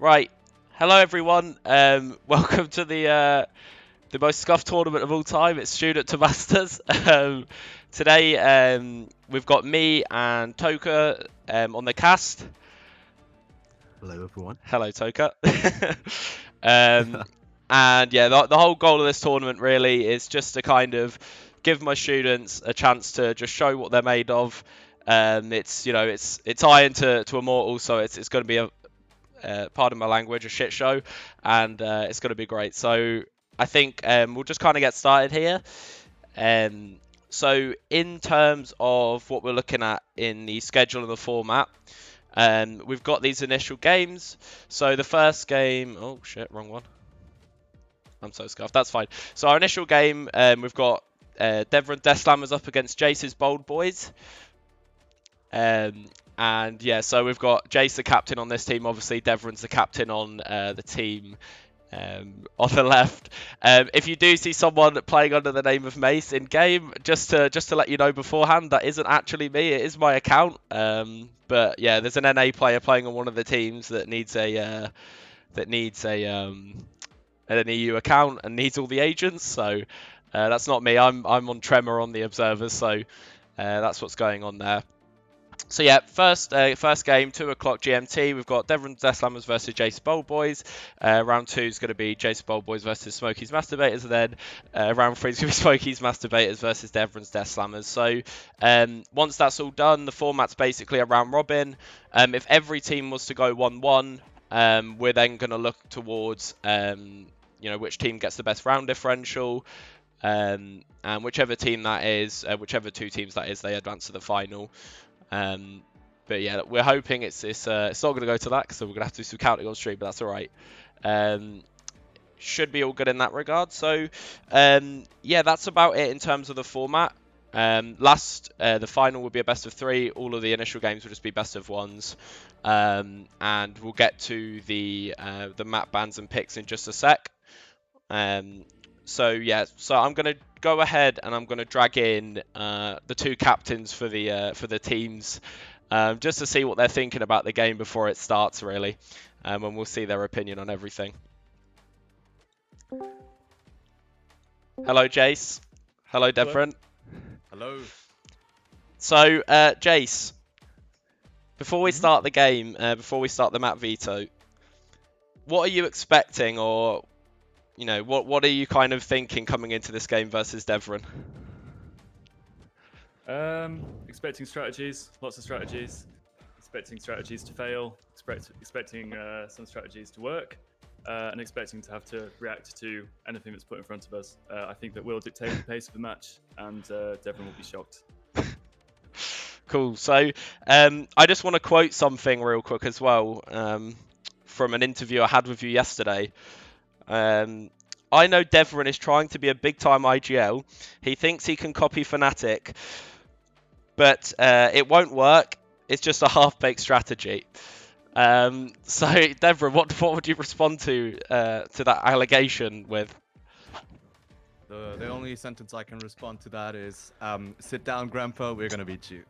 Right, hello everyone. Welcome to the most scuffed tournament of all time. It's Student to Masters. Today we've got me and Toka on the cast. Hello, everyone. Hello, Toka. And yeah, the whole goal of this tournament really is just to kind of give my students a chance to just show what they're made of. It's iron to immortal, so it's going to be pardon my language, a shit show, and it's going to be great. So I think we'll just kind of get started here. So in terms of what we're looking at in the schedule and the format, we've got these initial games. So the first game, oh shit, wrong one. I'm so scuffed. That's fine. So our initial game, we've got Devon Death Slammers up against Jace's Bold Boys. And yeah, so we've got Jace the captain on this team. Obviously, Devron's the captain on the team on the left. If you do see someone playing under the name of Mace in game, just to let you know beforehand, that isn't actually me. It is my account. But yeah, there's an NA player playing on one of the teams that needs an EU account and needs all the agents. So that's not me. I'm on Tremor on the observers. So that's what's going on there. So yeah, first game, 2 o'clock GMT. We've got Devon Death Slammers versus Jace Bold Boys. Round 2 is going to be Jace Bold Boys versus Smokey's Masturbators, and then round 3 is going to be Smokey's Masturbators versus Devon's Death Slammers. So once that's all done, the format's basically a round robin. If every team was to go 1-1, we're then going to look towards which team gets the best round differential. And whichever team that is, whichever 2 teams that is, they advance to the final. But yeah, we're hoping it's not going to go to that because we're going to have to do some counting on stream, but that's all right. Should be all good in that regard. So yeah, that's about it in terms of the format. The final will be a best of 3. All of the initial games will just be best of 1s, and we'll get to the map bans and picks in just a sec. So yeah, so I'm gonna go ahead and I'm gonna drag in the 2 captains for the teams, just to see what they're thinking about the game before it starts, really, and we'll see their opinion on everything. Hello, Jace. Hello, Devon. Hello. So, Jace, before we start the game, before we start the map veto, what are you expecting, or what are you kind of thinking coming into this game versus Devon? Expecting strategies, lots of strategies. Expecting strategies to fail. Expecting some strategies to work, and expecting to have to react to anything that's put in front of us. I think that we'll dictate the pace of the match, and Devon will be shocked. Cool. So I just want to quote something real quick as well, from an interview I had with you yesterday. I know Devon is trying to be a big-time IGL. He thinks he can copy Fnatic, but it won't work. It's just a half-baked strategy. So, Devon, what would you respond to that allegation with? The only sentence I can respond to that is, sit down, Grandpa, we're going to beat you.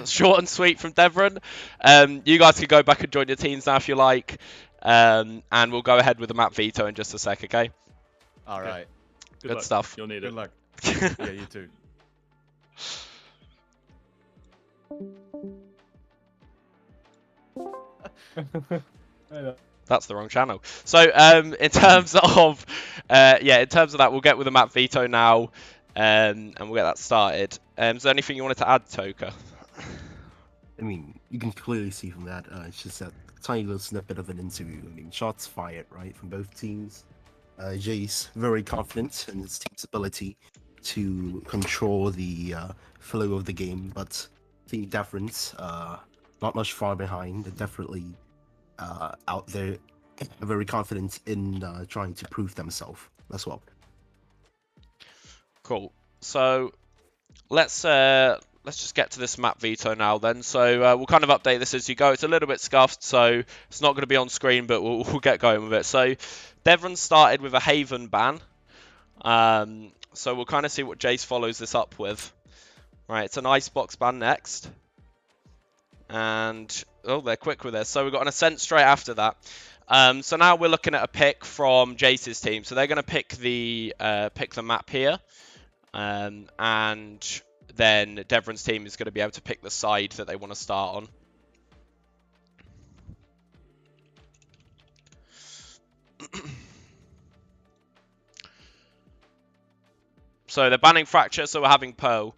Short and sweet from Devon. You guys can go back and join your teams now if you like. And we'll go ahead with the map veto in just a sec, okay? All right. Good stuff. You'll need Good it. luck. Yeah, you too. That's the wrong channel. So in terms of that, we'll get with the map veto now, and we'll get that started. Is there anything you wanted to add, Toka? I mean, you can clearly see from that, it's just a tiny little snippet of an interview. I mean, shots fired, right, from both teams. Jace, very confident in his team's ability to control the flow of the game, but I think Devon's not much far behind. They're definitely out there, very confident in trying to prove themselves as well. Cool. So let's just get to this map veto now then. So we'll kind of update this as you go. It's a little bit scuffed, so it's not going to be on screen, but we'll get going with it. So Devon started with a Haven ban. So we'll kind of see what Jace follows this up with. Right, it's an Icebox ban next. And oh, they're quick with this. So we've got an Ascent straight after that. So now we're looking at a pick from Jace's team. So they're going to pick the map here, and then Devron's team is going to be able to pick the side that they want to start on. So they're banning Fracture, so we're having Pearl.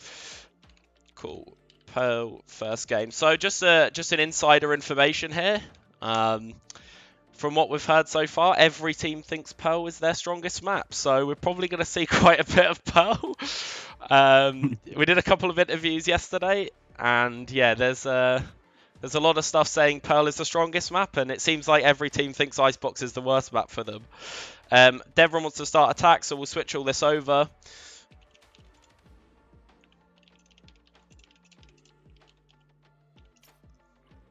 Cool. Pearl first game. So just an insider information here. From what we've heard so far, every team thinks Pearl is their strongest map, so we're probably going to see quite a bit of Pearl. We did a couple of interviews yesterday, and yeah, there's a lot of stuff saying Pearl is the strongest map, and it seems like every team thinks Icebox is the worst map for them. Devron wants to start attack, so we'll switch all this over.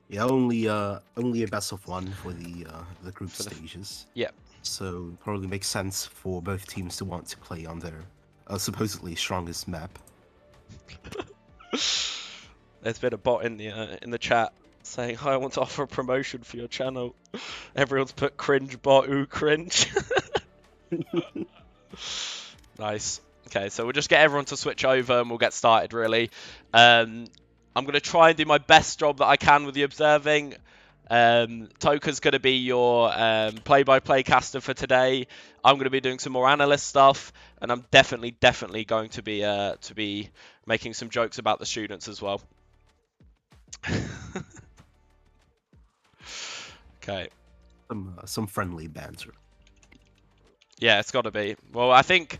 Yeah, only a best of one for the group stages. Yeah. So it probably makes sense for both teams to want to play on their supposedly strongest map. There's been a bot in the chat saying, "Hi, I want to offer a promotion for your channel." Everyone's put cringe bot, ooh cringe. Nice. Okay, so we'll just get everyone to switch over and we'll get started really. I'm going to try and do my best job that I can with the observing. Toka's going to be your play-by-play caster for today. I'm going to be doing some more analyst stuff, and I'm definitely going to be making some jokes about the students as well. Okay. Some friendly banter. Yeah, it's got to be. Well, I think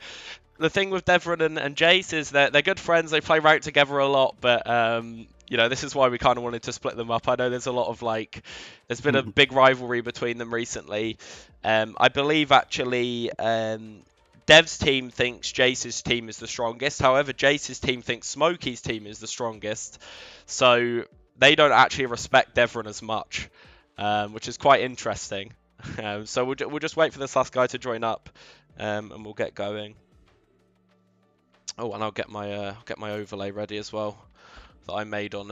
the thing with Devron and Jace is that they're good friends. They play ranked together a lot, but you know, this is why we kind of wanted to split them up. I know there's a lot of there's been a big rivalry between them recently. I believe actually Dev's team thinks Jace's team is the strongest. However, Jace's team thinks Smokey's team is the strongest. So they don't actually respect Devron as much, which is quite interesting. So we'll just wait for this last guy to join up, and we'll get going. Oh, and I'll get my overlay ready as well that I made on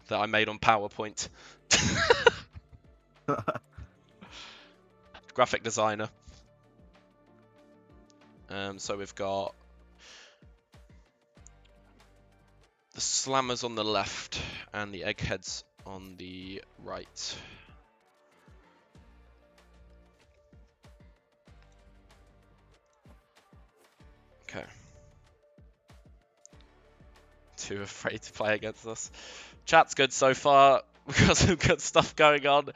PowerPoint. Graphic designer. So we've got the slammers on the left and the eggheads on the right. Okay. Too afraid to play against us. Chat's good so far. We've got some good stuff going on.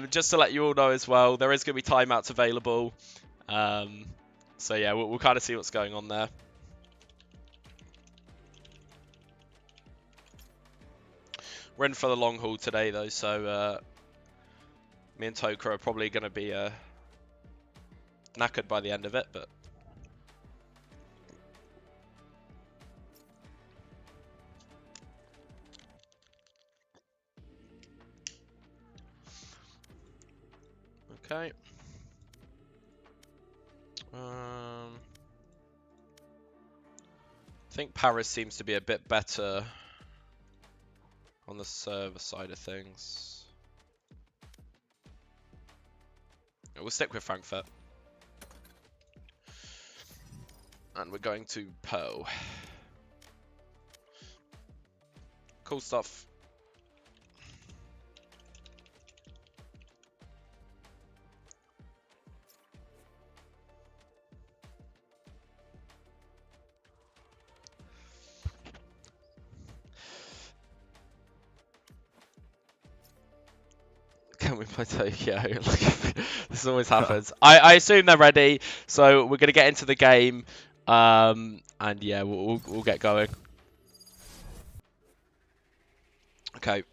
Just to let you all know as well, there is going to be timeouts available. So yeah, we'll kind of see what's going on there. We're in for the long haul today though, so me and Toka are probably going to be knackered by the end of it, but okay. I think Paris seems to be a bit better on the server side of things. We'll stick with Frankfurt. And we're going to Pearl. Cool stuff. Can we play Tokyo? This always happens. I assume they're ready, so we're gonna get into the game, and yeah, we'll get going. Okay.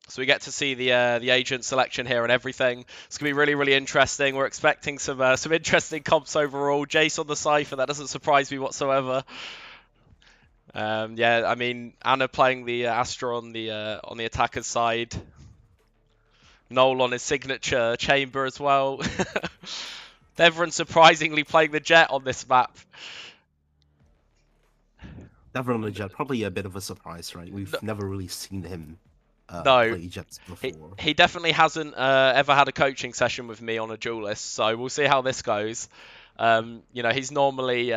So we get to see the agent selection here and everything. It's gonna be really interesting. We're expecting some interesting comps overall. Jace on the Cypher, that doesn't surprise me whatsoever. Yeah, I mean Anna playing the Astra on the attacker's side. Noel on his signature chamber as well. Devron surprisingly playing the Jet on this map. Devron on the Jet, probably a bit of a surprise, right? We've never really seen him No, play Jets before. he definitely hasn't ever had a coaching session with me on a duelist, so we'll see how this goes. You know, he's normally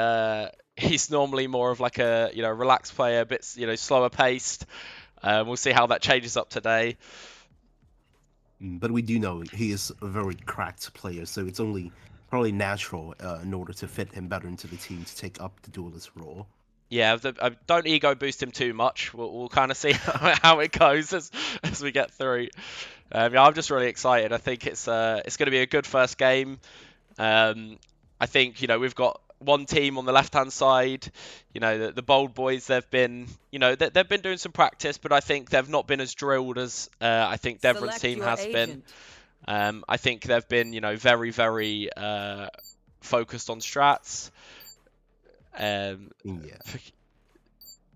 more of like a relaxed player, a bit slower paced. We'll see how that changes up today. But we do know he is a very cracked player, so it's only probably natural in order to fit him better into the team to take up the duelist role. Yeah, don't ego boost him too much. We'll kind of see how it goes as we get through. Yeah, I'm just really excited. I think it's going to be a good first game. I think we've got one team on the left-hand side. The Bold Boys. They've been they've been doing some practice, but I think they've not been as drilled as I think Devron's team has been. I think they've been very very focused on strats. Yeah.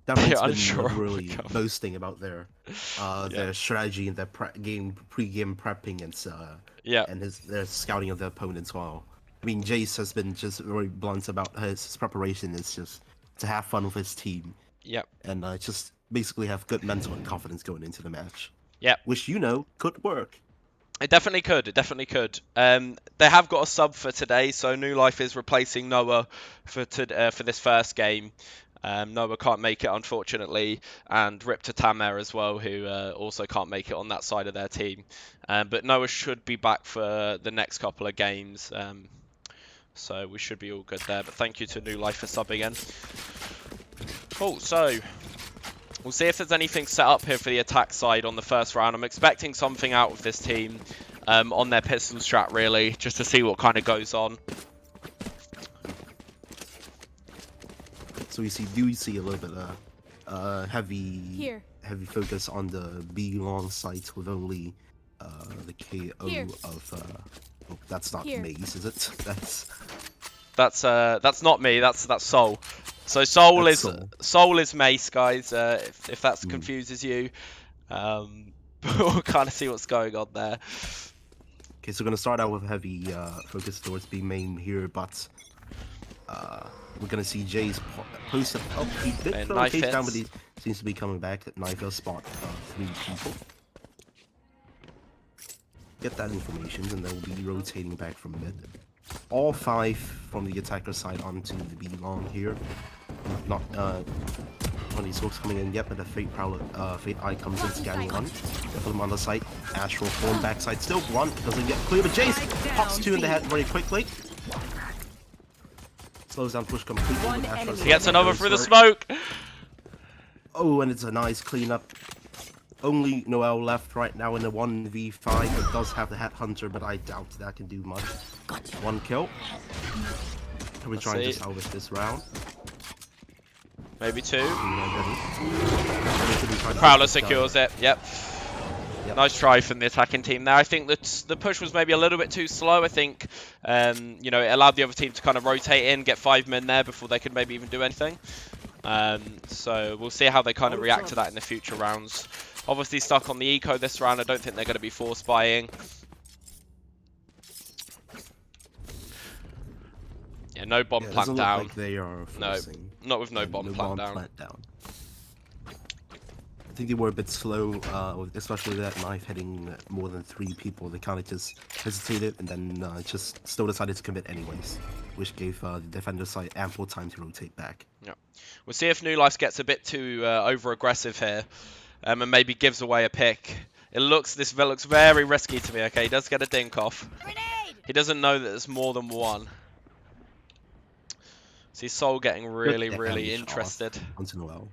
They're Devon's unsure. been really boasting about their strategy and their pre-game prepping and their scouting of their opponents. Well, I mean, Jace has been just very blunt about his preparation. It's just to have fun with his team. Yep. And just basically have good mental and confidence going into the match. Yep. Which could work. It definitely could. It definitely could. They have got a sub for today, so New Life is replacing Noah for this first game. Noah can't make it, unfortunately, and Rip to Tamer as well, who also can't make it on that side of their team. But Noah should be back for the next couple of games, so we should be all good there. But thank you to New Life for subbing in. Cool, so we'll see if there's anything set up here for the attack side on the first round. I'm expecting something out of this team on their pistol strat, really, just to see what kind of goes on. So we see a little bit of heavy focus on the B long site with only the KO of oh, that's not Mace, is it? That's not me. That's Soul. So Soul is Mace, guys. If that confuses you, we'll kind of see what's going on there. Okay, so we're gonna start out with heavy focus towards B main here, but we're gonna see Jay's post up. Oh, he did throw a case down, but he seems to be coming back. Knife will spot 3 people. Get that information, and they'll be rotating back from mid. All 5 from the attacker side onto the B long here. Not one of these folks coming in yet, but the Fate Eye comes in, scanning one. They put him on the site. Astral form backside, still one, doesn't get clear, but Jace pops 2 in the head very quickly. Slows down push completely. He gets another through the smoke. Oh, and it's a nice cleanup. Only Noel left right now in the 1v5. It does have the Headhunter, but I doubt that can do much. 1 kill. Can we try and just salvage this round? Maybe 2. Prowler secures it. Yep. Nice try from the attacking team there. I think that the push was maybe a little bit too slow. I think, it allowed the other team to kind of rotate in, get 5 men there before they could maybe even do anything. So we'll see how they kind of react to that in the future rounds. Obviously stuck on the eco this round. I don't think they're going to be force buying. Yeah, no bomb plant down. Like they are forcing. No, not with no bomb plant down. I think they were a bit slow, especially that knife hitting more than 3 people. They kind of just hesitated and then just still decided to commit anyways, which gave the defender side ample time to rotate back. Yeah, we'll see if New Life gets a bit too over-aggressive here, and maybe gives away a pick. This looks very risky to me. Okay, he does get a dink off. Grenade! He doesn't know that there's more than one. See Soul getting really interested. Onto Noel.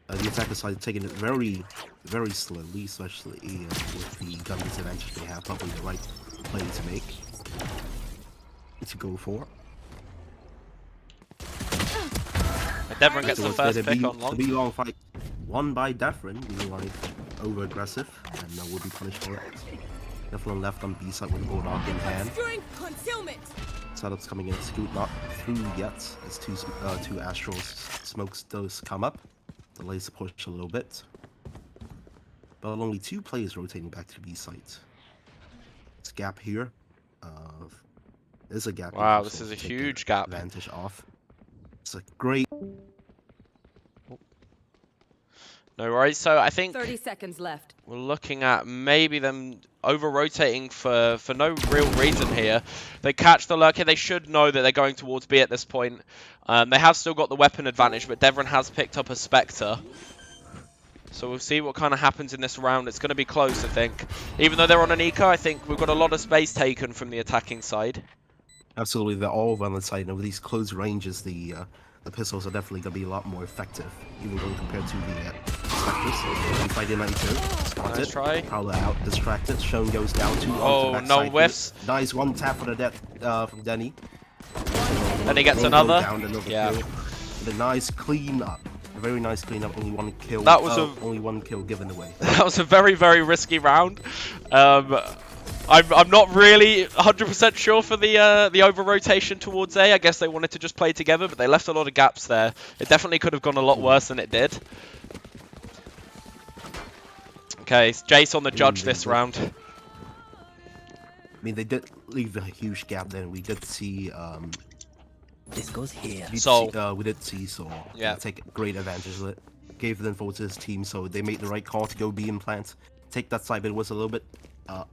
The attacker side taking it very, very slowly, especially with the gun disadvantage they have. Probably the right play to make. To go for. Devron gets the first pick on long. The B long fight won by Devron, being like over aggressive, and will be punished for it. Devron left on B side with the Bulldog in hand. Setup's coming in, Scoot not through yet. As 2 Astral smokes does come up. Delays the push a little bit. But only 2 players rotating back to B site. It's a gap here. There's a gap. Wow, this is a huge gap. Advantage off. It's a great. No worries. So I think 30 seconds left. we're looking at maybe them over-rotating for no real reason here. They catch the lurk here. They should know that they're going towards B at this point. They have still got the weapon advantage, but Devon has picked up a Spectre. So we'll see what kind of happens in this round. It's going to be close, I think. Even though they're on an eco, I think we've got a lot of space taken from the attacking side. Absolutely, they're all on the side. And with these close ranges, the pistols are definitely going to be a lot more effective, even when compared to the Spectres. Fighting 92. Spotted. Nice try. Prowler out, distracted. Shown goes down to Oh, no whiffs. Nice one tap for the death from Denny. Then he gets another. Down, Yeah. Kill. And a nice clean up. A very nice clean up. Only one kill. That was only one kill given away. That was a very, very risky round. I'm not really 100% sure for the over-rotation towards A. I guess they wanted to just play together, but they left a lot of gaps there. It definitely could have gone a lot worse than it did. Okay, Jace on the judge this round. I mean, they did leave a huge gap there. We did see This goes here. we did see Soul take great advantage of it. Gave the info to his team, so they made the right call to go B and plant. Take that side, but it was a little bit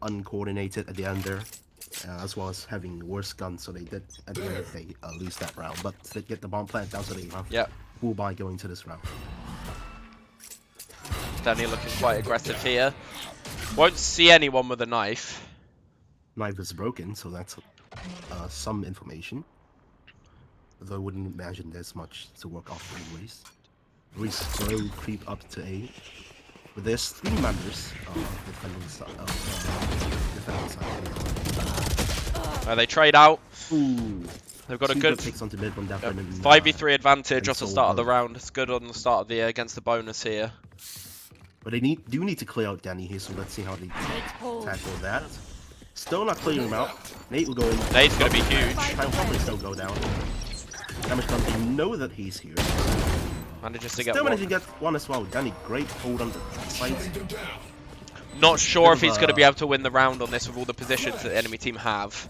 uncoordinated at the end there, as well as having worse guns, so they did at the end they lose that round. But they get the bomb plant down, so they have full buy going to this round. Danny looking quite aggressive here. Won't see anyone with a knife. Knife is broken, so that's some information. Though I wouldn't imagine there's much to work off anyways. We slow creep up to A. But there's 3 members of defending side. They trade out. Ooh. They've got a good picks onto mid one, 5v3 advantage off the Soul start of the both. round. It's good on the start of the against the bonus here. But they do need to clear out Danny here, so let's see how they tackle that. Still not clearing him out. Nate will go in. Nate's going to be huge. He'll probably still go down. Damage done. They know that he's here. Manages to get Still one. managed to get one as well. Danny, great hold on the site. Not sure Bit if of he's a- going to be able to win the round on this with all the positions that the enemy team have.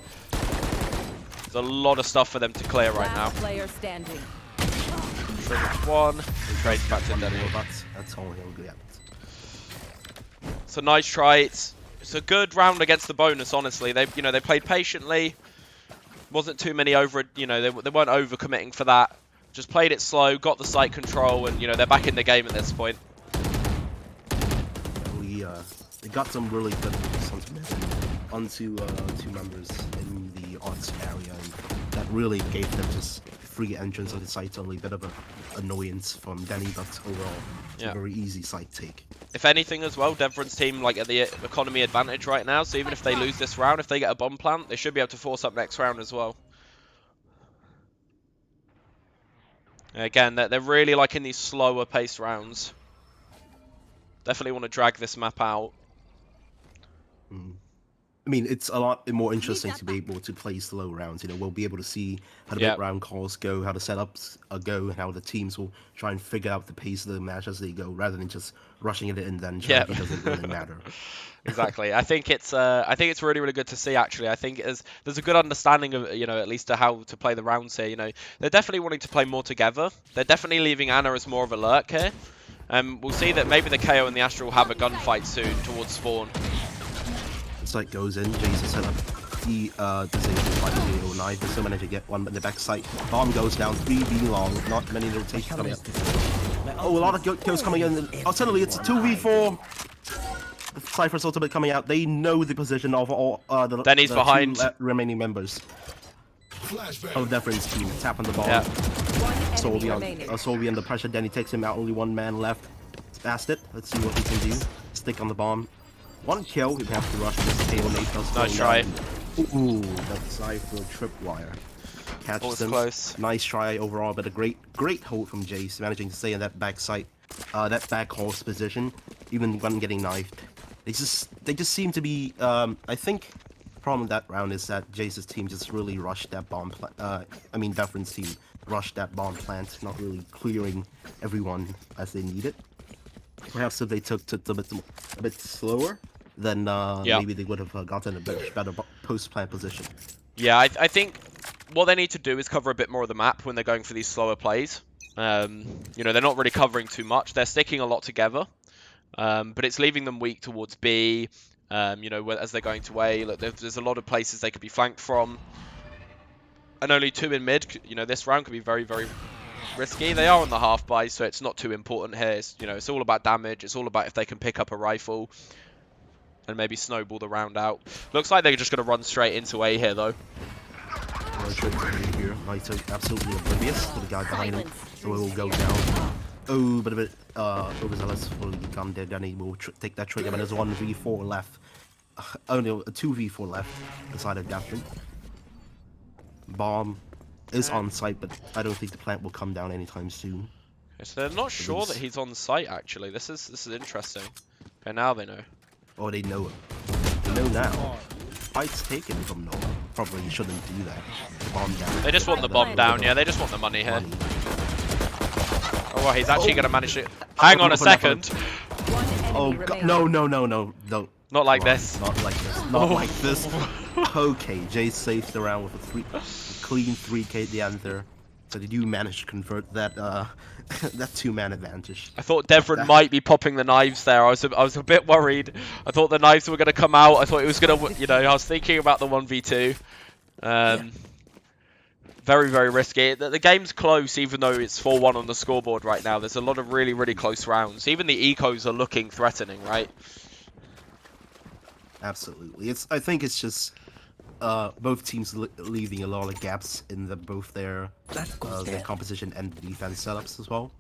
There's a lot of stuff for them to clear right now. Last player standing. Triggers one. Trades back to Danny. That's all he'll get. It's a nice try. It's a good round against the bonus. Honestly, they played patiently. Wasn't too many over. They weren't over committing for that. Just played it slow, got the site control, and they're back in the game at this point. They got some really good onto 2 members in the odds area, and that really gave them just free entrance on the site. Only a bit of an annoyance from Danny, but overall, it's a very easy site take. If anything as well, Devron's team at the economy advantage right now, so even if they lose this round, if they get a bomb plant, they should be able to force up next round as well. Again, they're really liking these slower paced rounds. Definitely want to drag this map out. I mean, it's a lot more interesting to be able to play slow rounds. We'll be able to see how the mid-round calls go, how the setups go, and how the teams will try and figure out the pace of the match as they go, rather than just rushing it in and then it doesn't really matter. Exactly. I think it's really, really good to see. Actually, I think there's a good understanding of at least to how to play the rounds here. They're definitely wanting to play more together. They're definitely leaving Anna as more of a lurk here. We'll see that maybe the KO and the Astral will have a gunfight soon towards spawn. Site goes in, Jason set up the disabled by the 09. They still manage to get one in the back site. Bomb goes down, 3v long, not many rotations coming up. Oh, a lot of kills coming in. Oh, suddenly it's a 2v4. The Cypher's ultimate coming out. They know the position of all Then he's behind. 2 remaining members of Devron's team. Tap on the bomb. Yeah. Solvi under pressure. Danny takes him out. Only 1 man left. Fast it. Let's see what he can do. Stick on the bomb. 1 kill. He has to rush this tail. Nice try. Ooh, that Cypher tripwire. Catches him. Close. Nice try overall, but a great hold from Jace, managing to stay in that back site, that back horse position, even when getting knifed. They just seem to be. I think the problem with that round is that Jace's team just really rushed that bomb. Devron's team rushed that bomb plant, not really clearing everyone as they needed. Perhaps if they took it a bit slower, then maybe they would have gotten a bit better post-plant position. Yeah, I think what they need to do is cover a bit more of the map when they're going for these slower plays. You know, they're not really covering too much. They're sticking a lot together, but it's leaving them weak towards B. You know, as they're going to A. Look, there's a lot of places they could be flanked from, and only 2 in mid. You know, this round could be very, very risky. They are on the half buy, so it's not too important here. You know, it's all about damage. It's all about if they can pick up a rifle and maybe snowball the round out. Looks like they're just going to run straight into A here, though. Here, Naito absolutely oblivious to the guy behind him, so it will go down. Oh, but a bit overzealous for the gun there. Then he will take that trigger, but there's 1v4 left. Only a 2v4 left inside of Daphne. Bomb is on site, but I don't think the plant will come down anytime soon. Okay, so they're not sure that he's on site, actually. This is interesting. Okay, now they know. Oh, they know it. They know now. Fight's taken from Noah. Probably shouldn't do that. The bomb down. They just want the bomb down, yeah. They just want the money here. Oh, well, he's actually going to manage it. Hang on a second. Oh, God. No. Not like this. Not like this. Not like this. Okay, Jay saves the round with a clean 3k at the end there. So did you manage to convert that that 2-man advantage? I thought Devon might be popping the knives there. I was a bit worried. I thought the knives were going to come out. I thought it was going to, you know, I was thinking about the 1v2. Very, very risky. The game's close, even though it's 4-1 on the scoreboard right now. There's a lot of really, really close rounds. Even the ecos are looking threatening, right? Absolutely. I think it's just both teams leaving a lot of gaps in both their composition and defense setups as well.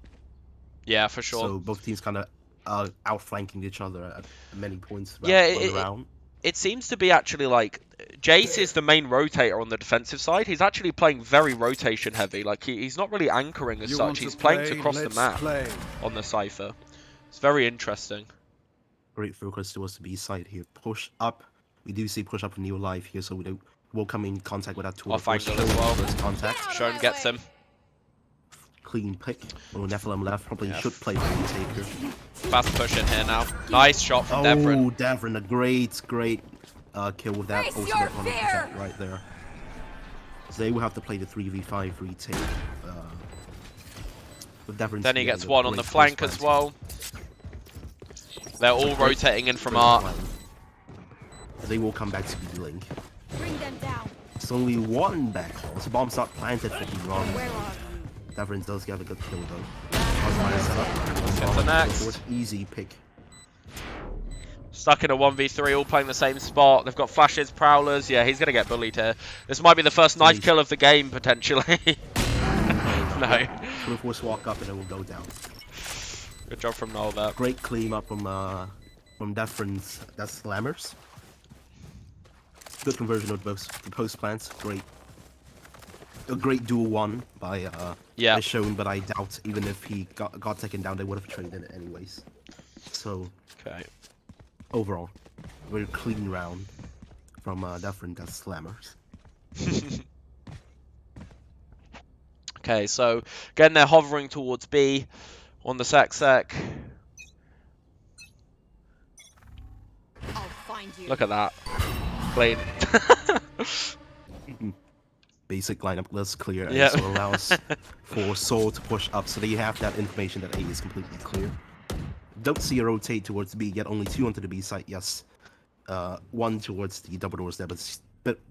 Yeah, for sure. So both teams kind of outflanking each other at many points throughout the round. It seems to be actually like Jace is the main rotator on the defensive side. He's actually playing very rotation heavy. Like he's not really anchoring as such. He's playing to cross the map on the Cypher. It's very interesting. Great focus towards the B side here. Push up. We do see push up from Neo Live here, so we'll come in contact with that tool. Off angle as well. Contact. Sean gets him. Clean pick. Oh, Nephilim left. Probably should play Taker. Fast push in here now. Nice shot from Devon. Oh, Devon, a great kill with that ultimate on the protect right there. So they will have to play the 3v5 retake. Then he gets one on the flank as well. They're all rotating in from Art. They will come back to B-Link. Bring them down. It's only one back hole. So bomb's not planted for B-Wrong. Devon does get a good kill though. Get the next. Easy pick. Stuck in a 1v3, all playing the same spot. They've got flashes, prowlers. Yeah, he's going to get bullied here. This might be the first knife kill of the game, potentially. No. Force walk up and it will go down. Good job from Noel there. Great clean up from Devon's slammers. Good conversion of both the post plants. A great duel won by Sean, but I doubt even if he got taken down, they would have traded it anyways. So okay. Overall, very clean round from Devon as slammers. Okay, so again they're hovering towards B on the sec. I'll find you. Look at that. Clean. Basic lineup list clear, and also allows for Soul to push up, so that you have that information that A is completely clear. Don't see a rotate towards B, yet only 2 onto the B site, yes. 1 towards the double doors there, but it's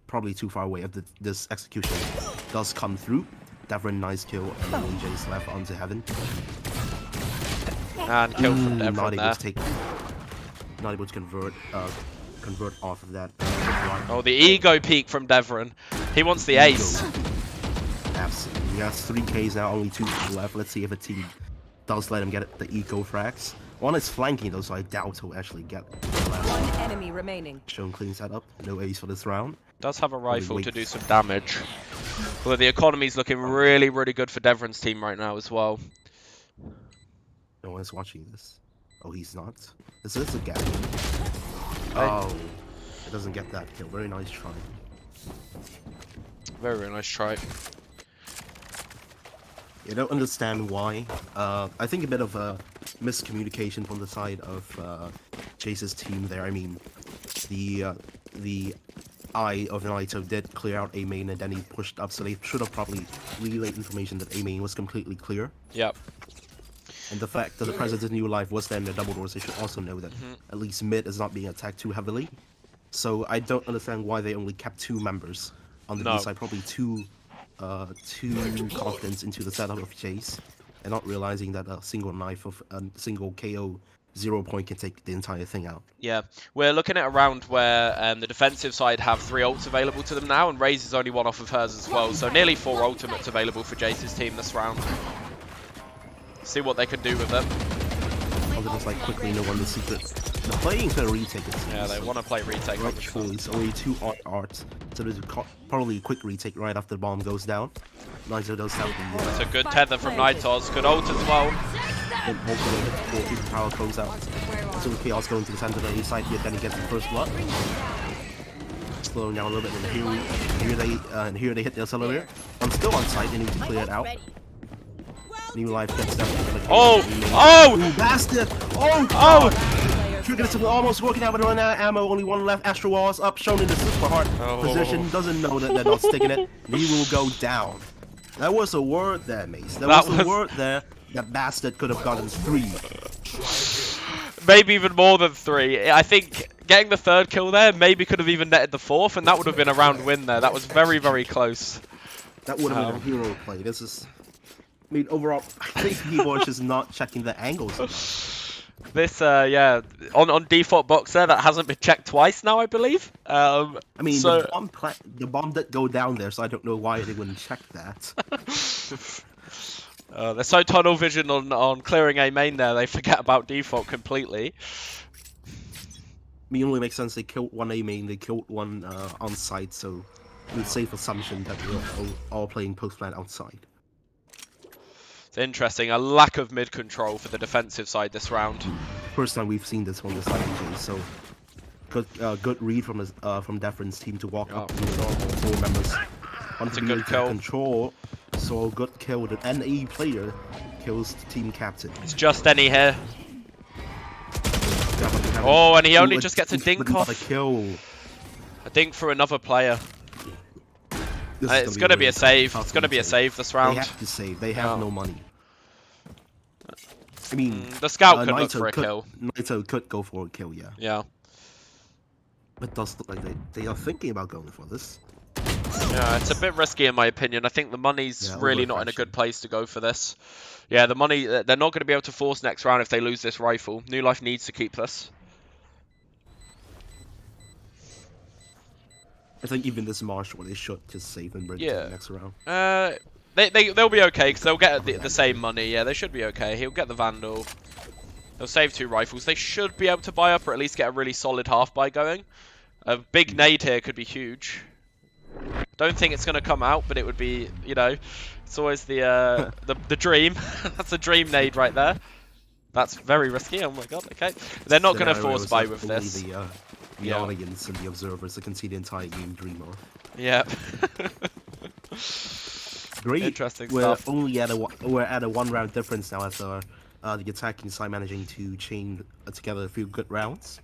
probably too far away if this execution does come through. Devon, nice kill, and then AJ's left onto Heaven. And kill from Devon not able there. to take, not able to convert off of that. Oh, the ego peak from Devon. He wants the ace. Absolutely. He has 3Ks now, only 2 left. Let's see if a team does let him get the eco frags. One is flanking though, so I doubt he'll actually get one enemy remaining. Sean cleans that up. No ace for this round. Does have a rifle to do some damage. Although the economy's looking really, really good for Devon's team right now as well. No one's watching this. Oh, he's not. This is a gap. Oh, it doesn't get that kill. Very nice try. Very, very nice try. I don't understand why. I think a bit of a miscommunication from the side of Chase's team there. I mean, the eye of Naito did clear out A main and then he pushed up, so they should have probably relayed information that A main was completely clear. Yep. And the fact that the President's New Life was there in the double doors, they should also know that at least mid is not being attacked too heavily. So I don't understand why they only kept 2 members on the B side, probably too confident into the setup of Chase, and not realizing that a single knife of a single KO 0 point can take the entire thing out. Yeah, we're looking at a round where the defensive side have 3 ults available to them now, and Raze is only 1 off of hers as well, so nearly 4 ultimates available for Jace's team this round. See what they can do with it. I'll just like quickly know on the secret. They're playing for a retake. Yeah, they want to play retake. Right choice. Only 2 arts, so there's probably a quick retake right after the bomb goes down. Naito does have the. It's a good tether from Nitos. Good ult as well. Then ultimate before power goes out. So the chaos going to the center of the A side here. Then he gets the first blood. Slowing down a little bit, and here they hit the accelerator. I'm still on site. They need to clear it out. New Life gets down. Oh! Oh! Ooh, bastard! Oh! Oh! Trigger is almost working out with run out of ammo. Only 1 left. Astro Wall's up, shown in the super hard position. Doesn't know that they're not sticking it. He will go down. That was a word there, Mace. That was a word there. That bastard could have gotten 3. Maybe even more than 3. I think getting the 3rd kill there maybe could have even netted the 4th, and that would have been a round win there. That was very, very close. That would have been a hero play. This is... I mean, overall, I think people are just not checking the angles enough. This, yeah, on default box there, that hasn't been checked twice now, I believe. I mean, so... the bomb did go down there, so I don't know why they wouldn't check that. They're so tunnel vision on clearing A main there, they forget about default completely. I mean, it only makes sense they killed 1 A main, they killed 1 on site, so it's a safe assumption that we're all playing post-plant outside. It's interesting, a lack of mid control for the defensive side this round. First time we've seen this on the side, so good read from Deference team to walk up to all 4 members. That's a good kill. Control, so a good kill. The NE player kills the team captain. It's just any here. Oh, and he only just gets a dink off. A kill. A dink for another player. It's going to be a save. It's going to be a save this round. They have to save. They have no money. I mean, the scout could look for a kill. Naito could go for a kill, yeah. Yeah. It does look like they are thinking about going for this. Yeah, it's a bit risky in my opinion. I think the money's really not in a good place to go for this. Yeah, the money, they're not going to be able to force next round if they lose this rifle. New Life needs to keep this. I think even this Marshall, they should just save and bring it to the next round. They'll be okay because they'll get the same money. Yeah, they should be okay. He'll get the Vandal. They'll save 2 rifles. They should be able to buy up or at least get a really solid half buy going. A big nade here could be huge. Don't think it's going to come out, but it would be, you know, it's always the dream. That's a dream nade right there. That's very risky. Oh my god. Okay, they're not going to force buy with this. The audience and the observers that can see the entire game dream of. Yeah. Great. Interesting we're stuff. We're at a 1 round difference now after the attacking side managing to chain together a few good rounds.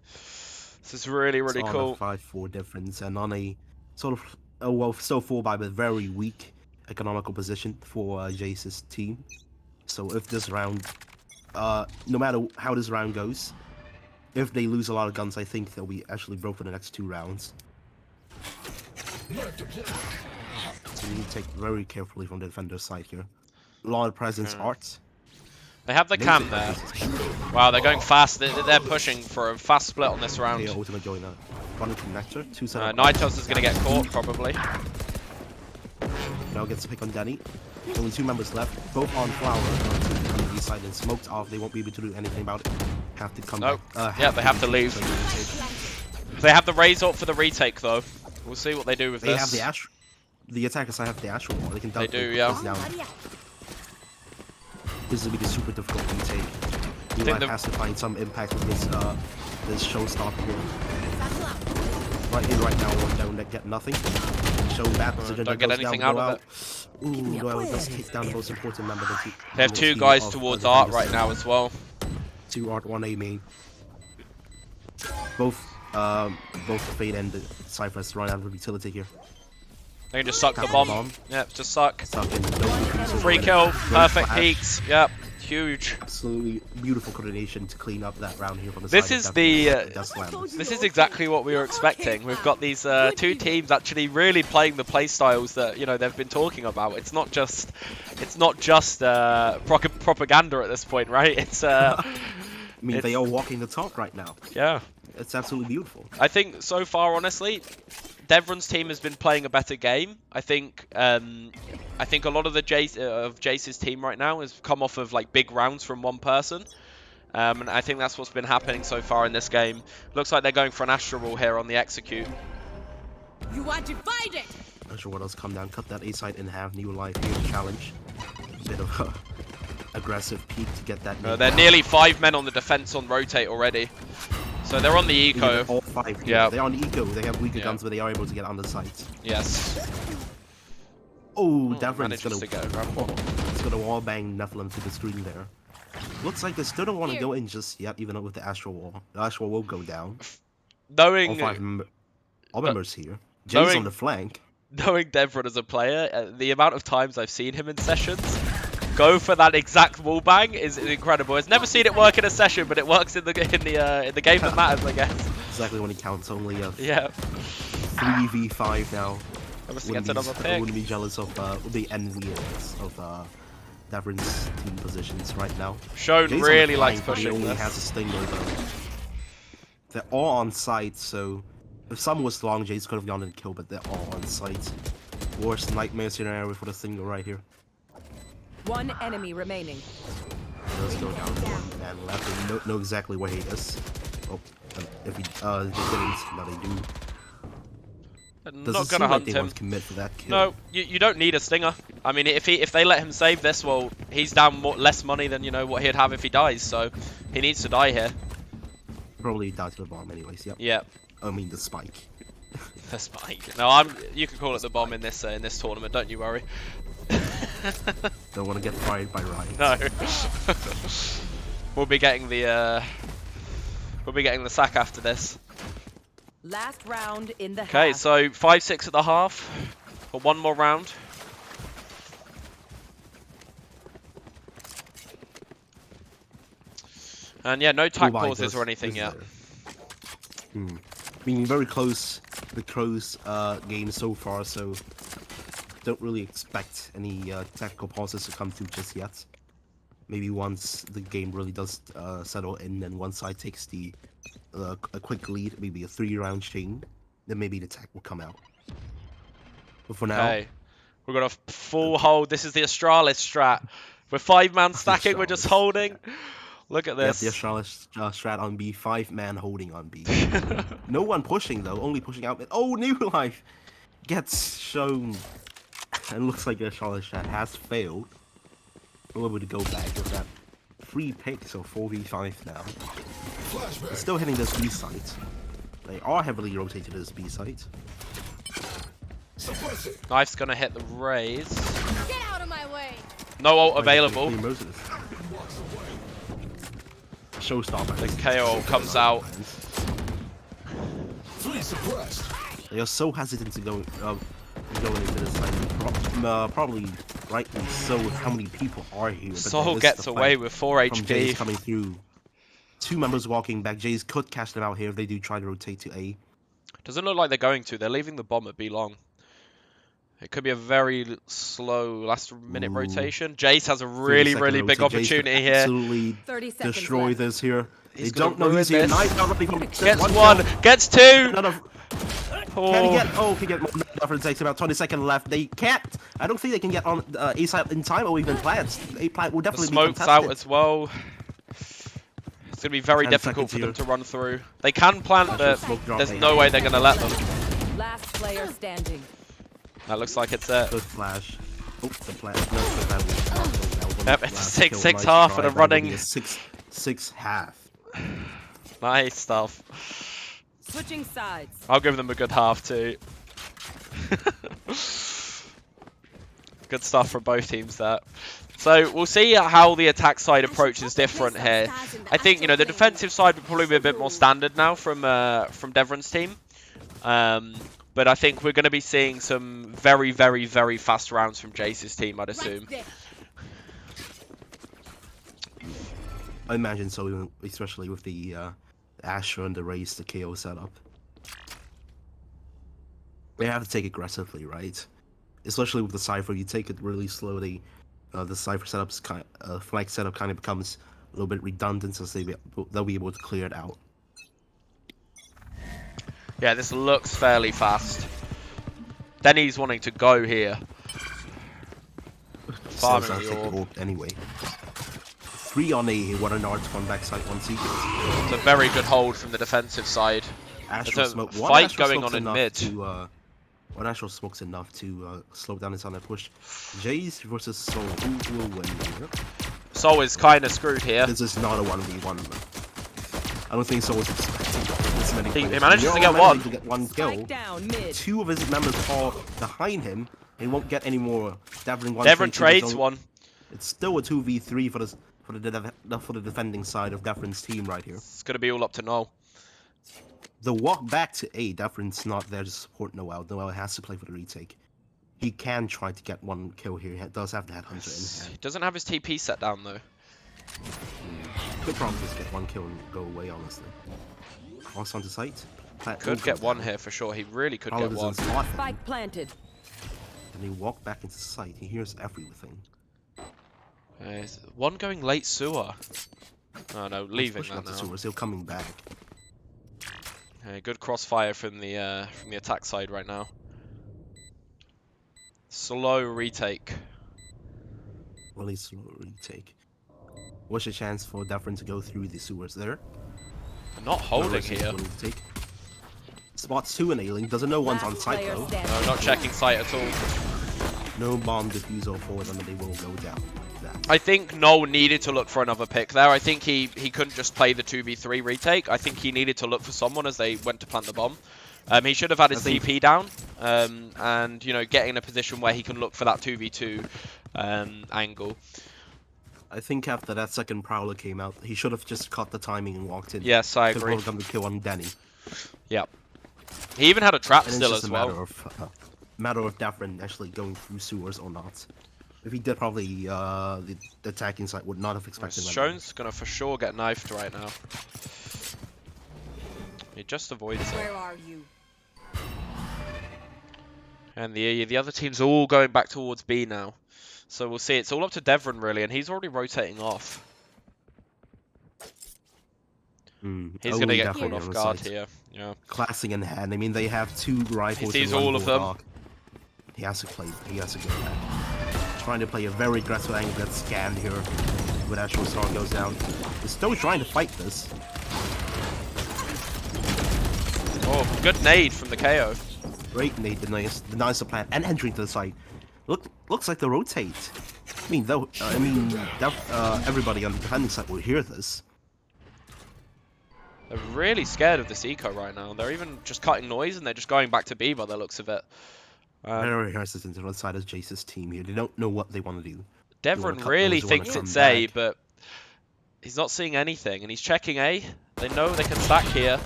This is really, really cool. On a 5-4 difference and on a sort of still fall by but very weak economical position for Jace's team. So if this round, no matter how this round goes, if they lose a lot of guns, I think they'll be actually broke for the next 2 rounds. So you need to take very carefully from the defender's side here. A lot of presence arts. They have the cam there. Wow, they're going fast. They're pushing for a fast split on this round. Ultimate joiner. One connector. 2 Nitos is going to get caught, probably. Now gets a pick on Danny. Only 2 members left. Both on Flower. On the side and smoked off. They won't be able to do anything about it. Have to come back. Yeah, they have to leave. They have the Raze ult for the retake, though. We'll see what they do with this. They have the Ash. The attackers have the Astral Wall. They can They do, yeah. This will be the super difficult retake. New Life has to find some impact with this showstopper. Right here, right now, don't get nothing. Show bad position. Don't get anything out of it. Ooh, well, just take down the most important member. They have 2 guys towards Art right now as well. 2 Art, 1 A main. Both both the Fade and the Cypher's run out of utility here. They can just suck the Tap bomb. Yep, just suck. Suck in, don't Free kill, perfect peaks. Yep, huge. Absolutely beautiful coordination to clean up that round here from the This side is of the, Dust Landers. This is exactly what we were expecting. We've got these two teams actually really playing the play styles that they've been talking about. It's not just propaganda at this point, right? It's I mean, they are walking the talk right now. Yeah. It's absolutely beautiful. I think so far, honestly, Devron's team has been playing a better game. I think a lot of the Jace's team right now has come off of like big rounds from one person. And I think that's what's been happening so far in this game. Looks like they're going for an Astral Wall here on the execute. You are divided. Not sure what else come down. Cut that A side in half. New life here to challenge. A bit of a aggressive peek to get that. They're nearly 5 men on the defense on rotate already. So they're on the eco. All 5 here. Yeah. They're on eco. They have weaker guns, but they are able to get on the sights. Yes. Oh, Devron's manages to get around one. It's gonna wall bang Nephilim to the screen there. Looks like they still don't want to go in just yet, even with the Astral Wall. The Astral Wall will go down. Knowing all members here. Jay's on the flank. Knowing Devron as a player, the amount of times I've seen him in sessions go for that exact wall bang is incredible. I've never seen it work in a session, but it works in the game that matters, I guess. Exactly when it counts. Only a 3v5 now. Obviously gets another pick. I wouldn't be jealous of the envious of Devron's team positions right now. Shone Jay's really flank, likes but he pushing only this. has a stinger though. They're all on site, so if some was long, Jace could have gone and killed, but they're all on site. Worst nightmare scenario for the stinger right here. One enemy remaining. Let's go down to one man left. They know exactly where he is. Oh, if he didn't, now they do. Not gonna hunt him. Commit for that kill. No, you don't need a stinger. I mean, if they let him save this, well, he's down less money than what he'd have if he dies. So he needs to die here. Probably die to the bomb, anyways. Yep. Yeah. I mean the spike. The spike. No, you can call it the bomb in this tournament. Don't you worry. Don't want to get fired by Ryan. No. We'll be getting the sack after this. Last round in the Okay, half. so 5-6 at the half. For one more round. And yeah, no tack pauses or anything yet. Being very close, the close game so far, so don't really expect any tactical pauses to come through just yet. Maybe once the game really does settle in, and one side takes a quick lead, maybe a 3-round chain, then maybe the attack will come out. But for now, Okay, we've got a full hold. This is the Astralis strat. We're 5-man stacking. We're just holding. Look at this. the Astralis strat on B, 5-man holding on B. No one pushing though, only pushing out. Oh, New Life gets shown, and looks like the Astralis strat has failed. We're able to go back with that free pick, so 4v5 now. They're still hitting this B site. They are heavily rotated to this B site. Knife's gonna hit the raise. Get out of my way. No ult available. Showstopper. The KO comes out. They are so hesitant to go going into this fight. Probably rightly so with how many people are here. But Soul gets away with 4 from Jace HP. coming through. 2 members walking back. Jace could catch them out here if they do try to rotate to A. Doesn't look like they're going to. They're leaving the bomb at B long. It could be a very slow last-minute rotation. Jace has a really big opportunity here. Absolutely 30 seconds destroy left. this here. He's They don't gonna know he's ruin here. this. Knife out from Gets one, shot. gets two. Can he get? Oh, he get enough. It takes about 20 seconds left. They can't. I don't think they can get on A side in time, or even plants. A plant will The definitely be smoke's contested. out as well. It's gonna be very 10 difficult for seconds them here. to run through. They can plant, but Smoke drop, there's they no have. way they're gonna let them. Last player standing. That looks like it's it. Good flash. Oh, the plant. No, the plant was Yep, it's a last 6-6 kill. Nice half try, and a but it'll be running. a 6-6 half. Nice stuff. Switching sides. I'll give them a good half too. Good stuff from both teams there. So we'll see how the attack side approach is different here. I think, you know, the defensive side would probably be a bit more standard now from Devron's team. But I think we're going to be seeing some very, very, very fast rounds from Jace's team, I'd assume. I imagine so, especially with the Asher and the Raze, the KO setup. They have to take it aggressively, right? Especially with the Cypher, you take it really slowly. The Cypher setup's flank setup kind of becomes a little bit redundant, so they'll be able to clear it out. Yeah, this looks fairly fast. Denny's wanting to go here. Farming I'll the take orb. the orb anyway. 3 on A, 1 on Arts, 1 backside, 1 secret. It's a very good hold from the defensive side. Astral There's a smoke. fight going on in mid. One Astral smoke's enough to slow down his on push. Jace versus Soul. Who will win here? Soul is kind of screwed here. This is not a 1v1. I don't think Soul is expecting this many He players. manages to He get managed one. to get one kill. Spike down mid. 2 of his members fall behind him. He won't get any more. Devron trades one. It's still a 2v3 for the defending side of Devron's team right here. It's going to be all up to Noel. The walk back to A, Devron's not there to support Noel. Noel has to play for the retake. He can try to get 1 kill here. He does have the Headhunter in He hand. doesn't have his TP set down though. Could probably just get 1 kill and go away, honestly. Cross onto site. Could get one here for sure. He really could get one. Spike planted. And he walk back into site. He hears everything. One going late sewer. Oh no, leaving Pushing that up the now. sewer, still coming back. Good crossfire from the attack side right now. Slow retake. Really slow retake. What's your chance for Devron to go through the sewers there? Not holding Norris is here. willing to take. Spots 2 and ailing. Doesn't know one's on Last site player though. standing. No, not checking sight at all. No bomb diffusal for them, and they will go down like that. I think Noel needed to look for another pick there. I think he couldn't just play the 2v3 retake. I think he needed to look for someone as they went to plant the bomb. He should have had his TP down, and you know, get in a position where he can look for that 2v2 angle. I think after that second Prowler came out, he should have just caught the timing and walked in. Yes, I Could agree. have come to kill on Danny. Yep. He even had a trap And it's still just as a well. matter of Devron actually going through sewers or not. If he did, probably the attacking side would not have expected that. Shone's gonna for sure get knifed right now. He just avoids it. Where are you? And the other team's all going back towards B now. So we'll see. It's all up to Devron really, and he's already rotating off. He's Only gonna get Devron caught off on the guard site. here. Yeah. Classing in hand. I mean, they have 2 rifles. He sees and 1 all of them. Bulldog. He has to play. He has to go back. Trying to play a very aggressive angle, gets scanned here. When Astral Star goes down, he's still trying to fight this. Oh, good nade from the KO. Great nade denies the plan and entering to the site. Looks like they rotate. I mean, though. Everybody on the defending side will hear this. They're really scared of this eco right now. They're even just cutting noise and they're just going back to B by the looks of it. Very hesitant on the side of Jace's team here. They don't know what they want to do. Devron cut really those, they wanna thinks come it's A, back. but he's not seeing anything, and he's checking A. They know they can stack here.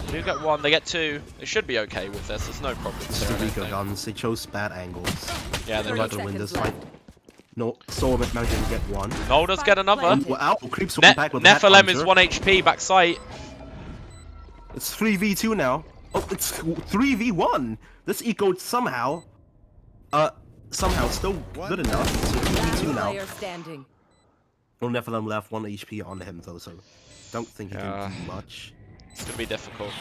They do get 1, they get 2. They should be okay with this. There's no problem This is the there. weaker guns. They chose bad angles. Yeah, they're They're not lucky. gonna win this Seconds fight. No, Soul managed to get 1. Noel does get another. Wow, creeps one back with a Nephilim is headhunter. 1 HP back sight. It's 3v2 now. Oh, it's 3v1. This ecoed somehow. Somehow still good enough. So 3v2 now. Player standing. Well, Nephilim left 1 HP on him though, so don't think he Yeah. can do much. It's gonna be difficult.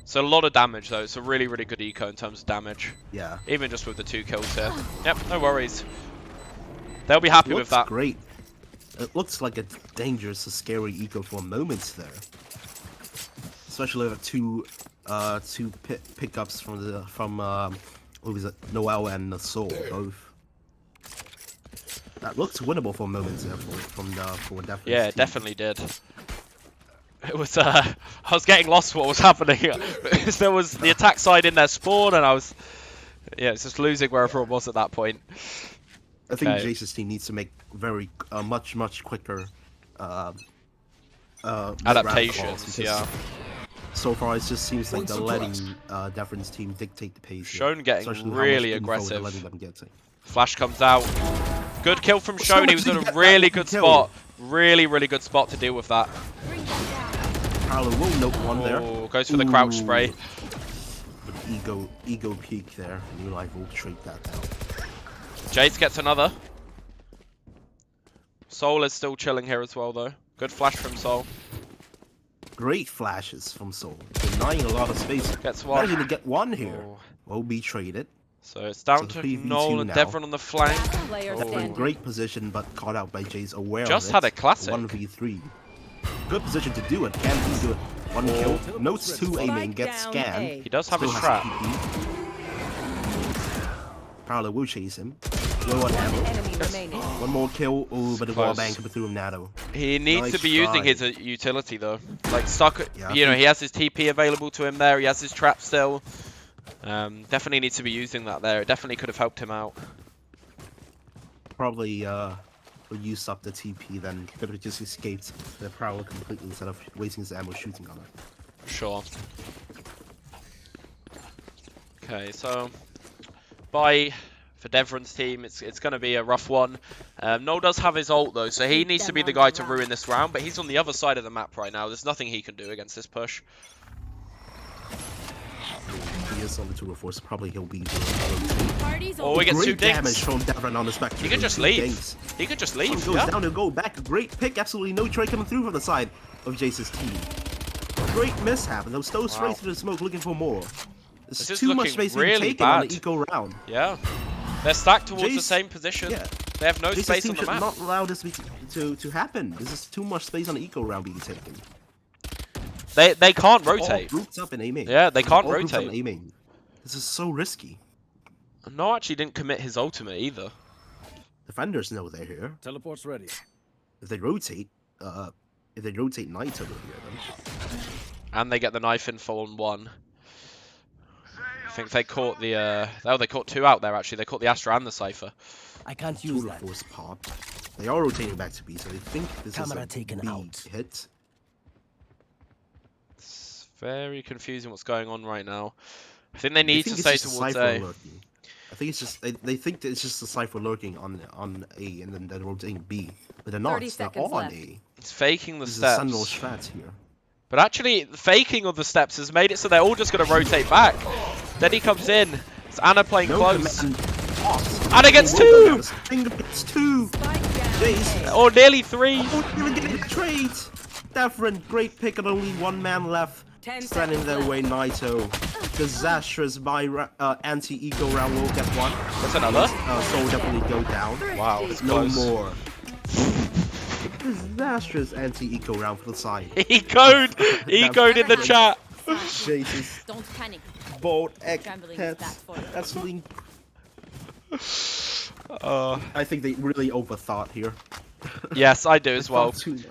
So a lot of damage though. It's a really, really good eco in terms of damage. Yeah. Even just with the 2 kills here. Yep, no worries. They'll be happy with Looks that. great. It looks like a dangerous, scary eco for moments there. Especially with 2 pickups from what was it, Noel and the Soul both. That looks winnable for moments there for Devron's Yeah, it team. definitely did. It was I was getting lost what was happening. Because there was the attack side in their spawn and I was it's just losing wherever it was at that point. I think Okay. Jace's team needs to make much quicker mid-round calls, Adaptations, because yeah. So far, it just seems like they're letting Devrin's team dictate the pace. Here, Shone getting especially really how much info they're aggressive. letting them get to. Flash comes out. Good kill from So Shone. He much was in to a get that really one good kill. spot. Really good spot to deal with that. Parallel will note one there. Oh, goes for the crouch Ooh. spray. But ego peak there. New Life will trade that down. Jace gets another. Soul is still chilling here as well, though. Good flash from Soul. Great flashes from Soul, denying a lot of space. Gets one. Managing to get one here. Oh. Will be traded. So it's down So to 3v2 Noel and now. Devon on the flank. Last player Oh. Devrin, standing. great position, but caught out by Jace. Aware Just of had it. a classic. 1v3. Good position to do it. Can he do it? One kill. Notes 2 aiming. Gets Spike down scanned. A. He does have Still his has trap. TP. Parallel will chase him. Low on One ammo. enemy remaining. One more kill. Oh, but the wall Close. bang coming through him now though. He needs Nice to be using try. his utility, though. Like, stuck. Yeah, I You know, think- he has his TP available to him there. He has his trap still. Definitely needs to be using that there. It definitely could have helped him out. Probably will use up the TP then. Could have just escaped the Prowler completely instead of wasting his ammo shooting on it. Sure. Okay, so bye for Devron's team. It's going to be a rough one. Noel does have his ult though, so he needs to be the guy to ruin this round. But he's on the other side of the map right now. There's nothing he can do against this push. He is on the 204, so probably he'll be. Party's Oh, over. he gets two Great damage dings. from Devron on the spectrum. He could just Two leave. dings. He could just One leave. goes Yeah. down and go back. Great pick. Absolutely no trade coming through from the side of Jace's team. Great mishap. And those straight Wow. through the smoke looking for more. This There's is too much looking space being really taken on bad. the eco round. Yeah. They're stacked towards the Jace- same position. Yeah. They have no Jace's space team on the should map. not allow this to happen. This is too much space on the eco round being taken. They can't All rotate. grouped up and aiming. Yeah, they can't All grouped up and rotate. aiming. This is so risky. No, actually didn't commit his ultimate either. Defenders know they're here. Teleport's ready. If they rotate Knight over here, then And they get the knife info on one. I think they caught the oh, they caught two out there actually. They caught the Astra and the Cypher. I can't use Tool that. Force pop. They are rotating back to B, so I think this Camera is a taken B out. hit. It's very confusing what's going on right now. I think they They need to think it's stay just a towards Cypher A. lurking. I think it's just they think that it's just a Cypher lurking on A, and then they're rotating B, but they're not. 30 They're seconds on left. A. It's faking the This is a Sentinel steps. strat here. But actually, the faking of the steps has made it so they're all just going to rotate back. Then he comes in. It's Anna playing No close. command. Anna gets He will go two! down. Finger gets two. Spike down Jace. A. Or nearly three. Oh, even getting the trade. Devrin, great pick, and only one man left. 10 Standing seconds their left. way, Naito. Disastrous by anti-eco round will get one. That's another. Soul definitely go down. Wow, it's No close. more. Disastrous anti-eco round for the side. Ecoed in the chat. Jesus. Don't panic. Bold egg Trembling is pets. bad for you. Absolutely. Uh, I think they really overthought here. yes, I do They as well. thought too much.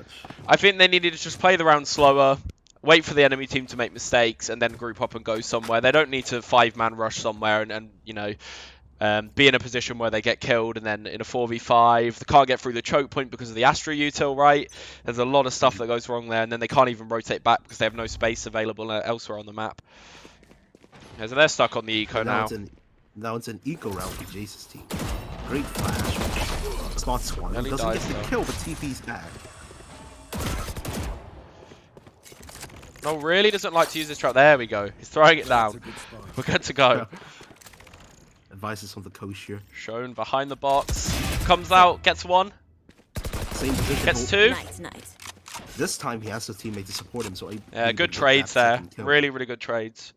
I think they needed to just play the round slower, wait for the enemy team to make mistakes, and then group up and go somewhere. They don't need to 5-man rush somewhere and you know, be in a position where they get killed, and then in a 4v5, they can't get through the choke point because of the Astra util, right? There's a lot of stuff that goes wrong there, and then they can't even rotate back because they have no space available elsewhere on the map. Yeah, so they're stuck on the eco now. Now it's an eco round for Jace's team. Great flash. Spots one. Nearly Doesn't dies, get the though. kill, but TP's back. No, really doesn't like to use this trap. There we go. He's throwing it That's a down. good spot. We're good to go. Advices from the coach here. Shown behind the box. Comes out, gets one, Same position. gets two. Nice. This time he has his teammate to support him, so he Yeah, good get trades that there. second kill. Really, really good trades.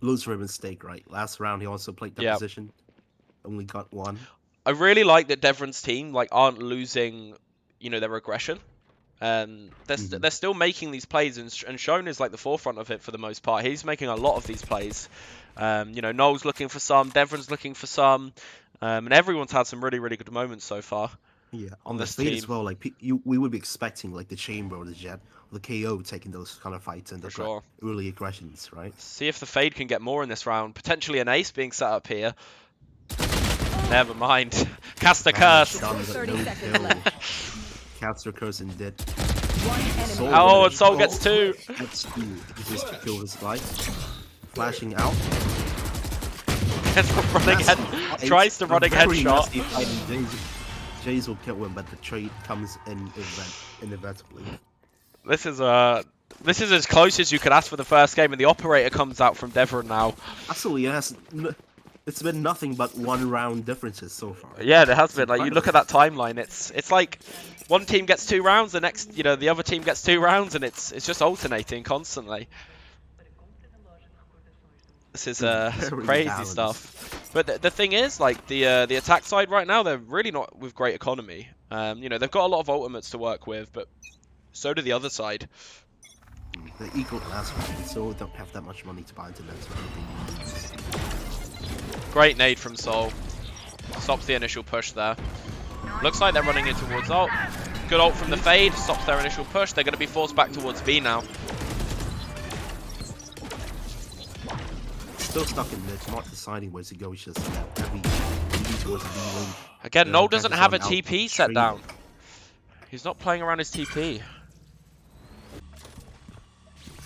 Lose for a mistake, right? Last round he also played that Yeah. position. Only got one. I really like that Devron's team aren't losing, you know, their aggression. They're still making these plays, and Shone is like the forefront of it for the most part. He's making a lot of these plays. You know, Noel's looking for some, Devron's looking for some, and everyone's had some really, really good moments so far. Yeah, on this the stage team. as well. Like we would be expecting like the Chamber or the Jet or the KO taking those kind of fights and For the sure. early aggressions, right? See if the Fade can get more in this round. Potentially an ace being set up here. Never mind. Cast a Damage curse. done, but 30 no seconds kill. left. Cast a curse and dead. One enemy. Soul Oh, with and Soul gets 2. That's 2. Just to kill his life. Flashing out. Running head, tries to running headshot. Jace will kill him, but the trade comes in inevitably. This is as close as you could ask for the first game, and the operator comes out from Devon now. Absolutely, it's been nothing but 1 round differences so far. Yeah, there has been. Like, you look at that timeline, it's like one team gets 2 rounds, the next, the other team gets 2 rounds, and it's just alternating constantly. This is some crazy balanced stuff. But the thing is, like, the attack side right now, they're really not with great economy. They've got a lot of ultimates to work with, but so do the other side. They're equal to last round, so don't have that much money to buy into next round. Great nade from Soul. Stops the initial push there. Looks like they're running in towards ult. Good ult from the Fade. Stops their initial push. They're going to be forced back towards B now. Still stuck in mid, not deciding where to go. It's just every towards B lane. Again, Noel doesn't have a out, TP set down. He's not playing around his TP.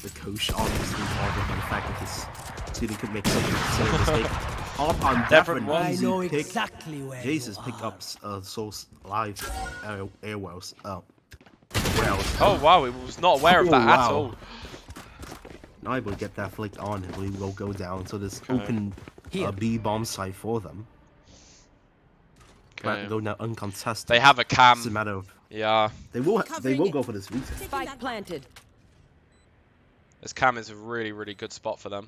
The coach obviously bothered by the fact that his student could make such a mistake. Up on Devon Devon, I easy know pick. exactly where Jesus you pick are. up Soul's live airwells. Wells. Oh wow, he was not aware of that at wow. all. Now we'll get that flicked on and we will go down. So this open B bomb site for them. Okay. Go now uncontested. They have a It's a cam. matter of Yeah, they will go for this reason. Spike planted. this cam is a really, really good spot for them.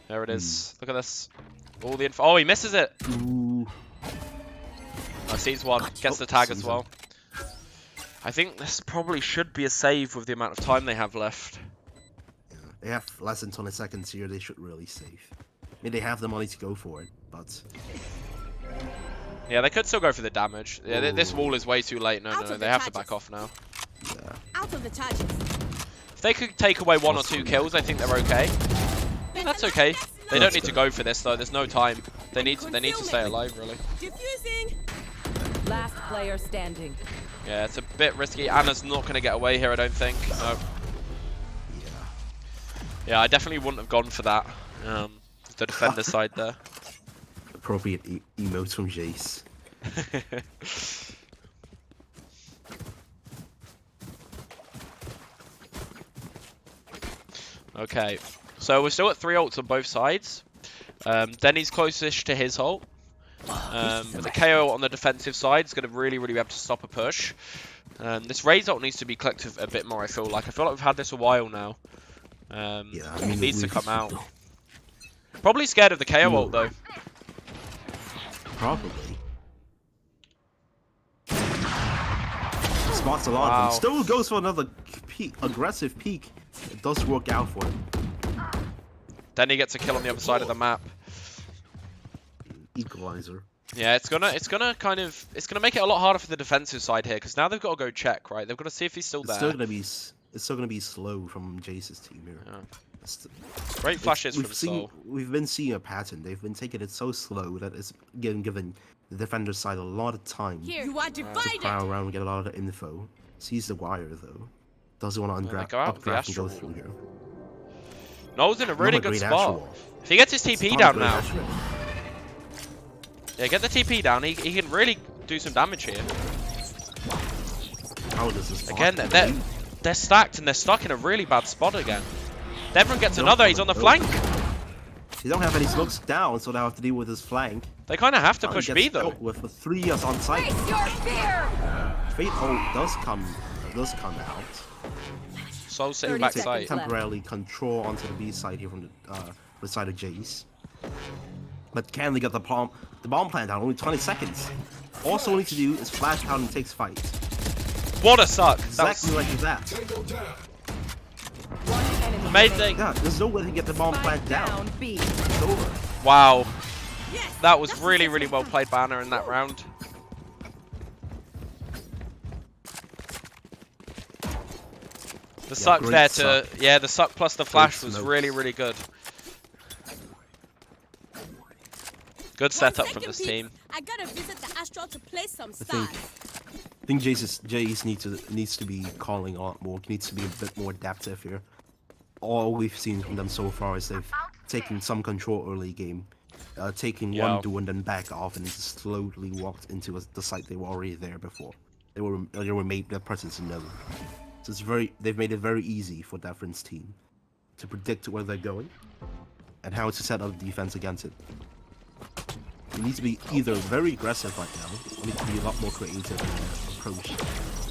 There it is. Look at this. All the info. Oh, he misses it. Ooh. Oh, sees one. Gets the tag as sees well. I think this probably should be a save with the amount of time they have left. They have less than 20 seconds here. They should really save. I mean, they have the money to go for it, but Yeah, they could still go for the damage. Yeah, this wall is way too late. No, Out no, of they the have to charges. back off now. yeah. Out of the charges. If they could take away 1 or 2 kills, I think they're okay. Yeah, that's okay. They don't That's need to good. go for this though. There's no time. They need to stay alive, really. Diffusing. Last player standing. Yeah, it's a bit risky. Anna's not going to get away here, I don't think. No. Yeah, I definitely wouldn't have gone for that. The defender side there. Appropriate emotes from Jace. Okay, so we're still at 3 ults on both sides. Denny's closest to his ult. But the KO on the defensive side is going to really, really be able to stop a push. This Raze ult needs to be clicked a bit more, I feel like. I feel like we've had this a while now. Yeah, I It mean, needs to we've- come out. Probably scared of the KO ult, though. Probably. Spots a lot Wow. of them. Still goes for another peek, aggressive peek. It does work out for him. Denny gets a kill on the other side of the map. Equalizer. Yeah, it's gonna make it a lot harder for the defensive side here, because now they've got to go check, right? They've got to see if he's still It's there. still gonna be slow from Jace's team here. Yeah. It's- Great flashes from we've seen Soul. we've been seeing a pattern. They've been taking it so slow that it's given the defender side a lot of time Here. You are to divided. prowl around and get a lot of info. Sees the wire though. Doesn't want to they go out with the updraft and go Astral through here. Noel's in a really Not a good great spot. Astral. If he gets his It's TP not a down great now, Astral. yeah, get the TP down. He can really do some damage here. How does this Again, block they're stacked and they're stuck in a really bad spot again. Devon gets No, another. He's on the no. flank. They don't have any smokes down, so they have to deal with his flank. They kind of have to Now he push gets B though. dealt with 3 years on site. Face your fear. Fate ult does come out. Soul sitting 30 back seconds side. left. Temporarily control onto the B side here from the side of Jace. But can they get the bomb plant down? Only 20 seconds. Also, all we need to do is flash out and takes fight. What a suck. Exactly That's like that. One enemy. amazing. Yeah, there's no way to get the bomb Spike plant down. down B. It's over. Wow. Yes. That was That's really, the really best well one. played by Anna in that round. The suck great there suck. yeah, the suck plus the flash was smokes. really, really good. Good setup from this team. I gotta visit the Astral to play some think- stars. I think Jace needs to be calling a lot more. Needs to be a bit more adaptive here. All we've seen from them so far is they've taken some control early game, taking Yeah. one duel and then back off and just slowly walked into the site they were already there before. They were made their presence known. So they've made it very easy for Devrin's team to predict where they're going and how to set up defense against it. You need to be either very aggressive right now, or need to be a lot more creative in their approach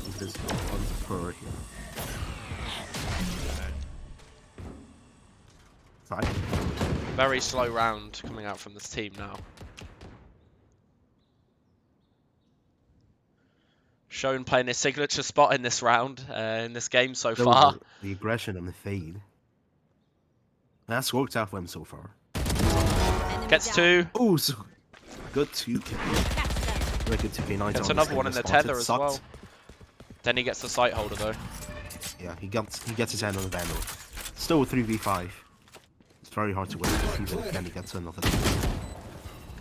into this entrepreneur here. Fine. Very slow round coming out from this team now. Shown playing his signature spot in this round, in this game so far. The aggression and the fade. That's worked out for him so far. Enemy Gets down. 2. Oh, so good 2K. Catch them. Very good 2K9. Gets another one in the tether as well. Then he gets the sight holder though. Yeah, he gets his hand on the Vandal. Still a 3v5. It's very hard to win, even if he gets another.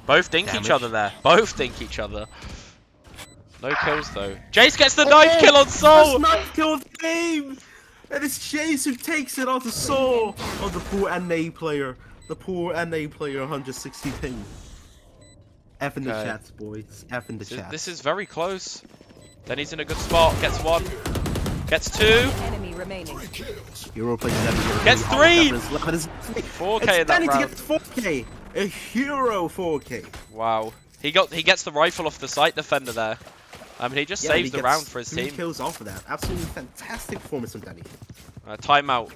Both dink Damage. each other there. Both dink each other. No kills though. Jace gets the knife kill on Soul! First knife kill of the game! And it's Jace who takes it off the Soul of the poor NA player. The poor NA player, 160 ping. F in the Okay. chats, boys. F in the chats. This is very close. Then he's in a good spot. Gets 1. Gets 2. Enemy remaining. Hero plays 7. Gets 3! 4K in that Danny to round. get 4K! A hero 4K! Wow. He gets the rifle off the site defender there. I mean, he just saves the round for his 3 team. kills off of that. Absolutely fantastic performance from Danny. Timeout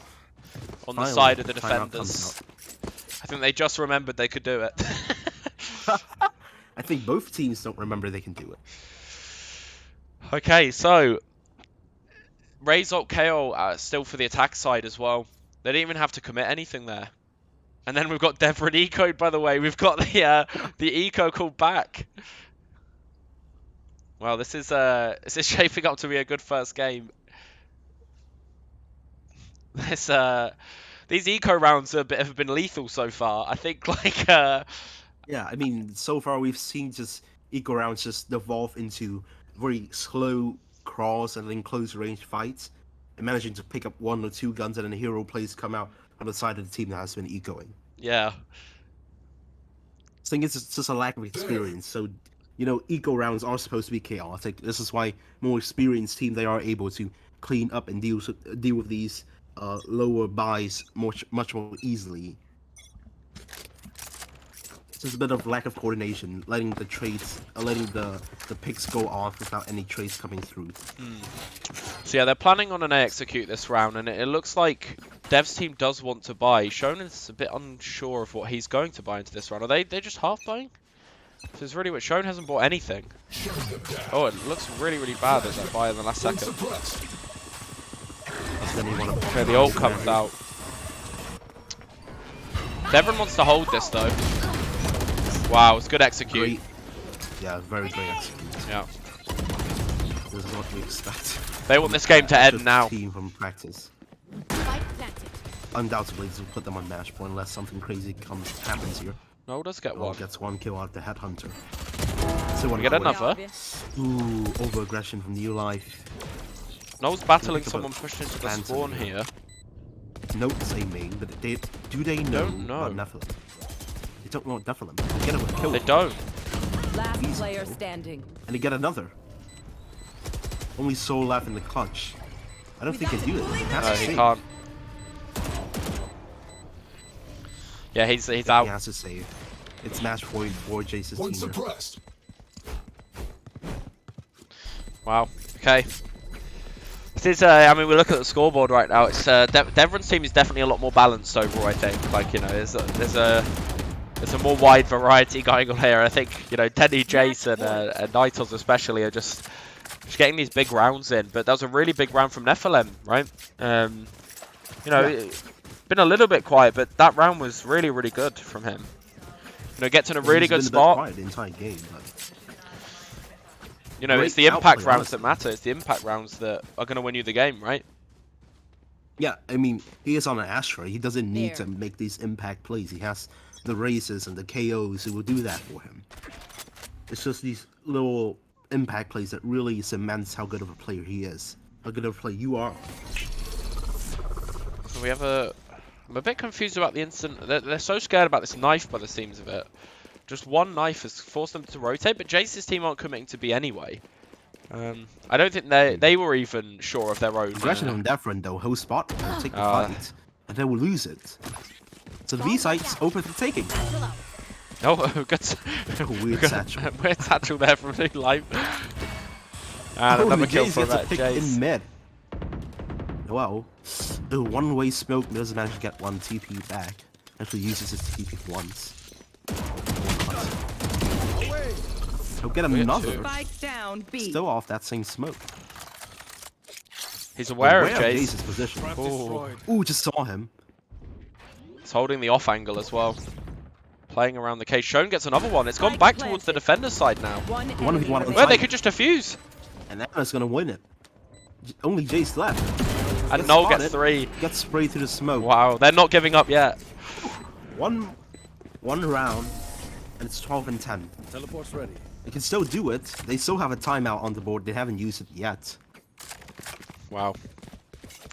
on the Finally, side of the timeout defenders. comes I think they just remembered they could do it. I think both teams don't remember they can do it. Okay, so Razor KO still for the attack side as well. They didn't even have to commit anything there. And then we've got Devrin ecoed, by the way. We've got the eco called back. Well, this is shaping up to be a good first game. These eco rounds have been lethal so far. I think Yeah, I mean, so far we've seen just eco rounds just devolve into very slow crawls and then close range fights, and managing to pick up 1 or 2 guns and then hero plays come out on the side of the team that has been ecoing. yeah. I think it's just a lack of experience. So, you know, eco rounds are supposed to be chaotic. This is why more experienced team they are able to clean up and deal with these lower buys much more easily. It's just a bit of lack of coordination, letting the trades, letting the picks go off without any trades coming through. So yeah, they're planning on an execute this round, and it looks like Dev's team does want to buy. Shonen's a bit unsure of what he's going to buy into this round. Are they just half buying? So it's really what Shone hasn't bought anything. Oh, it looks really bad as that buy in the last second. Okay, the ult comes out. Devon wants to hold this though. Wow, it's good execute. Great. Yeah, very great execute. Yeah. This is what we expect. They want this game to end Just now. Team from practice. Spike planted. Undoubtedly, this will put them on match point unless something crazy happens here. No, does get Oh, one. gets 1 kill out the headhunter. So We get another. Ooh, over aggression from New Life. Noel's battling Think of someone a pushed into the phantom spawn here. here. Note say main, but do they know Don't know. about Nephilim? They don't know what Nephilim. They get him a kill. They don't. Last Easy player kill. standing. And they get another. Only Soul left in the clutch. I don't think he can do it. He has No, to he save. can't. Yeah, he's He out. has to save. It's match point for Jace's team. suppressed. Wow. Okay. This is, I mean, we look at the scoreboard right now. It's Devron's team is definitely a lot more balanced overall. I think, like, you know, there's a more wide variety going on here. I think, you know, Teddy, Jason, and Nitos especially are just getting these big rounds in. But that was a really big round from Nephilim, right? You know, it's been a little bit quiet, but that round was really good from him. You know, gets in a really He's good been a bit spot. quiet the entire game, but You know, Great it's the impact outplay, rounds that matter. It's the impact rounds that are going to win you the game, right? Yeah, I mean, he is on an asteroid. He doesn't need There. to make these impact plays. He has the races and the KOs who will do that for him. It's just these little impact plays that really cements how good of a player he is. How good of a player you are. So we have a... I'm a bit confused about the instant... They're so scared about this knife by the seams of it. Just one knife has forced them to rotate, but Jace's team aren't committing to B anyway. I don't think they were even sure of their own... Aggression on that front though, hold spot, take the fight, and they will lose it. So the B site's open for taking. Satchel out. Oh, good. Weird satchel. Weird satchel there from New Life. And another kill Jace for gets a that pick Jace. in mid. Wow. The one-way smoke doesn't manage to get one TP back. Actually uses his TP once. He'll get another. Spike down B. Still off that same smoke. He's aware of Jace's Jace. position. Ooh. Ooh, just saw him. He's holding the off angle as well. Playing around the case. Shone gets another one. It's gone back towards the defender's side now. One One enemy v one remaining. Well, they could just defuse. And Anna's gonna win it. Only Jace left. And Gets Null spotted, gets 3. Gets sprayed through the smoke. Wow, they're not giving up yet. One round, and it's 12 and 10. Teleport's ready. They can still do it. They still have a timeout on the board. They haven't used it yet. Wow.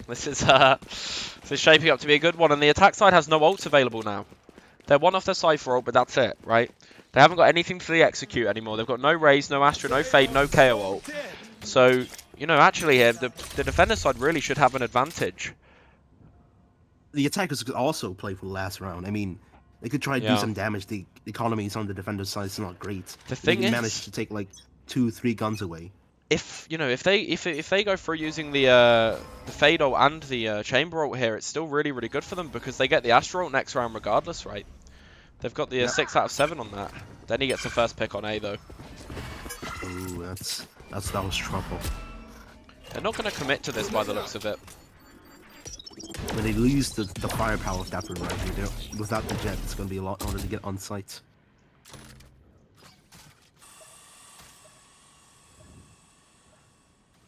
This is shaping up to be a good one, and the attack side has no ults available now. They're one off their Cypher ult, but that's it, right? They haven't got anything for the execute anymore. They've got no Raze, no Astra, no Fade, no KO ult. So, you know, actually here, the defender side really should have an advantage. The attackers could also play for the last round. I mean, they could try to Yeah. do some damage. The economies on the defender's side is not great. The They thing is, managed to take like 2-3 guns away. if they go through using the Fade ult and the Chamber ult here, it's still really really good for them because they get the Astra ult next round regardless, right? They've got the 6 out of 7 on that. Then he gets the first pick on A though. Ooh, that was trouble. They're not going to commit to this by the looks of it. When they lose the firepower of that variety, without the jet, it's going to be a lot harder to get on site.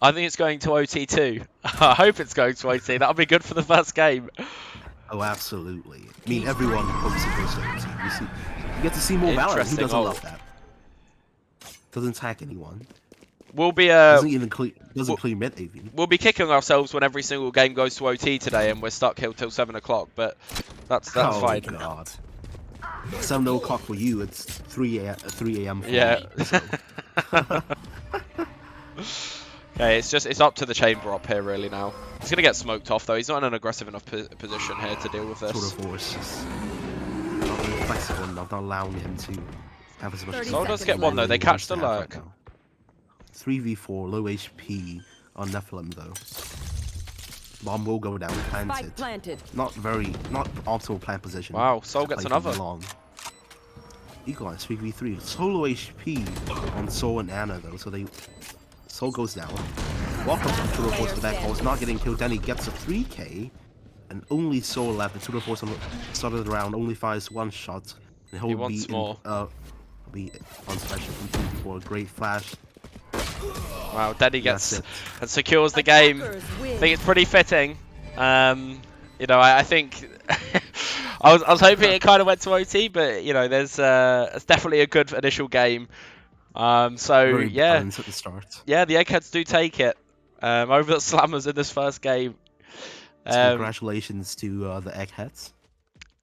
I think it's going to OT too. I hope it's going to OT. That'll be good for the first game. Oh, absolutely. I mean, everyone hopes it goes to OT. You get to see more Valorant. Who Interesting doesn't ult. love that? Doesn't attack anyone. We'll be Doesn't even clear mid AV. we'll be kicking ourselves when every single game goes to OT today, and we're stuck here till 7 o'clock. But that's Oh fine. god. 7 o'clock for you, it's 3 a.m. for Yeah. me. So. Okay, it's up to the chamber up here really now. He's gonna get smoked off though. He's not in an aggressive enough position here to deal with Tour this. de force just not being flexible enough, not allowing him to have as much. 30 Soul does seconds get one though. left. They catch the lurk. 3v4, low HP on Nephilim though. Bomb will go down, planted. Spike planted. Not optimal plant position. Wow, Soul to gets play for another. long. Equalize 3v3. Solo HP on Soul and Anna though, so Soul goes down. Welcome to Tour de Force to back holes, not getting killed. Then he gets a 3k, and only Soul left. The Tour de Force on the start of the round only fires one shot. And He wants more. Be on special for a great flash. Wow, Denny That's gets it. and secures the game. Attackers I win. think it's pretty fitting. You know, I think I was hoping it kind of went to OT, but you know, it's definitely a good initial game. So Very yeah, balanced at the start. yeah, the Eggheads do take it over the Slammers in this first game. So congratulations to the Eggheads.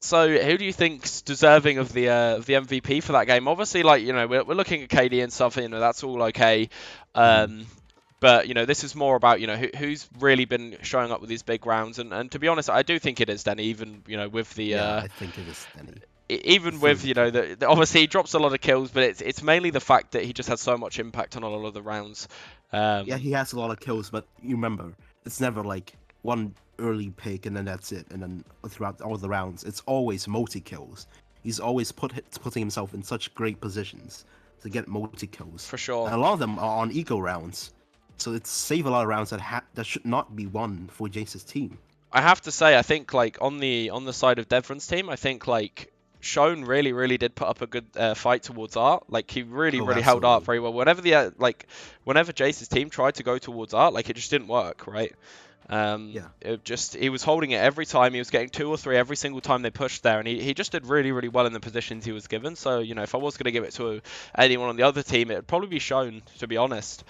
So who do you think's deserving of the MVP for that game? Obviously, like, you know, we're looking at KD and stuff. You know, that's all okay. But you know, this is more about, you know, who's really been showing up with these big rounds. And to be honest, I do think it is Denny. Even, you know, with the Yeah, I think it is Denny. even with, you know, obviously he drops a lot of kills, but it's mainly the fact that he just has so much impact on a lot of the rounds. Yeah, he has a lot of kills, but you remember, it's never like one early pick and then that's it. And then throughout all the rounds, it's always multi-kills. He's always putting himself in such great positions to get multi-kills. For sure. And a lot of them are on eco rounds. So it's save a lot of rounds that should not be won for Jace's team. I have to say, I think like on the side of Devron's team, I think like Shone really did put up a good fight towards Art. Like he really Oh, held Art absolutely. very well. Whenever the whenever Jace's team tried to go towards Art, like it just didn't work, right? Yeah. He was holding it every time. He was getting 2 or 3 every single time they pushed there, and he just did really well in the positions he was given. So you know, if I was going to give it to anyone on the other team, it would probably be Shone, to be honest.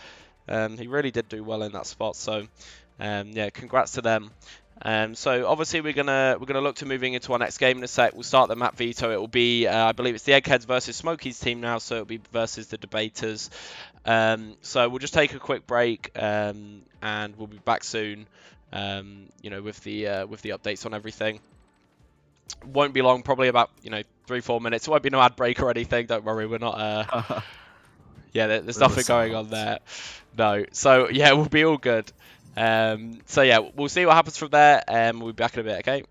He really did do well in that spot. So yeah, congrats to them. So obviously we're gonna look to moving into our next game in a sec. We'll start the map veto. It will be I believe it's the Eggheads versus Smokey's team now, so it'll be versus the Debaters. So we'll just take a quick break, and we'll be back soon. You know, with the updates on everything. Won't be long, probably about 3-4 minutes. It won't be no ad break or anything. Don't worry, we're not. Yeah, there's Little nothing going on silence. there. No. So yeah, we'll be all good. So yeah, we'll see what happens from there, and we'll be back in a bit. Okay.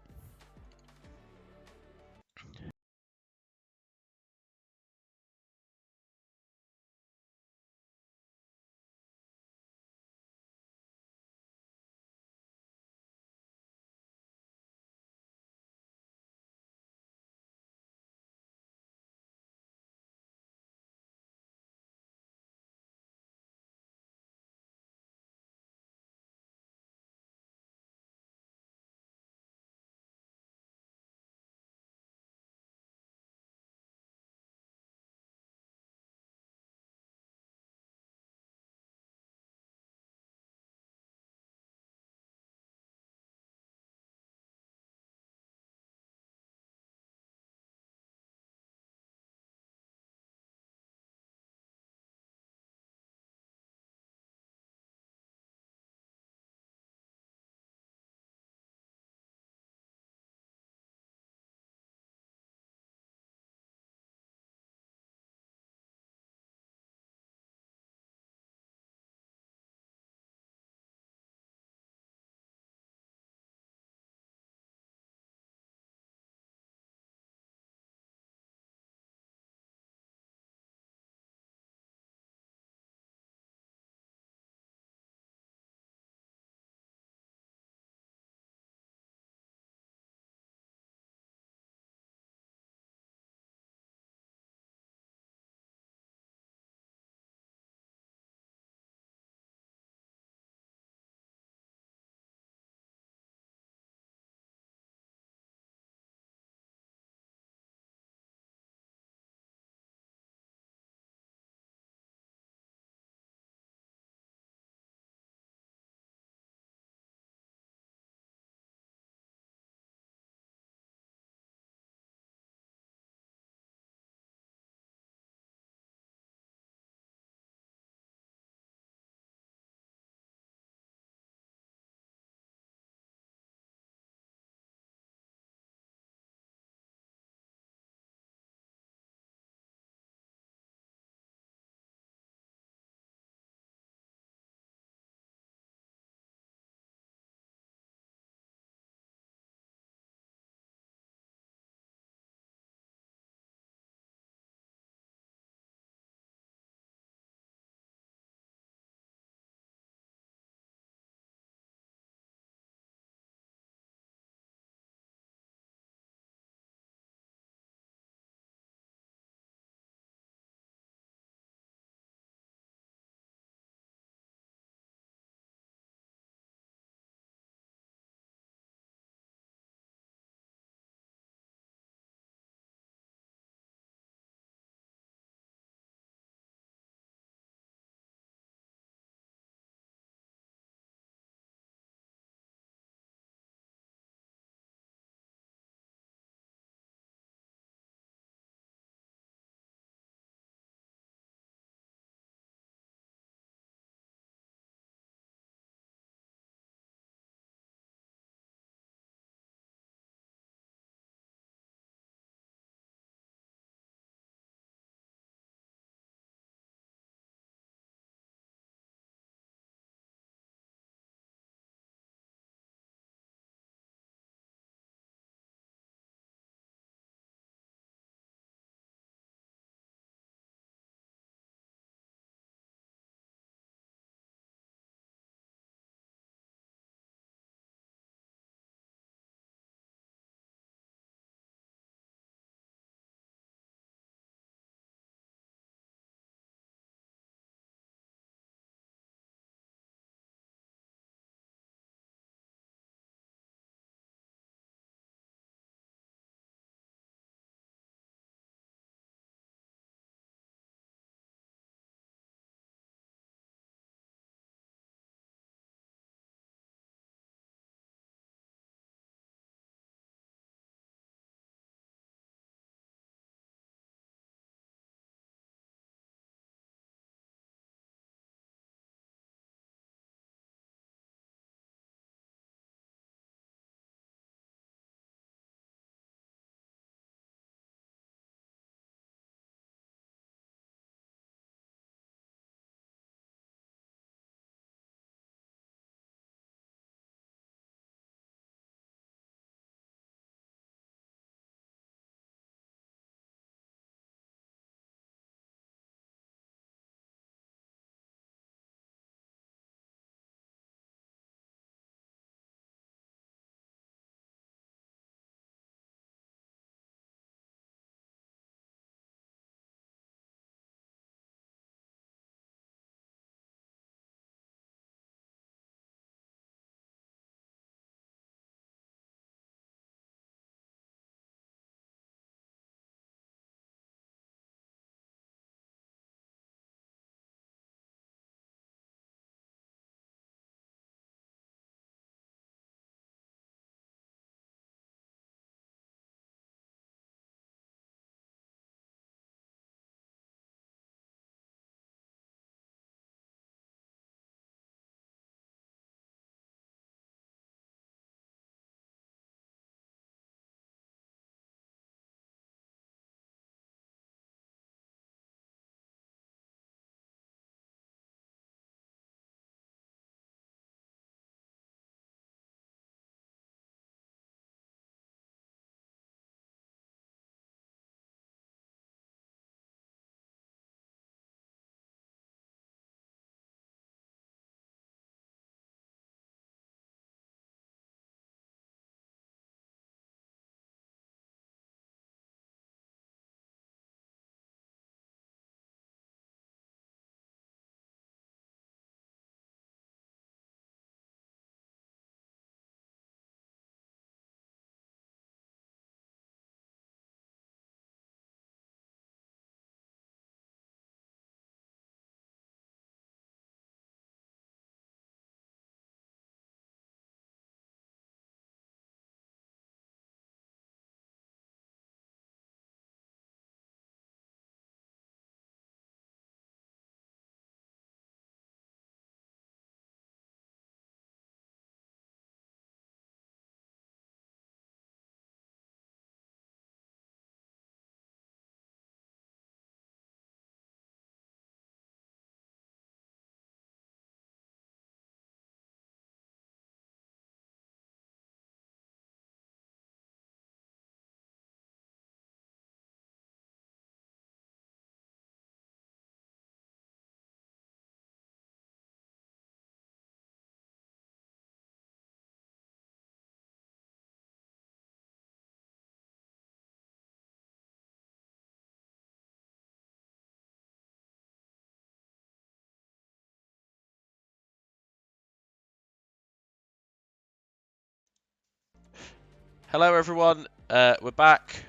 Hello everyone, we're back.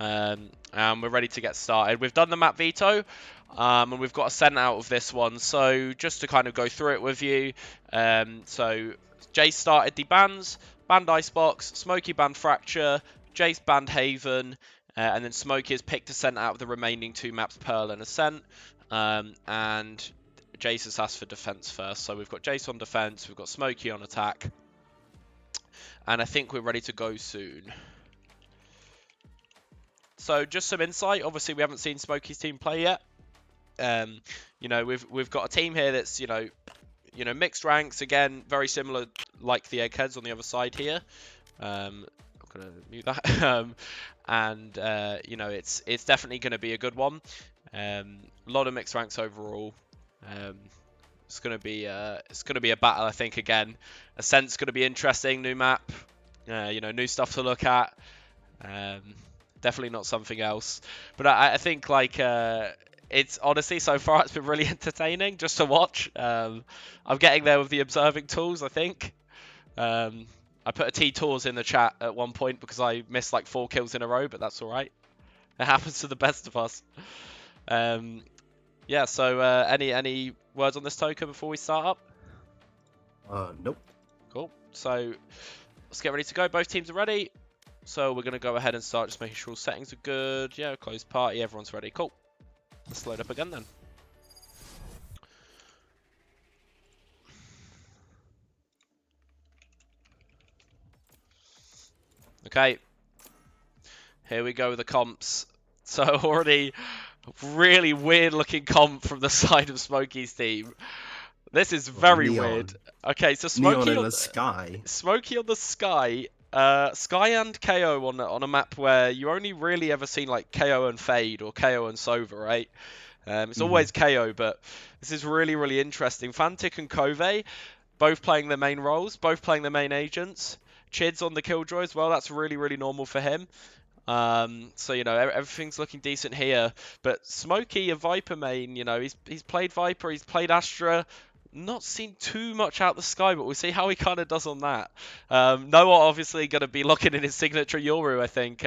And we're ready to get started. We've done the map veto, and we've got a scent out of this one. So just to kind of go through it with you, so Jace started the bans, banned Icebox, Smokey banned Fracture, Jace banned Haven, and then Smokey has picked a scent out of the remaining 2 maps, Pearl and Ascent, and Jace has asked for defense first. So we've got Jace on defense, we've got Smokey on attack, and I think we're ready to go soon. So just some insight. Obviously, we haven't seen Smokey's team play yet. You know, we've got a team here that's you know mixed ranks again, very similar like the Eggheads on the other side here. I'm gonna mute that. And you know, it's definitely going to be a good one. A lot of mixed ranks overall. It's gonna be a battle, I think. Again, Ascent's gonna be interesting. New map. You know, new stuff to look at. Definitely not something else, but I think like it's honestly so far it's been really entertaining just to watch. I'm getting there with the observing tools, I think. I put a T-Tours in the chat at one point because I missed like 4 kills in a row, but that's all right. It happens to the best of us. Yeah. So any words on this token before we start up? Nope. Cool. So let's get ready to go. Both teams are ready. So we're going to go ahead and start just making sure all settings are good. Yeah, closed party, everyone's ready. Cool. Let's load up again then. Okay. Here we go with the comps. So already really weird looking comp from the side of Smokey's team. This is very Neon. weird. Okay, so Smokey Neon in on the sky. Smokey on the sky. Sky and KO on a map where you only really ever seen like KO and Fade or KO and Sova, right? It's always KO, but this is really, really interesting. Fantic and Kove, both playing their main roles, both playing their main agents. Chid's on the Killjoy as well. That's really, really normal for him. So, you know, everything's looking decent here. But Smokey, a Viper main, you know, he's played Viper, he's played Astra. Not seen too much out the sky, but we'll see how he kind of does on that. Noah obviously going to be locking in his signature Yoru, I think.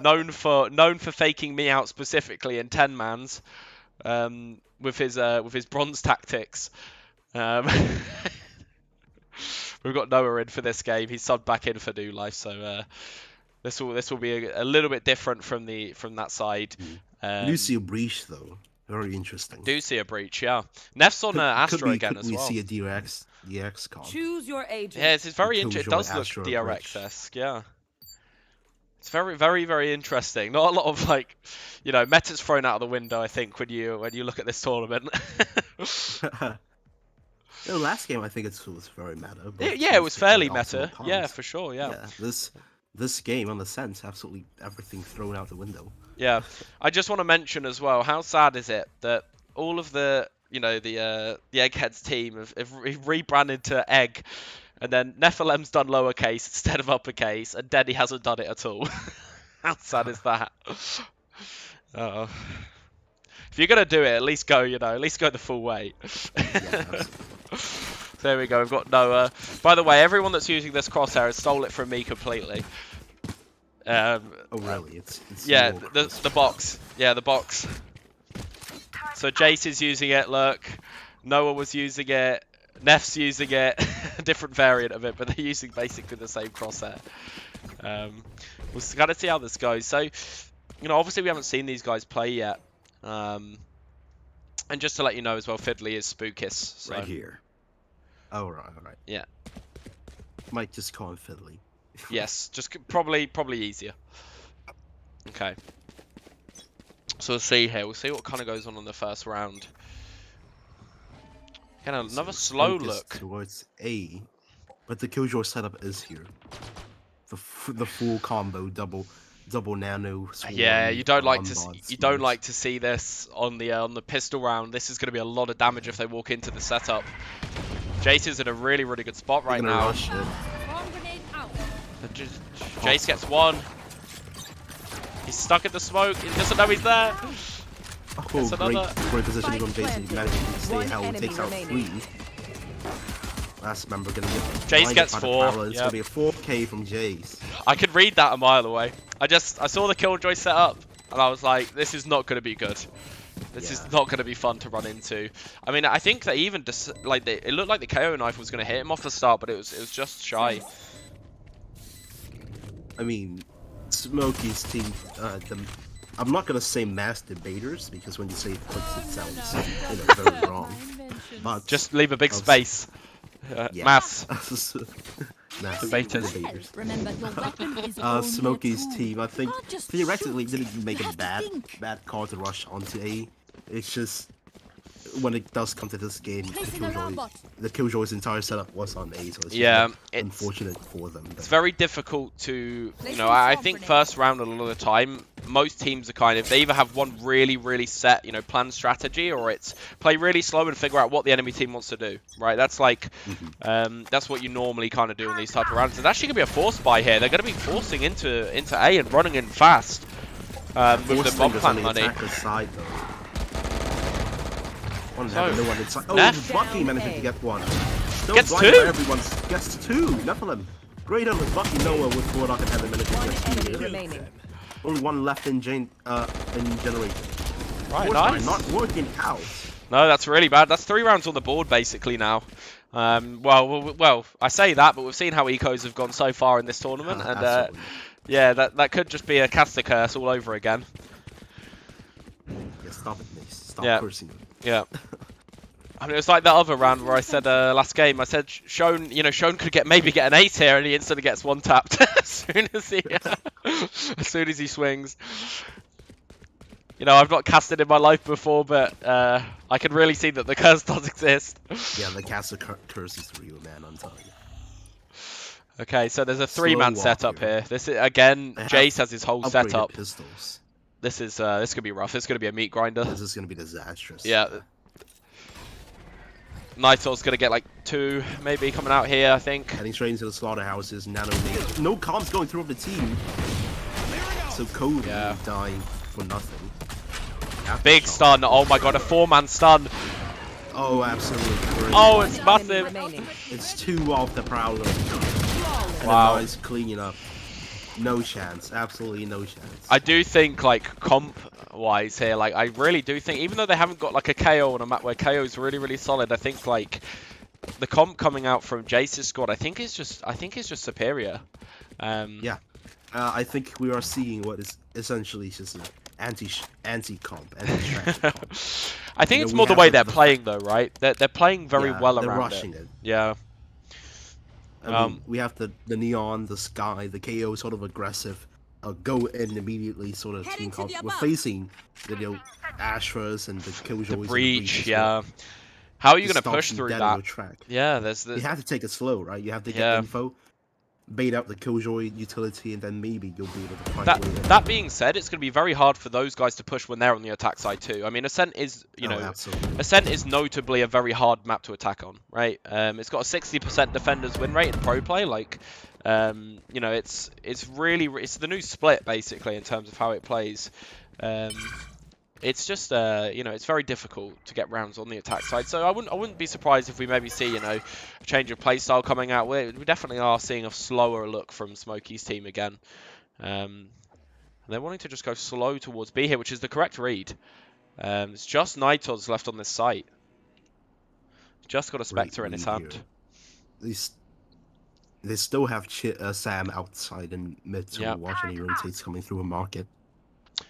Known for faking me out specifically in 10-mans with his bronze tactics. We've got Noah in for this game. He's subbed back in for New Life, so this will be a little bit different from that side. I do see a breach though. Very interesting. Do see a breach, yeah. Neff's on Astra again as well. Could we see a DRX comp? Choose your agent. Yeah, it's very interesting. It does look Astra DRX-esque, yeah. It's very, very, very interesting. Not a lot of like, you know, meta's thrown out of the window, I think, when you look at this tournament. The last game, I think it was very meta. But Yeah, it was fairly meta. Yeah, for sure. Yeah. This game, on the sense, absolutely everything thrown out the window. Yeah, I just want to mention as well, how sad is it that all of the, you know, the Eggheads team have rebranded to Egg, and then Nephilim's done lowercase instead of uppercase, and Denny hasn't done it at all. How sad is that? If you're gonna do it, at least go the full way. Yeah, So there we go. We've got Noah. By the way, everyone that's using this crosshair stole it from me completely. oh really? It's yeah, your the box. Yeah, the box. So Jace is using it. Look, Noah was using it. Neff's using it. A different variant of it, but they're using basically the same crosshair. We'll kind of see how this goes. So, you know, obviously we haven't seen these guys play yet. And just to let you know as well, Fiddly is Spookis. So. Right here. Oh, right. Yeah. Might just call him Fiddly. Yes, just probably easier. Okay. So we'll see here. We'll see what kind of goes on the first round. Again, another slow look towards A, but the Killjoy setup is here. The full combo, double nano. Swarm, yeah, you don't like to see this on the pistol round. This is going to be a lot of damage if they walk into the setup. Jace is in a really, really good spot right now. Bomb grenade out. Jace gets one. He's stuck in the smoke. He doesn't know he's there. Oh, great positioning on Jace. He managed to stay One how he enemy takes out remaining. 3. last member gonna get Jace blinded gets by the 4, power. It's yep. gonna be a 4K from Jace. I could read that a mile away. I saw the Killjoy set up, and I was like, this is not going to be good. This is not going to be fun to run into. I mean, I think they even it looked like the KO knife was going to hit him off the start, but it was just shy. I mean, Smokey's team, I'm not gonna say mass debaters because when you say clicks, it sounds very wrong. But Just leave a big space. yeah. Mass. Mass Debaters. Remember, your weapon is only a Smokey's tool. team, I think Can't just theoretically shoot. didn't make You a have to bad think. call to rush onto A. It's just when it does come to this game, Placing alarm bot. the Killjoy's entire setup was on A, so it's Yeah, just it's unfortunate for them. It's very difficult to, I think first round a lot of the time, most teams are kind of, they either have one really set, planned strategy, or it's play really slow and figure out what the enemy team wants to do, right? That's like, that's what you normally kind of do in these type of rounds. It's actually going to be a force buy here. They're going to be forcing into A and running in fast with the bomb plant money. Side, though. One So, no one inside. Oh, Neff Bucky managing to get one. Still gets blinded 2. by everyone. Gets 2. Nephilim. Great on with Bucky. Noah with Warlock and Heaven managing to One get 2 enemy here. remaining. Only one left in Generation. Right, Force nice. not working out. No, that's really bad. That's 3 rounds on the board basically now. Well, I say that, but we've seen how ecos have gone so far in this tournament, and Absolutely. yeah, that could just be a caster curse all over again. Yeah, stop it, Mace. Stop Yeah. cursing. Yeah. I mean, it was like that other round where I said last game, I said Shone, Shone could maybe get an 8 here, and he instantly gets one tapped as soon as he swings. I've not casted in my life before, but I can really see that the curse does exist. Yeah, the caster curse is real, man. I'm telling you. Okay, so there's a 3-man Slow setup walk here. This is again, They have Jace has his whole Upgraded setup. pistols. This could be rough. This is gonna be a meat grinder. This is gonna be disastrous. Yeah. Nitor's gonna get like 2 maybe coming out here, I think. Heading straight into the slaughterhouses. Nano Nate. No comms going through the team. So Cody dying for nothing. Big Aftershock. stun. Oh my god, a 4-man stun. Oh, absolutely. Great. Oh, it's Enemy massive. remaining. It's 2 off the Prowler. And Wow. a nice cleaning up. No chance. Absolutely no chance. I do think, like, comp-wise here, like, I really do think, even though they haven't got, like, a KO on a map where KO is really solid, I think, like, the comp coming out from Jace's squad, I think is just superior. Yeah. I think we are seeing what is essentially just an anti-comp, anti-strategy comp. I think You know, it's we more the have way the- they're the playing, though, right? They're playing very Yeah, well they're around rushing it. it. Yeah. I mean, we have the Neon, the Sky, the KO sort of aggressive, go in immediately sort of team comp. We're facing, Ashras and the Killjoys. The and breach, as well. yeah. How are you To going to stop push them through dead in your that? track. Yeah, there's You have to take it slow, right? You have to get Yeah. info, bait out the Killjoy utility, and then maybe you'll be able to find a way in. That being said, it's going to be very hard for those guys to push when they're on the attack side too. I mean, Ascent is, Absolutely. Ascent is notably a very hard map to attack on, right? It's got a 60% defenders win rate in pro play. Like, it's the new split basically in terms of how it plays. It's just, it's very difficult to get rounds on the attack side. So I wouldn't be surprised if we maybe see, a change of playstyle coming out. We definitely are seeing a slower look from Smokey's team again. They're wanting to just go slow towards B here, which is the correct read. It's just Nitos left on this site. Just got a Spectre in his hand. They still have Sam outside and mid to Yeah. watch any rotates coming through a market.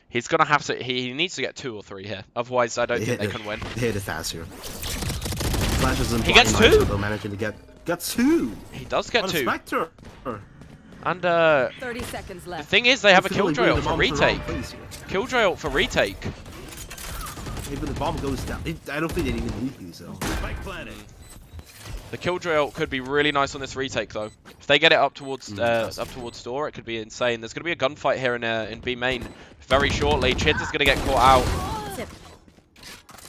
He's gonna have to. He needs to get 2 or 3 here. Otherwise, I don't think they can win. They hit it fast here. Flashes and He gets blind 2? lights, though, managing to get 2. He does get On a 2. Spectre. And 30 seconds the left. thing is, they have a Considering Killjoy the ult for bomb's the wrong retake. place here. Killjoy ult for retake. Maybe the bomb goes down. I don't think they even need to use it. The Killjoy ult could be really nice on this retake, though. If they get it up towards store, it could be insane. There's going to be a gunfight here in B main very shortly. Chids is going to get caught out.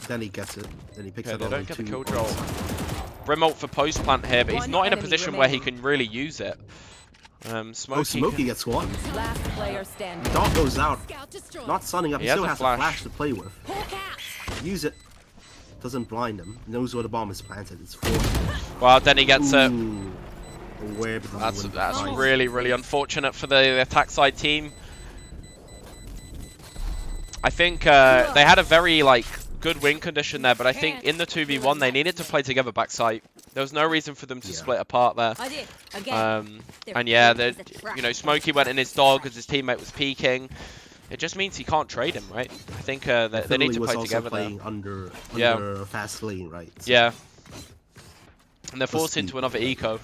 Then he gets it. Then he picks Okay, it they up. don't get the Killjoy ult. Brim ult for post plant here, but he's One not in a enemy position where he remaining. can really use it. Smokey. Oh, Smokey gets one. Last player standing. Dog goes out. Scout destroyed. Not sunning up. He He has still a has flash. a flash to play with. Hawk out. Use it. doesn't blind him. Knows where the bomb is planted. It's 4. Well, then he gets a. Aware, but That's really, really unfortunate for the attack side team. I think they had a very good win condition there, but I think in the 2v1 they needed to play together backside. There was no reason for them to split apart there. And yeah, Smokey went in his dog as his teammate was peeking. It just means he can't trade him, right? I think they need to play together playing there. under fast lane, right? So yeah. And they're forced into another eco.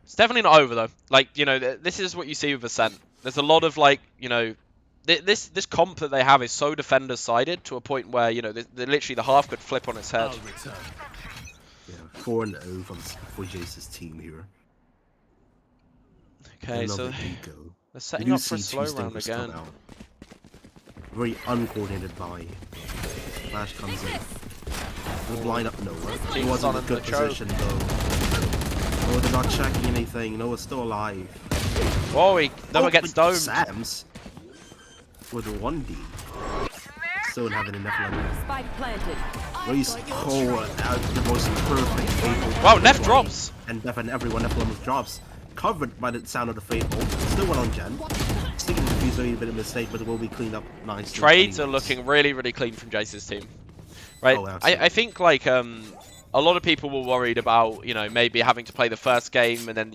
It's definitely not over though. This is what you see with Ascent. There's a lot of this comp that they have is so defender-sided to a point where literally the half could flip on its head. Yeah, 4-0 for Jace's team here. Okay, so they're setting up for a slow round again. Very uncoordinated buy. Flash comes in. The blind up nowhere. He was in a good position though. Oh, they're not checking anything. No, it's still alive. Oh, he never gets domed. Sam's with a 1D. Still don't have enough level. Spike planted. Race out the most perfect Fable. Wow, Neff drops. And definitely everyone Neff almost drops. Covered by the sound of the Fable. Still one on Gen. Sticking the fuse, a bit of a mistake, but it will be cleaned up nicely. Trades are looking really, really clean from Jace's team. Right? Oh, I think a lot of people were worried about, maybe having to play the first game and then,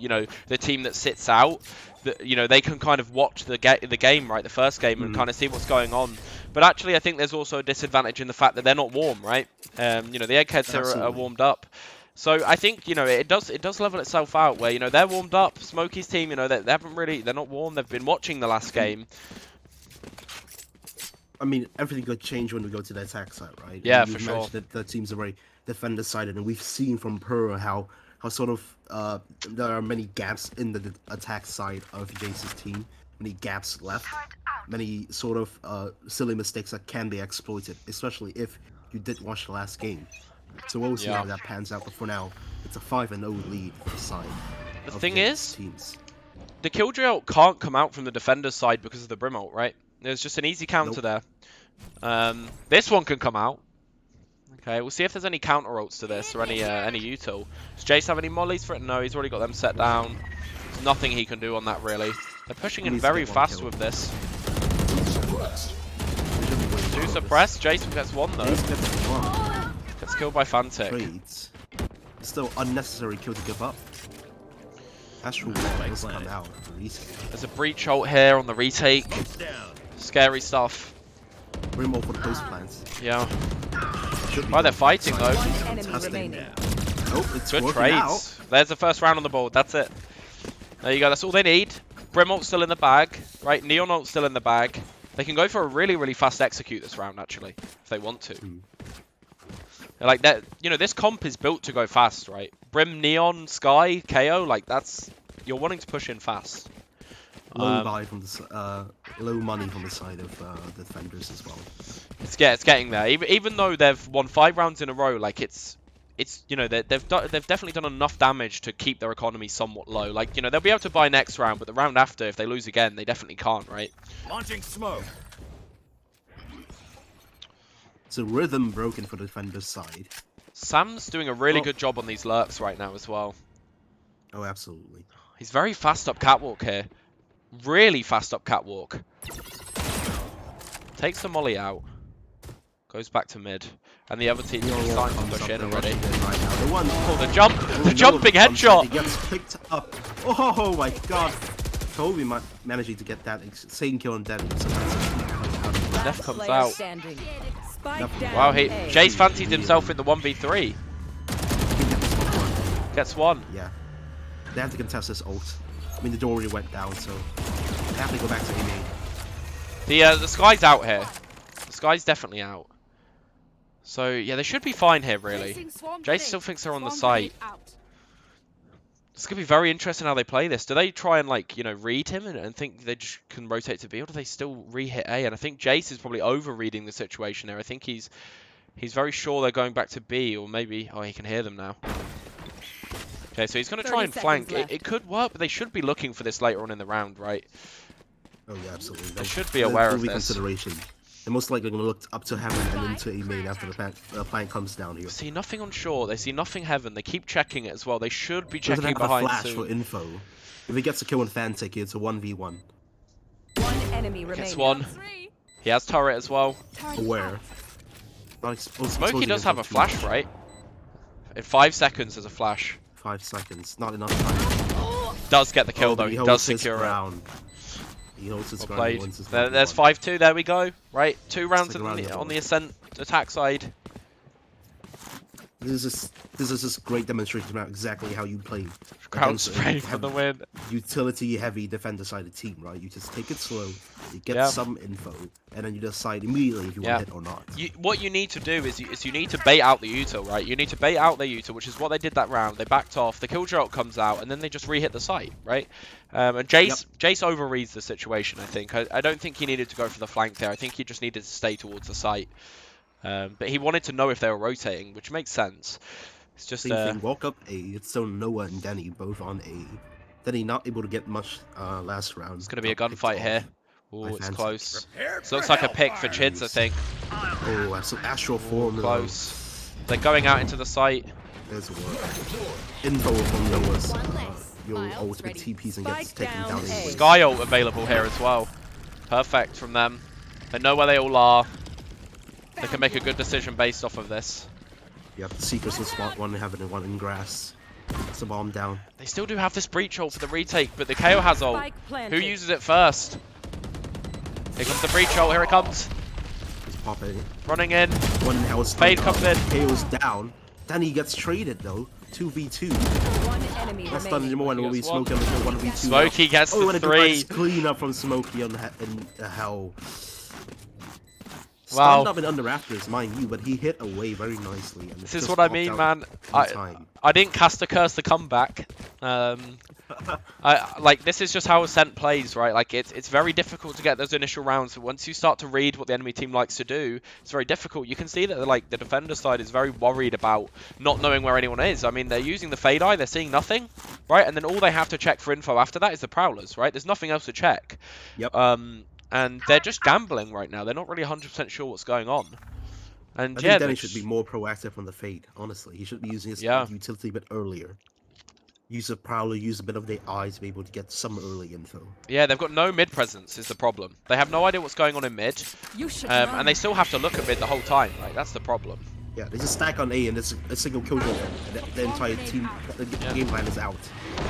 the team that sits out, they can kind of watch the game, right, the first game and kind of see what's going on. But actually, I think there's also a disadvantage in the fact that they're not warm, right? The eggheads are warmed up. So I think, it does level itself out where, they're warmed up. Smokey's team, they're not warm. They've been watching the last game. I mean, everything could change when we go to the attack side, right? Yeah, for sure. That the teams are very defender-sided, and we've seen from Pearl how sort of there are many gaps in the attack side of Jace's team, many gaps left, many sort of silly mistakes that can be exploited, especially if you did watch the last game. So we'll see how that pans out, but for now, it's a 5-0 lead for the side. The thing is, the Killjoy ult can't come out from the defender's side because of the Brim ult, right? There's just an easy counter there. This one can come out. Okay, we'll see if there's any counter ults to this or any util. Does Jace have any mollies for it? No, he's already got them set down. There's nothing he can do on that really. They're pushing in very fast with this. 2 suppressed. Jason gets 1 though. Gets killed by Fantic. Trades. Still unnecessary kill to give up. Astral Wings come out. There's a breach ult here on the retake. Scary stuff. Bring more for the post plans. Yeah. Why they're fighting though. Oh, it's good trades. Out. There's the first round on the board. That's it. There you go. That's all they need. Brim ult's still in the bag, right? Neon ult's still in the bag. They can go for a really, really fast execute this round actually, if they want to. Like that, this comp is built to go fast, right? Brim, Neon, Sky, KO, you're wanting to push in fast. Low buy from the low money from the side of the defenders as well. It's getting there. Even though they've won 5 rounds in a row, they've definitely done enough damage to keep their economy somewhat low. They'll be able to buy next round, but the round after, if they lose again, they definitely can't, right? Launching smoke. It's a rhythm broken for the defender's side. Sam's doing a really good job on these lurks right now as well. Oh, absolutely. He's very fast up catwalk here. Really fast up catwalk. Takes the molly out. Goes back to mid. And the other team is starting to push in already. Oh, the jump! The jumping headshot! He gets picked up. Oh my god. Kobe managing to get that insane kill on dead. Neff comes out. Wow, Jace fancied himself in the 1v3. Gets 1. Yeah. They have to contest this ult. I mean, the door already went down, so they have to go back to A. The Sky's out here. The Sky's definitely out. So, yeah, they should be fine here, really. Jace still thinks they're on the site. It's going to be very interesting how they play this. Do they try and, read him and think they just can rotate to B, or do they still re-hit A? And I think Jace is probably over-reading the situation there. I think he's very sure they're going back to B, or maybe... Oh, he can hear them now. Okay, so he's going to try and flank. It could work, but they should be looking for this later on in the round, right? Oh, yeah, absolutely. They should be aware of this. Consideration. They're most likely going to look up to heaven and into a main after the plant comes down here. See nothing on shore. They see nothing heaven. They keep checking it as well. They should be Doesn't checking have a behind flash soon. for info. If he gets a kill on Fantic, it's a 1v1. One enemy remaining. Gets one. He has turret as well. Aware. Smokey does have a flash, right? In 5 seconds, there's a flash. 5 seconds, not enough time. Does get the kill though. He He does holds his secure it. ground. He holds his Well ground. played. He wins his There's 1v1. 5-2. There we go. Right, 2 rounds Stick on around the, the on ball. the Ascent attack side. This is just great demonstration about exactly how you play. Crowd against a spray for the win. Utility-heavy defender-sided team, right? You just take it slow, you get Yeah. some info, and then you decide immediately if you want to hit or not. What you need to do is you need to bait out the util, right? You need to bait out their util, which is what they did that round. They backed off, the kill jolt comes out, and then they just re-hit the site, right? And Jace overreads the situation, I think. I don't think he needed to go for the flank there. I think he just needed to stay towards the site. But he wanted to know if they were rotating, which makes sense. It's just Same thing, walk up A, it's still Noah and Denny both on A. Denny not able to get much last round. It's going to be a Got picked gunfight off. here. Oh, by it's Fancy. close. So looks like a pick for Chids, I think. Oh, that's some astral form. though. Close. They're going out into the site. There's one. Info from Noah's. One less. Your My ult's ultimate ready. TPs and gets Spike taken down down A. anyway. Sky ult available here as well. Perfect from them. They know where they all are. They can make a good decision based off of this. Yep, the Seekers will spot one in heaven and one in grass. It's a bomb down. They still do have this breach ult for the retake, but the KO has ult. Spike Who planted. uses it first? Here comes the breach ult. Here it comes. Just pop it. Running in. One in hell's Fade comes in. KO's down. Then he gets traded though. 2v2. One enemy That's not remaining. anymore when we Gets one. smoke him with 1v2. Smokey gets Oh, the and a 3. good clean up from Smokey on in hell. Wow. Stunned up and under rafters, mind you, but he hit away very nicely. And This just is what I popped mean, out man. in time. I didn't cast a curse to come back. Like this is just how Ascent plays, right? Like it's very difficult to get those initial rounds. But once you start to read what the enemy team likes to do, it's very difficult. You can see that like the defender side is very worried about not knowing where anyone is. I mean, they're using the Fade Eye, they're seeing nothing, right? And then all they have to check for info after that is the Prowlers, right? There's nothing else to check. Yep. And they're just gambling right now. They're not really 100% sure what's going on. And I yeah, think Danny that's- should be more proactive on the fade, honestly. He should be using his Yeah. utility a bit earlier. Use a Prowler, use a bit of their eyes to be able to get some early info. Yeah, they've got no mid presence is the problem. They have no idea what's going on in mid, You should and they still have to look at mid the whole time. Like that's the problem. Yeah, they just stack on A and it's a single kill goal. The entire team, the game plan is out.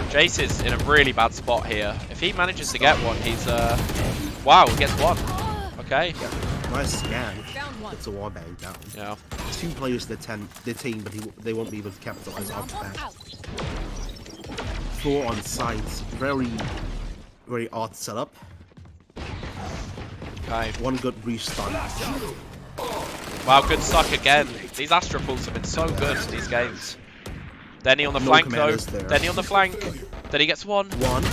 Jace is in a really bad spot here. If he manages to get one, he's wow, he gets one. Okay. Nice scan. Found one. It's a wallbang down. Yeah. 2 players detain, but they won't be able to capitalize off Bomb that. out. 4 on sides. Very, very odd setup. Okay. One good restun. Wow, good suck again. These Astra pulls have been so good in these games. Denny on the No flank though. commanders there. Denny on the flank. Then he gets one. 1.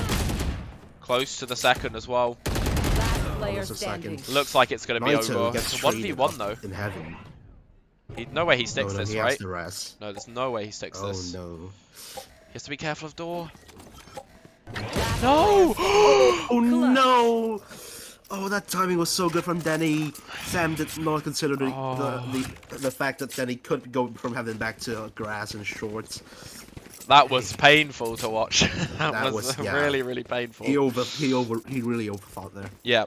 Close to the second as well. Last player Almost a standing. second. Looks like it's going to be Naito over. gets It's a traded 1v1 up though. in heaven. No way he sticks Oh, no, this, he has right? to rest. No, there's no way he sticks Oh this. no. He has to be careful of door. No! Oh no! Oh, that timing was so good from Danny. Sam did not consider the fact that Danny could go from heaven back to grass and shorts. That was painful to watch. that That was was- yeah. really, really painful. He really overthought there. Yeah.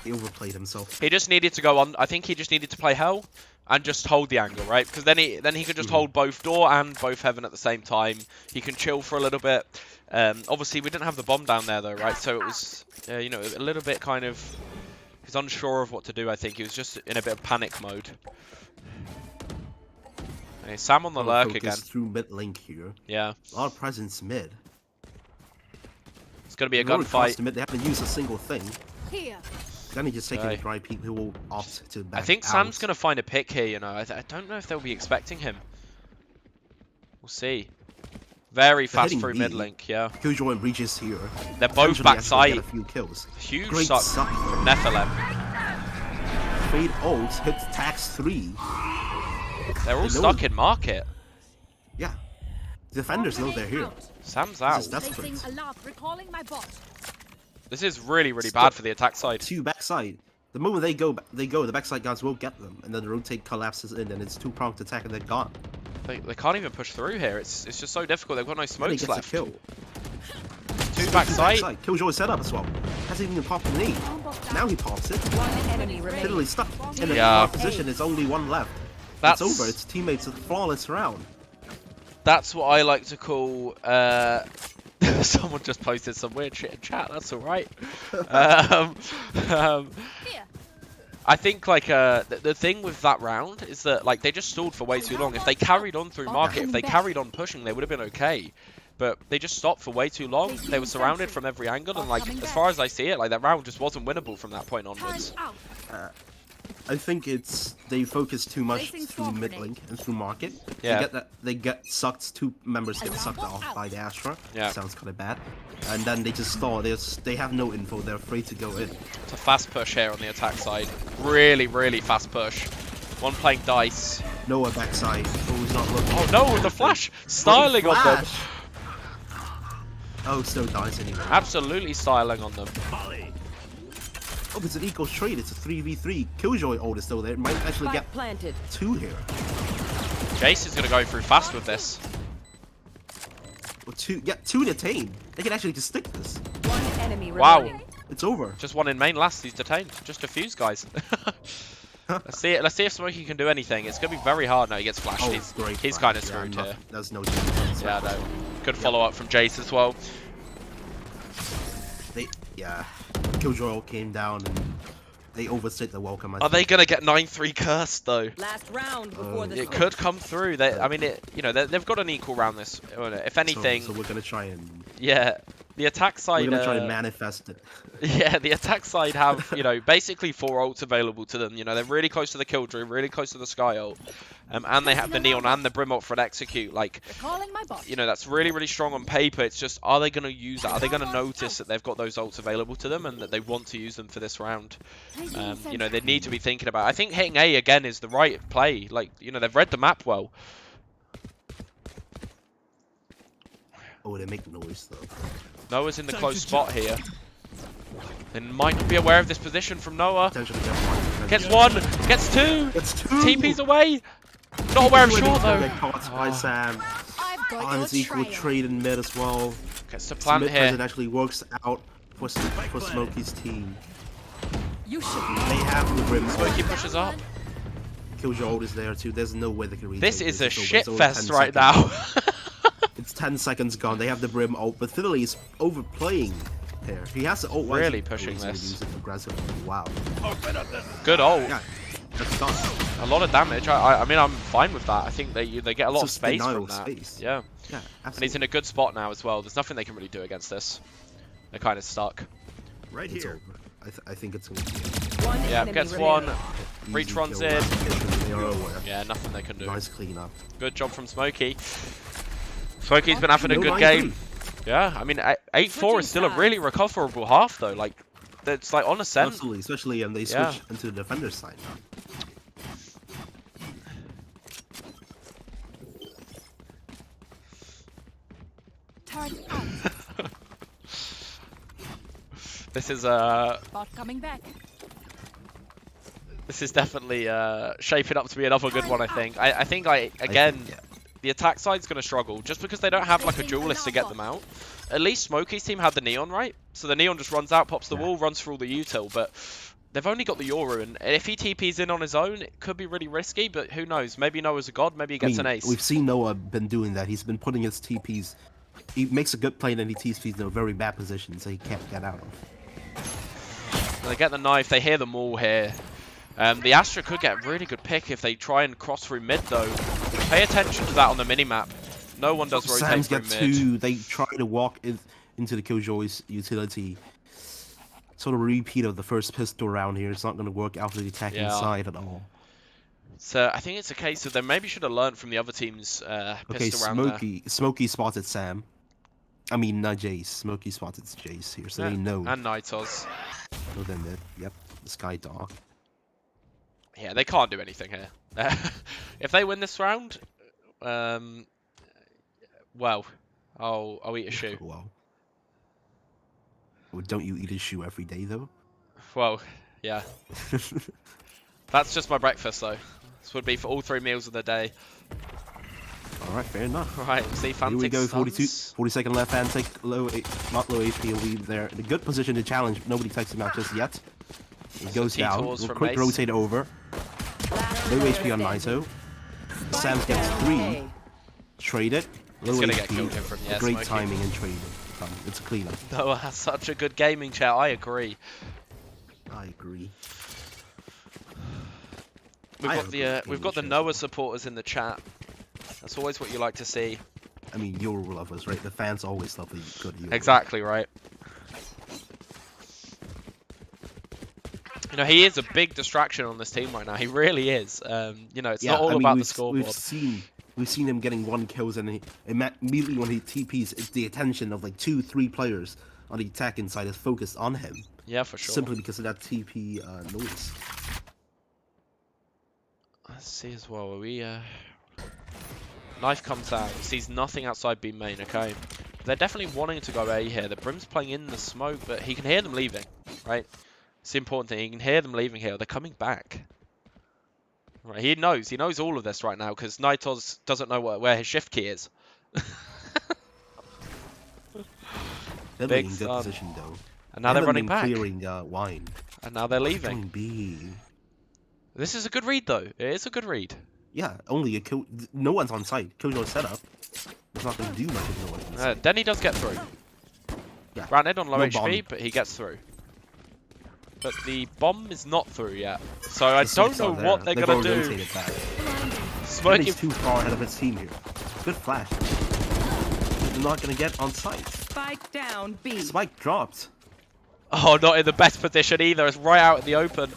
He overplayed himself. He just needed to go on. I think he just needed to play hell and just hold the angle, right? Because then he could just hold both door and both heaven at the same time. He can chill for a little bit. Obviously, we didn't have the bomb down there though, right? So it was, you know, a little bit kind of. He's unsure of what to do. I think he was just in a bit of panic mode. Okay, Sam on the lurk Focus again. through mid link here. Yeah, A lot of presence mid. it's gonna be a They've already crossed gunfight. the mid. They haven't used a single thing. Here. Danny just taking Okay. a dry peek who will opt to back I think out. Sam's gonna find a pick here. You know, I don't know if they'll be expecting him. We'll see. Very They're fast hitting through B. mid link. Yeah, Killjoy and Breaches here. they're both Potentially back actually get side. a few kills. Huge Great suck suck. from Nephilim. Fade ult hits tax 3. They're all They know stuck it. in market. Yeah. Defenders know they're here. Sam's This out. is desperate. Placing alarm. Recalling my bot. This is really, really bad for the attack side. 2 backside. The moment they go, the backside guys will get them, and then the rotate collapses in, and it's two-pronged attack, and they're gone. They can't even push through here. It's just so difficult. They've got no And he smokes gets left. a kill. Two backside. Killjoy set up as well. Hasn't even popped the knee. Now he pops it. One enemy remaining. Fiddly stuck. In the Yeah. position, it's only one left. That's It's over. It's teammates' flawless round. That's what I like to call. Someone just posted some weird shit in chat. That's all right. I think like the thing with that round is that like they just stalled for way too long. If they carried on through market, if they carried on pushing, they would have been okay. But they just stopped for way too long. They were surrounded from every angle, and like as far as I see it, like that round just wasn't winnable from that point onwards. I think it's they focus too much through mid link and through market. Yeah. They get sucked. Two members get sucked off by the Astra. Yeah. Sounds kind of bad. And then they just stall. They have no info. They're afraid to go in. It's a fast push here on the attack side. Really, really fast push. One playing dice. Noah backside. Oh, he's not looking. Oh no, the flash! Styling on them. Oh, still dies anyway. Absolutely styling on them. Oh, it's an equal trade. It's a 3v3. Killjoy ult is still there. Might actually Spike get planted. 2 here. Jace is going to go through fast with this. Or 2. Yeah, 2 detained. They can actually just stick this. One enemy Wow. remaining. It's over. Just one in main last, he's detained. Just a fuse, guys. Let's see if Smokey can do anything. It's going to be very hard. No, he gets flashed. Oh, he's great. kind of Yeah, screwed here. There's no chance. Yeah, no. Good follow-up from Jace as well. Killjoy ult came down and they overstayed the welcome. Are they going to get 9-3 cursed, though? Last round before the It could come through. I mean, they've got an equal round this. If anything, So we're gonna try and yeah, the attack side. we're gonna try and manifest it. Yeah, the attack side have, basically 4 ults available to them. They're really close to the Killjoy, really close to the Sky ult. And they have the Neon and the Brim ult for an execute. Like, Calling my bot. that's really, really strong on paper. It's just, are they going to use that? Are they going to notice that they've got those ults available to them and that they want to use them for this round? They need to be thinking about it. I think hitting A again is the right play. Like, they've read the map well. Oh, they make noise though. Noah's in the close spot here. They might not be aware of this position from Noah. Potentially get 1. Gets 1, gets 2. Gets 2. TP's away. Not aware of short though. Get caught by Sam. I've got On your his equal trail. trade in mid as well. Gets to The plant mid here. present actually works out for Smokey's team. You should They have the Brim. Smokey pushes up. Killjoy ult is there too. There's no way they can reach This it. is a It's over. shit It's over fest 10 right seconds. now. It's 10 seconds gone. They have the Brim ult, but Fiddly is overplaying here. He has the ult. Why is Really he pushing gonna this. use it aggressively? Wow. Good ult. Yeah, that's done. A lot of damage. I mean, I'm fine with that. I think they get a lot of It's just space denial from of that. space. Yeah. Yeah, And he's absolutely. in a good spot now as well. There's nothing they can really do against this. They're kind of stuck. Right It's here. over. I think it's over. One Yeah, enemy gets remaining. 1. Breach Easy runs kill. in. They are aware. Yeah, nothing they can do. Nice cleanup. Good job from Smokey. Smokey's been having a No good 9-3. game. Yeah, I mean, 8-4 is still a really recoverable half though. Like, it's like on ascent. Absolutely, especially they switch Yeah. into the defender side now. turret out. This is Bot coming back. This is definitely shaping up to be another good one, I think. I think, again, yeah. the attack side's going to struggle, just because they don't have, like, a duelist to get them out. At least Smokey's team had the Neon, right? So the Neon just runs out, pops the wall, runs through all the util, but they've only got the Yoru, and if he TP's in on his own, it could be really risky, but who knows? Maybe Noah's a god, maybe he gets an ace. We've seen Noah been doing that. He's been putting his TPs. He makes a good play and then he TPs in a very bad position, so he can't get out of. So they get the knife, they hear them all here. The Astra could get a really good pick if they try and cross through mid, though. Pay attention to that on the minimap. No one does rotate Sam's through got mid. 2. They try to walk into the Killjoy's utility. Sort of repeat of the first pistol round here. It's not going to work out for the attacking Yeah. side at all. So I think it's a case of they maybe should have learned from the other team's Okay, pistol round there. Smokey spotted Sam. I mean, not Jace. Smokey spotted Jace here, so they know. And Nightos. Know them mid. Yep, the Sky Dog. Yeah, they can't do anything here. If they win this round, well, I'll eat a shoe. Well, don't you eat a shoe every day though? Well, Yeah. That's just my breakfast, though. This would be for all 3 meals of the day. All right, fair enough. Right, see, Here we Fantic go, 42 stuns. seconds left, and take not low HP, will be there in a good position to challenge. Nobody takes him out just yet. He goes down. T-Tors We'll from quick Mace. rotate over. Last Low player HP on standing. Naito. Sam gets Down 3. A. Trade it. Low He's gonna HP. get killed here from Great Smokey. timing and trading. It's a cleanup. Noah has such a good gaming chat. I agree. I agree. We've I got have the a good we've got the gaming chat as Noah well. supporters in the chat. That's always what you like to see. I mean, Euro lovers, right? The fans always love the good Euro. Exactly right. You know, he is a big distraction on this team right now. He really is. You know, it's not all about the scoreboard. We've seen him getting 1 kills, and immediately when he TPs, it's the attention of like 2-3 players on the attacking side is focused on him. Yeah, for sure. Simply because of that TP noise. Let's see as well. Knife comes out. Sees nothing outside B main. Okay. They're definitely wanting to go A here. The Brim's playing in the smoke, but he can hear them leaving. Right. It's the important thing. He can hear them leaving here. They're coming back. Right. He knows all of this right now because Nitos doesn't know where his shift key is. They're Big in good fun. position though. And now they're Haven't running been back. Clearing wine. And now they're leaving. Going B. This is a good read though. It is a good read. Yeah, only a kill. No one's on site. Killjoy setup. It's not going to do much if no one's on site. Denny does get through. Yeah. Granted on low No HP, bomb. but he gets through. But the bomb is not through yet. So I The don't site's know not what there. they're They've going to already do. rotated back. Smoky. Denny's too far ahead of his team here. Good flash. They're not going to get on site. Spike down B. Spike dropped. Oh, not in the best position either. It's right out in the open.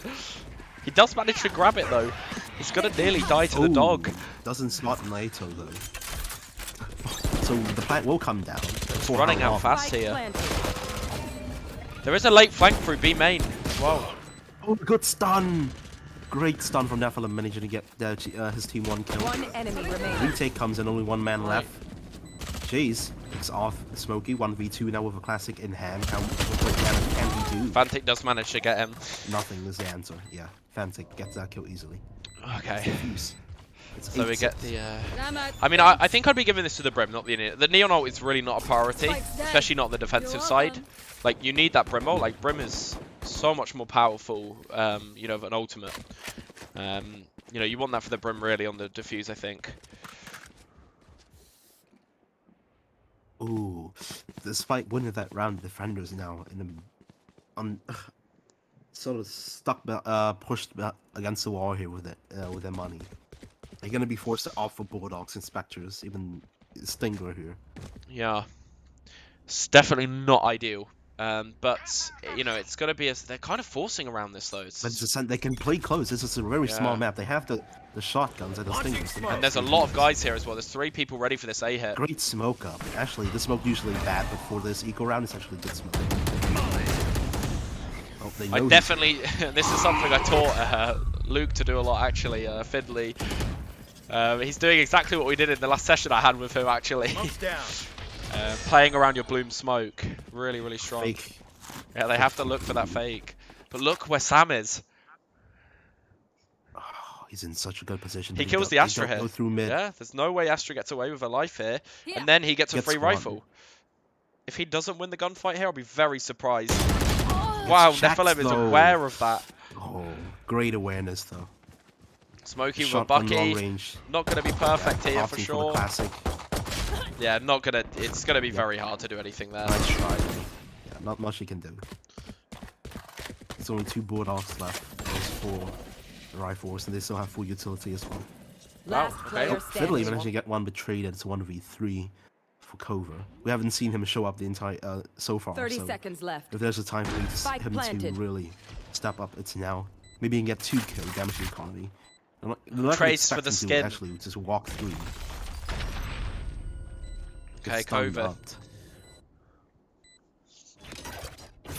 He does manage to grab it though. He's going to nearly die to the Ooh, dog. Doesn't spot Naito though. So the plant will come down. It's running out fast Spike here. planted. There is a late flank through B main as well. Oh, good stun. Great stun from Nephilim, managing to get his team 1 kill. One enemy remaining. Retake comes in, only 1 man left. Jace picks off Smokey, 1v2 now with a classic in hand. What can he do? Fantic does manage to get him. Nothing is the answer. Yeah, Fantic gets that kill easily. Okay. Diffuse. It's So we 8-6. get the... I mean, I think I'd be giving this to the Brim, not the Neon. The Neon ult is really not a priority, especially not on the defensive side. Like, you need that Brim ult. Like, Brim is so much more powerful, you know, of an ultimate. You know, you want that for the Brim, really, on the defuse, I think. Ooh, despite winning that round, defenders now sort of stuck, pushed against the wall here with their money. They're gonna be forced to opt for Bulldogs and Spectres, even Stinger here. Yeah. It's definitely not ideal. But, you know, it's going to be... They're kind of forcing around this, though. But they can play close. This is a very small Yeah. map. They have the shotguns and the Stingers. And there's a lot of guys here as well. There's 3 people ready for this A hit. Great smoke up. Actually, the smoke usually bad, but for this eco round, it's actually good smoke. Oh, they I know definitely... this is something I taught Luke to do a lot, actually. Fidley. He's doing exactly what we did in the last session I had with him, actually. Playing around your bloom smoke. Really, really strong. Fake. Yeah, they have to look for that fake. But look where Sam is. Oh, he's in such a good position. He They kills don't- the they Astra don't here. Go through mid. Yeah, there's no way Astra gets away with a life here. Here. And then he gets a Gets free one. rifle. If he doesn't win the gunfight here, I'll be very surprised. Oh, Wow, checked, Nephilim is though. aware of that. Oh, great awareness though. Smokey with a Shotgun long Bucky. range. Not going to be perfect here for Opting sure. the classic. Yeah, not going to... It's going to be very hard to do anything there. Nice try. Yeah, not much he can do. There's only 2 Bulldogs left. There's 4 rifles, and they still have full utility as well. Last okay. player Oh, standing. Fiddly managed to get 1 betrayed, and it's 1v3 for Cover. We haven't seen him show up the entire so far. 30 so seconds left. if there's a time for Spike him planted. to really step up, it's now. Maybe he can get 2 kills, damage the economy. They're not gonna Trace for expect the him skin. To actually just walk through. Okay, Get stunned Cover. up.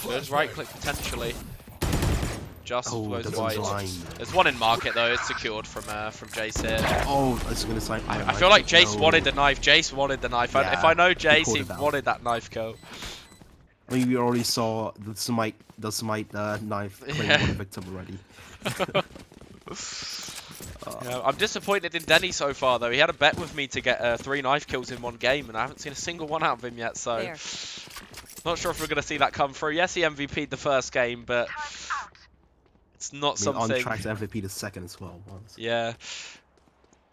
There's right click potentially. Just Oh, goes doesn't wide. blind. There's one in market though. It's secured from Jace here. Oh, I was gonna say. I feel like Jace wanted the knife. Jace wanted the knife. Yeah, If I know he Jace, called he it out. wanted that knife kill. I mean, we already saw the smite knife claim Yeah. one victim already. Yeah, I'm disappointed in Denny so far, though. He had a bet with me to get 3 knife kills in one game, and I haven't seen a single one out of him yet, so... There. Not sure if we're going to see that come through. Yes, he MVP'd the first game, but... It's not I mean, on something... track to MVP the second as well. Once. Yeah.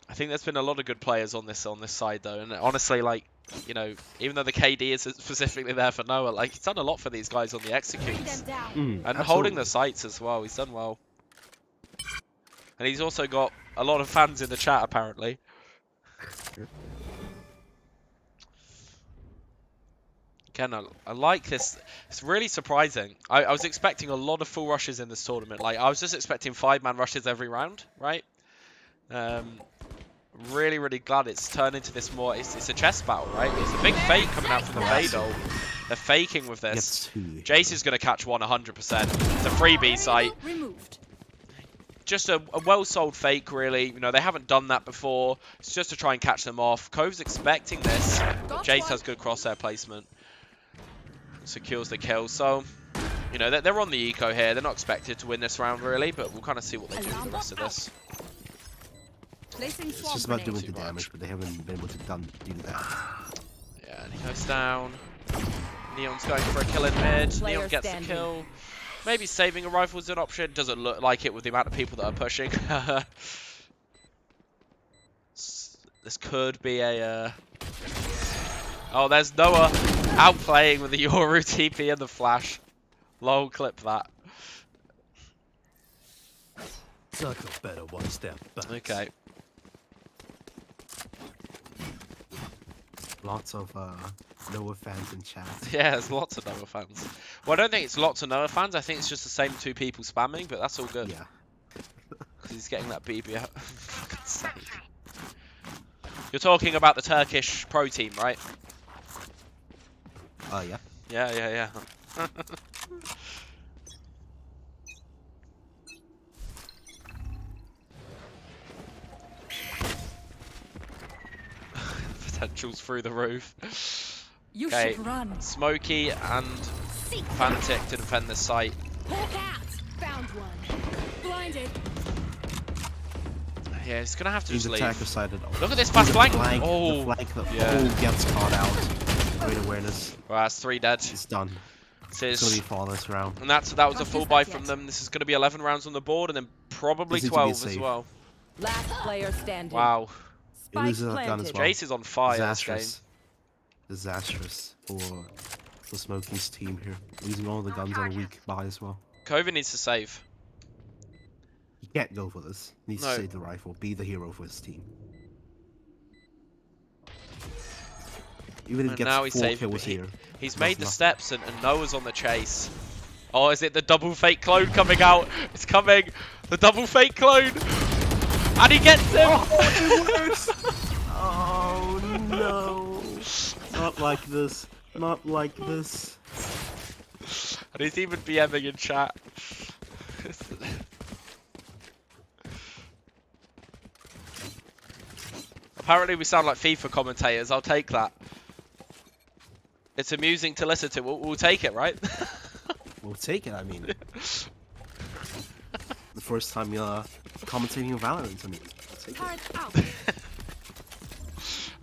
I think there's been a lot of good players on this side, though, and honestly, like, you know, even though the KD is specifically there for Noah, like, he's done a lot for these guys on the Bring executes. them down. And holding Absolutely. the sights as well, he's done well. And he's also got a lot of fans in the chat, apparently. Again, I like this. It's really surprising. I was expecting a lot of full rushes in this tournament. Like, I was just expecting 5-man rushes every round, right? Really, really glad it's turned into this more... It's a chess battle, right? It's a big fake coming out from the Fadol. They're faking with this. Gets 2. Jace is going to catch one 100%. It's a freebie site. Removed. Just a well-sold fake, really. You know, they haven't done that before. It's just to try and catch them off. Cove's expecting this. Got Jace one. has good crosshair placement. Secures the kill. So, you know, they're on the eco here. They're not expected to win this round, really, but we'll kind of see what they do with the rest of this. Placing It's swamp just about doing grenade. the damage, but they haven't been able to do that. Yeah, and he goes down. Neon's going for a kill in mid. Player Neon gets standing. the kill. Maybe saving a rifle is an option. Doesn't look like it with the amount of people that are pushing. This could be a... Oh, there's Noah outplaying with the Yoru TP and the flash. Lol, clip that. Such a better one step back. Okay. Lots of Noah fans in chat. Yeah, there's lots of Noah fans. Well, I don't think it's lots of Noah fans. I think it's just the same 2 people spamming, but that's all good. Yeah. Because he's getting that BB out. For fuck's sake. You're talking about the Turkish pro team, right? Yeah. Yeah. Potentials through the roof. You Okay. should run. Smokey and Seek. Fantic to defend this site. Hawk out. Found one. Blinded. Yeah, he's gonna have to He's just leave. attacker sided. Look at this fast flank. Oh, The flank that yeah. gets caught out. Great awareness. Well, that's 3 dead. It's done. This It's gonna is, be fall this round. and that was a Can't full use buy that from yet. them. This is gonna be 11 rounds on the board, and then probably This needs to be 12 as safe. well. Last player standing. Wow. Spike loses that gun as planted. well. Jace is on fire this game. Disastrous for Smokey's team here. Losing all the guns on a weak buy as well. Koven needs to save. He can't go for this. He needs No. to save the rifle. Be the hero for his team. Even if And he now gets he's 4 saved, kills but here. He's That's made the nothing. steps, and Noah's on the chase. Oh, is it the double fake clone coming out? It's coming. The double fake clone. And he gets him. Oh no! Not like this. Not like this. And he's even BMing in chat. Apparently we sound like FIFA commentators. I'll take that. It's amusing to listen to. We'll take it, right? We'll take it. I mean, the first time you're commentating on Valorant. I mean, we'll take it. Turret out.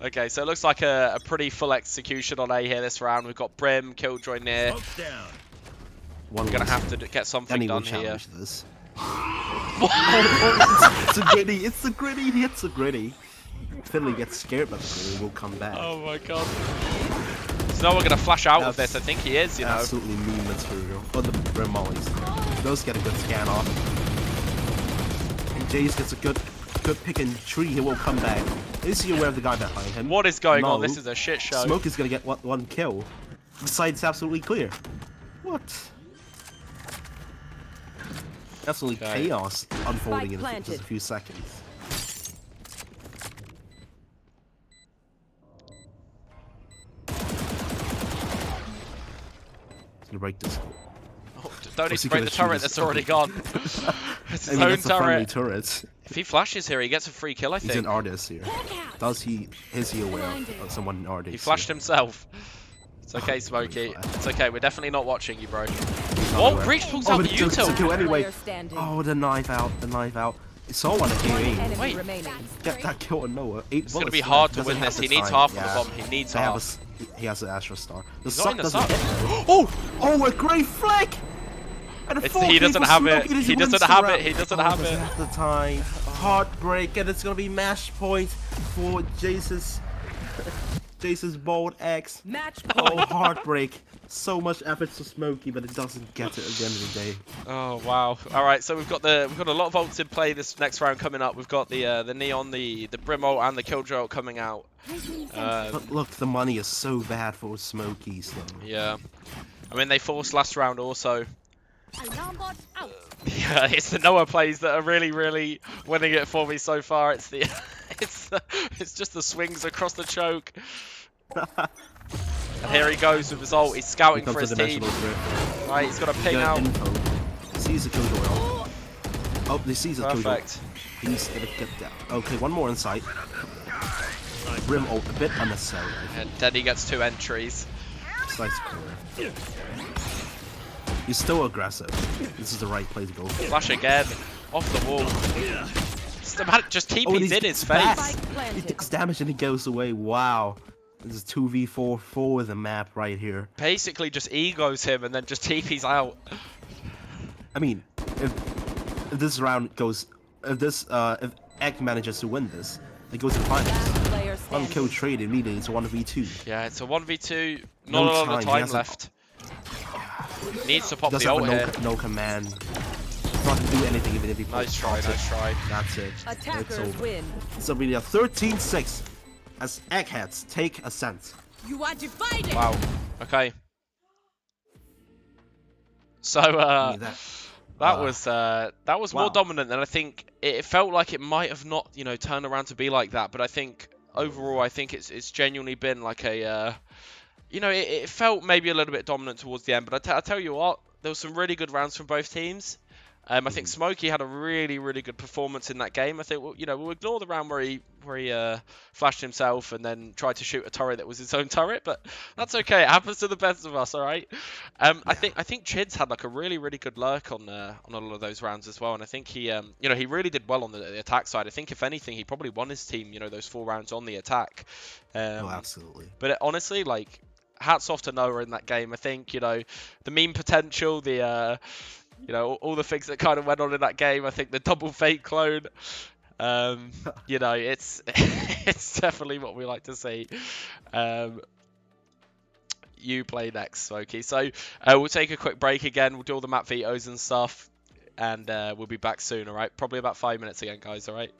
Okay, so it looks like a pretty full execution on A here this round. We've got Brim, Killjoy near. Smoke's down. One We're gonna was- have to get something Danny will done here. challenge this. It's a gritty. It's a gritty. It's a gritty. Finley gets scared, but Finley will come back. Oh my god. Is Noah gonna flash out with this? I think he is, you know. Absolutely mean material. Oh, the Brim mollies. Those get a good scan off. And Jace gets a good pick and tree. He will come back. Is he aware of the guy behind him? What is going on? No. This is a shit show. Smoke is gonna get one kill. The site's absolutely clear. What? Absolutely Okay. chaos unfolding in planted. just a few seconds. It's gonna break this. Oh, don't need What's to he break gonna the turret choose? that's already gone. It's his I mean, own that's a friendly turret. turret. If he flashes here, he gets a free kill, I He's think. an artist here. Hawk out. Is he aware of someone in artist? He flashed himself. It's okay, Smokey. fire. It's okay. We're definitely not watching you, bro. Not Oh, aware. Breach pulls Oh, out but the it took util. a kill anyway. Player standing. Oh, the knife out. The knife out. It's so one One again. enemy Wait. remaining. Get that kill on Noah. 8 It's going to bullets be hard left. to Doesn't win have this. He the needs time. half of Yeah. the bomb. He needs They have half. he has an Astra Star. The He's not suck in the doesn't suck. get there. Oh! Oh, a great flick! And a It's, 4K he doesn't for have it. Smokey as He wins doesn't the have round. it. He doesn't Oh, have doesn't it. have the time. Heartbreak, and it's gonna be match point for Jace's bold X. Match Oh, point. heartbreak. So much effort to Smokey, but it doesn't get it at the end of the day. Oh wow! All right, so we've got a lot of ults in play this next round coming up. We've got the Neon, the Brim ult, and the Killjoy ult coming out. But look, the money is so bad for Smokey's though. Yeah, I mean they forced last round also. Alarm bot out. Yeah, it's the Noah plays that are really winning it for me so far. It's the it's just the swings across the choke. And here he goes with his ult. He's scouting for his team. Right, he's got a ping out. Info. Sees the Killjoy ult. Oh, they sees the Killjoy. Perfect. He's gonna get down. Okay, one more inside. Brim ult, a bit unnecessary. And then he gets 2 entries. Nice corner. He's still aggressive. This is the right play to go for. Flash again. Off the wall. Just and TP's he's in his back. face. Spike He planted. takes damage and he goes away. Wow. This is 2v4 for the map right here. Basically just egos him and then just TP's out. I mean, if this round goes, if Egg manages to win this, it goes to the finals. Last player One kill standing. trade immediately to 1v2. Yeah, it's a 1v2. Not No a lot of time, he time hasn't- left. Needs to pop Doesn't the ult here. have no command. Not to do anything even if he Nice try, pops it. nice try. That's it. It's Attackers over. win. So we have 13-6 as Eggheads take ascent. You are divided. Wow. Okay. So I mean, that was more wow. dominant than I think. It felt like it might have not, turned around to be like that. But I think overall, I think it's genuinely been like a, it felt maybe a little bit dominant towards the end. But I tell you what, there was some really good rounds from both teams. I think Smokey had a really good performance in that game. I think we'll ignore the round where he flashed himself and then tried to shoot a turret that was his own turret, but that's okay. It happens to the best of us, all right. I think Chids had like a really good lurk on a lot of those rounds as well, and I think he he really did well on the attack side. I think if anything, he probably won his team those 4 rounds on the attack. Oh, absolutely. But honestly, like, hats off to Noah in that game. I think the meme potential, the all the things that kind of went on in that game. I think the double fake clone, it's it's definitely what we like to see. You play next, Smokey. So we'll take a quick break again. We'll do all the map vetoes and stuff, and we'll be back soon. All right, probably about 5 minutes again, guys. All right.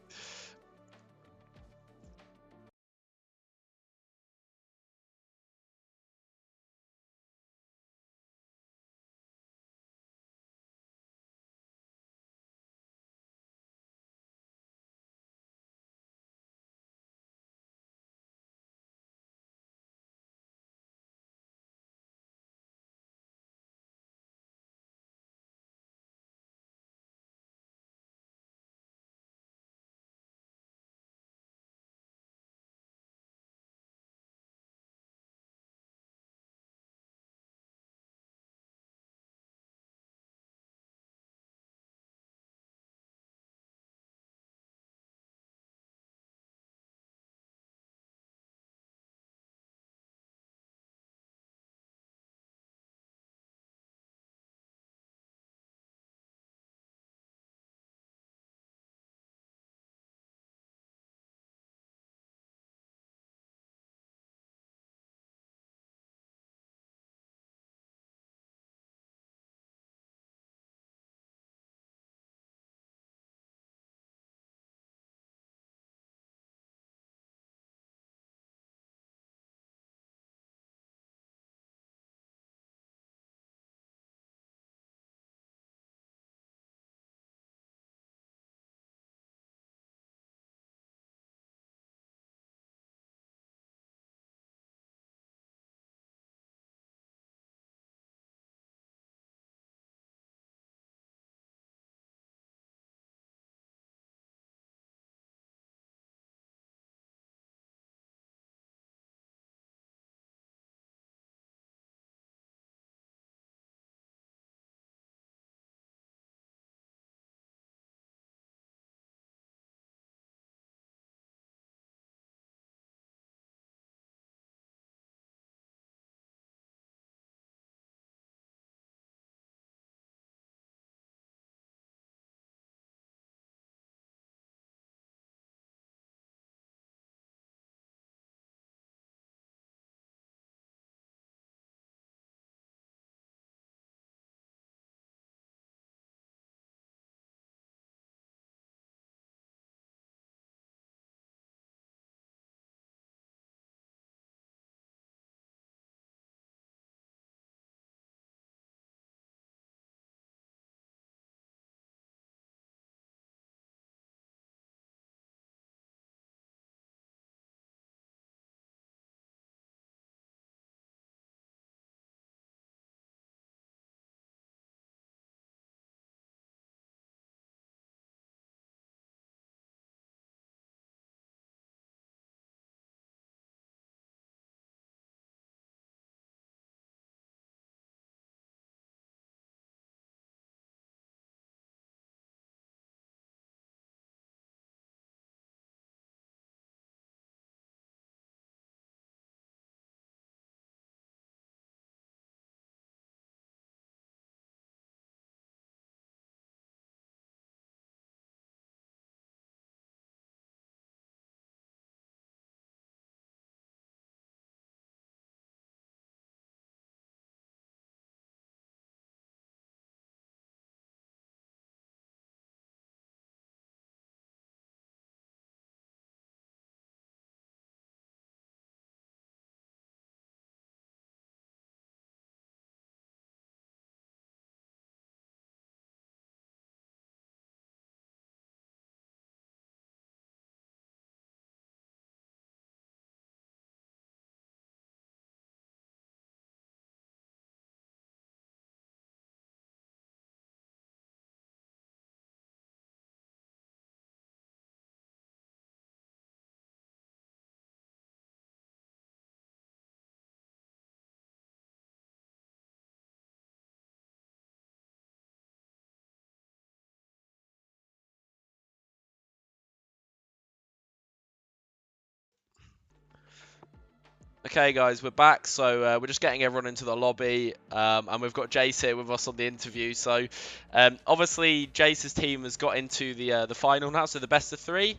Okay, guys, we're back. So we're just getting everyone into the lobby, and we've got Jace here with us on the interview. So obviously, Jace's team has got into the final now, so the best of 3.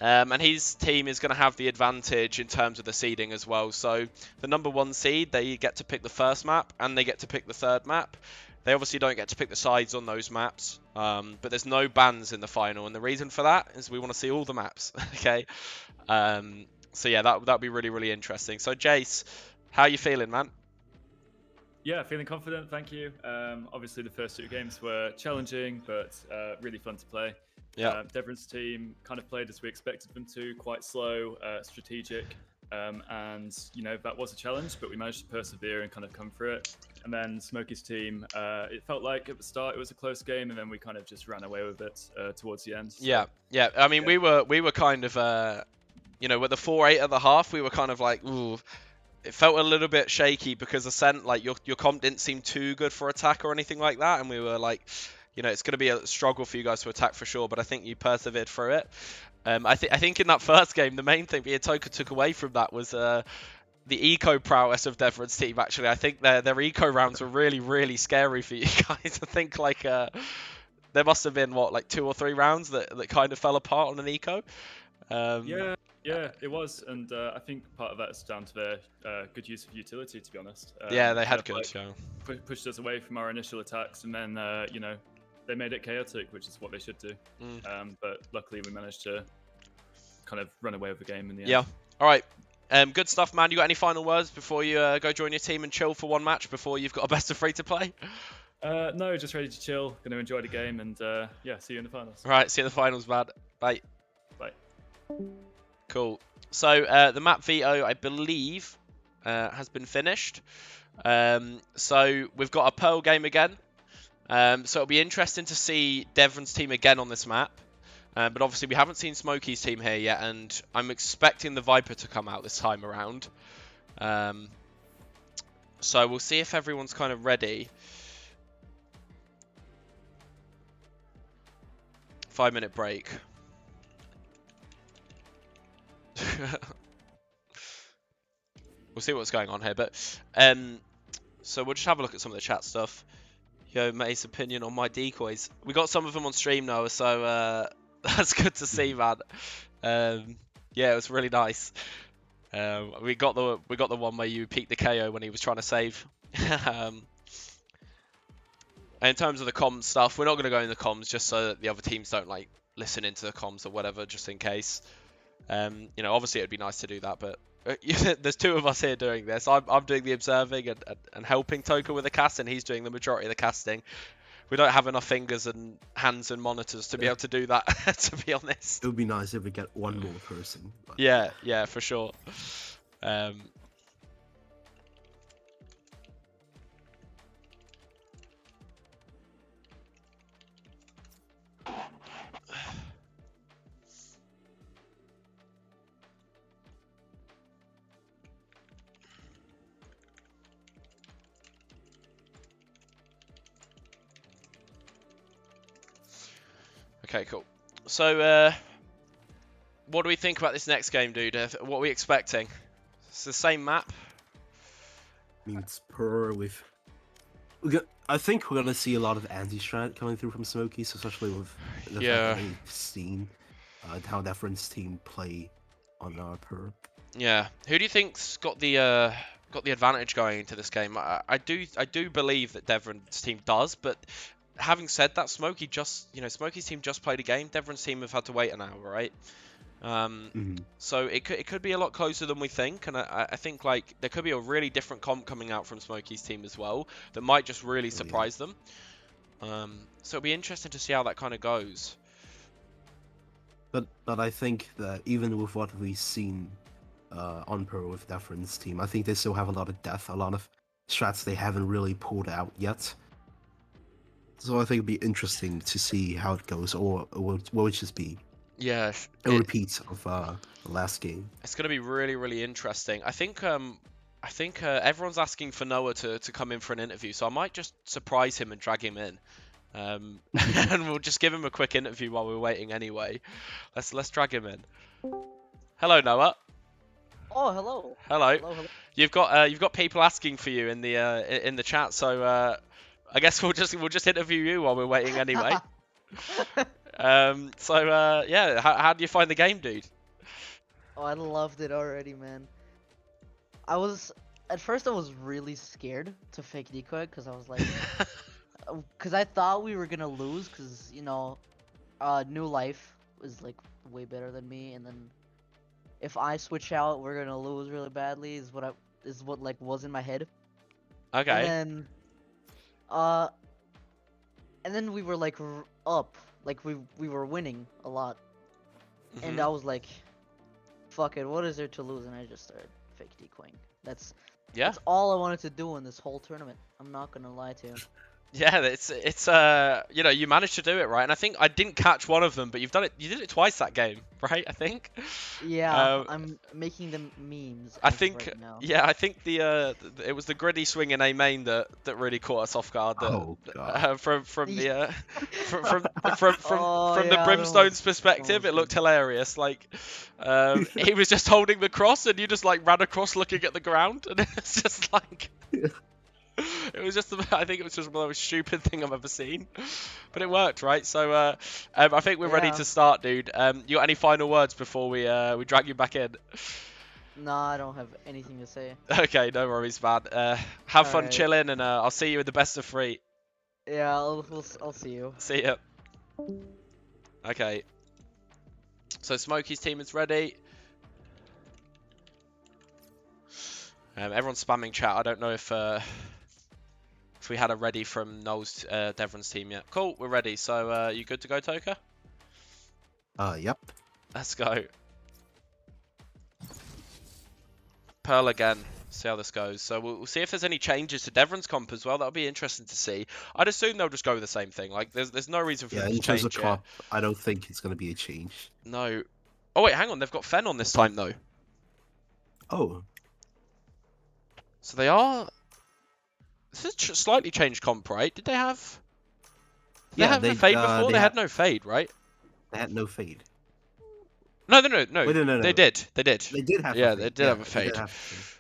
And his team is going to have the advantage in terms of the seeding as well. So the number 1 seed, they get to pick the first map, and they get to pick the 3rd map. They obviously don't get to pick the sides on those maps, but there's no bans in the final, and the reason for that is we want to see all the maps. Okay. So yeah, that'd be really, really interesting. So Jace, how you feeling, man? Yeah, feeling confident. Thank you. Obviously, the first 2 games were challenging, but really fun to play. Yeah. Devon's team kind of played as we expected them to, quite slow, strategic, and that was a challenge, but we managed to persevere and kind of come through it. And then Smokey's team, it felt like at the start it was a close game, and then we kind of just ran away with it towards the end. So, yeah. I mean, yeah. we were kind of with the 4-8 at the half, we were kind of like, ooh. It felt a little bit shaky because Ascent, like your comp didn't seem too good for attack or anything like that, and we were like, it's going to be a struggle for you guys to attack for sure. But I think you persevered through it. I think in that first game, the main thing Toka took away from that was the eco prowess of Devon's team. Actually, I think their eco rounds were really, really scary for you guys. I think like there must have been like 2 or 3 rounds that kind of fell apart on an eco. Yeah, it was, and I think part of that is down to their good use of utility, to be honest. Yeah, they had good. Pushed us away from our initial attacks, and then they made it chaotic, which is what they should do. But luckily, we managed to kind of run away with the game in the end. Yeah. All right. Good stuff, man. You got any final words before you go join your team and chill for 1 match before you've got a best of 3 to play? No, just ready to chill. Going to enjoy the game, and yeah, see you in the finals. All right, see you in the finals, man. Bye. Bye. Cool. So the map veto, I believe, has been finished. So we've got a Pearl game again. So it'll be interesting to see Devon's team again on this map. But obviously we haven't seen Smokey's team here yet, and I'm expecting the Viper to come out this time around. So we'll see if everyone's kind of ready. 5-minute break. We'll see what's going on here, but so we'll just have a look at some of the chat stuff. Yo, Mace opinion on my decoys. We got some of them on stream now, so that's good to see, man. Yeah, it was really nice. We got the one where you peeked the KO when he was trying to save. And in terms of the comms stuff, we're not going to go in the comms just so that the other teams don't like listen into the comms or whatever, just in case. Obviously it'd be nice to do that, but there's 2 of us here doing this. I'm doing the observing and helping Toka with the cast, and he's doing the majority of the casting. We don't have enough fingers and hands and monitors to be able to do that, to be honest. It would be nice if we get 1 more person. But... Yeah, for sure. Okay, cool. So, what do we think about this next game, dude? What are we expecting? It's the same map. I mean, it's per with. I think we're gonna see a lot of anti-strat coming through from Smokies, especially with the fact that we've seen how Devon's team play on our per. Yeah. Who do you think's got the advantage going into this game? I do believe that Devon's team does, but having said that, Smokey's team just played a game. Devon's team have had to wait an hour, right? So it could be a lot closer than we think, and I think like there could be a really different comp coming out from Smokey's team as well that might just really surprise them. So it'll be interesting to see how that kind of goes. But I think that even with what we've seen on Pro with Devon's team, I think they still have a lot of depth, a lot of strats they haven't really pulled out yet. So I think it'd be interesting to see how it goes, or will it just be a repeat of the last game? It's going to be really, really interesting. I think everyone's asking for Noah to come in for an interview, so I might just surprise him and drag him in, and we'll just give him a quick interview while we're waiting anyway. Let's drag him in. Hello, Noah. Oh, hello. Hello. Hello, hello. You've got people asking for you in the chat, so I guess we'll just interview you while we're waiting anyway. Yeah, how do you find the game, dude? Oh, I loved it already, man. At first I was really scared to fake decoy because I was like, because I thought we were gonna lose because, you know, New Life was like way better than me, and then if I switch out, we're gonna lose really badly is what like was in my head. Okay. Uh, and then we were like up, like we were winning a lot, and I was like, fuck it, what is there to lose? And I just started fake decoying. That's all I wanted to do in this whole tournament. I'm not gonna lie to you. Yeah, it's you know, you managed to do it, right? And I think I didn't catch one of them, but you did it twice that game, right? I think. Yeah, I'm making them memes. I think right now. yeah, I think it was the gritty swing in A main that really caught us off guard. Oh god. From the Oh, from the yeah, Brimstone's perspective, it looked hilarious. Like he was just holding the cross, and you just like ran across looking at the ground, and it's just like. It was just, I think it was just the most stupid thing I've ever seen, but it worked, right? So I think we're ready to start, dude. You got any final words before we drag you back in? No, I don't have anything to say. Okay, no worries, man. Have fun Alright. chilling, and I'll see you in the best of 3. Yeah, I'll see you. See ya. Okay. So Smokey's team is ready. Everyone's spamming chat. I don't know if we had a ready from Noel's Devron's team yet. Cool, we're ready. So you good to go, Toka? Yep. Let's go. Pearl again. See how this goes. So we'll see if there's any changes to Devron's comp as well. That'll be interesting to see. I'd assume they'll just go with the same thing. Like there's no reason for them to in terms change of comp, I don't think it's gonna be a change. No. Oh wait, hang on. They've got Fen on this time though. Oh. So they are. This is slightly changed comp, right? Did they have? Did they have a fade before? They had no fade, right? They had no fade. No. Wait, no. They did. They did have. Yeah, a fade. they did have a fade.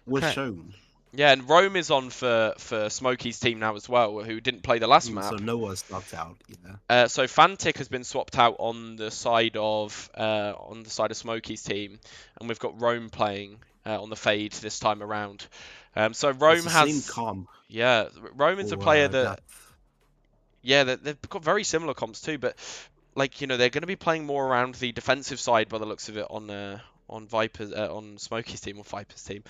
Was shown. Yeah, and Rome is on for Smokey's team now as well, who didn't play the last map. So Noah's knocked out. Yeah. So Fantic has been swapped out on the side of Smokey's team, and we've got Rome playing on the fade this time around. So Rome has same comp. Yeah, Rome is a player that. Depth. Yeah, they've got very similar comps too, but like you know they're going to be playing more around the defensive side by the looks of it on Viper's on Smokey's team or Viper's team.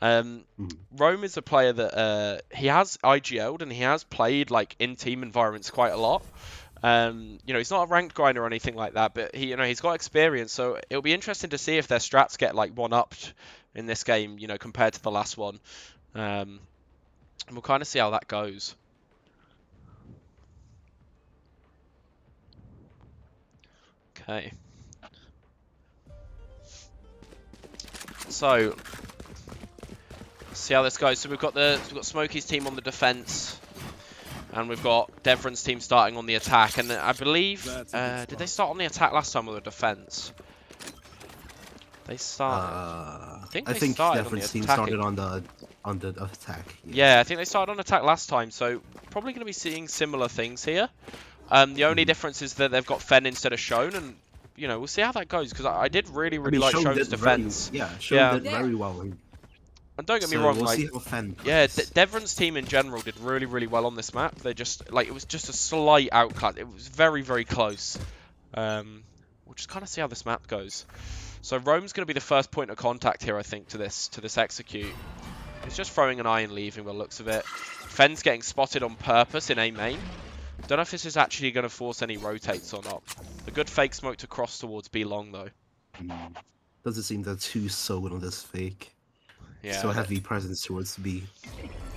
Rome is a player that he has IGL'd and he has played like in team environments quite a lot. You know, he's not a ranked grinder or anything like that, but he's got experience, so it'll be interesting to see if their strats get like one-upped in this game, you know, compared to the last one. And we'll kind of see how that goes. Okay. So, let's see how this goes. So we've got Smokey's team on the defense, and we've got Devron's team starting on the attack. And I believe, did they start on the attack last time or the defense? They started. I think Devron's team started on the attack. Yeah, I think they started on attack last time. So probably going to be seeing similar things here. The only difference is that they've got Fen instead of Shone, and you know we'll see how that goes because I did really like Shone's defense. Shone did very well. And don't get me wrong, we'll like, see how Fen Devron's team in general did really well on this map. They just like it was just a slight outcut. It was very close. We'll just kind of see how this map goes. So Rome's going to be the first point of contact here, I think, to this execute. He's just throwing an eye and leaving by the looks of it. Fen's getting spotted on purpose in A main. Don't know if this is actually going to force any rotates or not. A good fake smoke to cross towards B long though. Doesn't seem they're too sold on this fake. Yeah. So heavy presence towards B.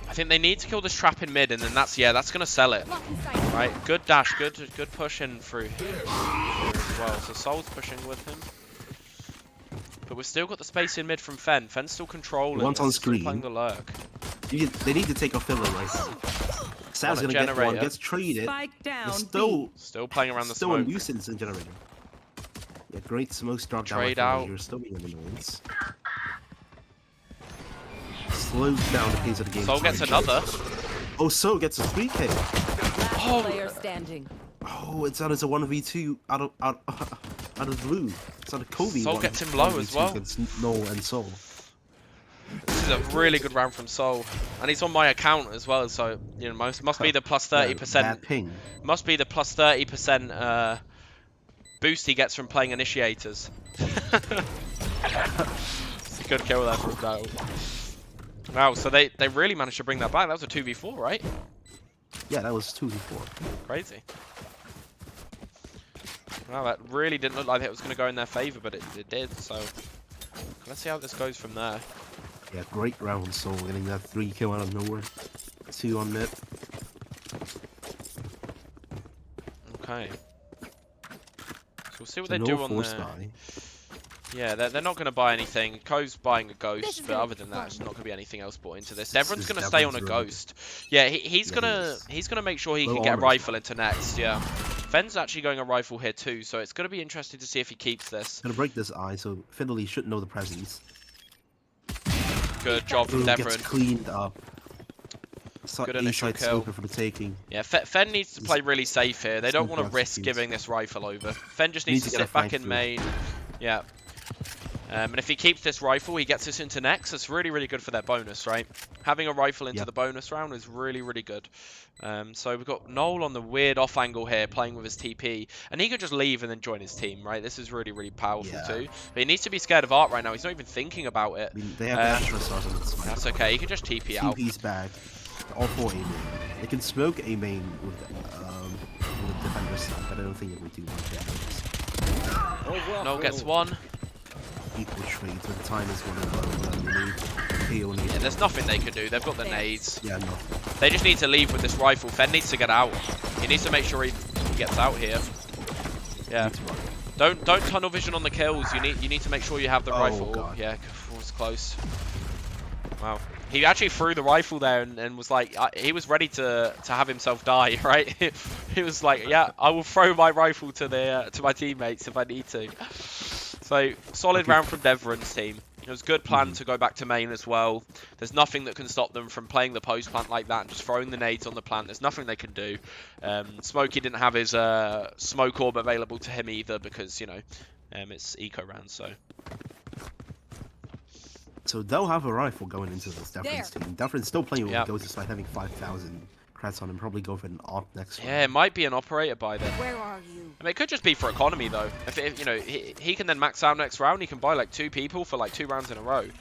I think they need to kill this trap in mid, and then that's going to sell it. Right, good dash, good push in through here as well. So Soul's pushing with him. But we've still got the space in mid from Fen. Fen's still controlling. One's on screen. Playing the lurk. They need to take off filler right now. Sav's gonna get one, gets traded. Spike down. Still playing around the still smoke. Still a nuisance in generator. Yeah, great smokes dropped down. Trade out. You're still being an annoyance. slows down the pace of the game. Soul gets another. Oh, Soul gets a 3K. Last player standing. Oh, it's out as a 1v2 out of blue. It's out of Kobe. Soul gets him low as well. Against Noel and Soul. This is a really good round from Soul, and he's on my account as well. So you know, must be the plus 30%. Bad ping. Must be the plus 30% boost he gets from playing initiators. It's a good kill there from Noel. Wow, so they really managed to bring that back. That was a 2v4, right? Yeah, that was 2v4. Crazy. Wow, that really didn't look like it was going to go in their favour, but it did. So let's see how this goes from there. Yeah, great round, Soul getting that 3 kill out of nowhere. 2 on mid. Okay. So we'll see what So they no do on force there. buy. Yeah, they're not going to buy anything. Ko's buying a This ghost, is but gonna other be than that, it's fun. not going to be anything else bought into this. This Everyone's is going to stay on a Devon's really ghost. Yeah, he's Yeah, gonna he is. make sure he Low can get a armor. rifle into next. Yeah, Fenn's actually going a rifle here too, so it's going to be interesting to see if he keeps this. Gonna break this eye, so Fiddly should know the presence. Good job from Boom gets Devon. cleaned up. Good initial A-side kill. smoker for the taking. Yeah, Fen needs to play really safe here. They don't Smoke want to rounds risk confused. giving this rifle over. Fen just Needs needs to to get a sit back flank in through. main. Yeah. And if he keeps this rifle, he gets us into next. It's really, really good for their bonus, right? Having a rifle into Yep. the bonus round is really, really good. So we've got Noel on the weird off angle here, playing with his TP. And he could just leave and then join his team, right? This is really, really powerful Yeah. too. But he needs to be scared of Art right now. He's not even thinking about it. I mean, they have Um, Astra stars on the side. That's okay. He can just TP out. TP's back. All 4 A main. They can smoke A main with defender stuff, but I don't think it would do much damage. Noel gets one. Equal trades when the time is running low. KO needs. Yeah, there's nothing they can do. They've got the nades. Yeah, no. They just need to leave with this rifle. Fen needs to get out. He needs to make sure he gets out here. Yeah. Need to run. Don't tunnel vision on the kills. You need to make sure you have the Oh, rifle. God. Yeah, it was close. Wow. He actually threw the rifle there and was like, he was ready to have himself die, right? He was like, yeah, I will throw my rifle to my teammates if I need to. So solid Okay. round from Devron's team. It was a good plan to go back to main as well. There's nothing that can stop them from playing the post plant like that and just throwing the nades on the plant. There's nothing they can do. Smokey didn't have his smoke orb available to him either because, you know, it's eco round, so. So they'll have a rifle going into this Devrin's team. Devrin's still playing with Yep. Ghost despite having 5,000 crats on him. Probably go for an op next Yeah, it might be an operator buy then. Where are you? I mean, it could just be for economy though. If you know, he can then max out next round. He can buy like 2 people for like 2 rounds in a row. And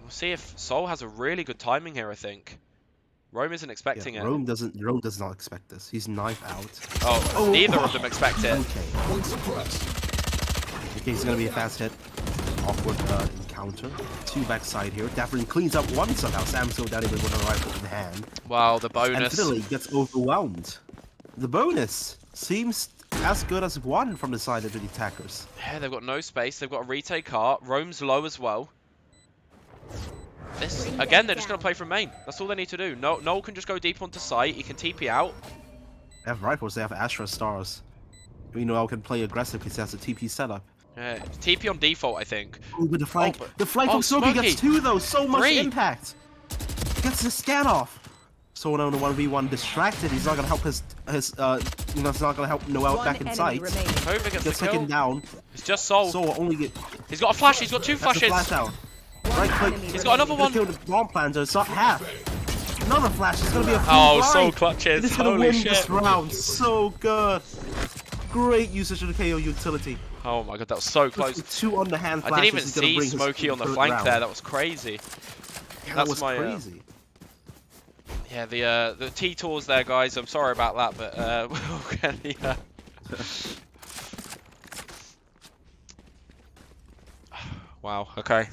we'll see if Soul has a really good timing here. I think Rome isn't expecting Yeah, it. Rome does not expect this. He's knife out. Oh, neither of them expect it. Okay. Okay, it's gonna be a fast hit. Awkward encounter. 2 backside here. Devrin cleans up 1 somehow. Sam so down even with a rifle in hand. Wow, the And bonus. Fiddly gets overwhelmed. The bonus seems as good as 1 from the side of the attackers. Yeah, they've got no space. They've got a retake heart. Rome's low as well. This again, they're just gonna play from main. That's all they need to do. Noel can just go deep onto site. He can TP out. They have rifles. They have Astra stars. Noel can play aggressive because he has a TP setup. Yeah, TP on default, I think. Ooh, with the flank. but- The flank oh, from Smokey Smokey. gets 2 though. So much 3. impact. Gets the scan off. So on the 1v1 distracted. He's not gonna help his it's not gonna help Noel One back in enemy sight. remaining. Hova gets Gets the kill. taken down. It's just Soul. So only get He's got a flash. He's got 2 that's the flashes. flash out. Right click. enemy He's got another Gonna one. kill the bomb planter. It's not half. Another flash. It's gonna be a full Oh, blind. Soul clutches. This is gonna Holy win this shit. round. So good. Great usage of the KO utility. Oh my god, that was so close. With 2 underhand I flashes. didn't even he's gonna see bring his Smokey on the third flank round. there. That was crazy. Yeah, that That's was my, crazy. Yeah, the T-Tours there, guys. I'm sorry about that, but we'll get the... Wow, okay.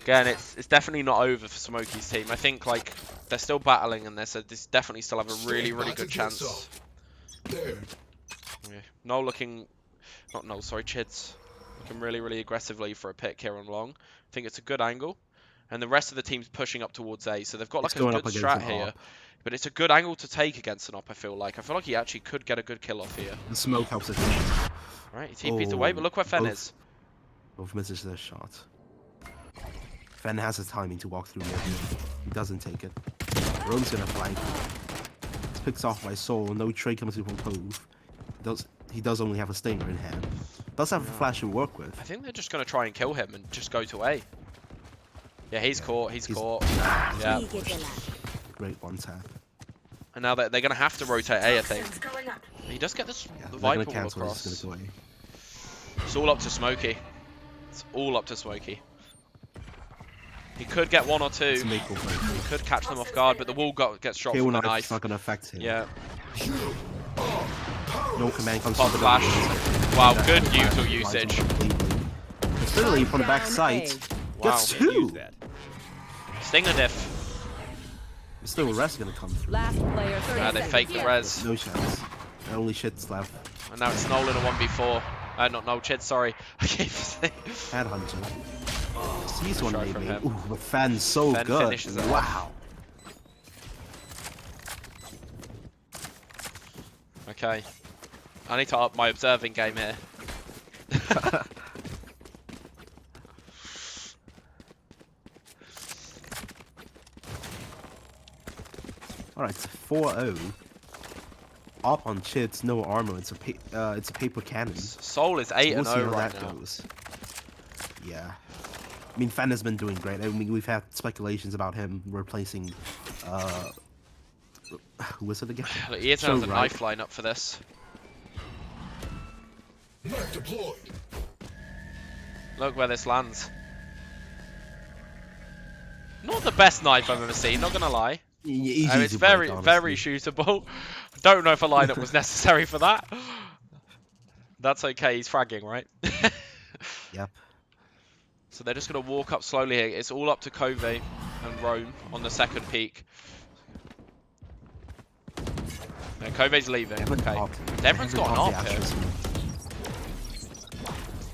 Again, it's definitely not over for Smokey's team. I think, like, they're still battling, and they definitely still have a really, really good chance. Yeah. Noel looking... Not Noel, sorry, Chids. Looking really, really aggressively for a pick here on long. I think it's a good angle. And the rest of the team's pushing up towards A, so they've got like It's a going good up against strat an here. AWP. But it's a good angle to take against an op, I feel like. I feel like he actually could get a good kill off here. The smoke helps it. Right, he TP'd away, but look where Fen both- is. Both misses their shot. Fen has the timing to walk through here. He doesn't take it. Rome's gonna flank. It's picked off by Soul. No trade comes from Cove. He does only have a Stinger in hand. Does have a flash to work with. I think they're just going to try and kill him and just go to A. Yeah, he's caught. He's caught. Yeah. Great one tap. And now they're going to have to rotate A, I think. He does get this, Yeah, the they're gonna Viper cancel. across. It's gonna go A. It's all up to Smokey. It's all up to Smokey. He could get one or two. It's a make or break. He could catch them off guard, but the wall gets shot from the K1 knife. not gonna affect him. Yeah. No command comes Pop from the flash. Wow, good util usage. It's literally from the back side. Wow. Gets two. Stinger diff. There's still a res gonna come through. Last player. 30 They seconds. fake the res. No chance. Only shit's left. And now it's Nolan a 1v4. Not no Chid, sorry. I keep saying. Headhunter. Sees one Try maybe. from him. Ooh, the fan's so Fen good. finishes it. Wow. Okay. I need to up my observing game here. Alright, 4-0. Up on Chid's no armor. It's a paper cannon. Soul is So 8 we'll and see 0 how right that now. goes. Yeah. I mean, Fen has been doing great. I mean, we've had speculations about him replacing, who was it again? Look, he has So a right. knife line up for this. Look where this lands. Not the best knife I've ever seen, not gonna lie. Easy It's to very, break, very honestly. shootable. Don't know if a lineup was necessary for that. That's okay, he's fragging, right? Yep. So they're just going to walk up slowly here. It's all up to Cove and Rome on the second peak. Yeah, Kove's leaving. Okay. Devron's got an op here.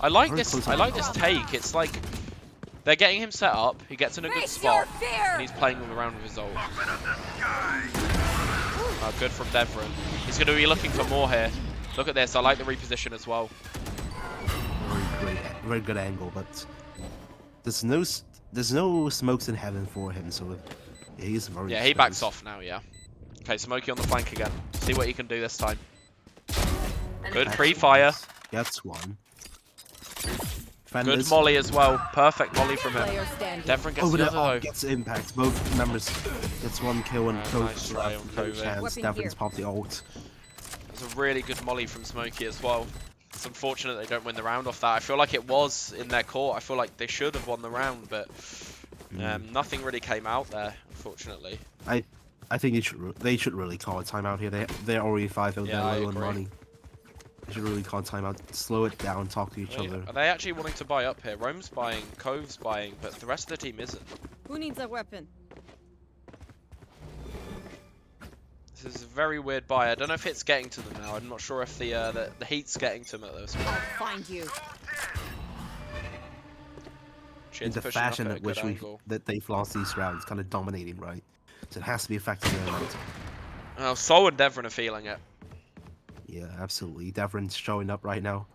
I like Very this. close I on like the this op. take. It's like they're getting him set up. He gets in a good Face spot, your fear! and he's playing around with his ult. Oh, good from Devron. He's going to be looking for more here. Look at this. I like the reposition as well. Very good angle, but there's no smokes in heaven for him, so he's very. Yeah, he backs exposed. off now. Yeah. Okay, Smokey on the flank again. See what he can do this time. Good pre-fire. Gets one. Good Fenders. molly as well. Perfect molly from him. Player standing. Devron gets Over the the other up gets impact. Both members gets one kill and Cove nice try on left. No Cove. chance. Weapon Devon's here. popped the ult. There's a really good molly from Smokey as well. It's unfortunate they don't win the round off that. I feel like it was in their court. I feel like they should have won the round, but nothing really came out there, unfortunately. I think they should really call a timeout here. They're already 5-0 Yeah, down I low on agree. money. They should really call a timeout. Slow it down. Talk to each Wait, other. are they actually wanting to buy up here? Rome's buying, Cove's buying, but the rest of the team isn't. Who needs a weapon? This is a very weird buy. I don't know if it's getting to them now. I'm not sure if the heat's getting to them at this point. I'll find you. In Chid's the pushing up fashion at a at which good angle. that they've lost these rounds, kind of dominating, right? So it has to be affecting their round. Oh, Sol and Devron are feeling it. Yeah, absolutely. Devron's showing up right now.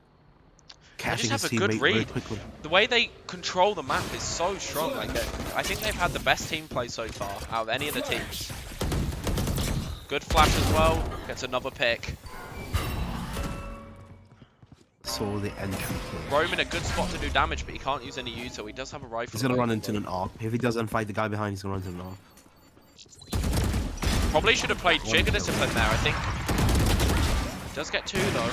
They Catching just his have a good teammate very read. quickly. The way they control the map is so strong. Like, I think they've had the best team play so far out of any of the teams. Good flash as well. Gets another pick. Saw the entry kill. Rome in a good spot to do damage, but he can't use any util. He does have a rifle. He's gonna run into available. an AWP. If he doesn't fight the guy behind, he's gonna run into an AWP. Probably should have played Jigger Discipline there, I think. Does get two though.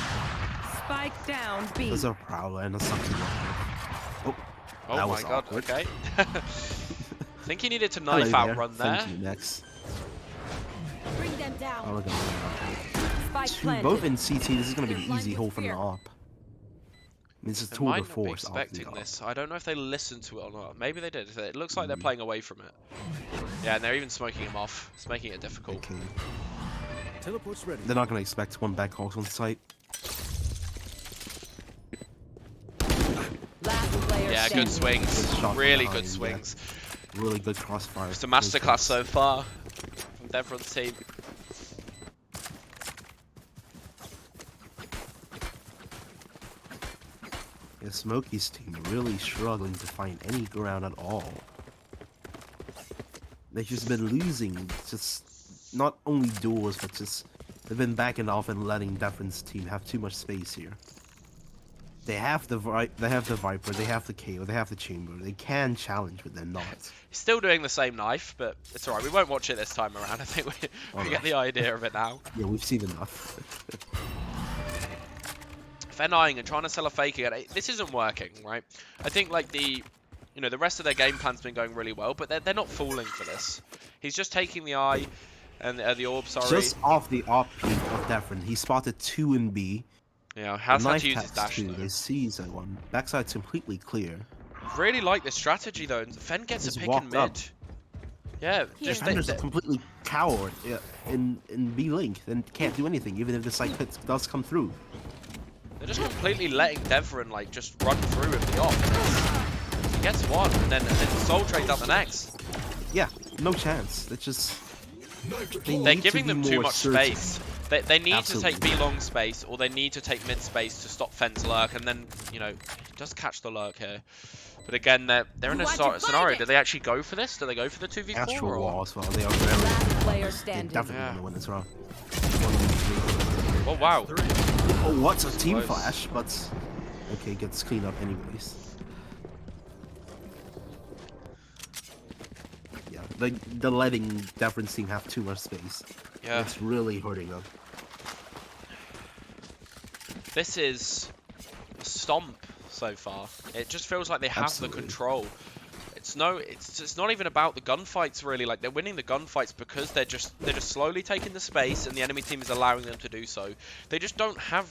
Spike down B. There's a prowler and a something. Oh, Oh that my was god, awkward. okay. I think he needed to Hello knife out there. run there. Thank you, next. Bring them Oh, down. look at that. Spike Two, planted. both in CT. This is gonna be the easy hole from the AWP. I mean, it's a They tour might de not be force. AWP. expecting this. I don't know if they listened to it or not. Maybe they did. It looks like they're Hmm. playing away from it. Yeah, and they're even smoking him off. It's making it difficult. Okay. Teleport's ready. They're not gonna expect one back horse on site. Last player Yeah, standing. good swings. Good shot Really behind, good yeah. swings. Really good crossfire. It's a masterclass so far from Devron's team. Yeah, Smokey's team really struggling to find any ground at all. they've just been losing. Just not only duels, but just they've been backing off and letting Devon's team have too much space here. They have the Viper, they have the KO, they have the Chamber. They can challenge, but they're not. He's still doing the same knife, but it's alright. We won't watch it this time around. I think we get the idea of it now. Yeah, we've seen enough. Fenning and trying to sell a fake again. This isn't working, right? I think like the rest of their game plan's been going really well, but they're not falling for this. He's just taking the eye and the orb. Sorry. Just off the op peak of Devon, he spotted 2 in B. Yeah, has had to use his dash too. though. They seize that one. Backside's completely clear. Really like this strategy though. Fen gets Just a pick in mid. walked up. Yeah, The defenders are completely coward in B link and can't do anything, even if the side pit does come through. they're just completely letting Devon like just run through with the op. He gets one, and then Soul trades out the next. Yeah, no chance. It's just They're giving them too much space. They need Absolutely. to take B long space, or they need to take mid space to stop Fen's lurk, and then, just catch the lurk here. But again, they're in a scenario. Do they actually go for this? Do they go for the 2v4? Astral or? Wall as well. They are very Last player they're standing. definitely Yeah. gonna win this round. Oh wow. Oh, what's a team Close. flash? But okay, gets cleaned up anyways. Yeah, they're letting Devon's team have too much space. Yeah. It's really hurting them. This is a stomp so far. It just feels like they have Absolutely. the control. It's not even about the gunfights really. Like they're winning the gunfights because they're just slowly taking the space and the enemy team is allowing them to do so. They just don't have,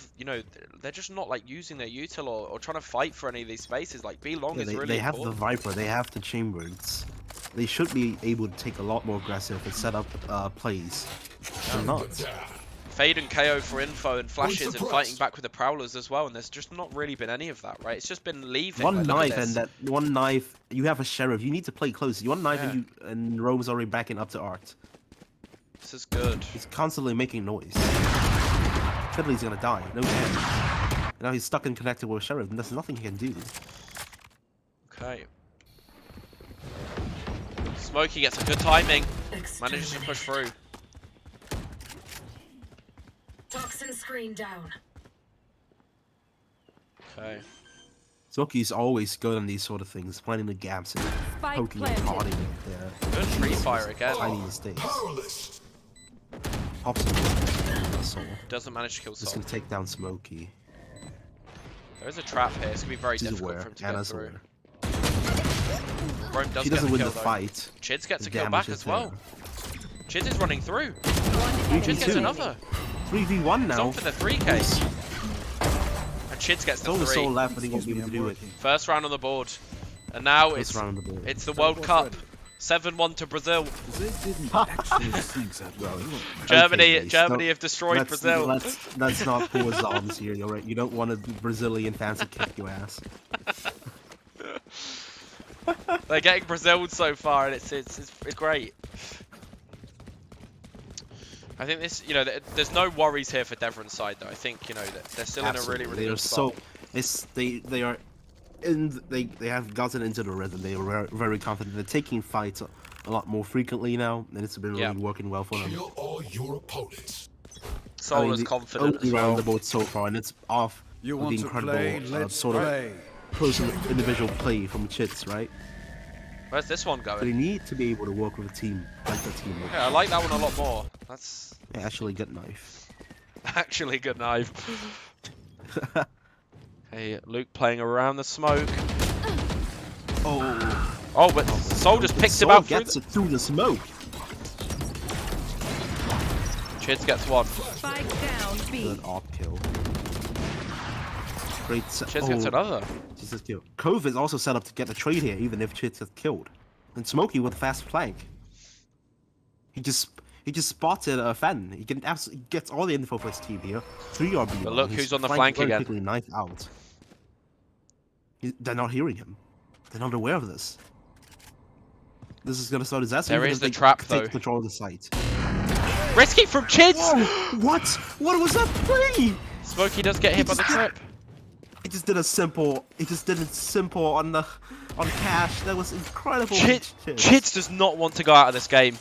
they're just not like using their util or trying to fight for any of these spaces. Like B long Yeah, is really they have the important. Viper, they have the Chamber. They should be able to take a lot more aggressive and set up plays. They're not. Fade and KO for info and flashes and fighting back with the Prowlers as well, and there's just not really been any of that, right? It's just been leaving. One Like, look at knife this. and that one knife. You have a sheriff. You need to play close. One knife Yeah. and Rome's already backing up to Art. This is good. He's constantly making noise. Fiddly's gonna die. No chance. Now he's stuck and connected with sheriff, and there's nothing he can do. Okay. Smokey gets a good timing. Manages to push through. Toxin screen down. Okay. Zoki's always good on these sort of things, finding the gaps and Spike poking and planted. prodding at Good tree fire again. tiny mistakes. Pops him. Soul. Doesn't manage to kill Just Soul. gonna take down Smokey. There is a trap here. It's gonna be very She's difficult aware. for him to get Anna's through. aware. Rome does She get doesn't the win kill the though. fight. Chids gets a The kill back damage as is well. there. Chids is running through. One Chids enemy gets 3v2. another. 3v1 He's now. on for the 3k. And Chids gets It's the only 3. Soul left, but he won't be able to do it. First round on the board. And now First it's round of the board. the World Cup. 7-1 to Brazil. They didn't actually think that well. Germany Mace, Germany don't- have destroyed Brazil. Let's not pull his arms here. You're right. You don't want a Brazilian fans to kick your ass. They're getting Braziled so far, and it's great. I think this, there's no worries here for Devon's side though. I think that they're still Absolutely. in a really They are good spot. they are they have gotten into the rhythm. They are very, very confident. They're taking fights a lot more frequently now, and it's been really Yeah. working well for them. Kill all your opponents. Soul is the confident only as round well. on the board so far, and it's off You with want the to incredible play? Let's sort of play. personal individual play from Chits, right? Where's this one But they going? need to be able to work with a team like the team. Yeah, I like that one a lot more. That's Yeah, actually, good knife. actually a good knife. Hey, Luke playing around the smoke. Oh, Oh, but Soul just picks him Soul out through gets it through the smoke. Chids gets one. Spike down B. Good op kill. Great. Chids gets another. Jesus kill. Cove is also set up to get the trade here, even if Chits gets killed. And Smokey with a fast flank. He just spotted a Fen. He can absolutely gets all the info for his team here. 3 RB. But look He's who's on the flanked flank very again. Quickly, knife out. They're not hearing him. They're not aware of this. This is gonna start a disaster. There even is if the they trap, take though. control of the site. Risky from Chids! Whoa! What? What was that play? Smokey does get hit by the trip. It just did a simple. It just did it simple on on Cash. That was incredible. Chids does not want to go out of this game.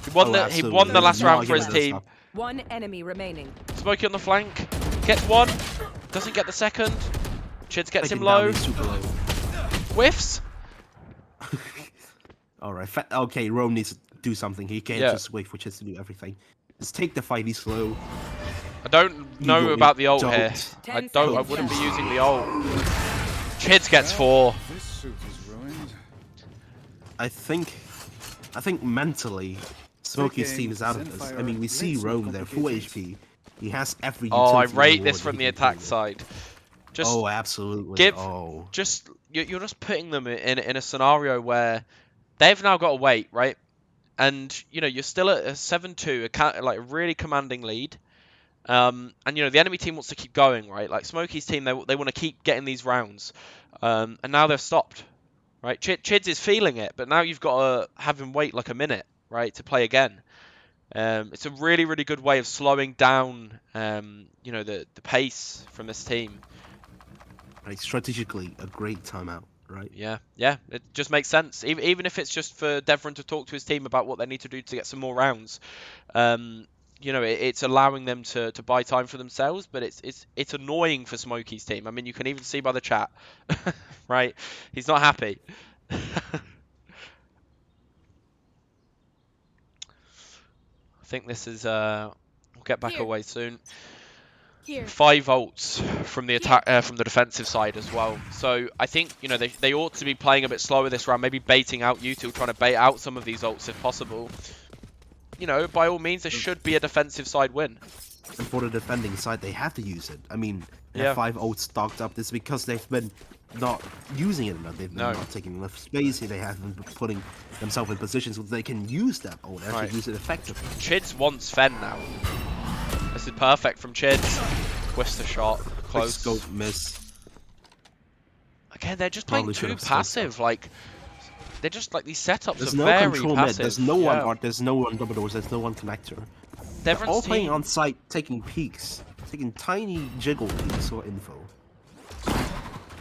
He won the absolutely. last He's round not for his giving this team. up. One enemy remaining. Smokey on the flank. Gets one. Doesn't get the second. Chids gets him Taking down low. these super low. Whiffs. Alright, okay, Rome needs to do something. He can't Yeah. just wait for Chids to do everything. Just take the fight, he's slow. I don't know You about the ult don't. here. I 10 don't. I seconds wouldn't be left. using the ult. Chids gets 4. This suit is ruined. I think mentally, Smokey's team is out of this. I mean, we see Rome there, full HP. He has every Oh, I utility rate in the this world from that the he can attack do. side. Just Oh, absolutely. give- Oh. you're just putting them in a scenario where they've now got to wait, right? And you know you're still at a 7-2, like a really commanding lead. And you know the enemy team wants to keep going, right? Like Smokey's team, they want to keep getting these rounds. And now they've stopped, right? Chids is feeling it, but now you've got to have him wait like a minute, right, to play again. It's a really, really good way of slowing down, you know, the pace from this team. Right, strategically, a great timeout, right? Yeah, it just makes sense. Even if it's just for Devon to talk to his team about what they need to do to get some more rounds. You know, it's allowing them to buy time for themselves, but it's annoying for Smokey's team. I mean, you can even see by the chat, right? He's not happy. I think this is we'll get back Here. away soon. Here. 5 ults from the attack from the defensive side as well. So I think you know they ought to be playing a bit slower this round, maybe baiting out U2, trying to bait out some of these ults if possible. You know, by all means, there should be a defensive side win. And for the defending side, they have to use it. I mean, they Yeah. have 5 ults stocked up. This is because they've been not using it enough. They've been No. not taking enough space. They haven't been putting themselves in positions where they can use that ult and actually Right. use it effectively. Chids wants Fen now. This is perfect from Chids. Whiffs the shot. Quick Close. scope miss. Again, they're just playing Probably should too have scoped passive. Like, they're just like these setups There's are no very control passive. mid. There's no one Yeah. art. There's no one double doors. There's no one connector. They're Devon's all playing team- on site, taking peeks, taking tiny jiggle peeks for info.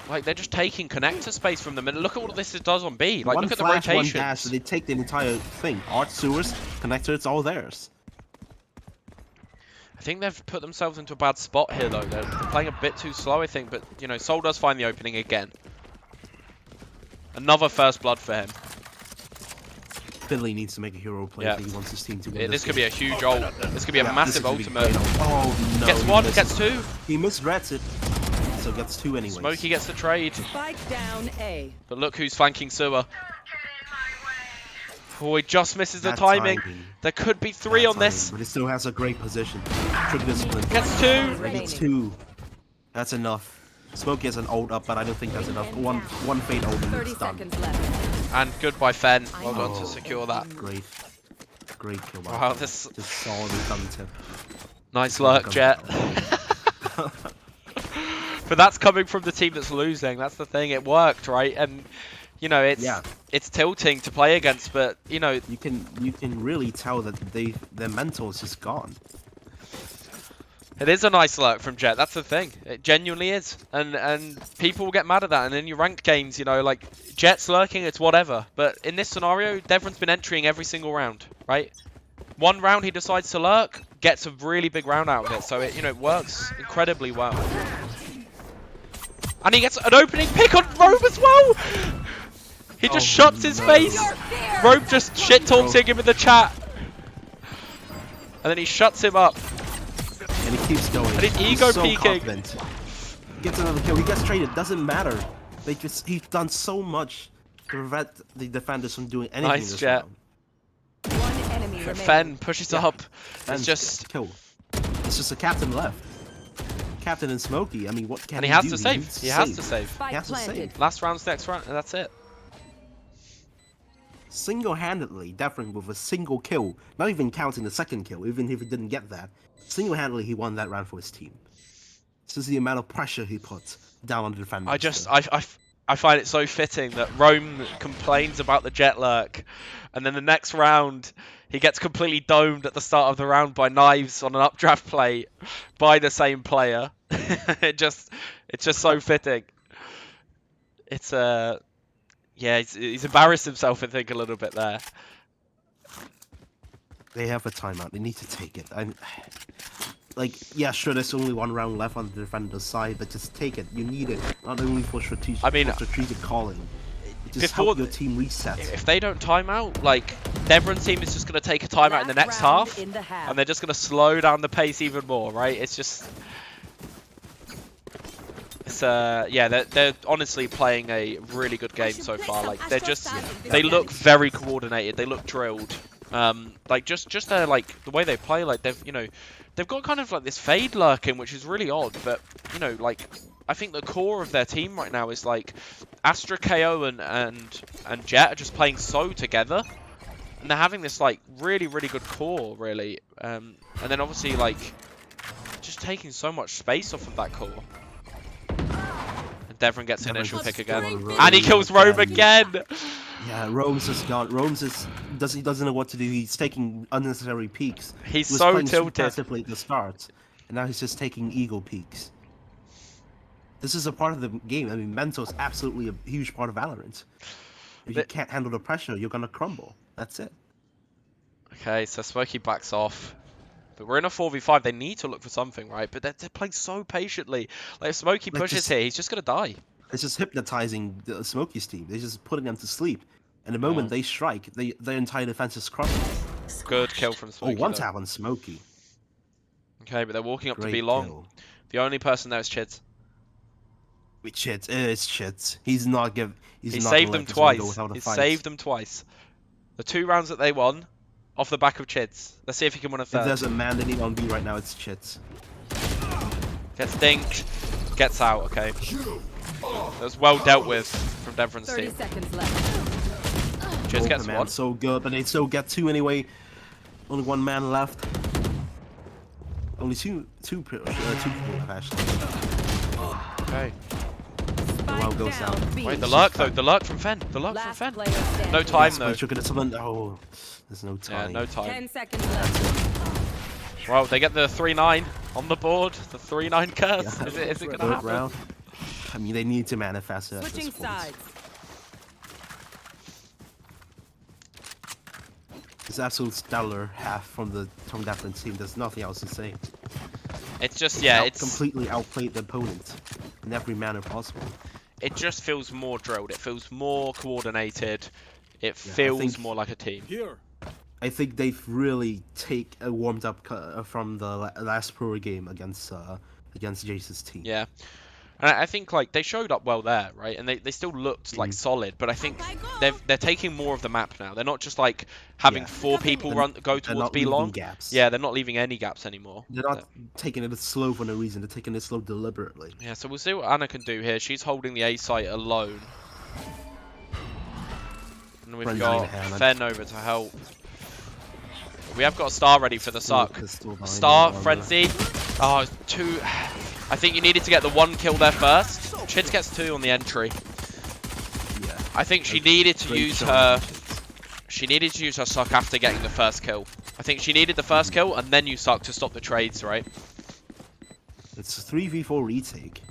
Like they're just taking connector space from them, and look at what this does on B. Like One look at the flash, one rotations. dash, so they take the entire thing. Art, sewers, connector, it's all theirs. I think they've put themselves into a bad spot here, though. They're playing a bit too slow, I think. But you know, Soul does find the opening again. Another first blood for him. Finley needs to make a hero play Yeah. if he wants his team to win. Yeah, this could be a huge ult. This could be a Yeah, massive this could be ultimate. great. Oh no! Gets he one, misses. gets 2. He misreads it, so gets 2 anyways. Smokey gets the trade. Spike down A. But look who's flanking Sewer. Oh, he just misses the That timing. timing. There could be 3 on this. But he still has a great position. Trick discipline. Gets 2. Gets 2. That's enough. Smokey has an ult up, but I don't think that's enough. One fade ult and 30 it's done. seconds left. And goodbye, Fen. Well done Oh. to secure that. Great kill. by Wow, Fen. this Just solid gun tip. nice lurk, Jet. But that's coming from the team that's losing. That's the thing. It worked, right? And you know, it's tilting to play against, but you know, You can really tell that their mental is just gone. it is a nice lurk from Jet. That's the thing. It genuinely is. And people will get mad at that. And in your ranked games, you know, like Jet's lurking, it's whatever. But in this scenario, Devon's been entering every single round, right? One round he decides to lurk, gets a really big round out of it. So it, you know, it works incredibly well. And he gets an opening pick on Robe as well. He just shuts his face. Robe just shit talking him in the chat. And then he shuts him up. And he keeps going. And he's ego so peeking. confident. Gets another kill. He gets traded. Doesn't matter. He's done so much to prevent the defenders from doing anything. Nice, in this Jet. round. One enemy remaining. Fen pushes up. And It's just, kill. It's just a captain left. Captain and Smokey. I mean, what can and he he has do? to save. needs He to has to save. He Spike has to planted. save. Last round's next round, and that's it. Single-handedly, Devon with a single kill, not even counting the second kill, even if he didn't get that. Single-handedly, he won that round for his team. This is the amount of pressure he put down on the defenders. I find it so fitting that Rome complains about the jet lurk, and then the next round he gets completely domed at the start of the round by knives on an updraft play by the same player. It's just so fitting. It's Yeah, he's embarrassed himself, I think, a little bit there. They have a timeout. They need to take it. Like, yeah, sure, there's only one round left on the defender's side, but just take it. You need it, not only for strategic, I mean, for strategic calling. Just before help your team reset. If they don't time out, like, Devon's team is just going to take a timeout in the next half, in the half. and they're just going to slow down the pace even more, right? It's just... It's, yeah, they're honestly playing a really good game so far. Like, they're just... They look very coordinated. They look drilled. Like, just their, like, the way they play, like, they've, you know... They've got kind of, like, this fade lurking, which is really odd, but, you know, like... I think the core of their team right now is, like... Astra, KO, and Jet are just playing so together. And they're having this, like, really, really good core, really. And then, obviously, like... Just taking so much space off of that core. And Devon gets the initial pick again. And he kills Rome again! Yeah, Rome's just gone. He doesn't know what to do. He's taking unnecessary peeks. He's He was so playing tilted. passively at the start, and now he's just taking ego peeks. This is a part of the game. I mean, mental is absolutely a huge part of Valorant. If you can't handle the pressure, you're gonna crumble. That's it. Okay, so Smokey backs off. But we're in a 4v5. They need to look for something, right? But they're playing so patiently. Like, if Smokey Like, pushes here, he's just going to die. It's just hypnotizing the Smokey's team. They're just putting them to sleep. And the moment they strike, their entire defense is crushed. Good kill from Oh, Smokey. one though. tap on Smokey. Okay, but they're walking up to Great be long. kill. The only person there is Chids. With Chits, it's Chits. He's not give. He not saved gonna them let this one go twice. without a He fight. saved them twice. The 2 rounds that they won, off the back of Chids. Let's see if he can win a If third. there's a man that need on B right now, it's Chits. Gets dinked. Gets out, okay. That was well dealt with from Devon's 30 team. seconds left. Chids gets man, one. so good, but they still get 2 anyway. Only 1 man left. Only two people actually. Okay. Wow goes down, down. B. Wait, the lurk though. The lurk from Fen. The lurk from Last Fen. player standing. No time Yes, though. but you're gonna summon. Oh, there's no Yeah, time. no time. 10 seconds left. Well, they get the 3-9 on the board. The 3-9 curse. Yeah. Is it gonna Third happen? round. I mean, they need to manifest it at this Switching point. sides. It's absolute stellar half from that team. There's nothing else to say. It's just yeah, it's completely outplayed the opponent in every manner possible. it just feels more drilled. It feels more coordinated. It Yeah, I feels think- more like a team. Here. I think they've really warmed up from the last pro game against Jace's team. Yeah. And I think like they showed up well there, right? And they still looked like solid, but I think they're taking more of the map now. They're not just like having Yeah. 4 people go They're towards not B leaving long. gaps. Yeah, they're not leaving any gaps anymore. They're not taking it slow for no reason. They're taking it slow deliberately. Yeah, so we'll see what Anna can do here. She's holding the A site alone. And we've Frenzy got in hand. Fen over to help. We have got a star ready for the suck. Pistol behind Star, the armor. Frenzy. Oh, 2. I think you needed to get the 1 kill there first. Chids gets 2 on the entry. Yeah. I think she needed to Great use shot. her... She needed to use her suck after getting the first kill. I think she needed the first kill and then you suck to stop the trades, right? It's a 3v4 retake.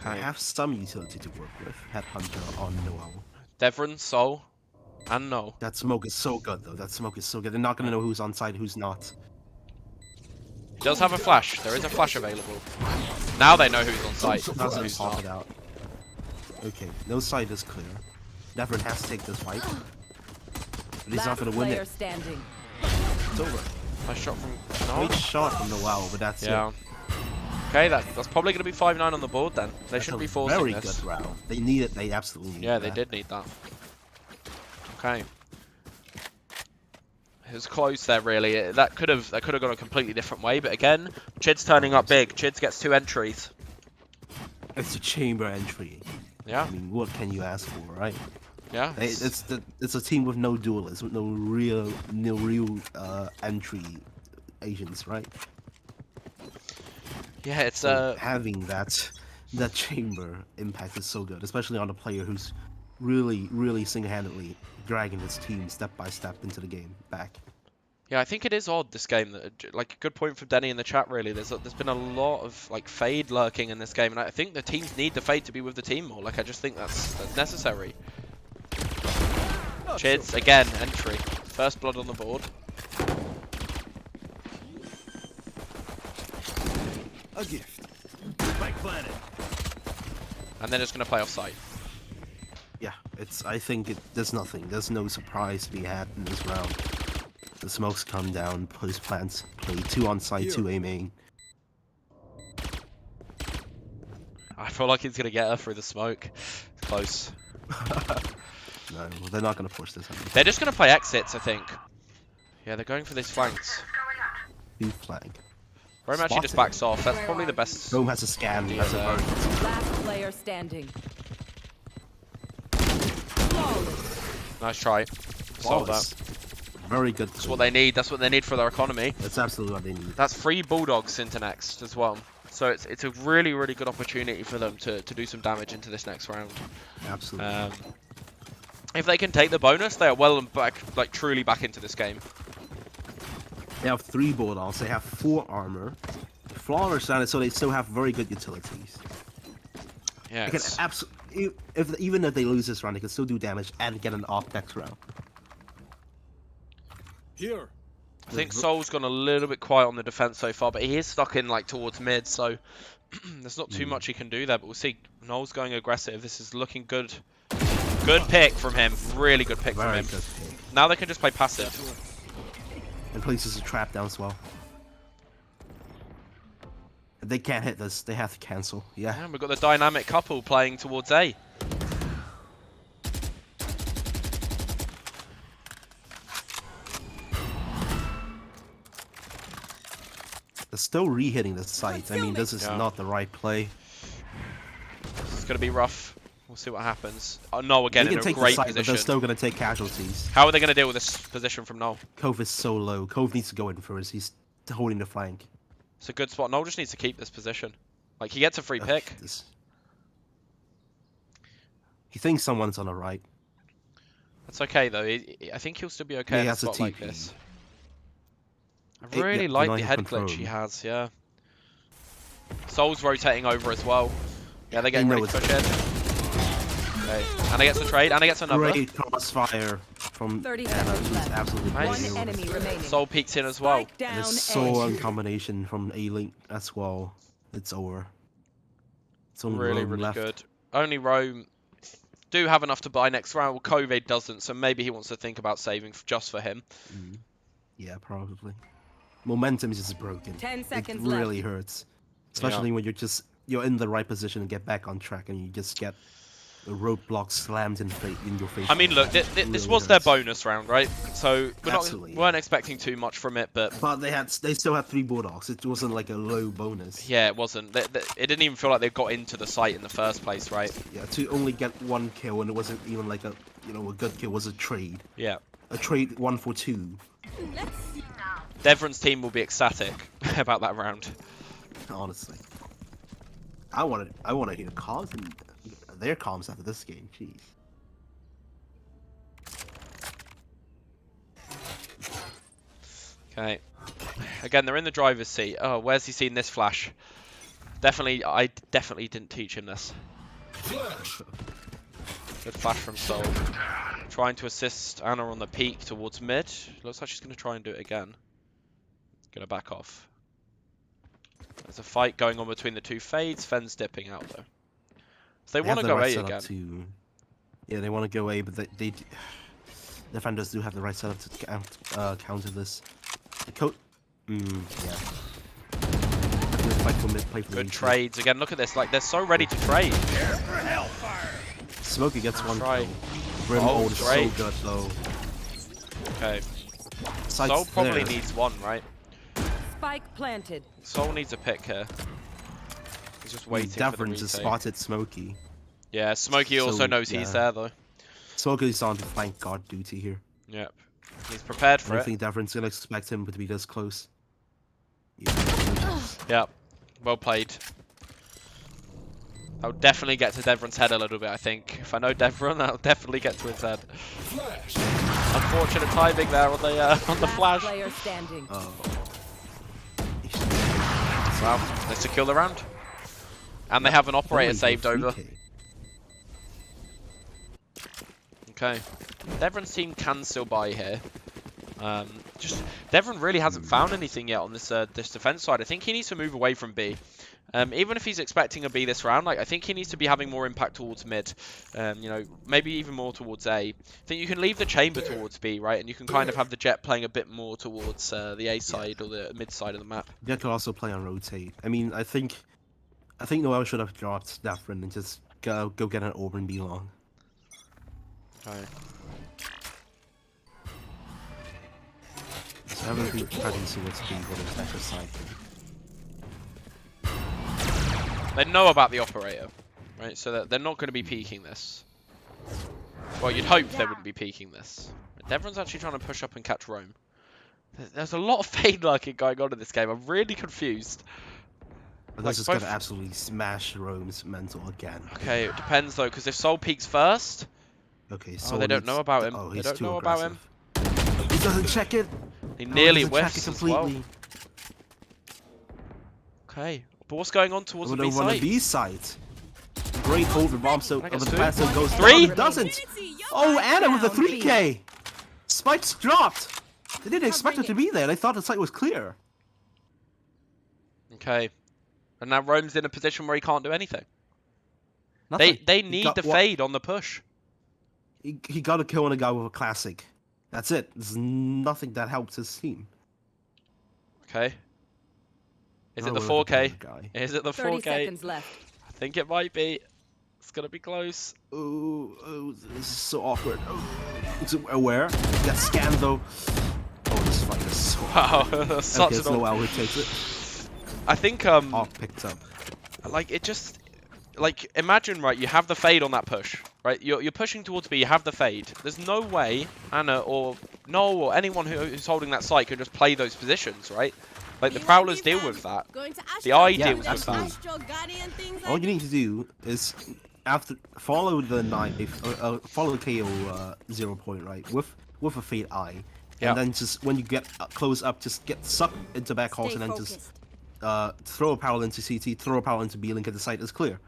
I Okay. have some utility to work with. Headhunter on Noel. Devon, Sol, and No. That smoke is so good though. That smoke is so good. They're not gonna know who's on site, who's not. He does have a flash. There is a flash available. Now they know who's on site. Doesn't Who's pop not. it out. Okay, no side is clear. Devon has to take this fight. But he's not Last gonna win player it. standing. It's over. Nice shot from No. Great shot from Noel, but that's Yeah. it. Okay, that's probably going to be 5-9 on the board then. They That's shouldn't a be forcing very this. good round. They need it. They absolutely need Yeah, that. they did need that. Okay. It was close there, really. That could have gone a completely different way, but again, Chid's turning up big. Chids gets 2 entries. It's a chamber entry. Yeah, I mean, what can you ask for, right? yeah. It's a team with no duelists, with no real entry agents, right? Yeah, it's So having that chamber impact is so good, especially on a player who's really single-handedly dragging his team step by step into the game back. Yeah, I think it is odd this game. That, like, a good point from Denny in the chat. Really, there's been a lot of like fade lurking in this game, and I think the teams need the fade to be with the team more. Like, I just think that's necessary. Chids again, entry, first blood on the board. A gift. Spike planted. And then it's gonna play offside. Yeah, I think there's nothing. There's no surprise to be had in this round. The smokes come down, place plants, play 2 on site, 2 A main. I feel like he's gonna get her through the smoke. It's close. No, they're not gonna push this. They're just gonna play exits, I think. Yeah, they're going for these flanks. 2 flank. Rome actually just backs off. That's probably the best. Rome has a scan. Yeah, That's a bird. Last player standing. Nice try. Solve that. Very good. That's what they need. That's what they need for their economy. That's absolutely what they need. That's 3 Bulldogs into next as well. So it's a really, really good opportunity for them to do some damage into this next round. Absolutely. If they can take the bonus, they are well and back, like truly back into this game. They have 3 bulldogs. They have 4 armor. Flawless on it, so they still have very good utilities. Yeah. They can even if they lose this round, they can still do damage and get an off next round. Here. I think Soul's gone a little bit quiet on the defense so far, but he is stuck in like towards mid, so there's not too much he can do there. But we'll see. Noel's going aggressive. This is looking good. Good pick from him. Really good pick from him. Good pick. Now they can just play passive. And places a trap down as well. If they can't hit this, they have to cancel. Yeah. And we've got the dynamic couple playing towards A. They're still re-hitting the site. I mean, this is not the right play. It's going to be rough. We'll see what happens. Oh, Noel again They in can a take great the site, position. but they're still going to take casualties. How are they going to deal with this position from Noel? Cove is so low. Cove needs to go in first. He's holding the flank. It's a good spot. Noel just needs to keep this position. Like, he gets a free pick. He thinks someone's on the right. That's okay, though. I think he'll still be okay in a spot like this. I really like the head glitch he has, yeah. Soul's rotating over as well. Yeah, they're getting ready to push in. Okay. Anna gets the trade. Anna gets another. Great crossfire from 30 Anna. seconds She's left. absolutely Nice. brilliant. One enemy remaining. Soul peeks in as well. Spike down And the A. Soul in combination from A-Link as well. It's over. It's only Really, Rome really left. good. Only Rome do have enough to buy next round. Well, Cove doesn't, so maybe he wants to think about saving just for him. Yeah, probably. Momentum is just broken. 10 seconds it really hurts. Especially Yeah. when you're in the right position and get back on track and you just get a roadblock slammed in your face. I mean, look, this Really was their hurts. bonus round, right? So Absolutely. we weren't expecting too much from it, but But they still had 3 bulldogs. It wasn't like a low bonus. yeah, it wasn't. It didn't even feel like they got into the site in the first place, right? Yeah, to only get 1 kill and it wasn't even like a good kill. It was a trade. Yeah. A trade 1 for 2. Devron's team will be ecstatic about that round. Honestly, I want to hear comms and their comms after this game. Jeez. Okay. Again, they're in the driver's seat. Oh, where's he seen this flash? I definitely didn't teach him this. Flash. Good flash from Soul. Trying to assist Anna on the peak towards mid. Looks like she's going to try and do it again. Going to back off. There's a fight going on between the two fades. Fenn's dipping out though. So they want have to the go right A setup again. Yeah, they want to go A, but they defenders do have the right setup to counter this. The yeah. Fight for mid, play for Good mid. trades again. Look at this. Like they're so ready to trade. Smokey gets 1 Right. kill. Grim Oh, ult is so great. good though. Okay. Sight's Soul probably there. needs 1, right? Spike planted. Soul needs a pick here. He's just waiting for the Devon retake. just spotted Smokey. Yeah, Smokey also So, knows he's yeah. there though. Smokey's on flank guard duty here. Yep. He's prepared I for don't it. think Devon's gonna expect him to be this close. Yeah. Yep. Well played. That'll definitely get to Devron's head a little bit, I think. If I know Devron, that'll definitely get to his head. Flash. Unfortunate timing there on the Last flash. player standing. Oh. Wow, they secure the round. And they have an operator saved over. Okay. Devron's team can still buy here. Just Devron really hasn't found anything yet on this this defense side. I think he needs to move away from B. Even if he's expecting a B this round, like I think he needs to be having more impact towards mid. You know, maybe even more towards A. I think you can leave the chamber towards B, right? And you can kind of have the jet playing a bit more towards the A side or the mid side of the map. Jet could also play on rotate. I mean, I think Noel should have dropped Devron and just go get an orb and be long. Okay. So I haven't been trying to see what's being on the attacker side here. They know about the operator, right? So that they're not going to be peeking this. Well, you'd hope they wouldn't be peeking this. Devron's actually trying to push up and catch Rome. There's a lot of fade lurking going on in this game. I'm really confused. But Like, this is both- gonna absolutely smash Rome's mental again. Okay, it depends though, because if Soul peeks first, Okay, so oh, they don't know about him. Oh, They he's don't too know about him. aggressive. He doesn't check it. He Oh, nearly doesn't check whiffs it as well. completely. Okay, but what's going on towards the B On the side? B side. Great over bomb, so That the gets two. blast so goes Three? down. He doesn't. Oh, Anna with a 3K. Spikes dropped. They didn't expect it to be there. They thought the site was clear. Okay, and now Rome's in a position where he can't do anything. Nothing. They He need got the what- fade on the push. He got a kill on a guy with a classic. That's it. There's nothing that helps his team. Okay. Is it the Nowhere with 4K? the guy. Is it the 30 4K? seconds left. I think it might be. It's gonna be close. Oh, this is so awkward. Oh, it's aware. Get scanned though. Oh, this fight is so. Wow, that's such Okay, an it's no who takes it. I think Off picked up. like it just like imagine, right, you have the fade on that push, right? You're pushing towards B, you have the fade. There's no way Anna or Noel or anyone who's holding that site can just play those positions, right? Like the Prowlers deal with that. The eye Yeah, deals with that. absolutely. All you need to do is after follow the knife, follow the KO 0 point, right? With a fade eye, Yeah. and then just when you get close up, just get sucked into back halls and then just throw a parallel into CT, throw a parallel into B, and get the site is clear.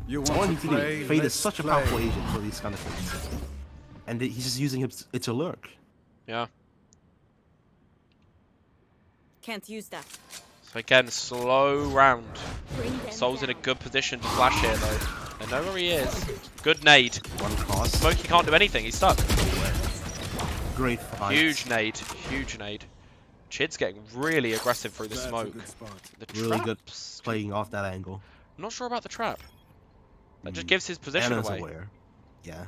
You All you want need to to do. play? Fade is Let's such a play. powerful agent for these kind of things, and he's just using it to lurk. Yeah. Can't use that. So again, slow round. Bring them Soul's in a down. good position to flash here though. They know where he is. Good nade. One cross. Smokey can't do anything, he's stuck. Great fight. Huge nade, huge nade. Chid's getting really aggressive through the That's a smoke. good spot. The Really good traps. playing off that angle. I'm not sure about the trap. That just gives his position Anna's away. aware. Yeah.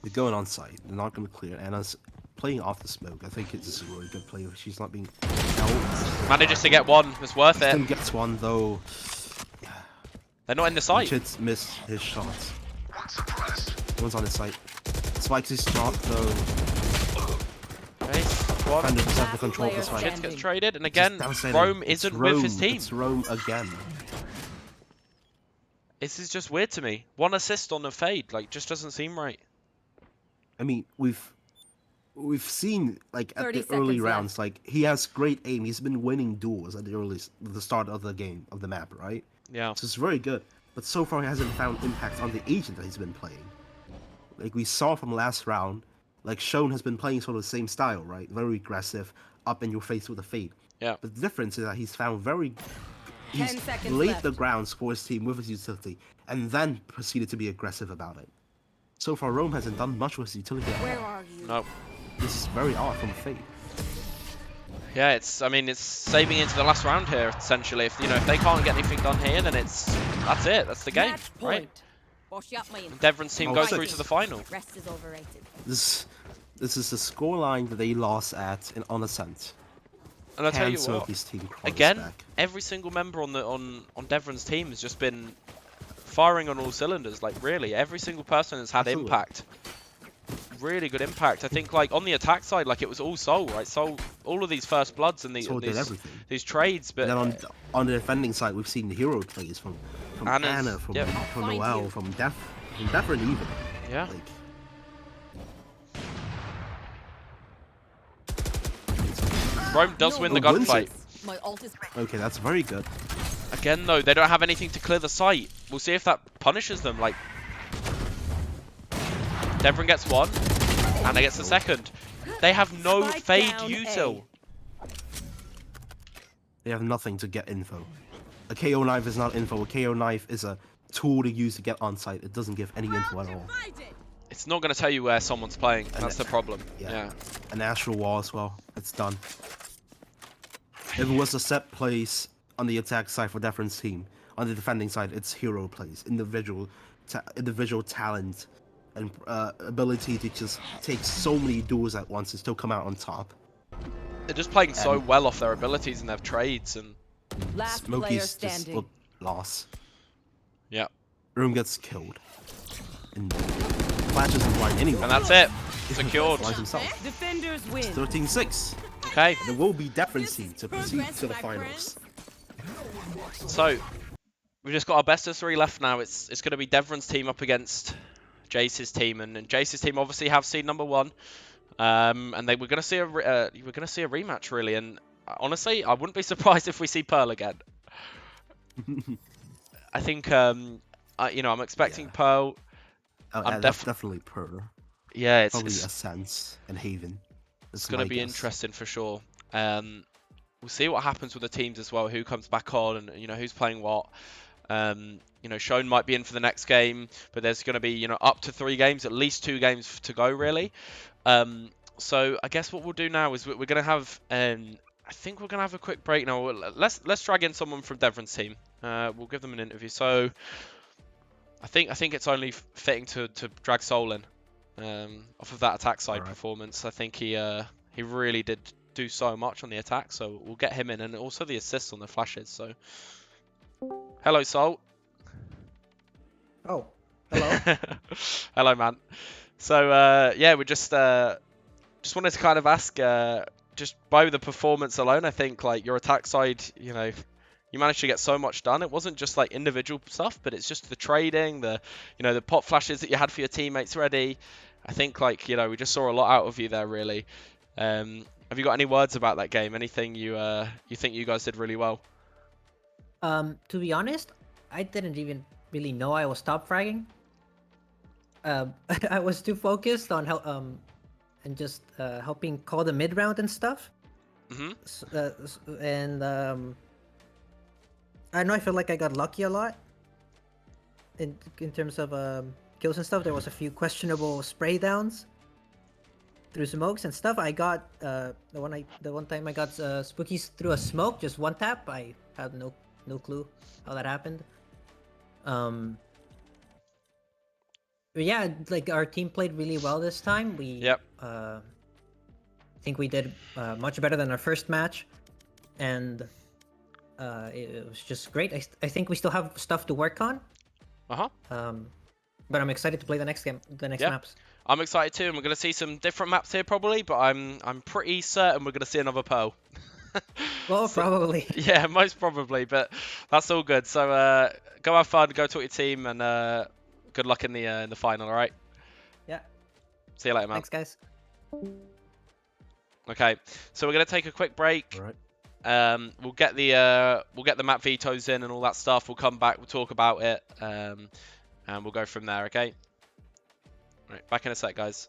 They're going on site. They're not going to clear. Anna's playing off the smoke. I think it's a really good play. She's not being held. Manages to get one, it's worth it. Tim gets one though. They're not in the site. Chid's missed his shots. One's on his site. Spikes his shot though. Okay, one. 100% the control of player this fight. Chid gets traded, and Just again, devastating. Rome It's isn't with his Rome. team. It's Rome again. This is just weird to me. One assist on a fade, like, just doesn't seem right. I mean, we've seen like at 30 the early seconds rounds, like he has great aim. He's been winning duels at the start of the game of the map, right? Yeah. So it's very good. But so far, he hasn't found impact on the agent that he's been playing. Like we saw from last round, like Shone has been playing sort of the same style, right? Very aggressive, up in your face with a fade. Yeah. But the difference is that he's found he's 10 seconds laid left. the grounds for his team with his utility, and then proceeded to be aggressive about it. So far, Rome hasn't done much with his utility at all. Where are you? No. This is very odd from Fade. Yeah, I mean, it's saving into the last round here, essentially. If they can't get anything done here, then that's it. That's the game, Match right? point. Wash up, my Devron's team Oh, goes six. through to the final. Rest is overrated. This is the scoreline that they lost at on Ascent. And I'll tell you Can what, Sophie's team crawls again, back. every single member on Devron's team has just been firing on all cylinders. Like, really, every single person has had Absolutely. impact. Really good impact. I think, like, on the attack side, like, it was all Soul, right? Soul, all of these first bloods and Soul did everything. these trades, but And then on the defending side, we've seen the hero plays from Anna's- Anna, from yep. from Find Noel, you. from Devon even. Yeah. Like, Rome does win the Oh, wins gunfight. it. My ult is ready. Okay, that's very good. Again, though, they don't have anything to clear the site. We'll see if that punishes them. Like, Devon gets one, and they gets the second. They have no Spike fade down util. They have nothing to get info. A KO knife is not info. A KO knife is a tool to use to get on site. It doesn't give any info at all. It's not going to tell you where someone's playing. That's the problem. Yeah. An astral wall as well. It's done. If it was a set place on the attack side for Deference team, on the defending side, it's hero plays, individual talent, and ability to just take so many duels at once and still come out on top. They're just playing so well off their abilities and their trades, and Last player Smokey's just standing. loss. yeah. Room gets killed. And Flash isn't blind anyway. And that's it. Secured. Blind himself. Defenders win. 13-6. Okay. There will be Deference team to proceed to the finals. So we've just got our best of 3 left now. It's going to be Devron's team up against Jace's team, and Jace's team obviously have seed number 1. And we're going to see a rematch really. And honestly, I wouldn't be surprised if we see Pearl again. I think I'm expecting Pearl. Oh, that's definitely Pearl. Yeah, it's probably Ascent and Haven. It's going to be interesting for sure. We'll see what happens with the teams as well, who comes back on, and who's playing what. Shone might be in for the next game, but there's going to be up to 3 games, at least 2 games to go really. So I guess what we'll do now is we're going to have I think we're going to have a quick break now. Let's drag in someone from Devron's team. We'll give them an interview. So I think it's only fitting to drag Soul in off of that attack side performance. I think he really did do so much on the attack, so we'll get him in, and also the assists on the flashes. So hello, Soul. Oh, hello. Hello, man. So yeah, we just wanted to kind of ask, just by the performance alone, I think like your attack side, you managed to get so much done. It wasn't just like individual stuff, but it's just the trading, the pot flashes that you had for your teammates ready. I think like we just saw a lot out of you there really. Have you got any words about that game? Anything you think you guys did really well? To be honest, I didn't even really know I was top fragging. I was too focused on and just helping call the mid round and stuff. And I know I feel like I got lucky a lot in terms of kills and stuff. There was a few questionable spray downs through smokes and stuff. I got the one time I got spookies through a smoke, just one tap. I had no clue how that happened. But yeah, like our team played really well this time. I think we did much better than our first match, and it was just great. I think we still have stuff to work on. But I'm excited to play the next game, the next maps. I'm excited too, and we're going to see some different maps here probably, but I'm pretty certain we're going to see another Pearl. Well, probably. Yeah, most probably, but that's all good. So go have fun, go talk to your team, and good luck in the final. All right. Yeah. See you later, man. Thanks, guys. Okay, so we're gonna take a quick break. All right. We'll get the map vetoes in and all that stuff. We'll come back. We'll talk about it, and we'll go from there. Okay. All right. Back in a sec, guys.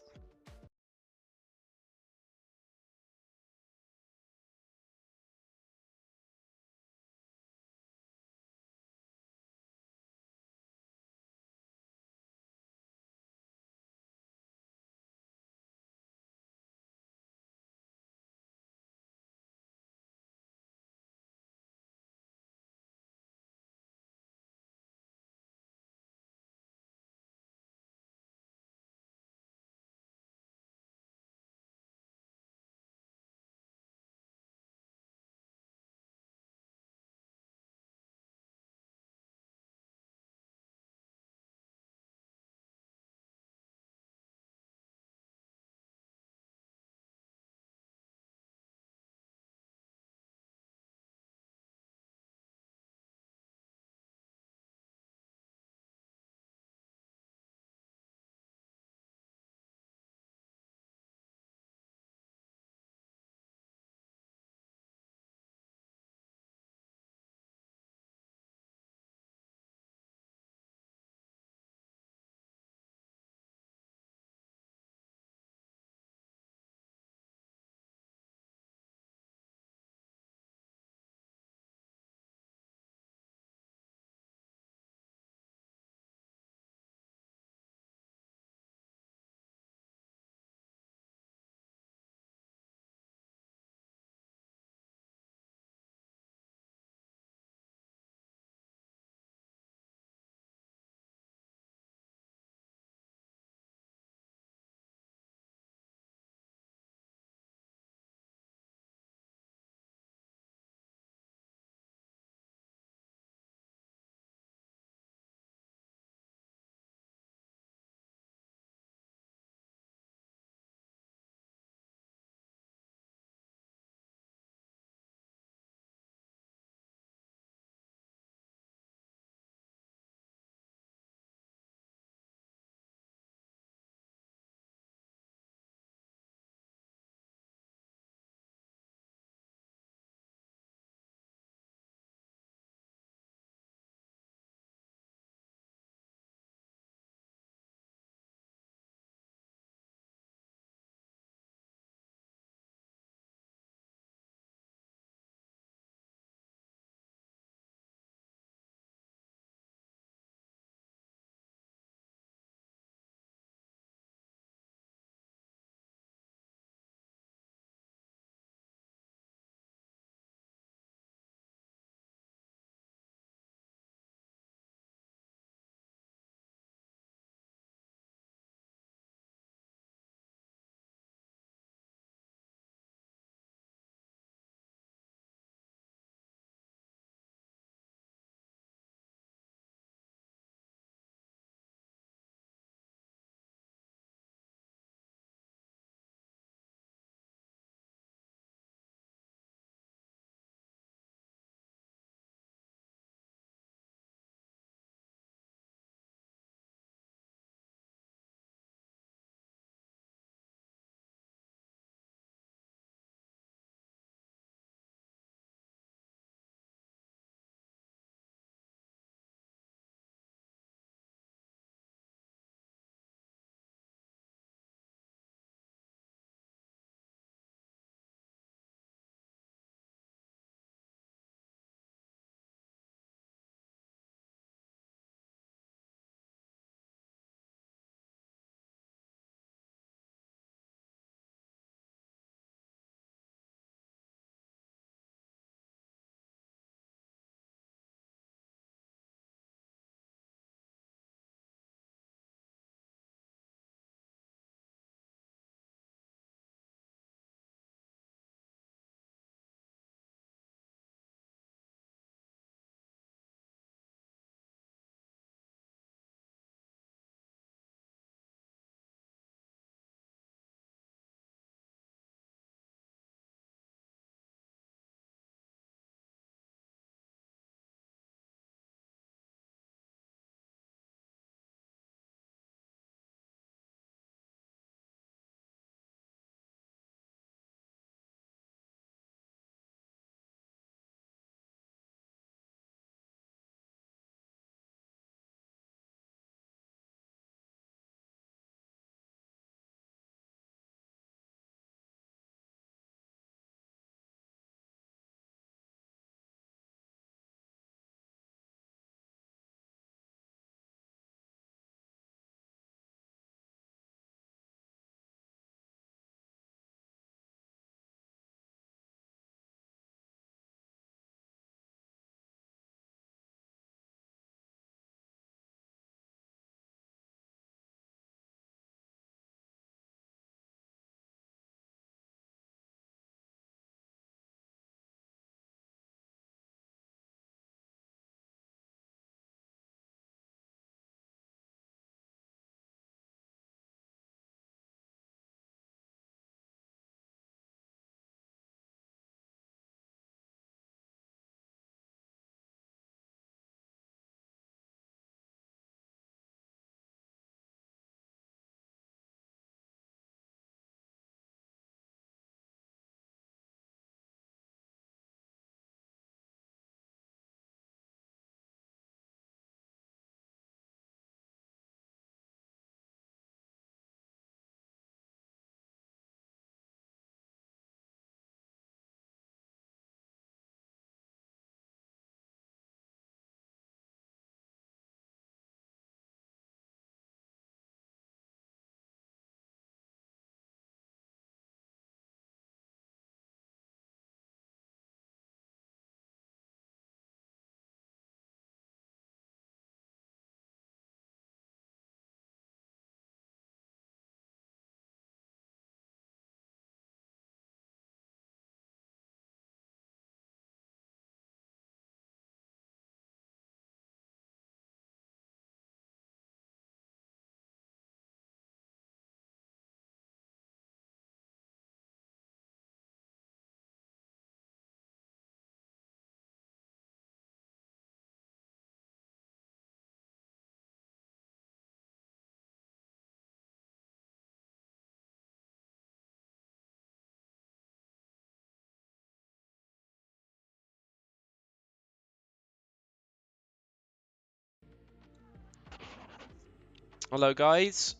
Hello guys.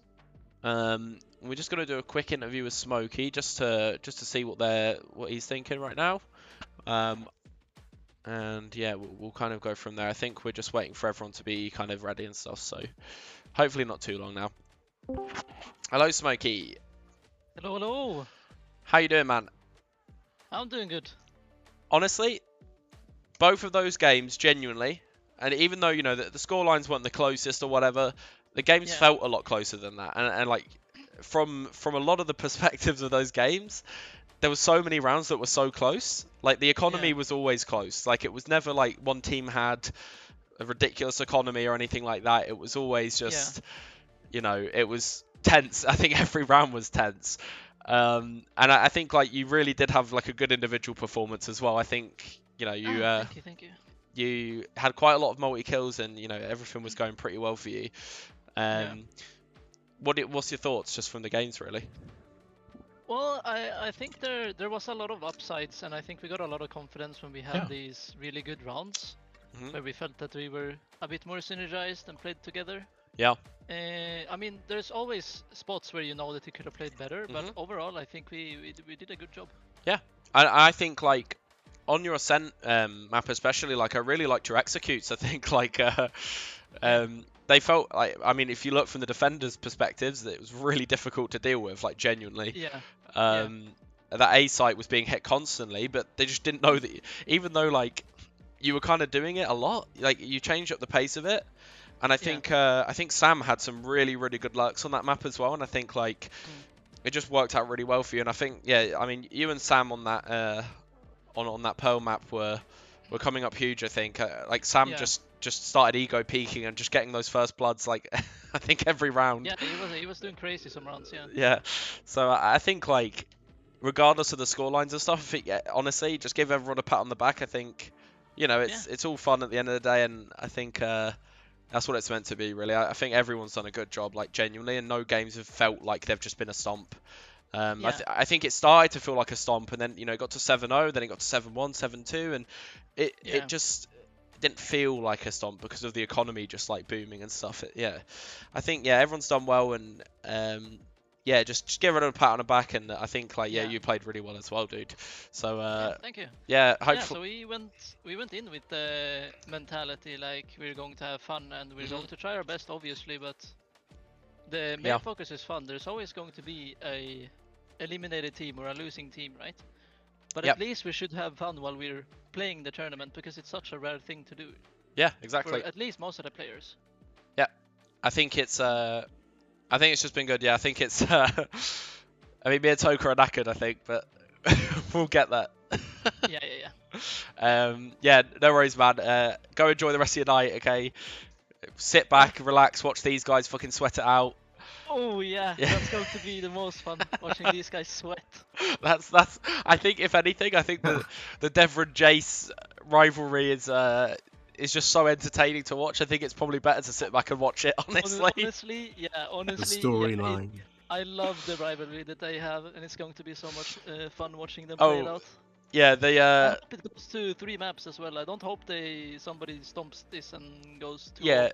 We're just gonna do a quick interview with Smokey just to see what he's thinking right now. And yeah, we'll kind of go from there. I think we're just waiting for everyone to be kind of ready and stuff. So hopefully not too long now. Hello Smokey. Hello, hello. How you doing, man? I'm doing good. Honestly, both of those games, genuinely, and even though you know the score lines weren't the closest or whatever, the games felt a lot closer than that. And like from a lot of the perspectives of those games, there were so many rounds that were so close. Like the economy was always close. Like it was never like one team had a ridiculous economy or anything like that. It was always just, you know, it was tense. I think every round was tense. And I think like you really did have like a good individual performance as well. I think you know you Thank you. you had quite a lot of multi kills and you know everything was going pretty well for you. What's your thoughts just from the games really? Well, I think there was a lot of upsides, and I think we got a lot of confidence when we had these really good rounds, where we felt that we were a bit more synergized and played together. Yeah. I mean, there's always spots where you know that you could have played better, but overall, I think we did a good job. Yeah, I think like on your Ascent map especially, like I really liked your executes. I think like they felt like, I mean, if you look from the defenders' perspectives, it was really difficult to deal with, like genuinely. That A site was being hit constantly, but they just didn't know that. Even though like you were kind of doing it a lot, like you changed up the pace of it. And I think Sam had some really good lurks on that map as well, and I think like it just worked out really well for you. And I think I mean you and Sam on that on that Pearl map were coming up huge. I think like Sam just started ego peaking and just getting those first bloods like I think every round. Yeah, he was doing crazy some rounds. Yeah. So I think like regardless of the score lines and stuff, I think honestly just give everyone a pat on the back. I think you know it's all fun at the end of the day, and I think. That's what it's meant to be, really. I think everyone's done a good job, like genuinely, and no games have felt like they've just been a stomp. I think it started to feel like a stomp, and then you know it got to 7-0, then it got to 7-1, 7-2, and it just didn't feel like a stomp because of the economy just like booming and stuff. I think everyone's done well, and just give everyone a pat on the back, and I think like you played really well as well, dude. So thank you. Yeah, So hopefully. we went in with the mentality like we're going to have fun and we're going to try our best, obviously, but the main focus is fun. There's always going to be a eliminated team or a losing team, right? But at least we should have fun while we're playing the tournament, because it's such a rare thing to do. Yeah, exactly. For at least most of the players. Yeah, I think it's just been good. Yeah, I think it's. I mean, me and Toka are knackered, I think, but we'll get that. Yeah. No worries, man. Go enjoy the rest of your night, okay? Sit back, relax, watch these guys fucking sweat it out. Oh yeah, that's going to be the most fun, watching these guys sweat. That's. I think if anything, I think the Devon Jace rivalry is just so entertaining to watch. I think it's probably better to sit back and watch it, honestly. Honestly. The storyline. I love the rivalry that they have, and it's going to be so much fun watching them play it out. Yeah, they I hope it goes to 3 maps as well. I don't hope somebody stomps this and goes to. Yeah.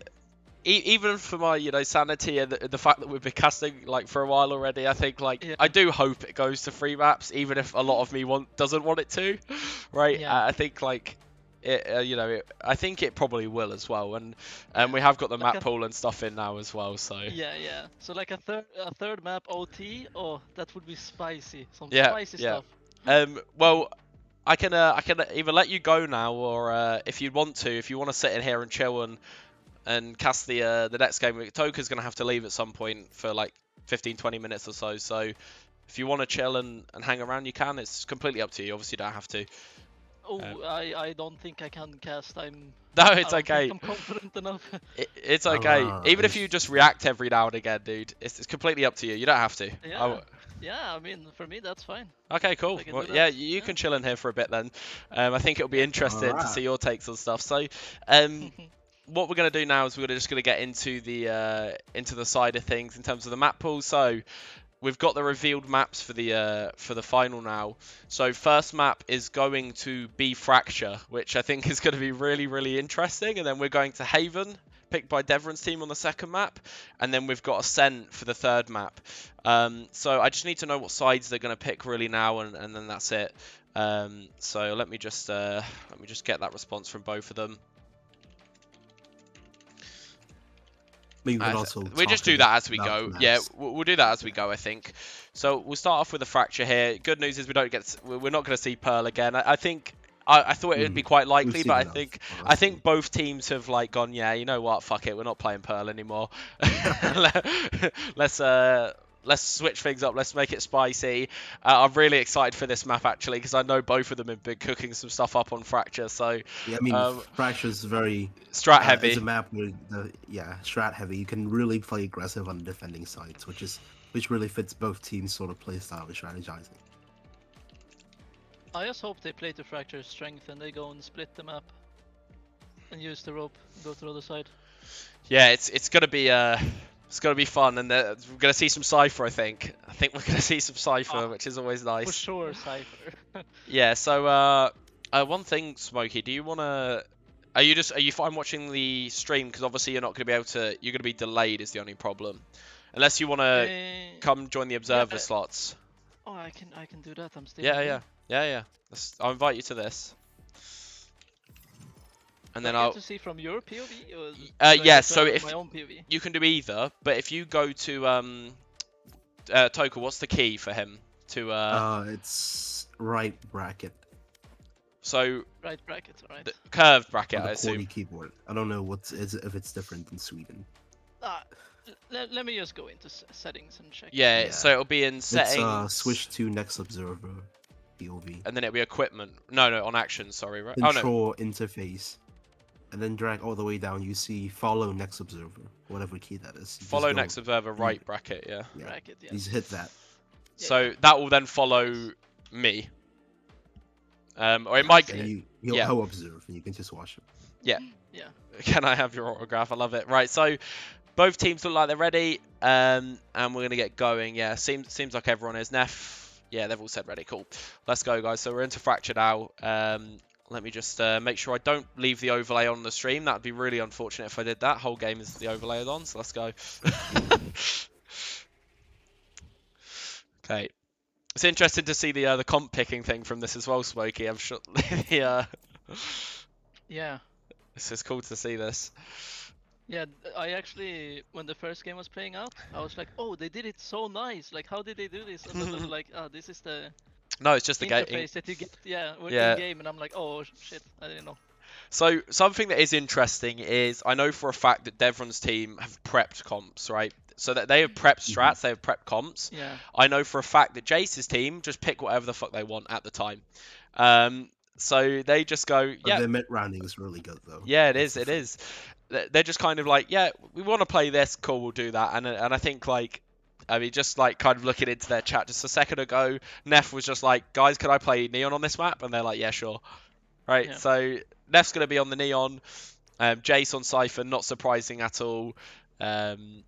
Even for my, sanity and the fact that we've been casting like for a while already, I think I do hope it goes to 3 maps, even if a lot of me doesn't want it to, right? I think I think it probably will as well, and we have got the map pool and stuff in now as well, so. Yeah. So like a third map OT, that would be spicy. Some spicy stuff. Well, I can either let you go now, or if you want to sit in here and chill and cast the next game. Toka's gonna have to leave at some point for like 15-20 minutes or so. So if you want to chill and hang around, you can. It's completely up to you. Obviously, you don't have to. I don't think I can cast. No, it's okay. I'm confident enough. It's okay. Even if you just react every now and again, dude, it's completely up to you. You don't have to. Yeah, I mean, for me, that's fine. Okay, cool. Well, yeah, you can chill in here for a bit then. I think it'll be interesting to see your takes on stuff. So, what we're going to do now is we're just going to get into the side of things in terms of the map pool. So, we've got the revealed maps for the final now. So, first map is going to be Fracture, which I think is going to be really interesting. And then we're going to Haven, picked by Devron's team on the second map, and then we've got Ascent for the third map. So I just need to know what sides they're going to pick really now, and then that's it. So let me just get that response from both of them. We can also we just do that as we go. Yeah, we'll do that as we go, I think. So we'll start off with a fracture here. Good news is we're not going to see Pearl again. I think I thought it would be quite likely, but I think both teams have like gone, yeah, you know what, fuck it, we're not playing Pearl anymore. Let's switch things up. Let's make it spicy. I'm really excited for this map actually because I know both of them have been cooking some stuff up on Fracture. So yeah, I mean, Fracture's very strat heavy. It's a map where strat heavy. You can really play aggressive on the defending sides, which really fits both teams' sort of play style with strategizing. I just hope they play to Fracture's strength and they go and split the map and use the rope and go to the other side. Yeah, it's gonna be fun, and we're gonna see some Cypher. I think we're gonna see some Cypher, which is always nice. For sure, Cypher. Yeah. So one thing, Smokey, do you wanna? Are you fine watching the stream? Because obviously you're not gonna be able to. You're gonna be delayed is the only problem, unless you wanna come join the observer slots. Oh, I can do that. I'm still. Yeah. I'll invite you to this. And then I'll get to see from your POV or yeah, so if my own POV? You can do either, but if you go to Toka, what's the key for him to it's right bracket. So right bracket, alright. The curved bracket, I assume. assume. Keyboard. I don't know if it's different in Sweden. Let me just go into settings and check. Yeah, so it'll be in settings. It's switch to next observer POV. And then it'll be equipment. No, on actions, sorry, right? Control interface. And then drag all the way down, you see follow next observer, whatever key that is. Follow next observer, right bracket, yeah. Bracket, yes. You just hit that. So that will then follow me. Or it might... You'll observe, and you can just watch it. Yeah. Yeah. Can I have your autograph? I love it. Right, so both teams look like they're ready, and we're going to get going. Yeah, seems like everyone is. Neff, yeah, they've all said ready. Cool. Let's go, guys. So we're into Fracture now. Let me just make sure I don't leave the overlay on the stream. That would be really unfortunate if I did that. Whole game is the overlay on, so let's go. Okay. It's interesting to see the comp picking thing from this as well, Smokey. I'm sure Yeah. This is cool to see this. Yeah, I actually, when the first game was playing out, I was like, oh, they did it so nice. Like, how did they do this? And then I was like, oh, this is the... No, it's just the interface that you get, in game, and I'm like, oh shit, I didn't know. So something that is interesting is I know for a fact that Devron's team have prepped comps, right? So that they have prepped strats, they have prepped comps. Yeah. I know for a fact that Jace's team just pick whatever the fuck they want at the time. So they just go, yeah. Their mid rounding is really good though. Yeah, it is. They're just kind of like, yeah, we want to play this, cool, we'll do that. And I think like. I mean, just like kind of looking into their chat just a second ago, Neff was just like, guys, can I play Neon on this map? And they're like, yeah, sure. Right, yeah. So Neff's going to be on the Neon. Jace on Cypher, not surprising at all. And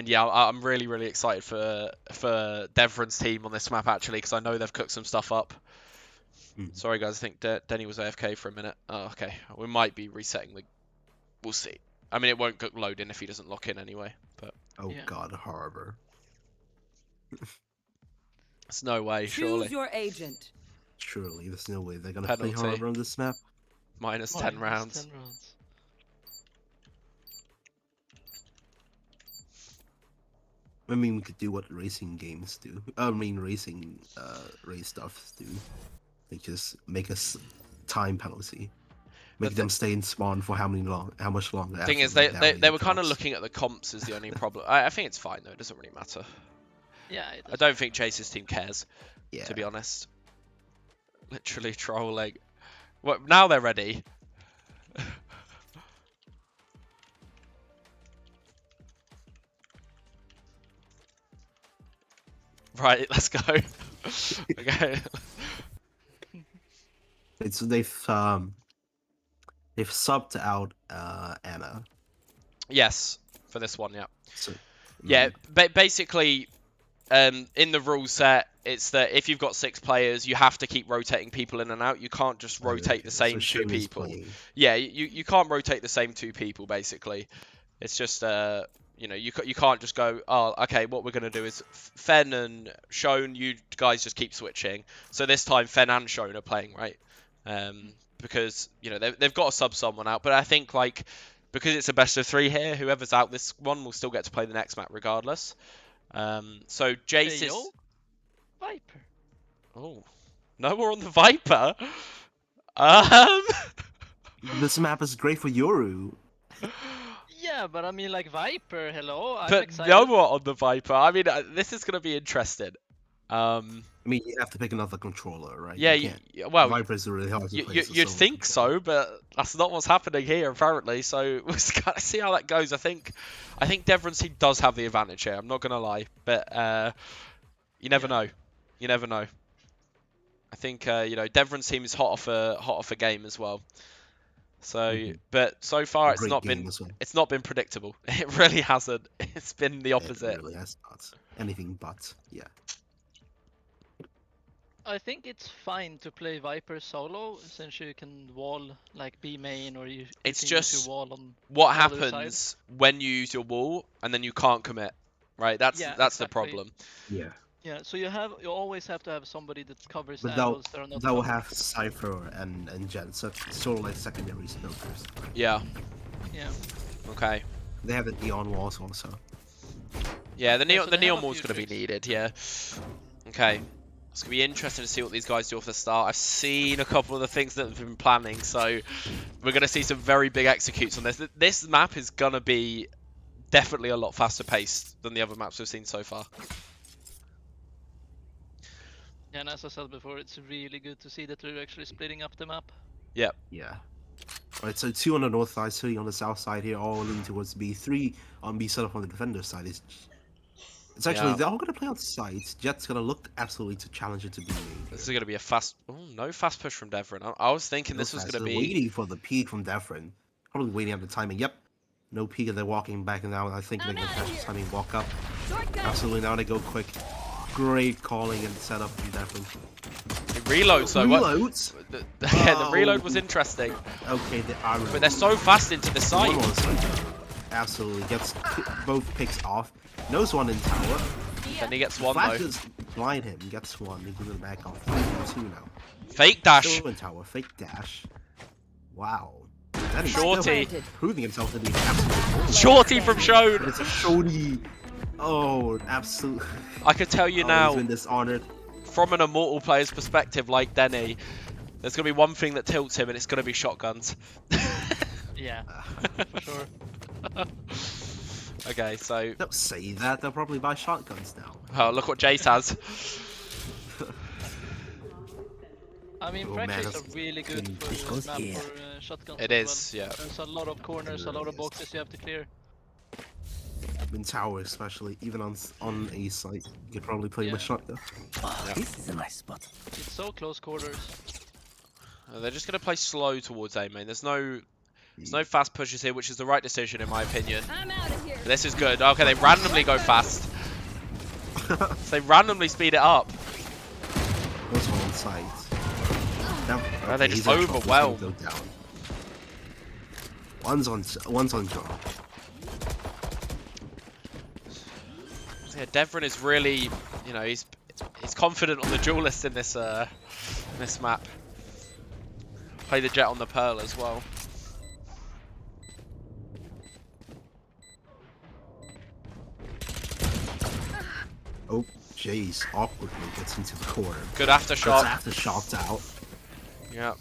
yeah, I'm really, really excited for Devron's team on this map, actually, because I know they've cooked some stuff up. Sorry, guys, I think Denny was AFK for a minute. Oh, okay. We might be resetting the... We'll see. I mean, it won't load in if he doesn't lock in anyway. But oh, God, Harbor. There's no way, surely. Choose your agent. Surely, there's no way they're gonna play Harbor on this map. Minus 10 rounds. 10 rounds. I mean, we could do what racing games do. I mean, racing race stuff do. Like just make us time penalty. Make them stay in spawn for how much longer? The thing is, they were kind of looking at the comps as the only problem. I think it's fine though. It doesn't really matter. Yeah, I don't think Chase's team cares, to be honest. Literally trolling. What? Now they're ready. Right, let's go. Okay. They've subbed out Anna. Yes, for this one, yeah. So, yeah, basically. In the rule set, it's that if you've got 6 players, you have to keep rotating people in and out. You can't just rotate the same 2 people. Yeah, you can't rotate the same 2 people, basically. It's just you know, you can't just go, oh, okay, what we're going to do is Fen and Shone, you guys just keep switching. So this time Fen and Shone are playing, right? Because, you know, they've got to sub someone out. But I think, like, because it's a best of 3 here, whoever's out this one will still get to play the next map regardless. So Jace Hey, is... yo. Viper. Oh, no more on the Viper? Um... This map is great for Yoru. Yeah, but I mean, like, Viper, hello, I'm But excited. no more on the Viper. I mean, this is going to be interesting. I mean, you have to pick another controller, right? Yeah, well, Vipers are really hard to play. you'd think so, but that's not what's happening here apparently. So we'll see how that goes. I think Devron's team does have the advantage here. I'm not gonna lie, but you never know. You never know. I think you know, Devron's team is hot off a game as well. So, but so far it's not been predictable. It really hasn't. It's been the opposite. It really has not. Anything but, yeah. I think it's fine to play Viper solo since you can wall like B main or you. It's can just use your wall on what the other happens side. when you use your wall and then you can't commit, right? That's exactly. the problem. Yeah. Yeah, so you always have to have somebody that covers But angles that are not. they'll covered. have Cypher and Jen, so sort of like secondary smokers. Yeah. Yeah. Okay. They have the neon walls also. Yeah, the so they neon have a wall's few gonna be tricks. needed. Yeah. Okay. It's gonna be interesting to see what these guys do off the start. I've seen a couple of the things that they've been planning, so we're gonna see some very big executes on this. This map is gonna be definitely a lot faster paced than the other maps we've seen so far. Yeah, and as I said before, it's really good to see that they're actually splitting up the map. Yep. Yeah. Alright, so 2 on the north side, 3 on the south side here, all leaning towards B. 3 on B set up on the defender side. It's actually, they're all going to play on sides. Jet's going to look absolutely to challenge it to be. This is going to be a fast... Oh, no fast push from Devron. I was thinking this was going to be... Waiting for the peek from Devron. Probably waiting at the timing. Yep. No peek and they're walking back now. I think they're going to catch the timing, walk up. Absolutely, now they go quick. Great calling and setup from Devron. It reloads though. Reloads? The reload was interesting. Okay, they are. But they're so fast into the site. Absolutely. Gets both picks off. Knows one in tower. Then he gets one Flashes blind him. Gets one. He gives it back off. 2 now. Fake dash. Still in tower. Fake dash. Wow. Shorty. Proving himself to be an absolute. Shorty from Shone. It's a Shorty. Oh, absolute. I could tell you now. He's been dishonored. From an immortal player's perspective, like Denny, there's gonna be one thing that tilts him, and it's gonna be shotguns. Yeah, for sure. Okay, so. Don't say that. They'll probably buy shotguns now. Oh, look what Jace has. I mean, fractures are really good for map for shotguns. It is, yeah. There's a lot of corners, a lot of boxes you have to clear. In tower, especially, even on a site, you could probably play with shotgun. Yeah. This is a nice spot. It's so close quarters. They're just gonna play slow towards A main. There's no fast pushes here, which is the right decision in my opinion. I'm out of here. But this is good. Okay, they randomly go fast. So they randomly speed it up. What's on site? Okay, they just overwhelm. One's on John. Yeah, Devron is really, you know, he's confident on the duelist in this this map. Play the Jet on the Pearl as well. Oh, Jace awkwardly gets into the corner. Good aftershock. Aftershot out. Yeah.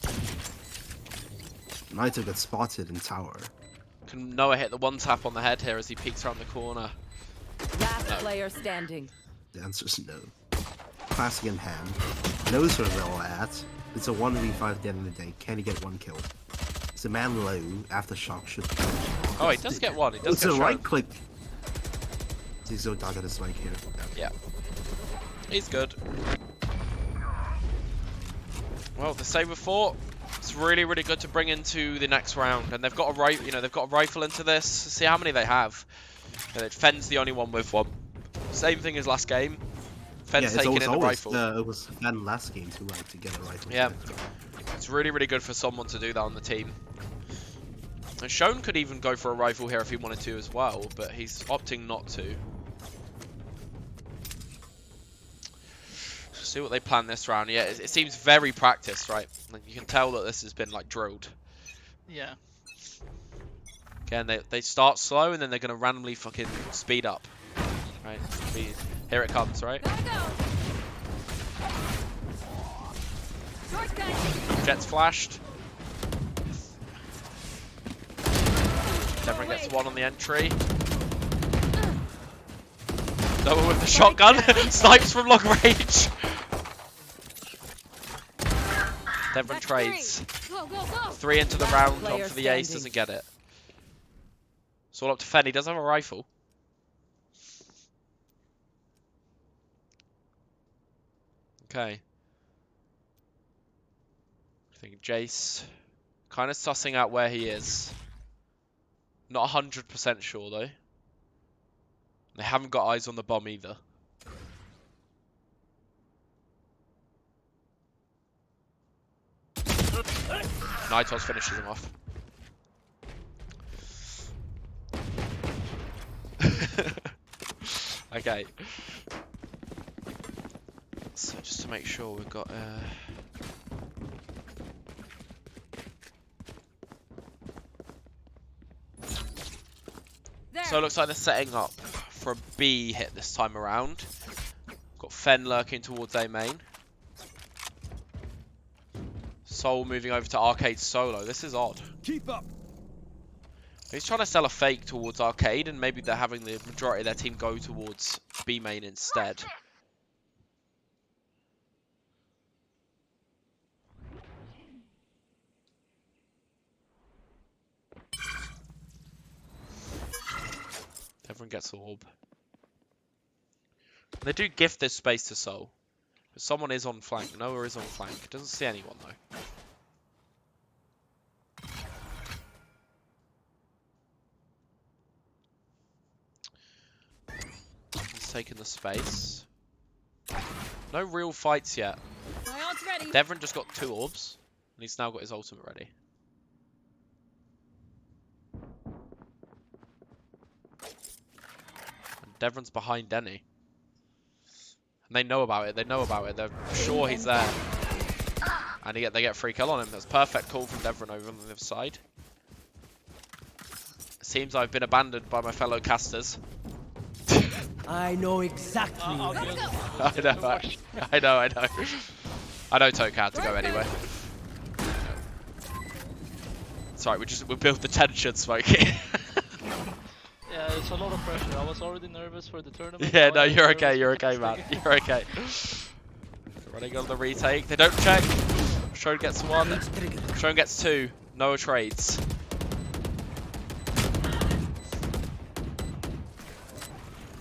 Naito gets spotted in tower. Can Noah hit the one tap on the head here as he peeks around the corner? Last player standing. The answer's no. Classic in hand. Knows where they're all at. It's a 1v5 at the end of the day. Can he get one kill? It's a man low. Aftershock should. Oh, he does get one. He does it's get a shown. right click. He's so dug at his mic here. Yeah. He's good. Well, the Saber 4, it's really, really good to bring into the next round, and they've got a they've got a rifle into this. See how many they have. Fenn's the only one with one. Same thing as last game. Fenn's taking in the rifle. It was Fenn last game too, right, to get a rifle. Yeah. It's really, really good for someone to do that on the team. And Shone could even go for a rifle here if he wanted to as well, but he's opting not to. See what they plan this round. Yeah, it seems very practiced, right? Like, you can tell that this has been like drilled. Yeah. Again, they start slow and then they're gonna randomly fucking speed up. Right? Here it comes, right? Gotta go. Shortcut. Jet's flashed. Devon gets one on the entry. Noah with the shotgun. Snipes from long range. Devon That's trades. Go, go, go. 3 into the round. player On for the ace. standing. Doesn't get it. It's all up to Fen. He does have a rifle. Okay. I think Jace kind of sussing out where he is. Not 100% sure though. They haven't got eyes on the bomb either. Nitos finishes him off. Okay. So just to make sure we've got There. so it looks like they're setting up for a B hit this time around. Got Fen lurking towards A main. Soul moving over to Arcade solo. This is odd. Keep up. He's trying to sell a fake towards Arcade, and maybe they're having the majority of their team go towards B main instead. Everyone gets the orb. They do gift this space to Soul. But someone is on flank. Noah is on flank. Doesn't see anyone though. He's taking the space. No real fights yet. My ult's ready. Devon just got 2 orbs. And he's now got his ultimate ready. And Devon's behind Denny. And they know about it. They know about it. They're sure he's there. And they get free kill on him. That's perfect call from Devon over on the other side. Seems I've been abandoned by my fellow casters. I know exactly. I know. I know Toka had to go anyway. Sorry, we built the tension, Smokey. Yeah, it's a lot of pressure. I was already nervous for the tournament. Yeah, now no, I'm you're nervous okay, for you're the okay, next man. thing. You're okay. Running on the retake. They don't check. Shone gets 1. Shone gets 2. Noah trades.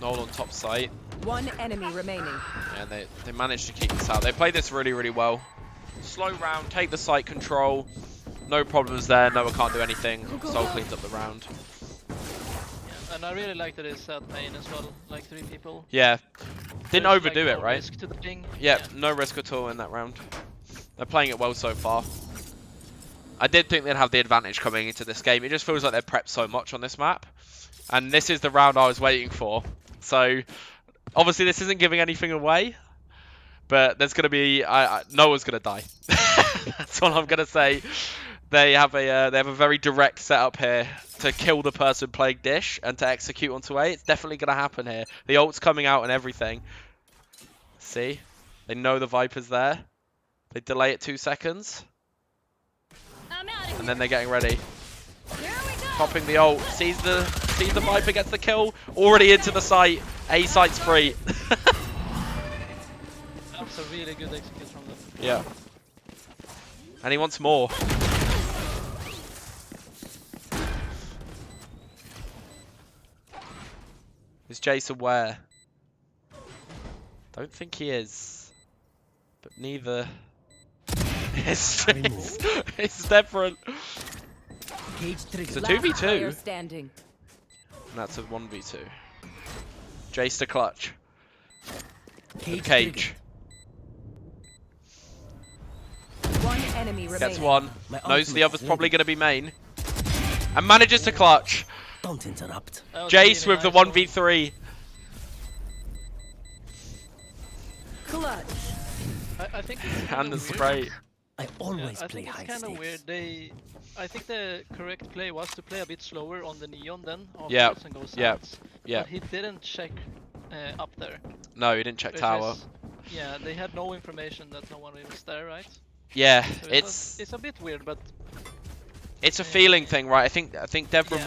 Noel on top site. 1 enemy remaining. And they managed to keep this out. They played this really, really well. Slow round, take the site control. No problems there. Noah can't do anything. Soul cleans up the round. Yeah, and I really like that it's at main as well, like 3 people. Yeah. Didn't There's, overdo like, it, no right? risk to the ping. Yeah, no risk at all in that round. They're playing it well so far. I did think they'd have the advantage coming into this game. It just feels like they've prepped so much on this map. And this is the round I was waiting for. So, obviously this isn't giving anything away. But there's going to be... Noah's going to die. That's all I'm going to say. They have a very direct setup here to kill the person playing Dish and to execute onto A. It's definitely going to happen here. The ult's coming out and everything. See? They know the Viper's there. They delay it 2 seconds. I'm out of And then they're getting ready. Here we go. Popping the ult. Sees the Viper, gets the kill. Already into the site. A site's free. That's a really good execute from them. Yeah. And he wants more. Is Jace aware? Don't think he is. But neither. It's different. It's a 2v2. Standing. And that's a 1v2. Jace to clutch. Cage. 1 enemy remaining. Gets 1. Knows the other's probably going to be main. And manages to clutch. Don't interrupt. Jace with the 1v3. Clutch. I think it's And kinda the weird. spray. I always I play think it's high kind of stakes. weird. I think the correct play was to play a bit slower on the neon then Yeah, afterwards and go yeah, south. yeah. But he didn't check up there. No, he didn't check Which tower. is- yeah, they had no information that no one was there, right? Yeah, So it's a bit weird, but it's a feeling thing, right? I think Devon Yeah.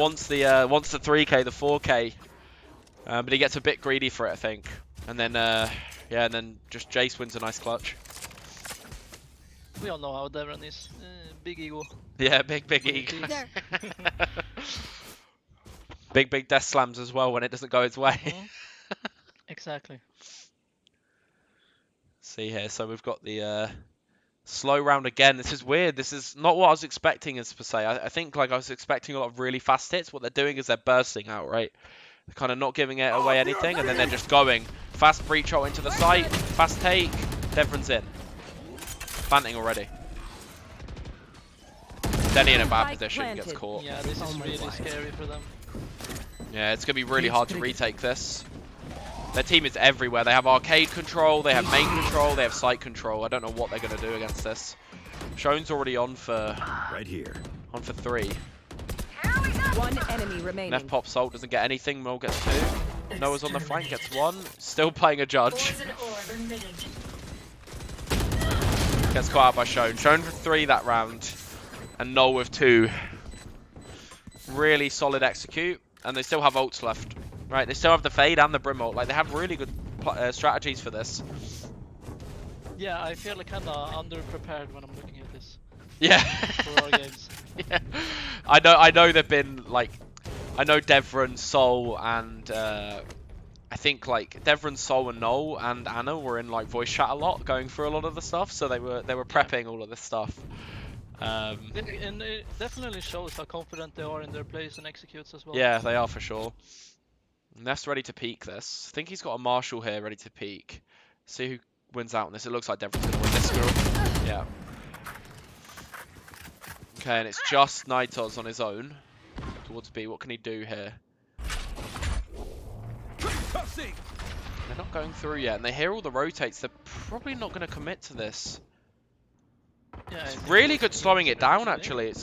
wants the 3K, the 4K, but he gets a bit greedy for it, I think. And then yeah, and then just Jace wins a nice clutch. we all know how Devon is. Big ego. Yeah, big ego. There. big death slams as well when it doesn't go his way. Mhm. Exactly. See here, so we've got the slow round again. This is weird. This is not what I was expecting as per se. I think like I was expecting a lot of really fast hits. What they're doing is they're bursting out, right? They're kind of not giving it away anything, and then they're just going. Fast breach out into the site, fast take, Devon's in. Planting already. Denny in a bad Spike position, gets planted. caught. Yeah, this is really scary for them. Yeah, it's going to be really hard to retake this. Their team is everywhere. They have arcade control, they have main control, they have site control. I don't know what they're going to do against this. Shone's already on for Right here. 3. One enemy remaining. Neff Pop Salt doesn't get anything, Mole gets 2. Noah's on the flank, gets 1. Still playing a judge. Gets caught out by Shone. Shone for 3 that round. And Noel with 2. Really solid execute. And they still have ults left. Right, they still have the Fade and the Brim ult. Like, they have really good strategies for this. Yeah, I feel kind of underprepared when I'm looking at this. Yeah. For our games. Yeah. I know they've been, like... I know Devron, Sol, and... I think, like, Devron, Sol, and Noel and Anna were in, like, voice chat a lot, going through a lot of the stuff. So they were prepping all of this stuff. And it definitely shows how confident they are in their plays and executes as well. Yeah, they are for sure. Neff's ready to peek this. I think he's got a Marshall here ready to peek. See who wins out on this. It looks like Devon's going to win this girl. Yeah. Okay, and it's just Nitos on his own. Towards B. What can he do here? They're not going through yet, and they hear all the rotates. They're probably not going to commit to this. Yeah, It's really good slowing it down, actually.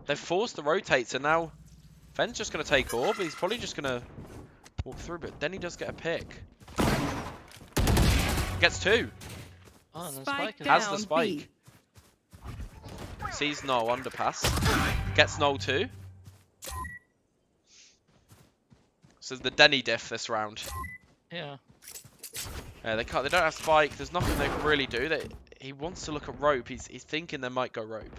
They've forced the rotates, and now Fenn's just going to take orb. He's probably just going to walk through, but then he does get a pick. Gets 2. Oh, and the Spike spike is Has the down, spike. B. Sees Null underpass. Gets Null 2. So the Denny diff this round. Yeah. They can't. They don't have spike. There's nothing they can really do. He wants to look at rope. He's thinking they might go rope.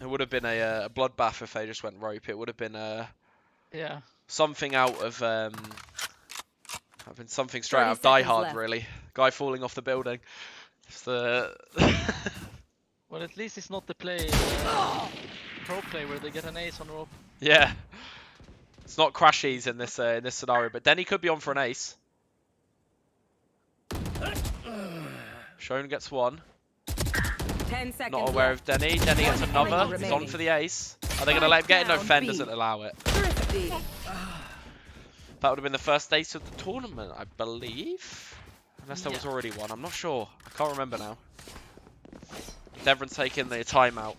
It would have been a bloodbath if they just went rope. It would have been Yeah. something out of something straight 30 out of Die seconds Hard, left. really. Guy falling off the building. It's the Well, at least it's not the play, pro play where they get an ace on rope. yeah. It's not crashies in this scenario, but Denny could be on for an ace. Shone gets 1. 10 seconds. Not aware of Denny. Denny gets One another. enemy He's on remaining. for the ace. Are they going to let him get it? No, Down, Fen B. doesn't allow it. Thrifty. That would have been the first ace of the tournament, I believe. Unless there was Yeah. already one. I'm not sure. I can't remember now. Devon's taking the timeout.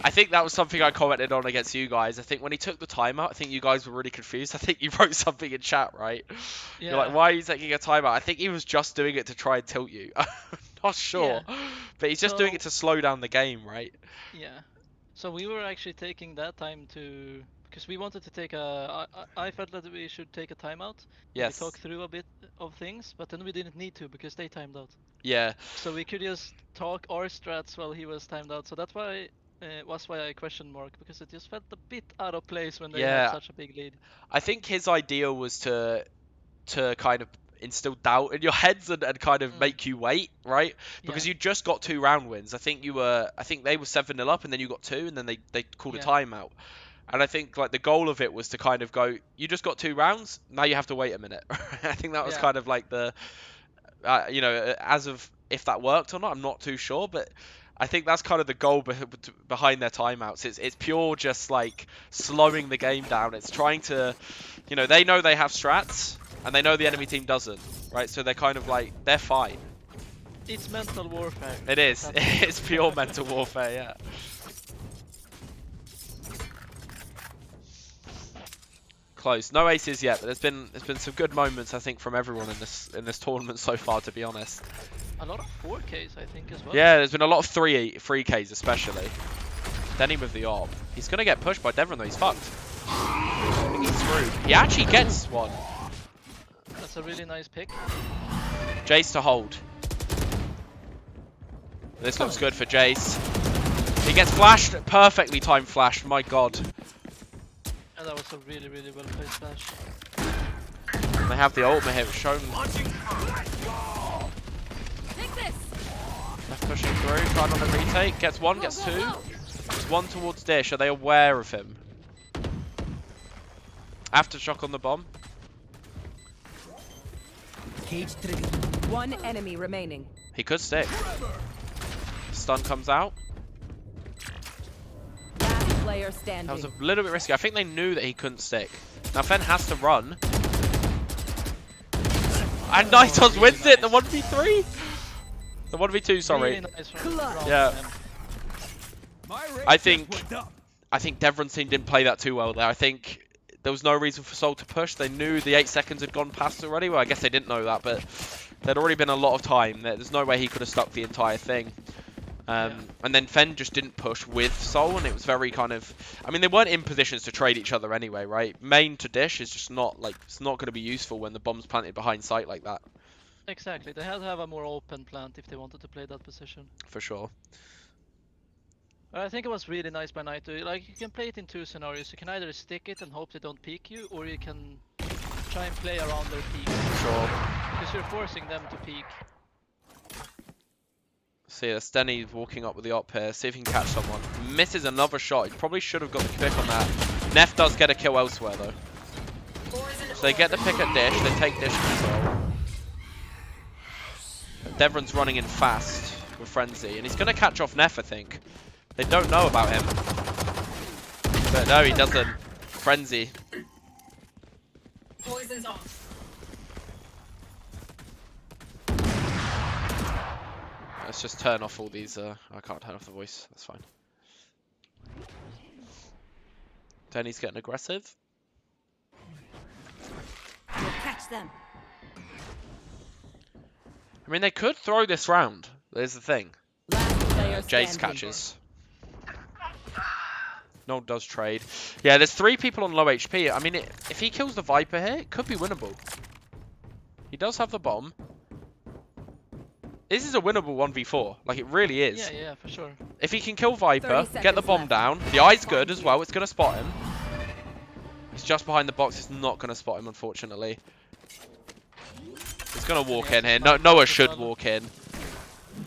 I think that was something I commented on against you guys. I think when he took the timeout, I think you guys were really confused. I think you wrote something in chat, right? Yeah. You're like, why are you taking a timeout? I think he was just doing it to try and tilt you. I'm not sure. But he's just doing it to slow down the game, right? Yeah. So we were actually taking that time to, because we wanted to take a. I felt that we should take a timeout. Yes. We talk through a bit of things, but then we didn't need to because they timed out. Yeah. So we could just talk our strats while he was timed out. So that's why was why I question mark, because it just felt a bit out of place when they had such a big lead. I think his idea was to kind of instill doubt in your heads and kind of make you wait, right? Because you just got 2 round wins. I think they were 7-0 up, and then you got 2, and then they called a timeout. And I think like the goal of it was to kind of go, you just got 2 rounds, now you have to wait a minute. I think that was kind of like the, you know, as of if that worked or not. I'm not too sure, but I think that's kind of the goal behind their timeouts. It's pure just like slowing the game down. It's trying to, you know, they know they have strats and they know the enemy team doesn't, right? So they're kind of like, they're fine. It's mental warfare. It is. It's pure mental warfare, yeah. Close. No aces yet, but there's been some good moments I think from everyone in this tournament so far, to be honest. A lot of 4Ks I think as well. Yeah, there's been a lot of 3Ks especially. Denny with the AWP. He's gonna get pushed by Devon though. He's fucked. I think he's screwed. He actually gets one. That's a really nice pick. Jace to hold. This looks good for Jace. He gets flashed. Perfectly timed flash. My god. And that was a really, really well played flash. They have the ultimate here shown. Left pushing through, trying on a retake. Gets one, gets two. There's one towards Dish. Are they aware of him? Aftershock on the bomb. Cage trigger. One enemy remaining. He could stick. Stun comes out. Last player standing. That was a little bit risky. I think they knew that he couldn't stick. Now Fen has to run. And Nightos wins it, the 1v3. The 1v2, sorry. Really nice Yeah. I think Devron's team didn't play that too well there. I think there was no reason for Soul to push. They knew the 8 seconds had gone past already. Well, I guess they didn't know that, but there'd already been a lot of time. There's no way he could have stuck the entire thing. And then Fen just didn't push with Soul, and it was very kind of... I mean, they weren't in positions to trade each other anyway, right? Main to Dish is just not, like, it's not going to be useful when the bomb's planted behind sight like that. Exactly, they had to have a more open plant if they wanted to play that position. For sure. But I think it was really nice by Naito. Like, you can play it in 2 scenarios. You can either stick it and hope they don't peek you, or you can try and play around their peak. Sure. Because you're forcing them to peek. See, that's Denny walking up with the op here. See if he can catch someone. Misses another shot. He probably should have got the pick on that. Neff does get a kill elsewhere, though. So they get the pick at Dish. They take Dish control. Devron's running in fast with Frenzy. And he's going to catch off Neff, I think. They don't know about him. But no, he doesn't. Frenzy. Poison's off. Let's just turn off all these. I can't turn off the voice. That's fine. Denny's getting aggressive. We'll catch them. I mean, they could throw this round. There's the thing. Jace catches. No one does trade. Yeah, there's 3 people on low HP. I mean, if he kills the Viper here, it could be winnable. He does have the bomb. This is a winnable 1v4. Like, it really is. Yeah, for sure. If he can kill Viper, get the bomb down. The eye's good as well. It's going to spot him. He's just behind the box. It's not going to spot him, unfortunately. He's going to walk in here. Noah should walk in.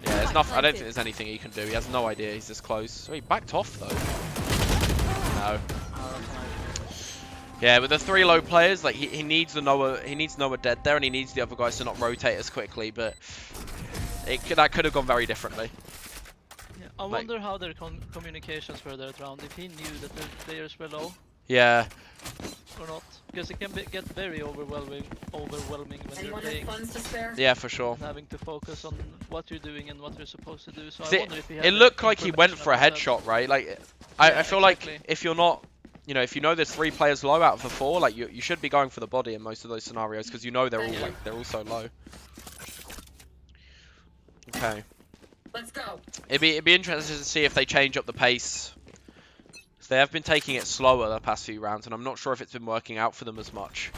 Yeah, there's nothing. I don't think there's anything he can do. He has no idea he's this close. So he backed off, though. No. Yeah, with the 3 low players, like he needs Noah dead there, and he needs the other guys to not rotate as quickly. But that could have gone very differently. Yeah, I wonder how their communications were there at round. If he knew that the players were low. Yeah. Or not, because it can get very overwhelming when you're playing. Yeah, for sure. And having to focus on what you're doing and what you're supposed to do. So See, I wonder if he had it looked like he went for a headshot, right? Like, I feel like if you're not, you know, if you know there's 3 players low out of the 4, like you should be going for the body in most of those scenarios because you know they're all like they're all so low. Okay. Let's go. It'd be interesting to see if they change up the pace. They have been taking it slower the past few rounds, and I'm not sure if it's been working out for them as much.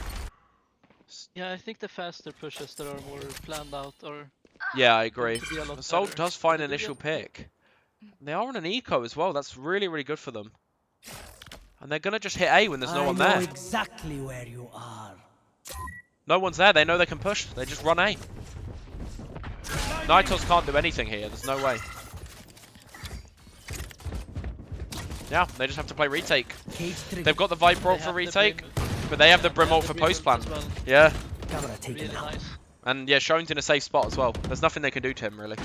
Yeah, I think the faster pushes that are more planned out or... Yeah, I agree. Soul better. does find an initial pick. They are on an eco as well. That's really, really good for them. And they're going to just hit A when there's no one there. I know exactly where you are. No one's there. They know they can push. They just run A. Nightos can't do anything here. There's no way. Yeah, they just have to play retake. They've got the Viper ult for retake, but they have the Brim ult for post plant. Well. Yeah. Really nice. And yeah, Shone's in a safe spot as well. There's nothing they can do to him, really.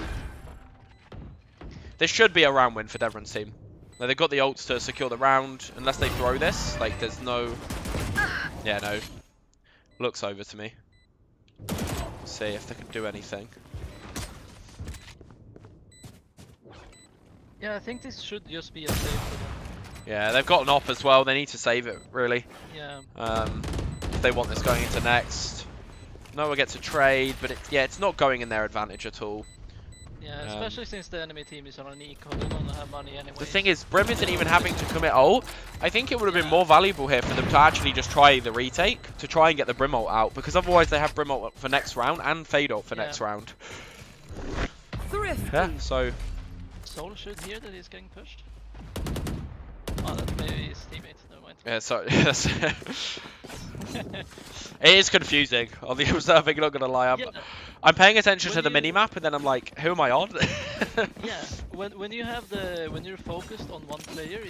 This should be a round win for Devron's team. Like, they've got the ults to secure the round. Unless they throw this, like, there's no... Yeah, no. Looks over to me. See if they can do anything. Yeah, I think this should just be a save for them. Yeah, they've got an op as well. They need to save it, really. Yeah. If they want this going into next. Noah gets a trade, but yeah, it's not going in their advantage at all. Yeah, especially since the enemy team is on an eco, they don't have money anyway. The thing is, Brim isn't even having to commit ult. I think it would have been more valuable here for them to actually just try the retake, to try and get the Brim ult out, because otherwise they have Brim ult for next round and Fade ult for next round. Yeah, so... Soul should hear that he's getting pushed. Oh, that's maybe his teammate, never mind. Yeah, sorry. It is confusing on the observing, not gonna lie. I'm paying attention to the minimap and then I'm like, who am I on? Yeah, when you're focused on one player,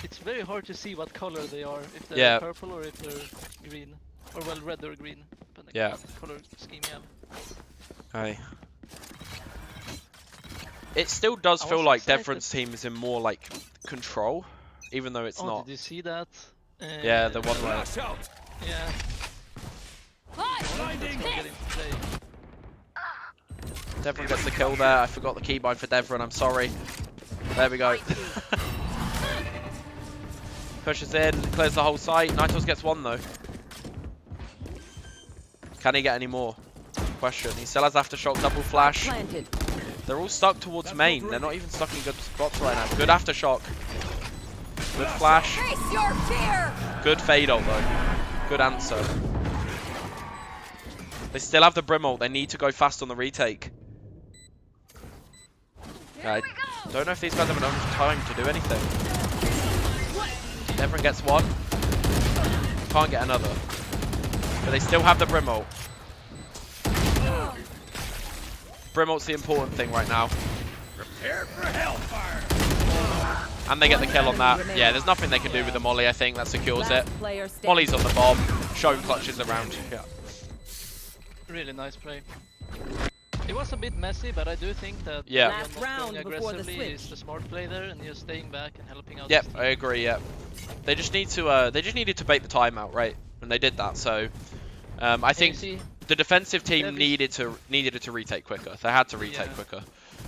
it's very hard to see what color they are, if they're purple or if they're green. Or well, red or green, depending on what color scheme you have. Okay. It still does feel like Devron's team is in more like control, even though it's not. Did you see that? Yeah, the one where... Yeah. Devron gets the kill there. I forgot the keybind for Devron, I'm sorry. There we go. Pushes in, clears the whole site. Nitos gets one though. Can he get any more? Question. He still has Aftershock, double flash. They're all stuck towards main. They're not even stuck in good spots right now. Good Aftershock. Good flash. Good Fade ult though. Good answer. They still have the Brim ult. They need to go fast on the retake. I don't know if these guys have enough time to do anything. Devron gets one. Can't get another. But they still have the Brim ult. Brim ult's the important thing right now. Prepare for hellfire. And they get the kill on that. Yeah, there's nothing they can do with the molly, I think. That secures it. Molly's on the bomb. Shone clutches around. Yeah. Really nice play. It was a bit messy, but I do think that Last not round going before the aggressively switch. is the smart play there, and you're staying back and helping out. Yep, I agree. Yep. They just need to. They just needed to bait the timeout, right? And they did that. So, I think the defensive team needed to retake quicker. They had to retake quicker.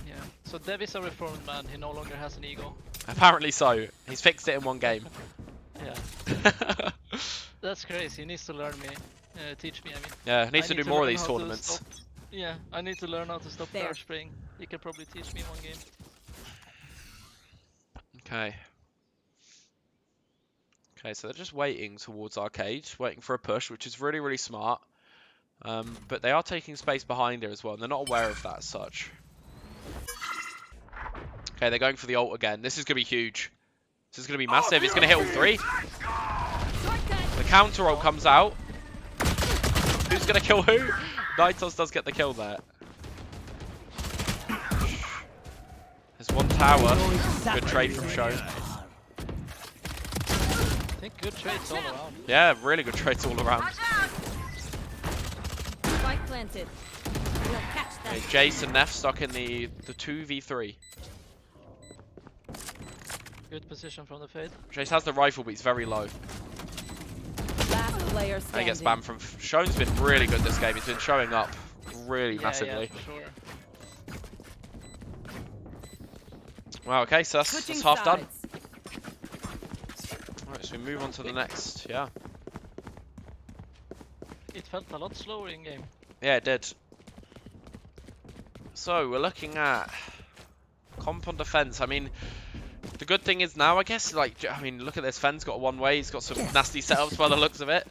Yeah. So Dev is a reformed man. He no longer has an ego. Apparently so. He's fixed it in one game. Yeah. That's crazy. He needs to learn me. Teach me, I mean. Yeah, he needs to do more of these tournaments. Yeah, I need to learn how to stop flash spraying. He can probably teach me in one game. Okay. Okay, so they're just waiting towards Arcade, waiting for a push, which is really, really smart. But they are taking space behind her as well, and they're not aware of that as such. Okay, they're going for the ult again. This is going to be huge. This is going to be massive. It's going to hit all three. The counter ult comes out. Who's going to kill who? Nitos does get the kill there. There's one tower. Good trade from Show. I think good trades all around. Yeah, really good trades all around. Spike planted. We'll catch them. Okay, Jace and Neff stuck in the 2v3. Good position from the Fade. Jace has the rifle, but he's very low. Last player And standing. he gets banned from... Shone's been really good this game. He's been showing up really massively. Yeah, for sure. Wow, okay, so that's Switching half done. sides. Alright, so we move on to the next, yeah. It felt a lot slower in game. Yeah, it did. So, we're looking at comp on defense. I mean, the good thing is now, I guess, like, I mean, look at this. Fenn's got a one-way. He's got some nasty setups by the looks of it.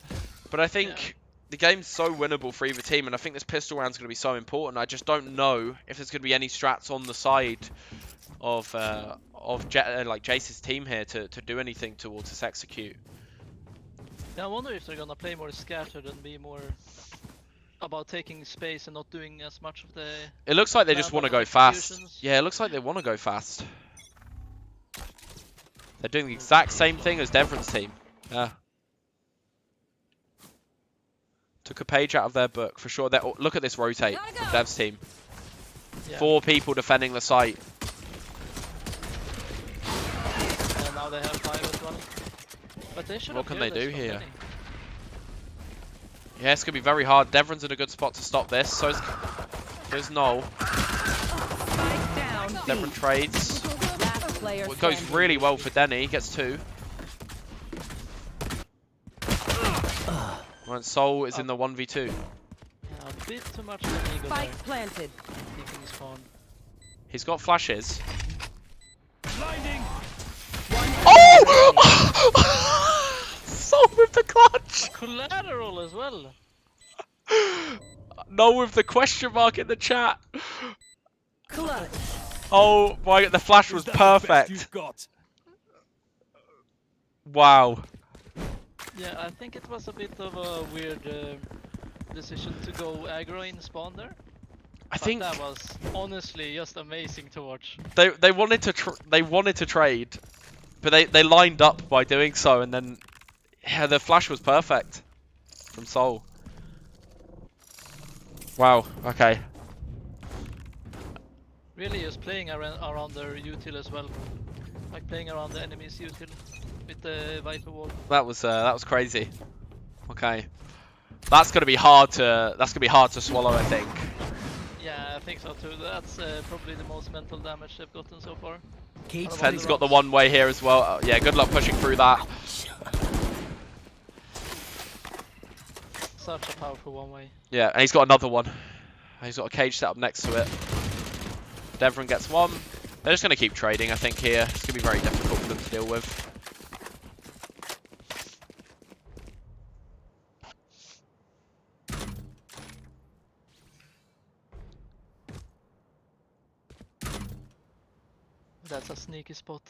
But I think the game's so winnable for either team, and I think this pistol round's going to be so important. I just don't know if there's going to be any strats on the side of like Jace's team here to do anything towards this execute. Yeah, I wonder if they're gonna play more scattered and be more about taking space and not doing as much of the... It looks like they just want to go fast. Yeah, it looks like they want to go fast. They're doing the exact same thing as Devron's team. Yeah. Took a page out of their book for sure. Look at this rotate from Dev's team. Yeah. 4 people defending the site. And now they have 5 as well. But they should. What can they do here? Many. Yeah, it's gonna be very hard. Devron's in a good spot to stop this. So there's Noel. Devron trades. It goes really well for Denny. He gets 2. Right, Soul is in the 1v2. Yeah, a bit too much of an ego Spike there. planted. Keeping spawn. He's got flashes. Blinding. Oh! Soul with the clutch! Collateral as well. No, with the question mark in the chat. Clutch. Oh my, the flash was perfect. You've got. Wow. Yeah, I think it was a bit of a weird decision to go aggro in spawn there. I think that was honestly just amazing to watch. they wanted to trade, but they lined up by doing so, and then yeah, the flash was perfect from Soul. Wow. Okay. Really just playing around their util as well. Like playing around the enemy's util with the Viper wall. That was crazy. Okay. That's gonna be hard to swallow, I think. Yeah, I think so too. That's probably the most mental damage they've gotten so far. Fenn's got the one way here as well. Yeah, good luck pushing through that. Such a powerful one way. Yeah, and he's got another one. He's got a cage set up next to it. Devron gets 1. They're just going to keep trading, I think, here. It's going to be very difficult for them to deal with. That's a sneaky spot.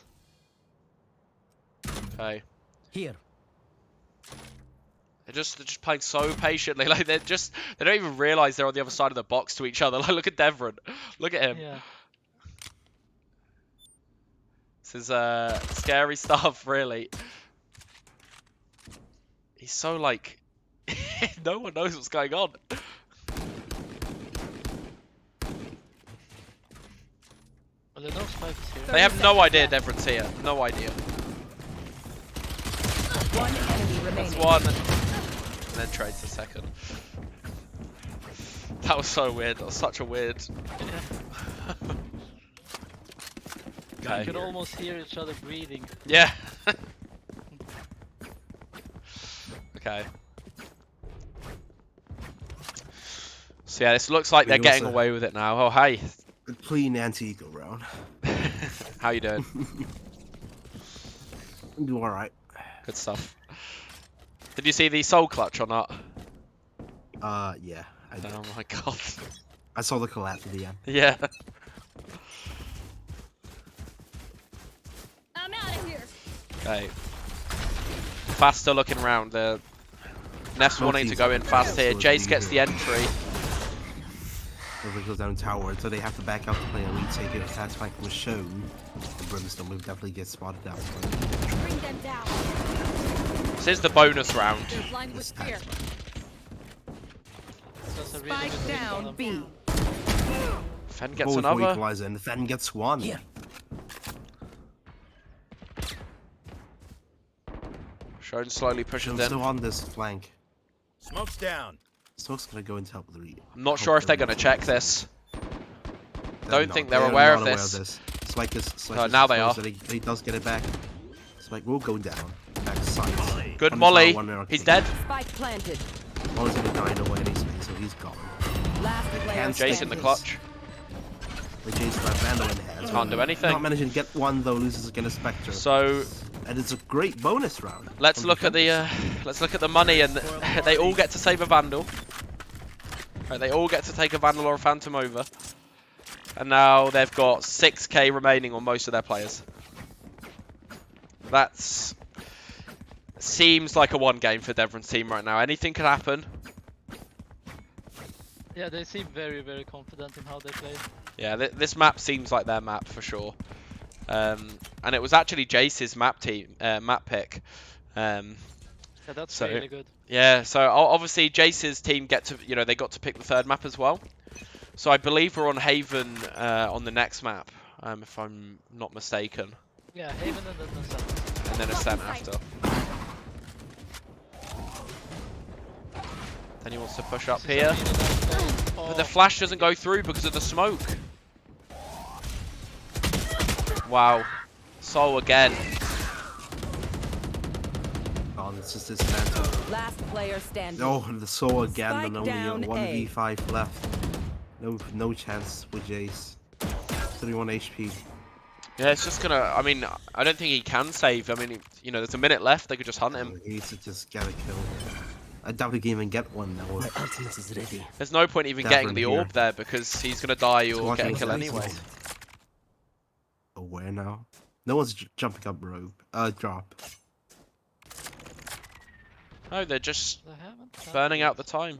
Okay. Here. They're just playing so patiently. Like they don't even realize they're on the other side of the box to each other. Like look at Devron. Look at him. Yeah. This is scary stuff, really. He's so like no one knows what's going on. Well, there's no spikes here. They have no idea Devron's here. No idea. One enemy remaining. That's 1. And then trades the second. That was so weird. That was such a weird. You could almost hear each other breathing. Yeah. Okay. So yeah, this looks like they're getting away with it now. Oh, hey. A clean anti-ego round. How you doing? I'm doing alright. Good stuff. Did you see the soul clutch or not? Yeah. I did. Oh my god. I saw the collapse at the end. Yeah. I'm out of here. Okay. Faster looking round. The Neff's wanting to go in fast here. Jace gets the entry. It goes down tower, so they have to back up to play a lead take it. If that spike was shown, the Brimstone will definitely get spotted out. Bring them down. This is the bonus round. They're blind with fear. That's a really Spike good thing for down them. B. Fen gets Forward for another. equalizer, and Fen gets 1. Here. Shown slowly pushes Still in. on this flank. Smoke's down. Smoke's gonna go and help the lead. I'm not sure if they're going to check this. Don't think they're not aware of this. Spike is now they are. so he does get it back. Spike will go down. Back side. Good Molly. He's dead. Spike planted. Molly's gonna die in a way anyway, so he's gone. Last player Can't Jace in standing. the clutch. The Jace got Vandal in hand. Can't do anything. Not managing to get 1 though, loses against Spectre. So And it's a great bonus round. let's from look at the money, and they all get to save a Vandal. Right, they all get to take a Vandal or a Phantom over. And now they've got 6k remaining on most of their players. That's seems like a 1 game for Devron's team right now. Anything could happen. Yeah, they seem very, very confident in how they play. Yeah, this map seems like their map for sure. And it was actually Jace's map pick. Yeah, that's So, really good. yeah, so obviously Jace's team they got to pick the third map as well. So I believe we're on Haven on the next map, if I'm not mistaken. Yeah, Haven and then Ascent. And then Ascent after. Then he wants to push up here. But the flash doesn't go through because of the smoke. Wow. Soul again. Oh, this is dismantled. Last player standing. Oh, the Soul again, Spike and only down A. 1v5 left. No chance with Jace. 31 HP. Yeah, it's just gonna. I mean, I don't think he can save. I mean, there's a minute left. They could just hunt him. He needs to just get a kill. I doubt he can even get one now. My ultimate is ready. There's no point even getting the orb there because he's gonna die or get a kill anyway. Where now? No one's jumping up rope. Drop. No, they're just burning out the time.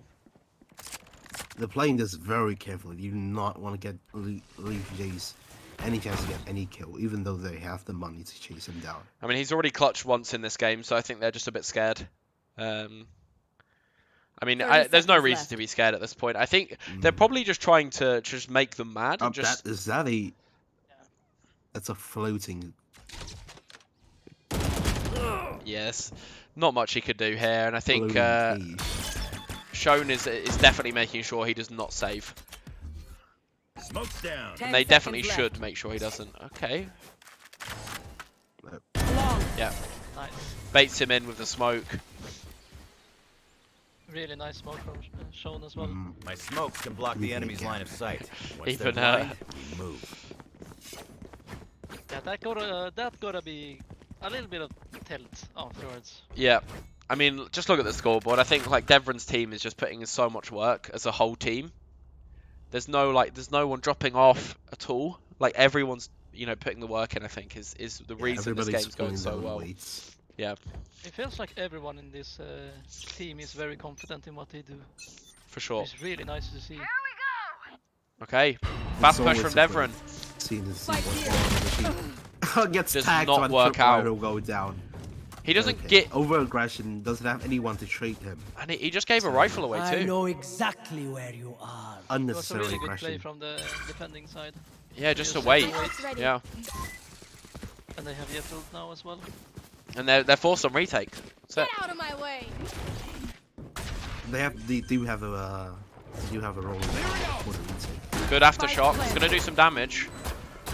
They're playing this very carefully. You do not want to leave Jace any chance to get any kill, even though they have the money to chase him down. I mean, he's already clutched once in this game, so I think they're just a bit scared. I mean, there's no reason to be scared at this point. I think they're probably just trying to just make them mad. And just... That's a floating. Yes, not much he could do here, and I think Shone is definitely making sure he does not save. Smoke's down. And they definitely should make sure he doesn't. Okay. Yeah. Nice. Baits him in with the smoke. Really nice smoke from Shone as well. My smokes can block the enemy's line of sight. Once Even they're blind, we move. Yeah, that gotta be a little bit of tilt afterwards. Yeah. I mean, just look at the scoreboard. I think like Devron's team is just putting in so much work as a whole team. There's no one dropping off at all. Like everyone's, putting the work in. I think is the reason this game's going so well. Yeah. It feels like everyone in this team is very confident in what they do. For sure. It's really nice to see. Okay. Fast push from Devron. Gets does tagged not on work out. Will go down. He doesn't get over aggression. Doesn't have anyone to treat him. And he just gave a rifle away too. I know exactly where you are. Unnecessary it was a really good aggression. play from the defending side. Yeah, just to wait. Yeah. And they have yet ult now as well. And they're forced on retake. Get out of my way. They do have a role for the retake. Good aftershock. It's gonna do some damage.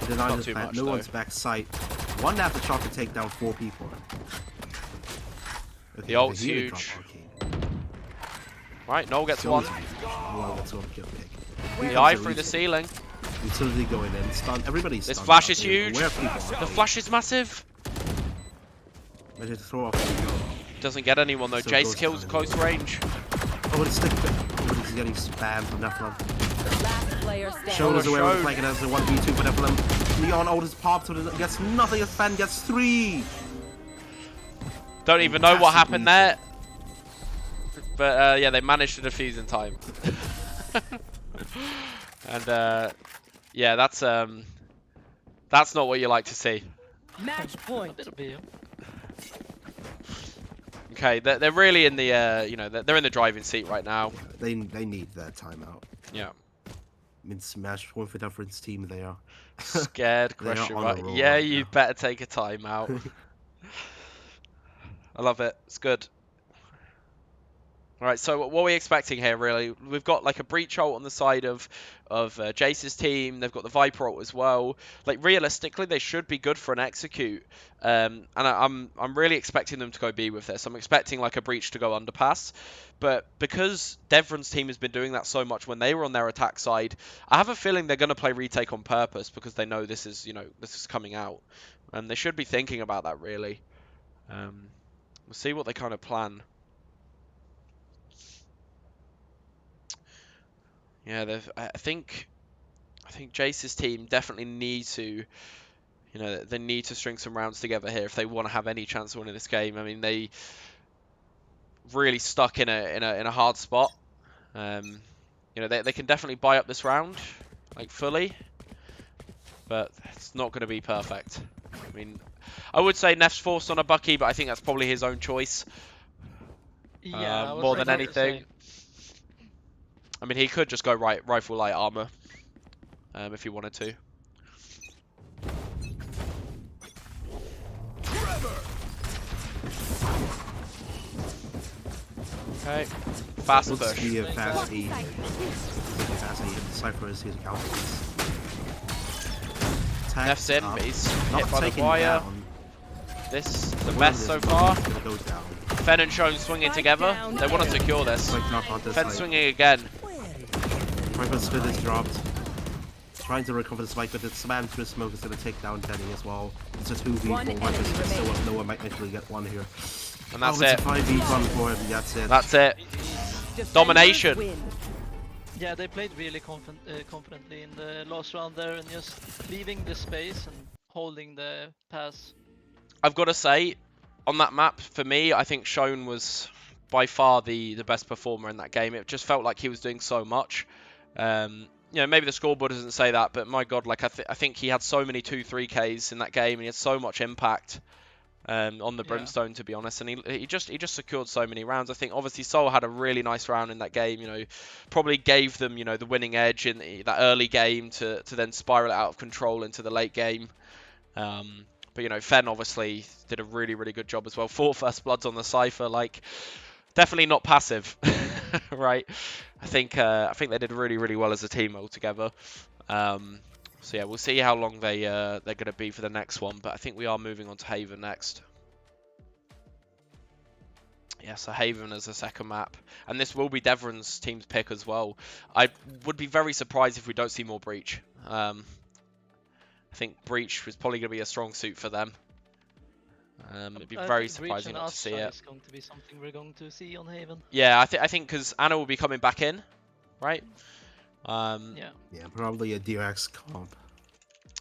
Not too much. No one's back sight. One aftershock to take down 4 people. Okay, the ult's huge. Right, Noel gets one. The eye through the ceiling. Utility going in. Stun. Everybody's This flash is huge. The flash is massive. Ready to throw off. Doesn't get anyone though. Jace kills close range. Oh, it's stick. Everybody's getting spammed from Nephilim. Show Shoulders away with flanking as a 1v2 for Nephilim. Leon Oldest pops, so it gets nothing. Fan gets 3. Don't even know what happened there. But yeah, they managed to defuse in time. And yeah, that's not what you like to see. Match point. Okay, they're really in the they're in the driving seat right now. They need that timeout. Yeah. I mean, smash point for Devron's team. They are scared. Question mark. Yeah, you better take a timeout. I love it. It's good. Alright, so what are we expecting here, really? We've got like a breach ult on the side of Jace's team. They've got the Viper ult as well. Like realistically, they should be good for an execute. And I'm really expecting them to go B with this. I'm expecting like a breach to go underpass. But because Devron's team has been doing that so much when they were on their attack side, I have a feeling they're going to play retake on purpose because they know this is coming out, and they should be thinking about that really. We'll see what they kind of plan. Yeah, I think Jace's team definitely need to, they need to string some rounds together here if they want to have any chance of winning this game. I mean, they really stuck in a hard spot. They can definitely buy up this round, like fully, but it's not going to be perfect. I mean, I would say Neff's forced on a Bucky, but I think that's probably his own choice. Yeah, I was more than about to anything. say. I mean, he could just go rifle light armor if he wanted to. Okay, fast Looks push. to be a fast 8. Fast 8. The Cypher is his counter. Neff's in, but he's hit by the taken wire. down. This the One best of so this far. is gonna go down. Fen and Shone swinging together. They want to secure this. Like knock on this Fen side. swinging again. Trifor's Spit is dropped. Trying to recover the spike, but the spam through smoke is gonna take down Denny as well. It's a 2v4 One weapon, enemy so remaining. Noah might actually get one here. And that's oh, it's it. a 5v1 for him, that's it. That's it. Domination. Win. Yeah, they played really confidently in the last round there and just leaving the space and holding the pass. I've got to say, on that map, for me, I think Shone was by far the best performer in that game. It just felt like he was doing so much. You know, maybe the scoreboard doesn't say that, but my God, like I think he had so many 2-3Ks in that game, and he had so much impact on the Brimstone, to be honest. And he just secured so many rounds. I think obviously Soul had a really nice round in that game. You know, probably gave them the winning edge in that early game to then spiral it out of control into the late game. But Fen obviously did a really good job as well. 4 first bloods on the Cypher, like definitely not passive, right? I think they did really well as a team altogether. So yeah, we'll see how long they're going to be for the next one. But I think we are moving on to Haven next. Yeah, so Haven as a second map, and this will be Devron's team's pick as well. I would be very surprised if we don't see more Breach. I think Breach was probably going to be a strong suit for them. It'd be very surprising not to see it. It's going to be something we're going to see on Haven. Yeah, I think because Anna will be coming back in, right? Yeah, probably a DRX comp.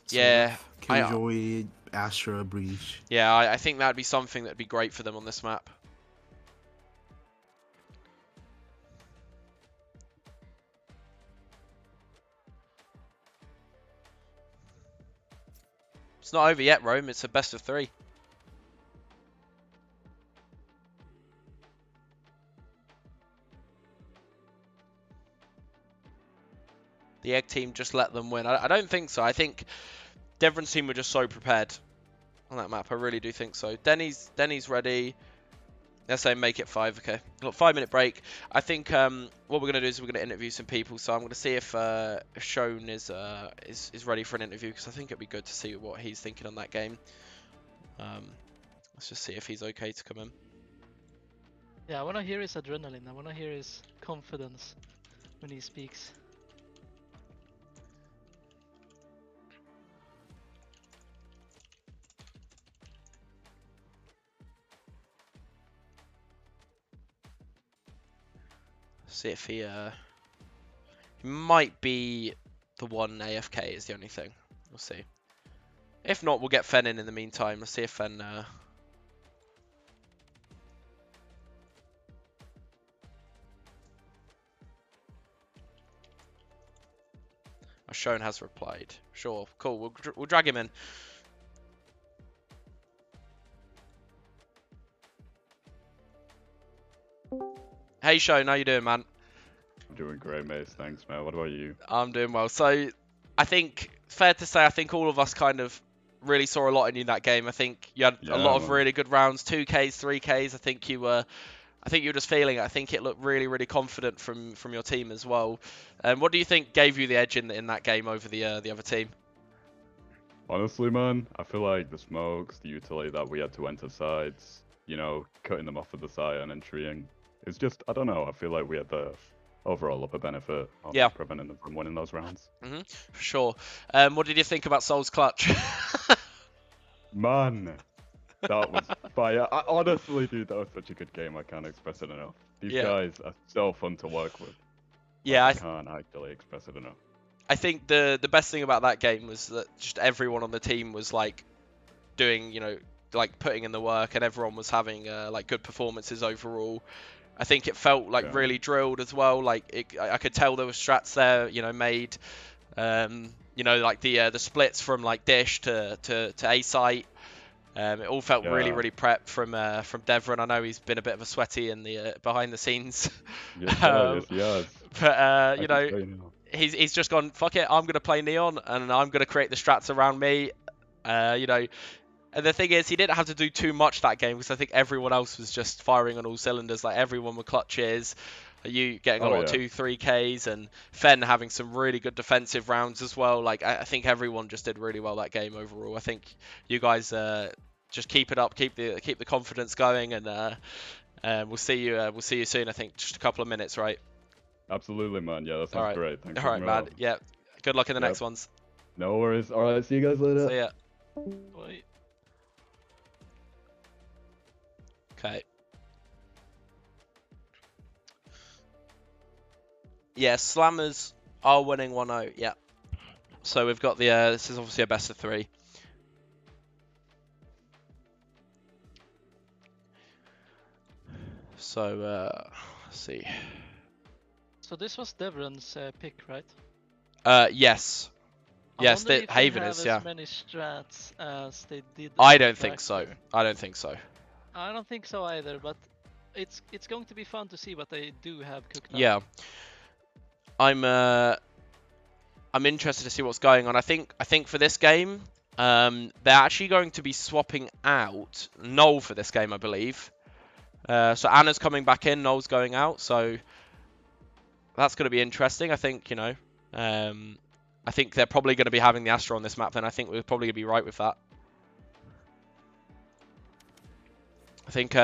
Yeah, Killjoy, Astra, Breach. Yeah, I think that'd be something that'd be great for them on this map. It's not over yet, Rome. It's a best of 3. The Egg team just let them win. I don't think so. I think Devron's team were just so prepared on that map. I really do think so. Denny's ready. Let's say make it 5. Okay, got 5-minute break. I think what we're gonna do is we're gonna interview some people. So I'm gonna see if Shone is ready for an interview, because I think it'd be good to see what he's thinking on that game. Let's just see if he's okay to come in. yeah. I want to hear his adrenaline. I want to hear his confidence when he speaks. See if he might be the one AFK is the only thing. We'll see. If not, we'll get Fen in the meantime. Let's see if Fen Shone has replied. Sure, cool. We'll drag him in. Hey Shone, how you doing, man? I'm doing great, Mace. Thanks, man. What about you? I'm doing well. So, I think fair to say, I think all of us kind of really saw a lot in you that game. I think you had a lot of really good rounds, 2Ks, 3Ks. I think you were just feeling it. I think it looked really confident from your team as well. What do you think gave you the edge in that game over the other team? Honestly, man, I feel like the smokes, the utility that we had to enter sides, cutting them off with the side and entrying. It's just, I don't know, I feel like we had the overall upper benefit of preventing them from winning those rounds. For sure. What did you think about Soul's clutch? Man, that was fire. I honestly, dude, that was such a good game. I can't express it enough. These guys are so fun to work with. Yeah, I can't actually express it enough. I think the best thing about that game was that just everyone on the team was like doing, like putting in the work, and everyone was having like good performances overall. I think it felt like really drilled as well. Like I could tell there were strats there, made. Like the splits from like dish to A site. It all felt really, Yeah. really prepped from Devon. I know he's been a bit of a sweaty in the behind the scenes. Yes, sir. Yes, he has. But I you can know, say now. he's just gone, fuck it, I'm gonna play Neon and I'm gonna create the strats around me. You know, and the thing is, he didn't have to do too much that game because I think everyone else was just firing on all cylinders. Like everyone were clutches. You getting a Oh, lot of yeah. 2-3 Ks and Fen having some really good defensive rounds as well. Like I think everyone just did really well that game overall. I think you guys just keep it up, keep the confidence going, and we'll see you soon. I think just a couple of minutes, right? Absolutely, man. Yeah, that All sounds right, great. Thanks all for right, having me man. on. Yeah, good luck in the Yep. next ones. No worries. All right, see you guys later. See ya. Wait. Okay. Yeah, Slammers are winning 1-0. Yeah. So we've got the. This is obviously a best of 3. So let's see. So this was Devron's pick, right? Yes. I Yes, wonder if they Haven have is. Yeah. as many strats as they did. I on don't think so. Fracture. I don't think so. I don't think so either, but it's going to be fun to see what they do have cooked up. Yeah. I'm interested to see what's going on. I think for this game, they're actually going to be swapping out Noel for this game, I believe. So Anna's coming back in, Noel's going out, so that's going to be interesting. I think, you know, I think they're probably going to be having the Astra on this map, and I think we're probably going to be right with that. I think,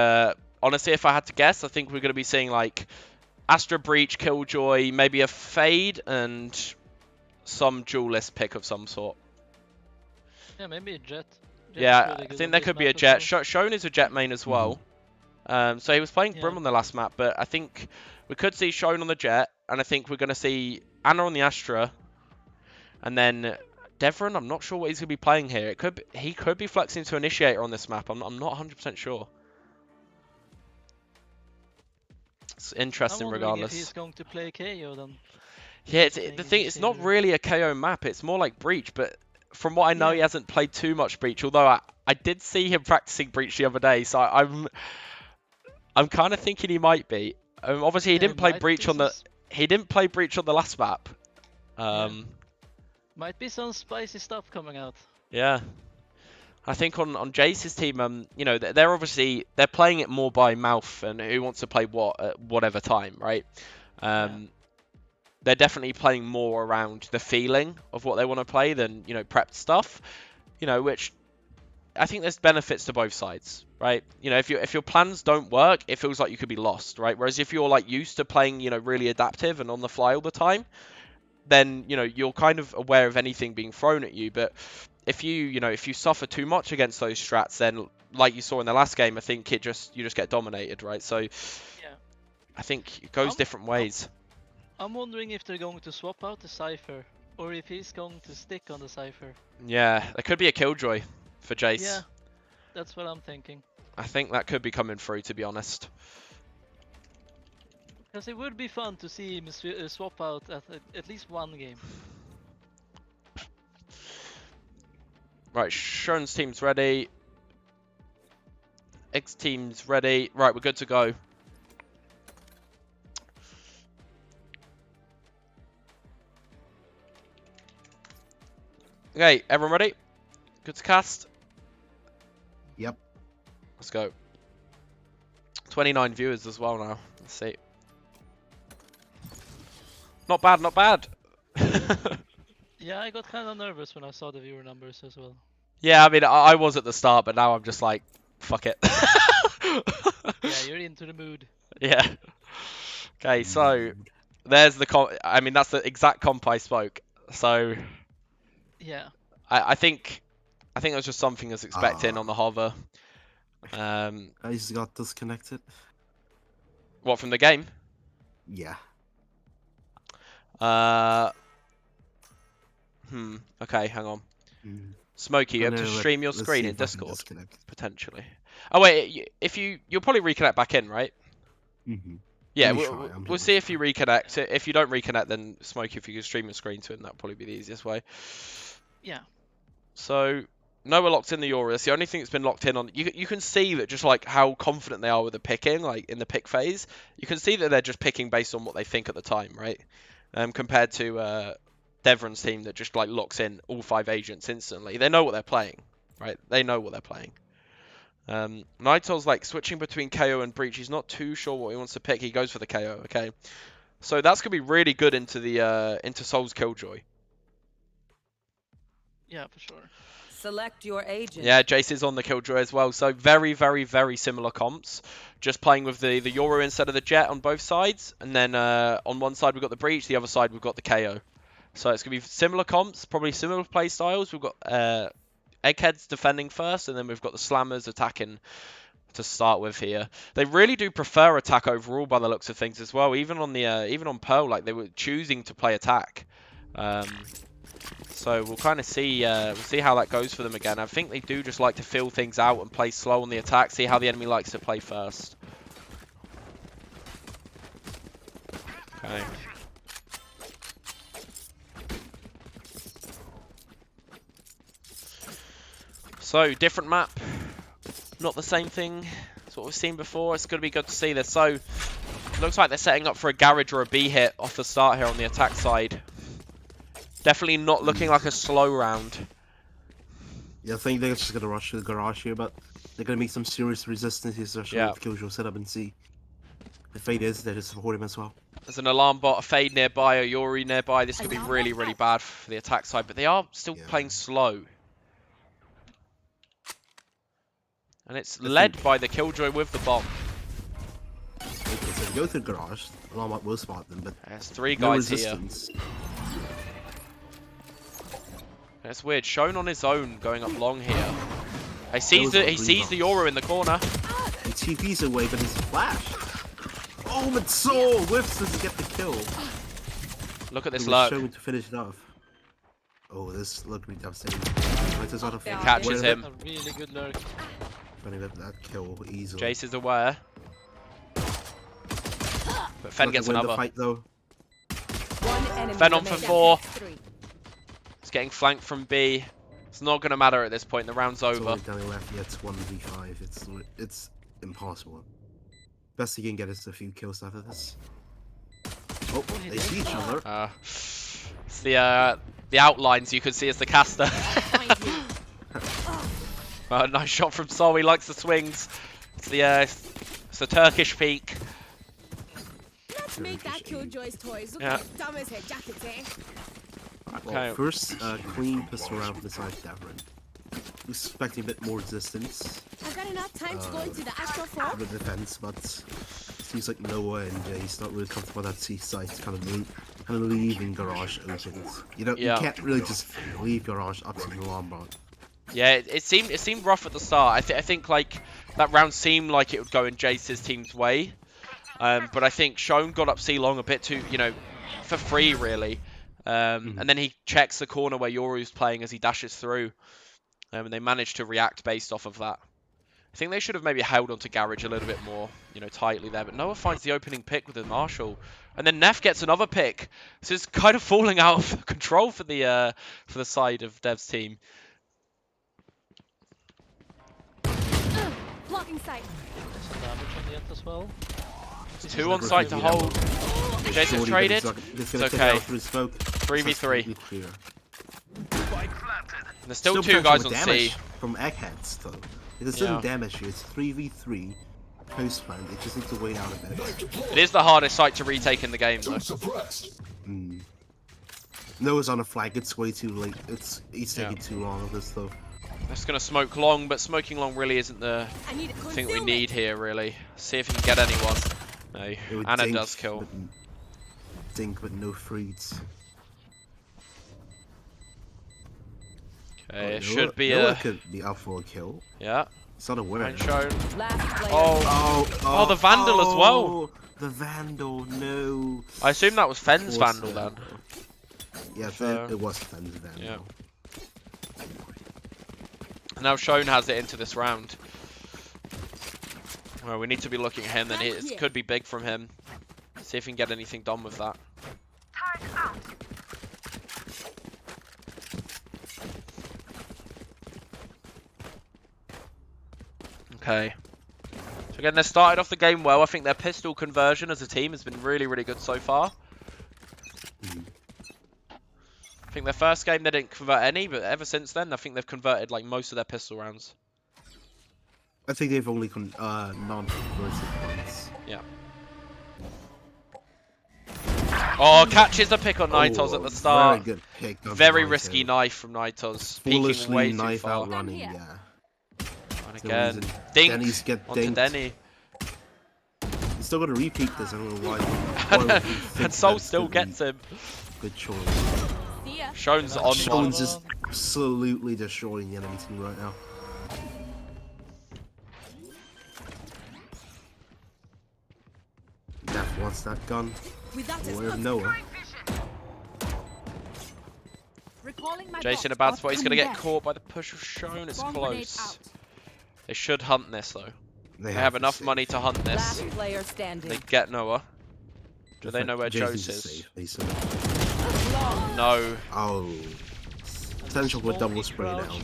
honestly, if I had to guess, I think we're going to be seeing like Astra Breach, Killjoy, maybe a Fade, and some duelist pick of some sort. Yeah, maybe a Jet. Jet Yeah, is really I good think on there this could be map a as Jet. well. Shone is a Jet main as well. So he was playing Yeah. Brim on the last map, but I think we could see Shone on the Jet, and I think we're going to see Anna on the Astra, and then Devron. I'm not sure what he's going to be playing here. He could be flexing to Initiator on this map. I'm not 100% sure. It's interesting I'm wondering regardless. if he's going to play KO then. Yeah, Playing the thing, it's not Initiator. really a KO map. It's more like Breach, but from what I know, he Yeah. hasn't played too much Breach. Although I did see him practicing Breach the other day, so I'm kind of thinking he might be. Obviously, he Yeah, didn't play might Breach be on the some he didn't play Breach on the last map. Might be some spicy stuff coming out. Yeah. I think on Jace's team, you know, they're obviously they're playing it more by mouth and who wants to play what at whatever time, right? They're definitely playing more around the feeling of what they want to play than, you know, prepped stuff. You know, which I think there's benefits to both sides, right? You know, if your plans don't work, it feels like you could be lost, right? Whereas if you're like used to playing, you know, really adaptive and on the fly all the time, then, you know, you're kind of aware of anything being thrown at you. But if you suffer too much against those strats, then like you saw in the last game, I think you just get dominated, right? So Yeah. I think it goes different ways. I'm wondering if they're going to swap out the Cypher, or if he's going to stick on the Cypher. Yeah, there could be a Killjoy for Jace. Yeah, that's what I'm thinking. I think that could be coming through, to be honest. Because it would be fun to see him swap out at least one game. Right, Shone's team's ready. X team's ready. Right, we're good to go. Okay, everyone ready? Good to cast? Yep. Let's go. 29 viewers as well now. Let's see. Not bad, not bad. Yeah, I got kind of nervous when I saw the viewer numbers as well. Yeah, I mean, I was at the start, but now I'm just like, fuck it. Yeah, you're into the mood. Yeah. Okay, so there's the I mean, that's the exact comp I spoke. So Yeah. I think it was just something as expected on the hover. I just got disconnected. What, from the game? Yeah. Okay, hang on. Smokey, you able to stream your screen in Discord? Potentially. Oh wait, if you'll probably reconnect back in, right? Yeah, we'll see if you reconnect. If you don't reconnect, then Smokey, if you can stream your screen to it, that'll probably be the easiest way. Yeah. So Nowhere locked in the Yoru. That's the only thing that's been locked in on. You can see that just like how confident they are with the picking, like in the pick phase. You can see that they're just picking based on what they think at the time, right? Compared to Devron's team that just like locks in all 5 agents instantly. They know what they're playing, right? They know what they're playing. Naitol's like switching between KO and Breach. He's not too sure what he wants to pick. He goes for the KO. Okay, so that's gonna be really good into the into Soul's Killjoy. Yeah, for sure. Select your agent. Yeah, Jace is on the Killjoy as well. So very, very, very similar comps. Just playing with the Yoru instead of the Jet on both sides. And then on one side we've got the Breach, the other side we've got the KO. So it's going to be similar comps, probably similar play styles. We've got Eggheads defending first, and then we've got the Slammers attacking to start with here. They really do prefer attack overall by the looks of things as well. Even on the even on Pearl, like they were choosing to play attack. So we'll kind of see we'll see how that goes for them again. I think they do just like to feel things out and play slow on the attack, see how the enemy likes to play first. Okay. So, different map. Not the same thing as what we've seen before. It's going to be good to see this. So, looks like they're setting up for a garage or a B hit off the start here on the attack side. Definitely not looking like a slow round. Yeah, I think they're just going to rush to the garage here, but they're going to make some serious resistance, especially with Killjoy set up and C. The fate is there to support him as well. There's an alarm bot, a fade nearby, a Yori nearby. This could be really, really bad for the attack side, but they are still playing slow. And it's led by the Killjoy with the bomb. Okay, so they go to the garage. Alarm bot will spot them, but there's 3 no guys resistance. here. It's weird. Shown on his own, going up long here. He sees the Yoru in the corner. He TP's away, but it's a flash. Oh, but Soul whiffs doesn't get the kill. Look at this lurk. Shown to finish it off. Oh, this looked really devastating. He catches him. A really good lurk. Running up that kill easily. Jace is aware. But Fen gets another. Fight, though. Fen on for 4. He's getting flanked from B. It's not going to matter at this point. The round's over. It's only left. Yeah, it's 1v5. It's impossible. Best he can get is a few kills after this. Oh, they see each other. It's the outlines you could see as the caster. Nice shot from Sol. He likes the swings. It's the Turkish peak. Let's make that Killjoy's toys look Yeah. as dumb as her jackets, eh? Well, first, clean pistol round for the side of Devron. Expecting a bit more distance. I've got enough time to go into the astral form. The defense, but seems like Noah and Jay's not really comfortable with that C site, kind of leaving garage open. You can't really just leave garage up to the alarm bot. Yeah, it seemed rough at the start. I think like that round seemed like it would go in Jace's team's way, but I think Shone got up C long a bit too, for free really, and then he checks the corner where Yoru's playing as he dashes through, and they managed to react based off of that. I think they should have maybe held onto Garage a little bit more, tightly there. But Noah finds the opening pick with the Marshall, and then Neff gets another pick. So it's kind of falling out of control for the side of Dev's team. Blocking sight. There's a damage on the end as well. There's 2 on site to hold. Jason's traded. It's okay. 3v3. There's still 2 guys on C. From Eggheads though. There's still damage here. It's 3v3. Post plan. They just need to wait out a bit. It is the hardest site to retake in the game though. Noah's on a flag. It's way too late. He's taking too long of this though. It's gonna smoke long, but smoking long really isn't the thing we need here really. See if he can get anyone. No, Anna does kill. Dink but no freeds. Okay, it should be Noah could be up for a kill. Yeah. It's not a winner. Oh, the Vandal as well. The Vandal, no. I assume that was Fen's Vandal then. Yeah, it was Fen's Vandal. Yeah. Now Shone has it into this round. Well, we need to be looking at him, then it could be big from him. See if he can get anything done with that. Okay. So again, they started off the game well. I think their pistol conversion as a team has been really, really good so far. I think their first game they didn't convert any, but ever since then, I think they've converted like most of their pistol rounds. I think they've only non-converted once. Yeah. Oh, catches the pick on Nitos at the start. Very good pick. Very risky knife from Nitos. Peeking Foolishly way too knife far. outrunning, yeah. And again, Denny's dink get onto dinked. Denny. He's still got to repeat this. I don't know why. And Soul still gets him. Good choice. Shone's on one. Shone's is absolutely destroying the enemy team right now. Def wants that gun. Where Noah? Jason about spot. He's going to get caught by the push of Shone. It's close. They should hunt this though. They have enough money to hunt this. They get Noah. Do they know where Jose is? No. Oh. Potential for a double spray down.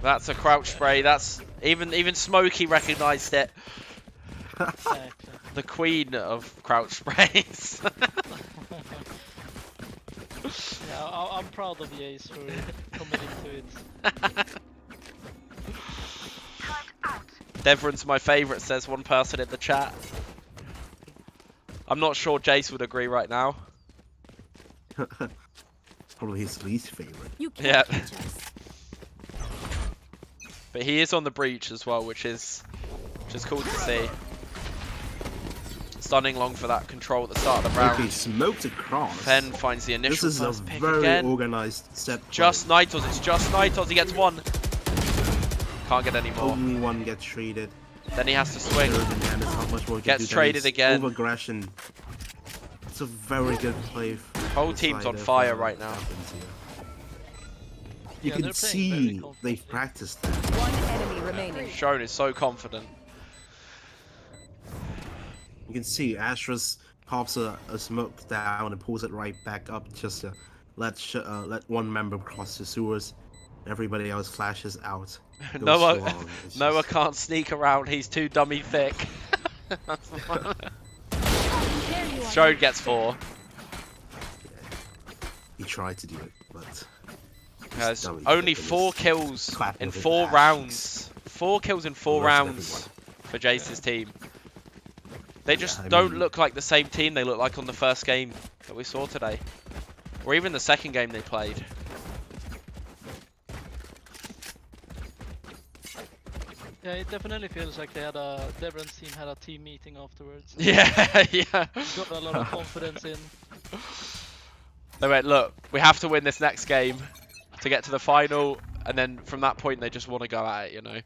That's a crouch spray. That's even Smokey recognised it. The queen of crouch sprays. Yeah, I'm proud of Yace for committing to it. Devron's my favourite, says one person in the chat. I'm not sure Jace would agree right now. Probably his least favourite. Yeah. But he is on the breach as well, which is cool to see. Stunning long for that control at the start of the round. Okay, smoked across. Fen finds the initial This is first a pick very again. organised step. Just Nitos, it's just Nitos, he gets one. Can't get any more. Only one gets traded. Then he has to swing. Gets traded again. Over-aggression. It's a very good play. Whole team's on fire right now. You can see they've practiced that. One enemy remaining. Shone is so confident. You can see Astra's pops a smoke down and pulls it right back up just to let one member cross the sewers. Everybody else flashes out. Noah can't sneak around. He's too dummy thick. Shone gets 4. He tried to do it, but has only 4 kills in 4 rounds. 4 kills in 4 rounds for Jace's team. They just don't look like the same team they look like on the first game that we saw today. Or even the second game they played. Yeah, it definitely feels like they had Devron's team had a team meeting afterwards. Yeah, yeah. Got a lot of confidence in. They went, look, we have to win this next game to get to the final, and then from that point they just want to go at it, you know.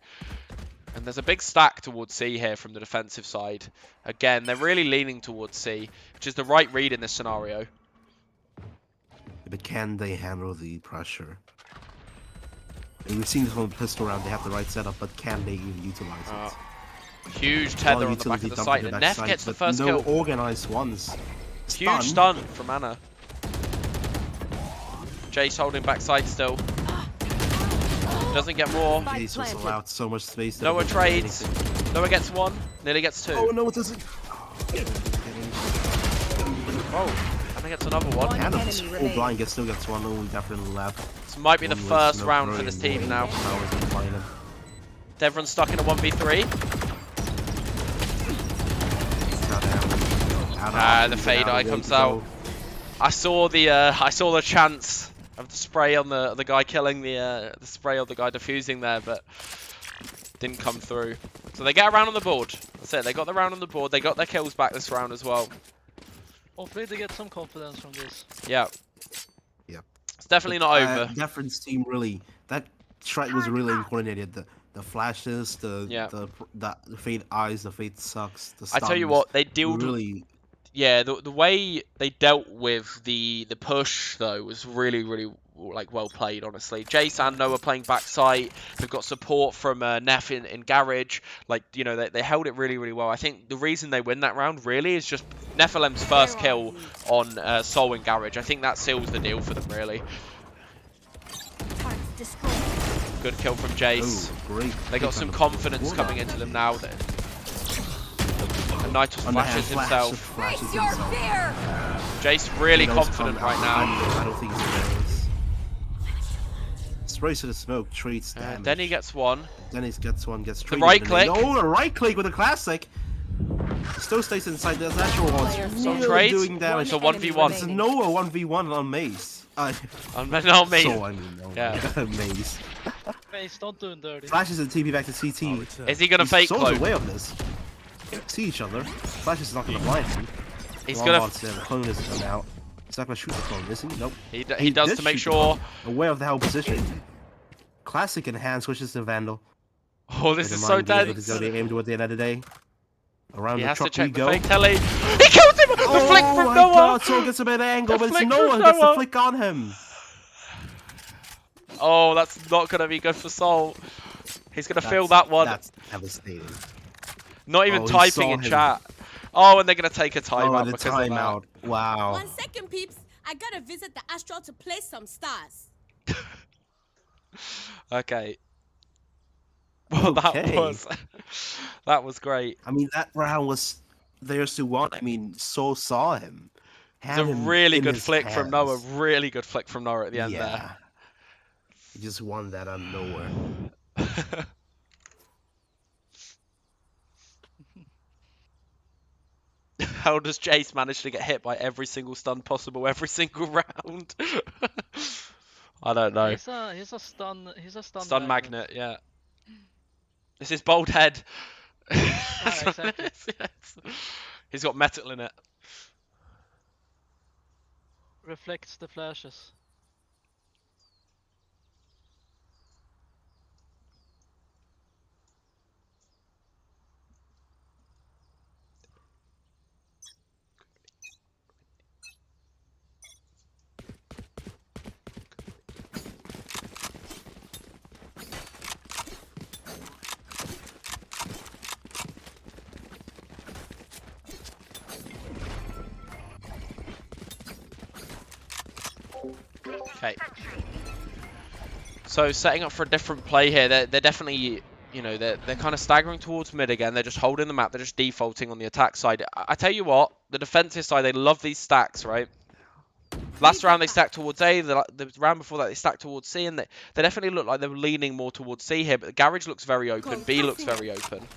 And there's a big stack towards C here from the defensive side. Again, they're really leaning towards C, which is the right read in this scenario. But can they handle the pressure? And we've seen this on the pistol round, they have the right setup, but can they even utilize it? Huge tether on the back of the site, and Neff gets the first kill. No organized ones. Huge stun from Ana. Jace holding backside still. Doesn't get more. Jace was allowed so much space. Noah trades. Noah gets 1. Nearly gets 2. Oh no, it doesn't. Oh, Ana gets another one. Oh, Blind still gets 1. Oh, definitely left. This might be the first round for this team now. Devron's stuck in a 1v3. The fade eye comes out. I saw the chance of the spray on the guy killing the spray on the guy defusing there, but didn't come through. So they get a round on the board. That's it. They got the round on the board. They got their kills back this round as well. Hopefully they get some confidence from this. Yeah. Yeah. It's definitely not over. Devron's team really, that strike was really coordinated. The flashes, the fade eyes, the fade sucks. The stuns, I tell you what, they dealt really. Yeah, the way they dealt with the push though was really like well played, honestly. Jace and Noah playing backside. They've got support from Neff in garage. Like, you know, they held it really well. I think the reason they win that round really is just Nephilim's first kill on Soul in garage. I think that seals the deal for them really. Good kill from Jace. Oh, great. They got some confidence coming into them now. And Nitus flashes himself. Jace really confident right now. I don't think he knows. Sprays to the smoke, treats damage. Denny gets one. Denny gets one, gets treated. The right click. Oh, the right click with a classic. Still stays inside the natural ones. Some Really trades. doing damage. So 1v1. It's Noah 1v1 on Mace. No, Mace. So, I mean, no. Yeah. Mace. Mace, don't do dirty. Flashes and TP back to CT. Is he gonna fake Soul's clone? aware of this. See each other. Flashes is not gonna blind him. He's gonna. The clone is coming out. He's not gonna shoot the clone, is he? Nope. He does did to make shoot the sure. clone. Aware of the hell position. Classic in hand switches to Vandal. Oh, this is so dense. He's gonna be aimed at the end of the day. Around He the has to truck check we the go. fake telly. He killed him! The flick from my Noah! God, Soul gets a bit of angle, The but it's flick Noah from who gets the Noah. flick on him. Oh, that's not gonna be good for Soul. He's gonna feel that one. That's devastating. Not even Oh, he typing saw in him. chat. Oh, and they're gonna take a timeout the because timeout. of Wow. 1 second, peeps. I gotta visit the astral to play some stars. that. Okay. Well, Okay. that was great. I mean, that round was theirs to one. I mean, Soul saw him. It's a really good flick from Noah. Really good flick from Noah at the end there. He just won that out of nowhere. How does Jace manage to get hit by every single stun possible every single round? I don't know. He's a stun. He's a stun magnet. Yeah. This is bold head. Exactly. Yes. He's got metal in it. Reflects the flashes. Okay. So setting up for a different play here. They're definitely, you know, they're kind of staggering towards mid again. They're just holding the map. They're just defaulting on the attack side. I tell you what, the defensive side, they love these stacks, right? Last round they stacked towards A. The round before that they stacked towards C, and they definitely look like they're leaning more towards C here. But the garage looks very open. B looks very open.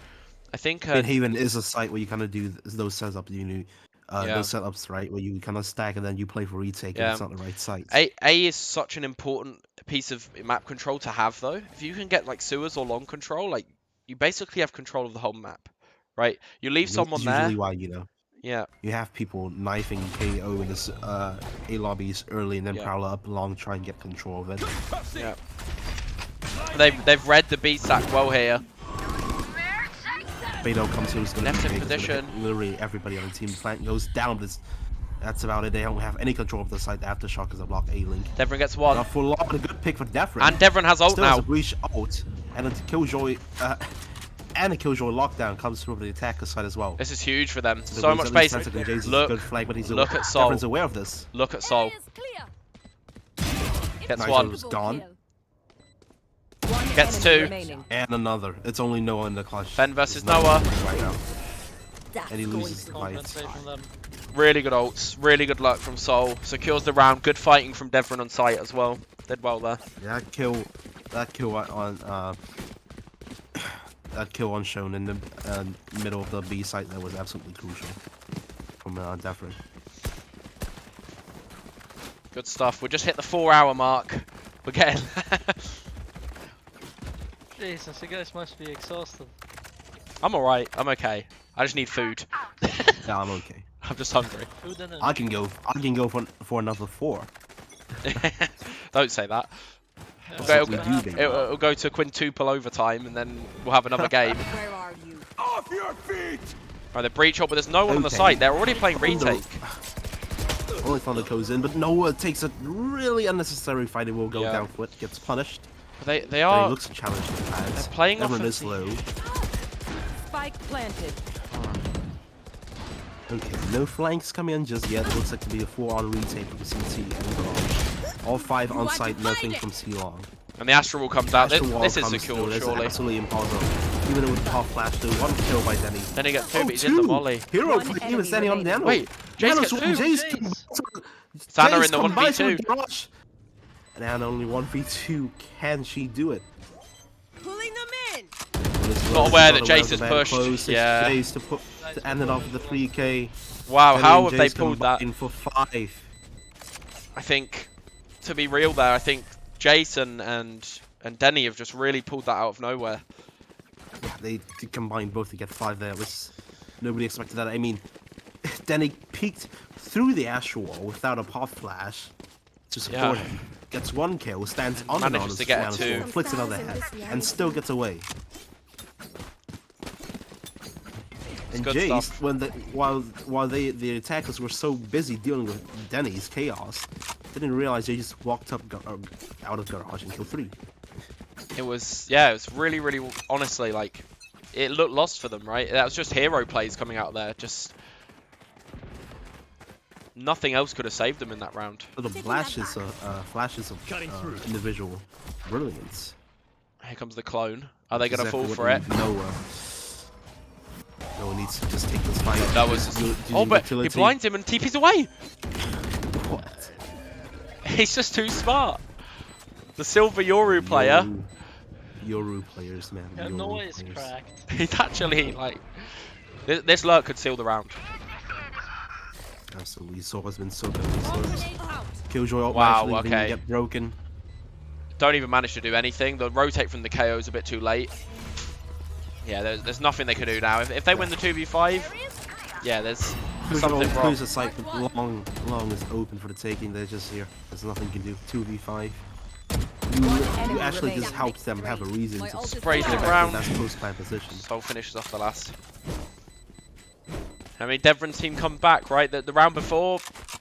I think. Haven is a site where you kind of do those setups. You know. Those setups, right, where you kind of stack and then you play for retake, and it's not the right site. A is such an important piece of map control to have, though. If you can get like sewers or long control, like you basically have control of the whole map, right? You leave someone there. Usually why, you know. Yeah. You have people knifing KO in this A lobbies early and then prowl up long, try and get control of it. Yeah. They've read the B stack well here. Beto comes here, he's going to in position. Literally everybody on the team flank goes down. That's about it. They don't have any control of the site. Aftershock is a block A link. Devron gets one. For long, a good pick for Devron. And Devron has ult Still now. Has a breach ult, and a Killjoy, and a Killjoy lockdown comes through the attacker side as well. This is huge for them. So much space. Look at Sol. Devron's aware of this. Look at Sol. Gets Nice, one. was gone. Gets two. And another. It's only Noah in the clutch. Ben versus Noah. Right now. And he loses the fight. Really good ults. Really good luck from Sol. Secures the round. Good fighting from Devron on site as well. Did well there. Yeah, that kill on shown in the middle of the B site that was absolutely crucial from Devron. Good stuff. We just hit the 4-hour mark. We're getting. Jesus, you guys must be exhausted. I'm alright. I'm okay. I just need food. Yeah, I'm okay. I'm just hungry. I can go for another 4. Don't say that. It'll go to quintuple overtime, and then we'll have another game. Where are you? Off your feet! Right, the breach ult, but there's no one on the site. They're already playing retake. Only Thunder goes in, but Noah takes a really unnecessary fight and will go down for it. Gets punished. They are. He looks challenged. They're playing off is low. Spike planted. Okay, no flanks coming in just yet. It looks like to be a 4-on retake from CT and Long. All 5 on site, nothing from C Long. And the Astral Wall comes out. Astral Wall This is comes secure, through. This is surely. absolutely impossible. Even with half flash, the 1 kill by Denny. Then he gets 2, Oh, but he's in the molly. Hero One play, he enemy was standing on remaining. Nano. Wait, Jace Nano's gets one, 2. Jace Xana in the combines 1v2. with Garage. And now only 1v2. Can she do it? Pulling them in. Not aware that Jace is pushed. Yeah. Jace to end it off with the 3k. Wow, Denny how and have they Jace pulled that? combine for 5. I think, to be real there, I think Jason and Denny have just really pulled that out of nowhere. Yeah, they combined both to get 5 there. Nobody expected that. I mean, Denny peeked through the Astral Wall without a pop flash to support him. Gets 1 kill, stands on and manages to get a 2. flicks another head, and still gets away. And good Jace, stuff. while the attackers were so busy dealing with Denny's chaos, didn't realize they just walked up out of garage and killed 3. It was, yeah, it was really, really, honestly, like, it looked lost for them, right? That was just hero plays coming out there. Just nothing else could have saved them in that round. So the flashes of individual brilliance. Here comes the clone. Are they going to Exactly fall what for it? Noah needs to just take this fight. That was. Oh, but he blinds him and TP's away. What? He's just too smart. The silver Yoru player. Yoru players, man. Yeah, Yoru Noah is players. cracked. He's actually like. This lurk could seal the round. Absolutely, Soul has been so good. Killjoy Wow, automatically okay. get broken. Don't even manage to do anything. The rotate from the KO is a bit too late. Yeah, there's nothing they can do now. If they win the 2v5, yeah, there's something wrong. Close the site, long is open for the taking. They're just here. There's nothing you can do. 2v5. You actually just help them have a reason to Sprays the back to ground. that post plan position. Soul finishes off the last. I mean, Devron's team come back, right? The round before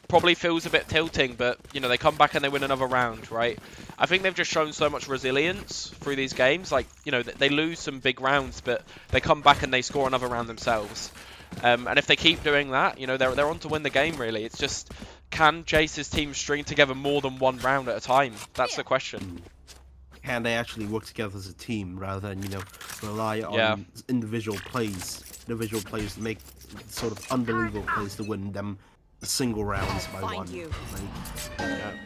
probably feels a bit tilting, but, you know, they come back and they win another round, right? I think they've just shown so much resilience through these games. Like, you know, they lose some big rounds, but they come back and they score another round themselves. And if they keep doing that, you know, they're on to win the game, really. It's just, can Jace's team string together more than 1 round at a time? That's the question. Can they actually work together as a team rather than, you know, rely on individual plays to make sort of unbelievable plays to win them single rounds by 1.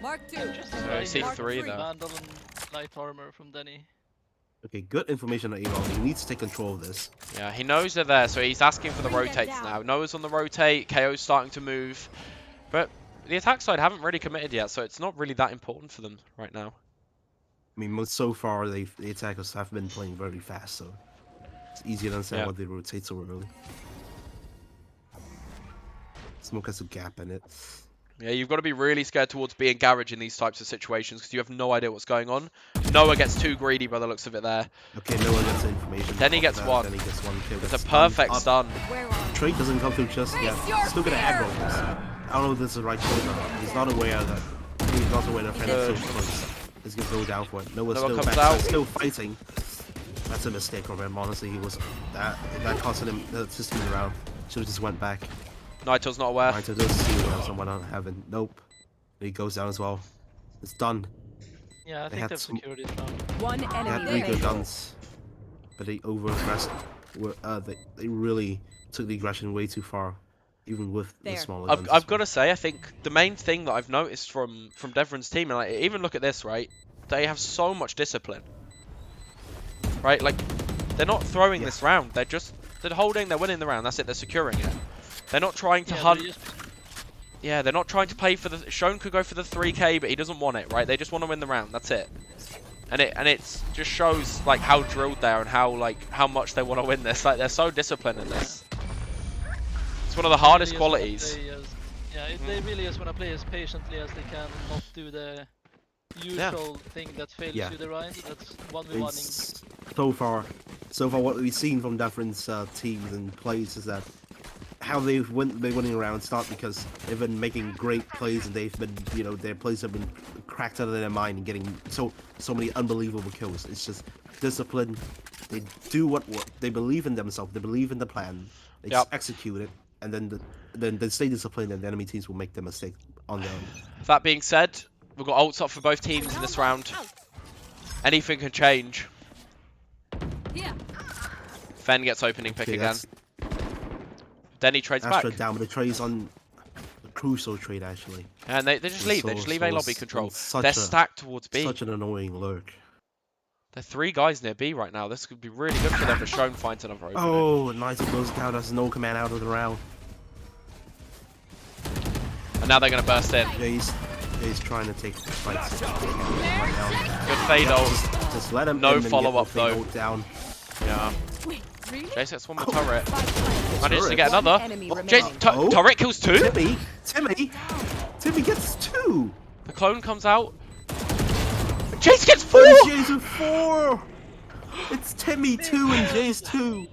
Mark 2. So I see 3 there. Vandal and light armor from Denny. Okay, good information on Elon. He needs to take control of this. Yeah, he knows they're there, so he's asking for the rotates now. Noah's on the rotate, KO's starting to move. But the attack side haven't really committed yet, so it's not really that important for them right now. I mean, so far the attackers have been playing very fast, so it's easier to understand why they rotate so early. Smoke has a gap in it. Yeah, you've got to be really scared towards being garage in these types of situations because you have no idea what's going on. Noah gets too greedy by the looks of it there. Okay, Noah gets the information. Then he gets 1. Then he gets 1 kill. It's a perfect stun. Trade doesn't come through just yet. Still gonna aggro this. I don't know if this is the right choice or not. He's not aware that he's not aware that friend is so close. He's gonna go down for it. Noah's Noah still comes back, out. still fighting. That's a mistake from him. Honestly, he was that costed him to steal the round. Should've just went back. Naito's not aware. Naito does steal someone on heaven. Nope. He goes down as well. It's done. Yeah, I think they've secured it now. One They had enemy 3 good remaining. guns, but they over-aggressed. They really took the aggression way too far, even with the smaller guns. I've got to say, I think the main thing that I've noticed from Devron's team, and like, even look at this, right? They have so much discipline, right? Like, they're not throwing this round. They're holding. They're winning the round. That's it. They're securing it. They're not trying to hunt. Yeah, they're not trying to pay for the. Shone could go for the 3k, but he doesn't want it, right? They just want to win the round. That's it. And it just shows like how drilled they are and how much they want to win this. Like they're so disciplined in this. It's one of the hardest qualities. They really just want to play as patiently as they can and not do the usual thing that fails you the round. That's 1v1ing. So far, what we've seen from Devron's teams and plays is that how they're winning rounds not because they've been making great plays and they've been, you know, their plays have been cracked out of their mind and getting so many unbelievable kills. It's just discipline. They do what they believe in themselves. They believe in the plan. They just execute it, and then they stay disciplined, and the enemy teams will make their mistake on their own. That being said, we've got ults up for both teams in this round. anything can change. Yeah. Fen gets opening pick Okay, again. that's Then he trades back. Astra down, but the trade's on a crucial trade actually. And they just leave. They just leave A lobby control. They're stacked towards B. Such an annoying lurk. There are 3 guys near B right now. This could be really good for them to show and find another opening. Oh, nice close down. That's no command out of the round. And now they're going to burst in. Yeah, he's trying to take fights right now. Good fade ult. Just let him No in and follow get up the fade though. ult down. Yeah. Wait, really? Jace gets one more turret. Manages to Turret. get another. One enemy Oh, remaining. Jace, turret kills 2. Timmy gets 2. The clone comes out. Jace gets 4. And Jay's with 4. It's Timmy 2 and Jay's 2.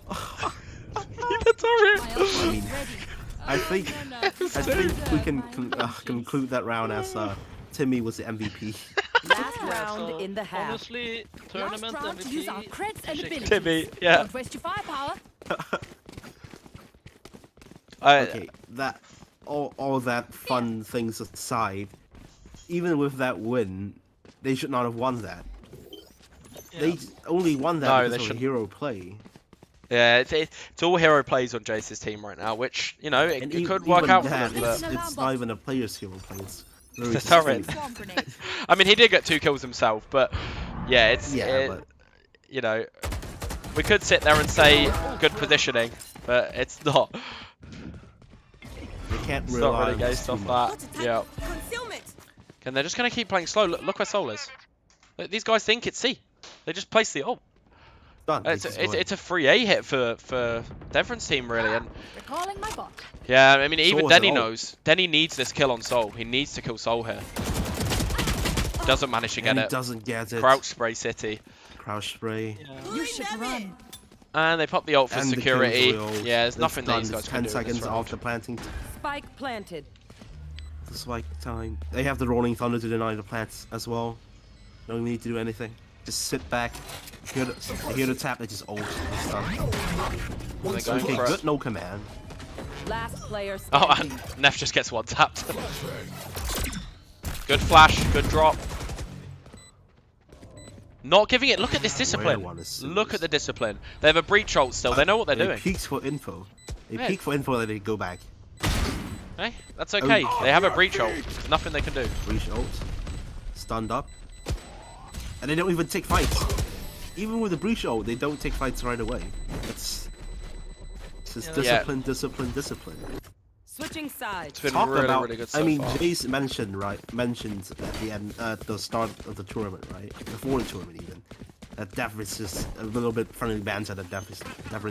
The turret. I mean, I think we can conclude that round as Timmy was the MVP. Last Yeah, round so in the half. Honestly, Last tournament round to use our MVP. creds and abilities. Timmy, yeah. Don't waste your firepower. Okay, that all that fun things aside, even with that win, they should not have won that. They only won that No, because they of a shouldn't. hero play. Yeah, it's all hero plays on Jace's team right now, which, you know, it could work even out for that, them. But it's not even a player's hero play. It's very the turret. Swarm grenade. I mean, he did get 2 kills himself, but yeah, but you know, we could sit there and say good positioning, but it's not. they can't It's rely not really on this based too off much. that. Yeah. And they're just going to keep playing slow. Look where Soul is. Look, these guys think it's C. They just place the ult. Done. It's a free A hit for Devron's team, really. And Recalling my bot. yeah, I mean, even Soul has Denny an ult. knows. Denny needs this kill on Soul. He needs to kill Soul here. Doesn't manage to get And he it. doesn't get it. Crouch spray City. Crouch spray. You should run. And they pop the ult for And the security. Killjoy ult. Yeah, there's It's nothing done. these guys It's can 10 do in seconds this round. after planting. Spike planted. The spike time. They have the Rolling Thunder to deny the plants as well. Don't need to do anything. Just sit back. Hear the tap. They just ult and stuff. They're going Okay, for it. good. No command. Last player Oh, standing. and Neff just gets one tapped. Good flash, good drop. Not giving it. Look at this discipline. one is Look at the discipline. They have a breach ult still. They know what they're They doing. peeked for info. They Yeah. peek for info, then they go back. Hey, that's okay. They have a breach ult. There's nothing they can do. Breach ult. Stunned up. And they don't even take fights. Even with the breach ult, they don't take fights right away. It's just Yeah. discipline, discipline, discipline. Switching sides. It's been Talk really, about, really good so I mean, far. Jace mentioned at the end, at the start of the tournament, right? Before the tournament even. That Dev is just a little bit friendly banter that Dev is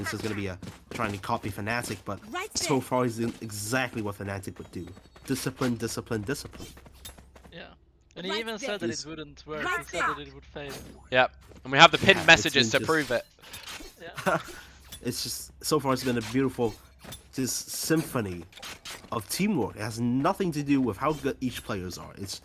just going to be trying to copy Fnatic, but so far he's doing exactly what Fnatic would do. Discipline, discipline, discipline. Yeah. And he even said that it wouldn't work. He said that it would fail. Yep. And we have the pinned Yeah, messages it's to been prove it. Yeah. It's just, so far it's been a beautiful just symphony of teamwork. It has nothing to do with how good each players are. It's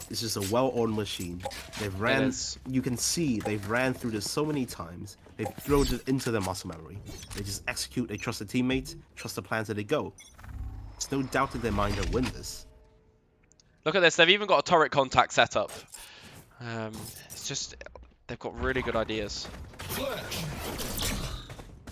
just a well-oiled machine. They've ran, is. you can see they've ran through this so many times. They've thrown it into their muscle memory. They just execute, they trust the teammates, trust the plans that they go. There's no doubt in their mind they'll win this. Look at this. They've even got a turret contact set up. It's just, they've got really good ideas.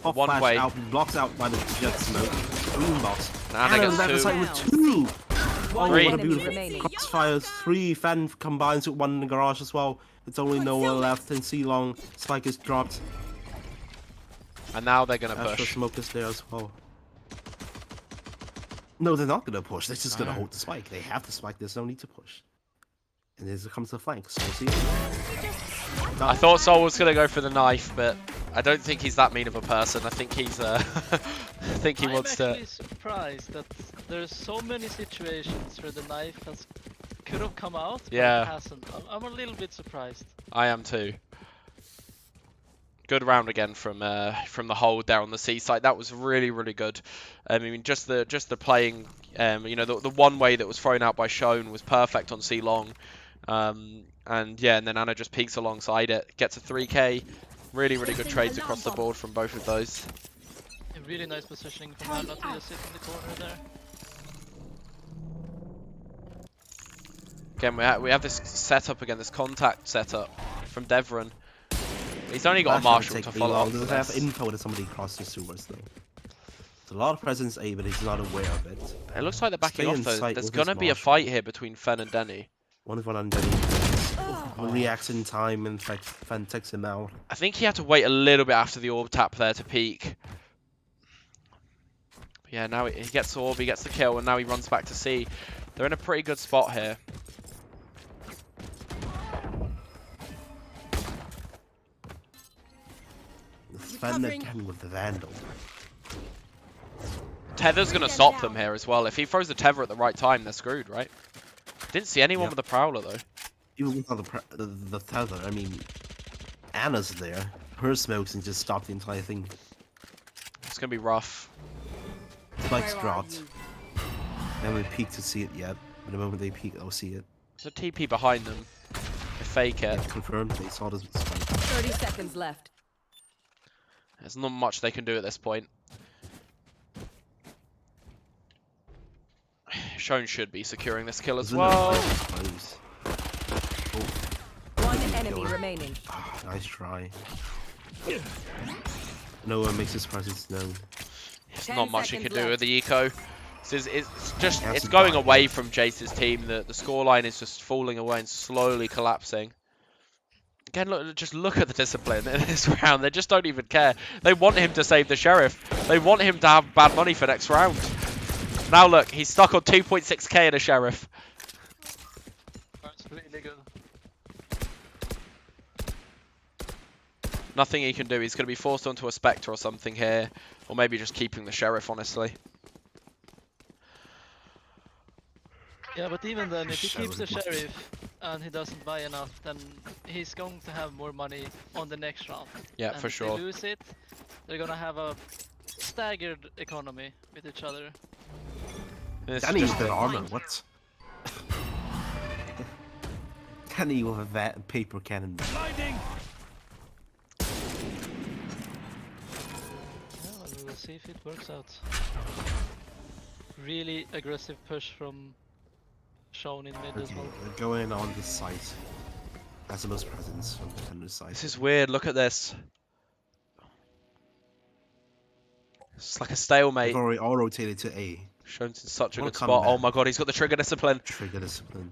Pop One flash way. out, blocks out by the jet smoke. Green box. Now they And get on the two. side with 2! One Three. What a enemy beautiful remaining. crossfire. 3 fan combines with 1 in the garage as well. It's only Noah left and C-Long. Spike is dropped. And now they're going to Astro push. Smoke is there as well. No, they're not going to push. They're just going to hold the spike. They have the spike. There's no need to push. And here comes the flank. So we'll see. I thought Soul was going to go for the knife, but I don't think he's that mean of a person. I think he's, I think he wants I'm to... actually surprised that there's so many situations where the knife could have come out, but Yeah. it hasn't. I'm a little bit surprised. I am too. Good round again from the hold there on the C side. That was really, really good. I mean, just the playing, you know, the one way that was thrown out by Shone was perfect on C long, and yeah, and then Anna just peeks alongside it, gets a 3k. Really, really good trades across the board from both of those. A really nice positioning from Anna to just sit in the corner there. Again, we have this setup again, this contact setup. from Devron. He's only got a Marshal to follow up. Does have info that somebody crossed the sewers though? There's a lot of presence A, but he's not aware of it. It looks like they're backing off though. There's gonna be a Marshal. fight here between Fen and Denny. One on Denny. Reacts in time, in fact, Fen takes him out. I think he had to wait a little bit after the orb tap there to peek. But yeah, now he gets the orb, he gets the kill, and now he runs back to C. They're in a pretty good spot here. Fen again with the Vandal. Tether's gonna stop them here as well. If he throws the Tether at the right time, they're screwed, right? Didn't see anyone with the Prowler though. Even without the Tether, I mean, Anna's there. Her smokes and just stop the entire thing. It's gonna be rough. Spike's dropped. They haven't peeked to see it yet. But the moment they peek, they'll see it. There's a TP behind them. They fake it. Yeah, confirmed. They saw this with Spike. 30 seconds left. There's not much they can do at this point. Shone should be securing this kill as well. One enemy remaining. Oh, nice try. No one makes his presence known. There's not much he can do with the eco. It's going away from Jace's team. The scoreline is just falling away and slowly collapsing. Again, look at the discipline in this round. They just don't even care. They want him to save the Sheriff. They want him to have bad money for next round. Now look, he's stuck on 2.6k in a Sheriff. That's really good. Nothing he can do. He's going to be forced onto a Spectre or something here. Or maybe just keeping the Sheriff, honestly. Yeah, but even then, if he keeps the Sheriff and he doesn't buy enough, then he's going to have more money on the next round. Yeah, and for if sure. they lose it, they're gonna have a staggered economy with each other. Danny with the armor, what? Danny with a paper cannon. Blinding! Yeah, well, we will see if it works out. Really aggressive push from Shone in mid as well. We're going on this site. That's the most presence from the defender's side. This is weird. Look at this. It's like a stalemate. They've already all rotated to A. Shone's in such a Wanna good come spot. back. Oh my god, he's got the trigger discipline. Trigger discipline.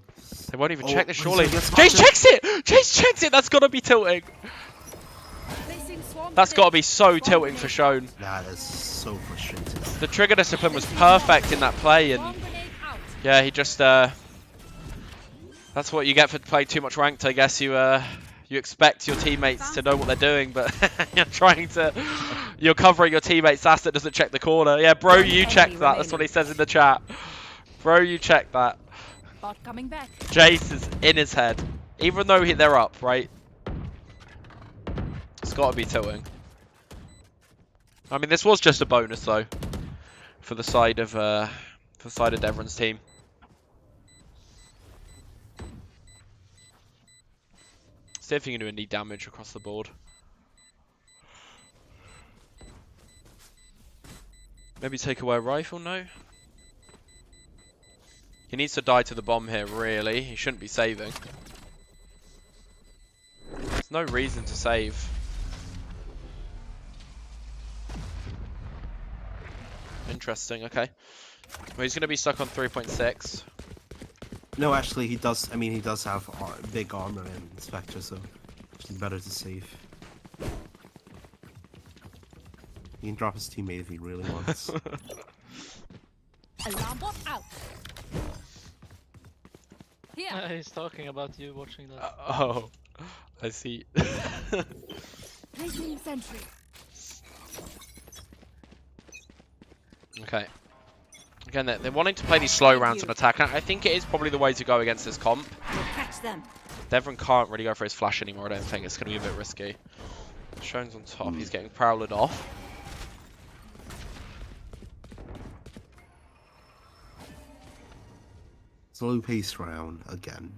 They won't even Oh, check this, he's surely. gonna get Jace spotted. checks it! Jace checks it! That's gotta be tilting. That's gotta be so tilting for Shone. That is so frustrating. The trigger discipline was perfect in that play, and yeah, he just that's what you get for playing too much ranked, I guess. You expect your teammates to know what they're doing, but you're covering your teammate's ass that doesn't check the corner. Yeah, bro, you checked that. That's what he says in the chat. Bro, you checked that. Bot coming back. Jace is in his head, even though they're up, right? It's got to be tilting. I mean, this was just a bonus though, for the side of Devron's team. See if you can do any damage across the board. Maybe take away a rifle? No. He needs to die to the bomb here, really. He shouldn't be saving. There's no reason to save. Interesting, okay. Well, he's going to be stuck on 3.6. No, actually, he does. I mean, he does have big armor and Spectre, so it's better to save. He can drop his teammate if he really wants. Alarm bot out. Here. He's talking about you watching that. Oh, I see. Placing sentry. Okay. Again, they're wanting to play these slow rounds on attack. I think it is probably the way to go against this comp. We'll catch them. Devron can't really go for his flash anymore, I don't think. It's going to be a bit risky. Shone's on top. He's getting prowled off. Slow pace round again.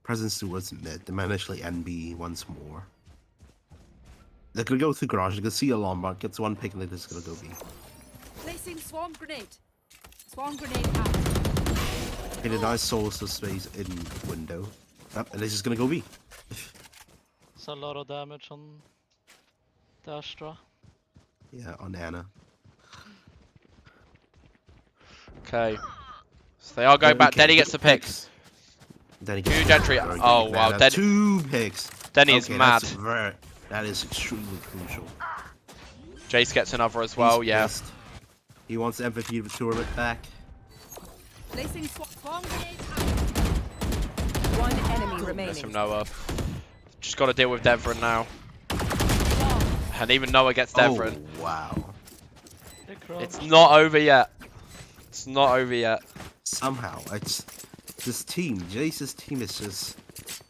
Presence towards mid. They manage like NB once more. They're gonna go through garage. They can see a Lombard, gets one pick, and they're just gonna go B. Placing swarm grenade. Swarm grenade out. Hit a nice source of space in window. Yep, and they're just gonna go B. does a lot of damage on the Astra. Yeah, on Anna. Okay. So they are going back. Okay, Denny gets the pick. Denny Huge entry. very Oh good. wow, Anna, Denny. 2 picks. Denny is Okay, mad. that is extremely crucial. Jace gets another as well. He's Yeah. pissed. He wants MVP of the tournament back. Placing swarm grenade. One enemy Goes remaining. from Noah. Just got to deal with Devron now. And even Noah gets Devron. Oh, wow. It's not over yet. It's not over yet. Somehow, this team, Jace's team is just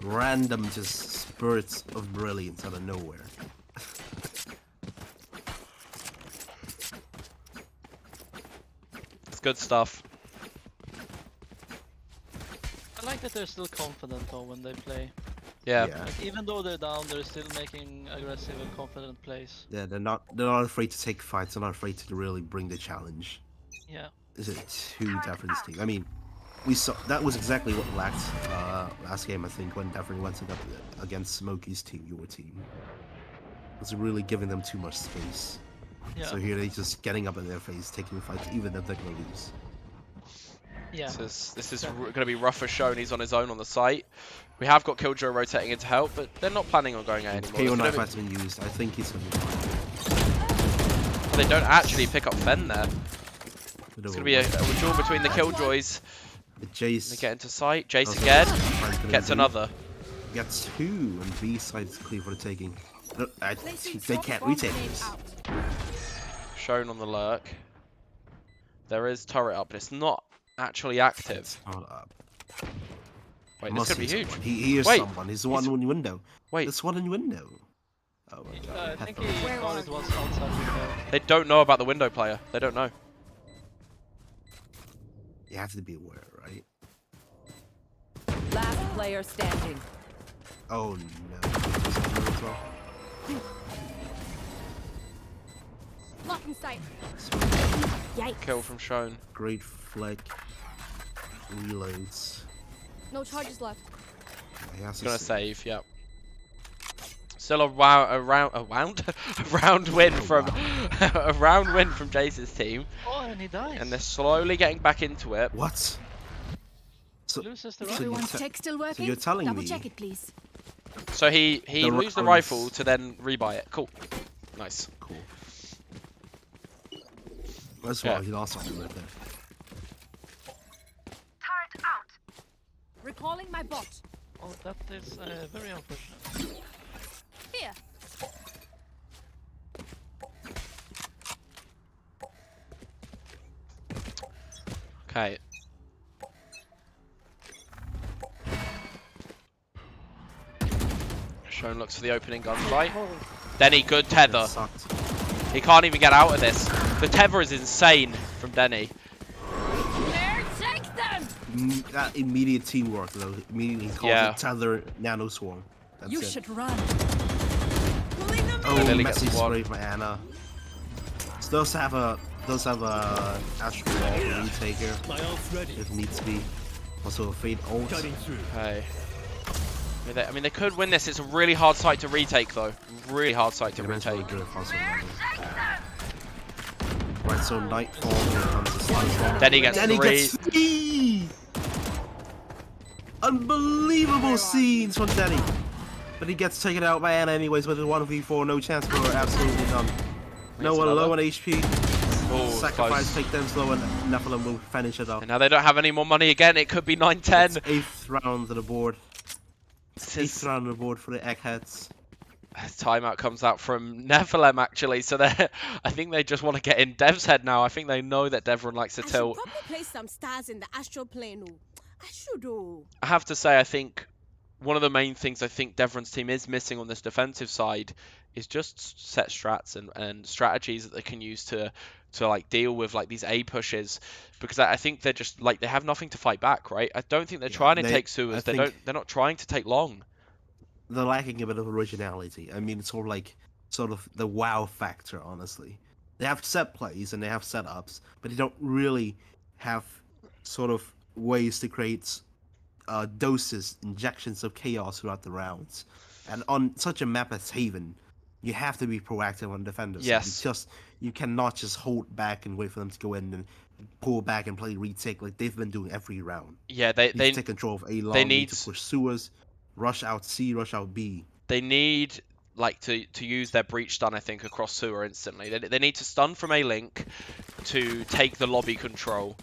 random, just spurts of brilliance out of nowhere. It's good stuff. I like that they're still confident though when they play. Yeah. Like, even though they're down, they're still making aggressive and confident plays. Yeah, they're not afraid to take fights. They're not afraid to really bring the challenge. Yeah. Is it two Devron's team? I mean, we saw that was exactly what lacked last game. I think when Devron went up against Smokey's team, your team, was really giving them too much space. Yeah. So here they just getting up in their face, taking fights, even if they're gonna lose. Yeah. This is going to be rough for Shone. He's on his own on the site. We have got Killjoy rotating in to help, but they're not planning on going out anymore. KO It's knife gonna has been used. I think he's gonna be fine. They don't actually pick up Fen there. It's going to be a duel between the Killjoys. Jace. They get into sight. Jace again gets another. Gets 2, and B side is clear for the taking. No, they can't retake this. Shone on the lurk. There is turret up, but it's not actually active. Hold up. Wait, this could be huge. He hears Wait, someone. He's the one in the window. Wait. There's one in the window. Oh my god. I think he thought it was outside window. They don't know about the window player. They don't know. You have to be aware, right? Last player standing. Oh no. Is that you as well? Lock in sight. Yikes. Kill from Shone. Great flag. Reloads. No charges left. He has He's to gonna save. save. Yep. Still a round win from a round win from Jace's team, Oh, and he dies. and they're slowly getting back into it. What? So, Loses the so rifle. you're Everyone's te- tech still working? so you're telling Double me check it, please. So he The loses the rounds- rifle to then rebuy it. Cool. Nice. Cool. That's Yeah. why he lost something right there. Turret out. Recalling my bot. Oh, that is very unfortunate. Here. Okay. Shone looks for the opening gunfight. Denny, good tether. That sucked. He can't even get out of this. The tether is insane from Denny. There, take them. That immediate teamwork though. Immediately calls Yeah. it Tether Nano Swarm. That's You it. should run. Pulling them Oh, Lily gets messy one. spray from Anna. Does have a astral wall for retaker My ult's ready. if needs be. Also a fade ult. Cutting through. Okay. I mean, they could win this. It's a really hard site to retake, though. Really hard site to Eventually retake. do it also. Right, so Nightfall here comes the Slime. Denny gets Denny three. gets 3! Unbelievable scenes from Denny. But he gets taken out by Anna anyways with a 1v4, no chance for her, absolutely none. No one low on HP. Oh, Sacrifice, close. take them slow, and Nephilim will finish it up. And now they don't have any more money again. It could be 9-10. It's 8th round of the board. This 8th is- round of the board for the Eggheads. Timeout comes out from Nephilim, actually. So I think they just want to get in Dev's head now. I think they know that Devron likes to I should tilt. probably place some stars in the astral plane. Oh. I should. Oh. I have to say, I think one of the main things I think Devron's team is missing on this defensive side is just set strats and strategies that they can use to like deal with like these A pushes, because I think they're just like they have nothing to fight back, right? I don't think they're trying to take sewers. They're not trying to take long. They're lacking a bit of originality. I mean, it's sort of the wow factor, honestly. They have set plays and they have setups, but they don't really have sort of ways to create doses, injections of chaos throughout the rounds. And on such a map as Haven, you have to be proactive on defenders. Yes. You cannot just hold back and wait for them to go in and pull back and play retake like they've been doing every round. Yeah, they take control of A long. need to push sewers, rush out C, rush out B. They need like to use their breach stun, I think, across sewer instantly. They need to stun from A link to take the lobby control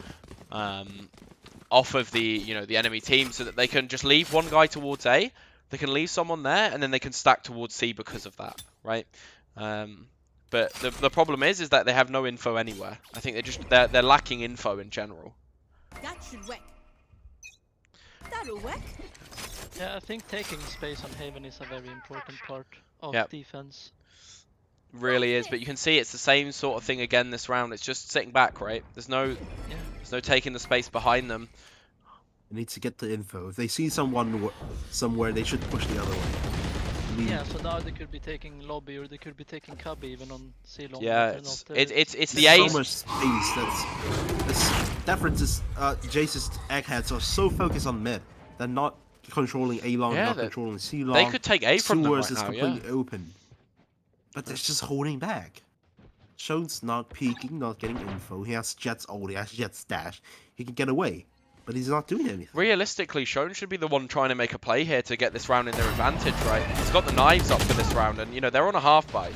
off of the the enemy team, so that they can just leave one guy towards A. They can leave someone there, and then they can stack towards C because of that, right? But the problem is that they have no info anywhere. I think they're lacking info in general. That should work. That'll work. Yeah, I think taking space on Haven is a very important part of defense. Really is, but you can see it's the same sort of thing again this round. It's just sitting back, right? There's no taking the space behind them. They need to get the info. If they see someone somewhere, they should push the other way. Yeah, so now they could be taking lobby, or they could be taking cubby even on C long. Yeah, it's the There's A's. so much space. That's difference is Jace's eggheads are so focused on mid. They're not controlling A long, not controlling C long. They could take A from them right is now, completely open, but they're just holding back. Shone's not peeking, not getting info. He has Jet's ult, he has Jet's dash. He can get away, but he's not doing anything. Realistically, Shone should be the one trying to make a play here to get this round in their advantage, right? He's got the knives up for this round, and they're on a half buy.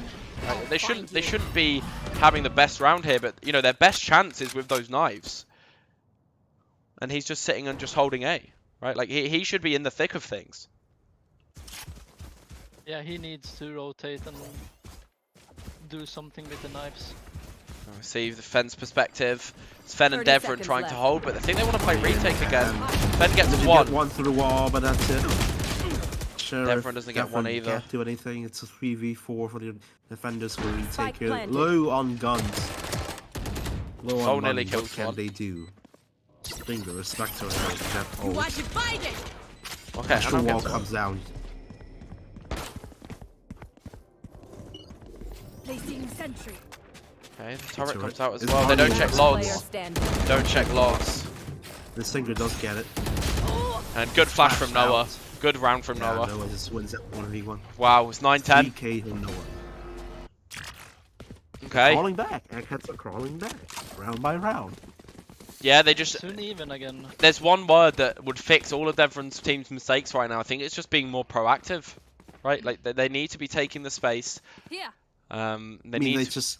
Right? They shouldn't be having the best round here, but their best chance is with those knives. And he's just sitting and just holding A, right? Like he should be in the thick of things. Yeah, he needs to rotate and do something with the knives. See the Fenn's perspective. It's Fenn and Devran trying to hold, but I think they want to play retake again. Fenn gets one. Get one through the wall, but that's it. Devran doesn't get one either. Can't do anything. It's a 3v4 for the defenders for retake here. Low on guns. Low on nearly money. kills What can one. they do? Stinger, respect to that You watch it, find it. Okay, the wall comes down. Placing sentry. Okay, the turret comes out as well. They don't check logs. Don't check logs. The Stinger does get it. And good flash from Noah. Good round from Noah. Noah just wins that 1v1. Wow, it's 9-10. 3K from Noah. Okay. Crawling back. Eggheads are crawling back. Round by round. Yeah, they just... Soon even again. There's one word that would fix all of Devran's team's mistakes right now. I think it's just being more proactive. Right? Like, they need to be taking the space. Yeah. They just...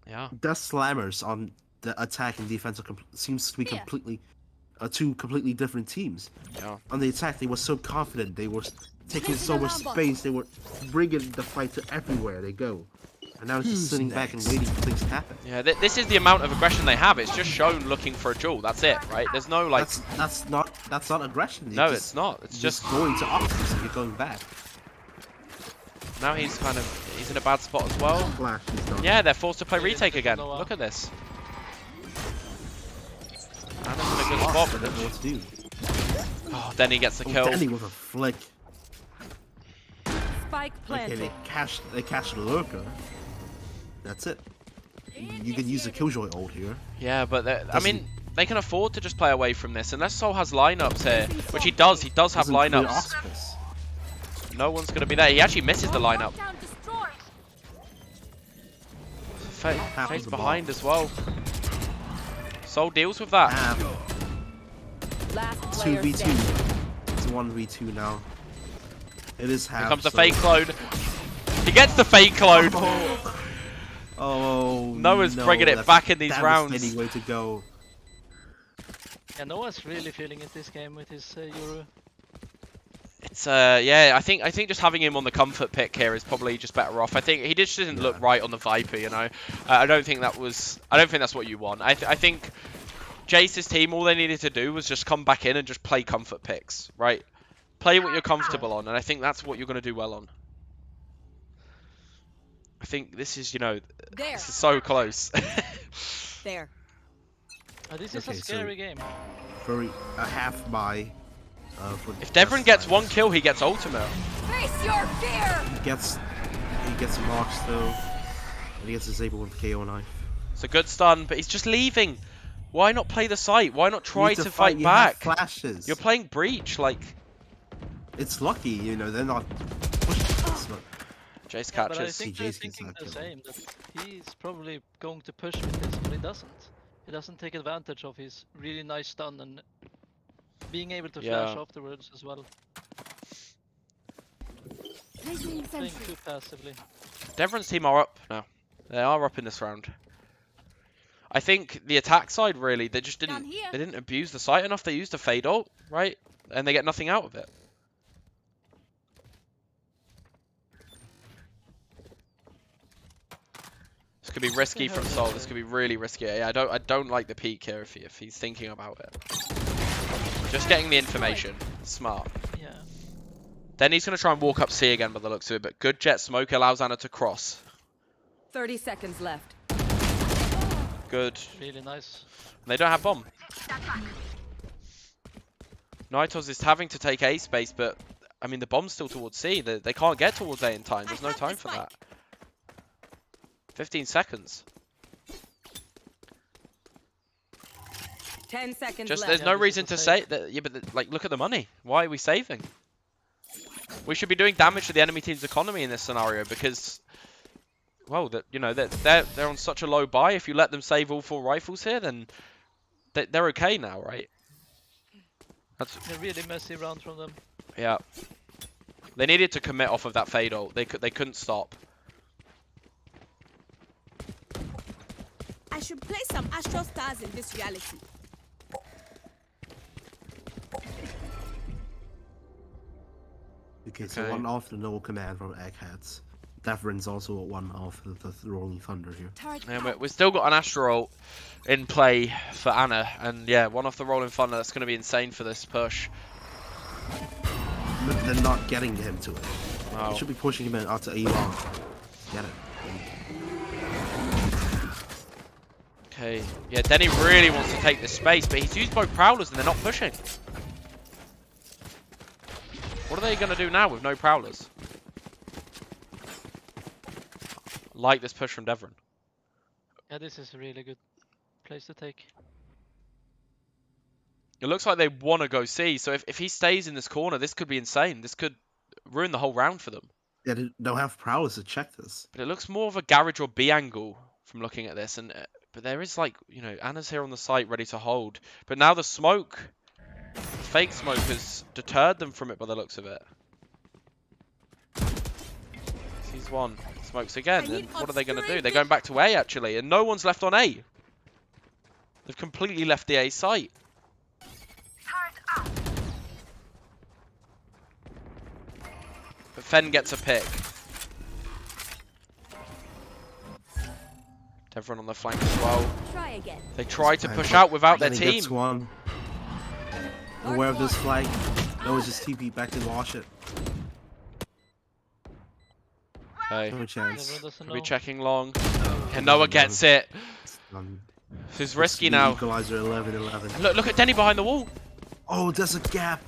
Yeah. The slammers on the attack and defense seems to be completely... two completely different teams. Yeah. On the attack, they were so confident. They were taking so much space. They were bringing the fight to everywhere they go. And now it's just sitting back and waiting for things to happen. Yeah, this is the amount of aggression they have. It's just Shone looking for a duel. That's it, right? There's no like. That's not aggression. No, it's not. It's just going to options and you're going back. Now he's in a bad spot as well. Yeah, they're forced to play retake again. Look at this. Anna's in a good spot. I don't know what to do. Oh, then he gets the kill. Denny with a flick. Spike planted. Okay, they catch the lurker. That's it. You can use the Killjoy ult here. Yeah, but I mean, they can afford to just play away from this. Unless Sol has lineups here, which he does. He does have lineups. No one's going to be there. He actually misses the lineup. Face behind as well. Sol deals with that. 2v2. It's 1v2 now. It is half. Here comes the fake clone. He gets the fake clone. Oh, Noah's bringing it back in these rounds. Any way to go. Yeah, Noah's really feeling it this game with his Euro. It's yeah, I think just having him on the comfort pick here is probably just better off. I think he just didn't look right on the Viper, you know. I don't think that's what you want. I think Jace's team, all they needed to do was just come back in and just play comfort picks, right? Play what you're comfortable on, and I think that's what you're going to do well on. I think this is, this is so close. There. This is a scary game. A half buy. If Devran gets one kill, he gets ultimate. Face your fear. He gets marched though, and he gets disabled with KO knife. It's a good stun, but he's just leaving. Why not play the site? Why not try to fight you back? Have flashes. You're playing breach, like. it's lucky, you know, they're not pushing us, but Jace But I catches. think See, they're Jace gets thinking that the kill. same, that he's probably going to push with this, but he doesn't. He doesn't take advantage of his really nice stun and being able to flash Yeah. afterwards as well. Placing Playing sentry. too passively. Devron's team are up now. They are up in this round. I think the attack side really, they just Down didn't here. they didn't abuse the site enough. They used a fade ult, right? And they get nothing out of it. This could be risky from Sol. This could be really risky. Yeah, I don't like the peek here if he's thinking about it. Just getting the information. Smart. Yeah. Then he's going to try and walk up C again by the looks of it, but good jet smoke allows Anna to cross. 30 seconds left. Good. Really nice. And they don't have bomb. Nitos is having to take A space, but I mean the bomb's still towards C. They can't get towards A in time. There's no time for that. 15 seconds. 10 seconds Just left. there's no this is reason a to save. say that. Yeah, but like look at the money. Why are we saving? We should be doing damage to the enemy team's economy in this scenario because, well, that you know they're on such a low buy. If you let them save all 4 rifles here, then they're okay now, right? That's A really messy round from them. yeah. They needed to commit off of that fade ult. They couldn't stop. I should play some Astral Stars in this reality. Okay, so Okay. one off the null command from Eggheads. Devron's also one off the Rolling Thunder here. Turret Yeah, out. we've still got an Astro ult in play for Anna, and yeah, one off the Rolling Thunder. That's going to be insane for this push. But they're not getting him to it. Wow. You should be pushing him out to A-long. Get it. Okay, yeah, Denny really wants to take this space, but he's used both Prowlers and they're not pushing. What are they going to do now with no Prowlers? Like this push from Devron. Yeah, this is a really good place to take. It looks like they want to go C, so if he stays in this corner, this could be insane. This could ruin the whole round for them. Yeah, they don't have prowess to check this. But it looks more of a garage or B angle from looking at this, and but there is like, you know, Anna's here on the site ready to hold. But now the smoke, fake smoke, has deterred them from it by the looks of it. Sees one, smokes again, and what are they going to do? They're going back to A actually, and no one's left on A. They've completely left the A site. But Fen gets a pick. Devron on the flank as well. Try again. They try to push out without their Then he team. gets one. Aware of this flag. No, it's just TP back and wash it. Okay. No chance. Everyone doesn't Could be know. checking long. And Noah gets it. This is risky now. Equalizer 11-11. Look at Denny behind the wall. Oh, there's a gap.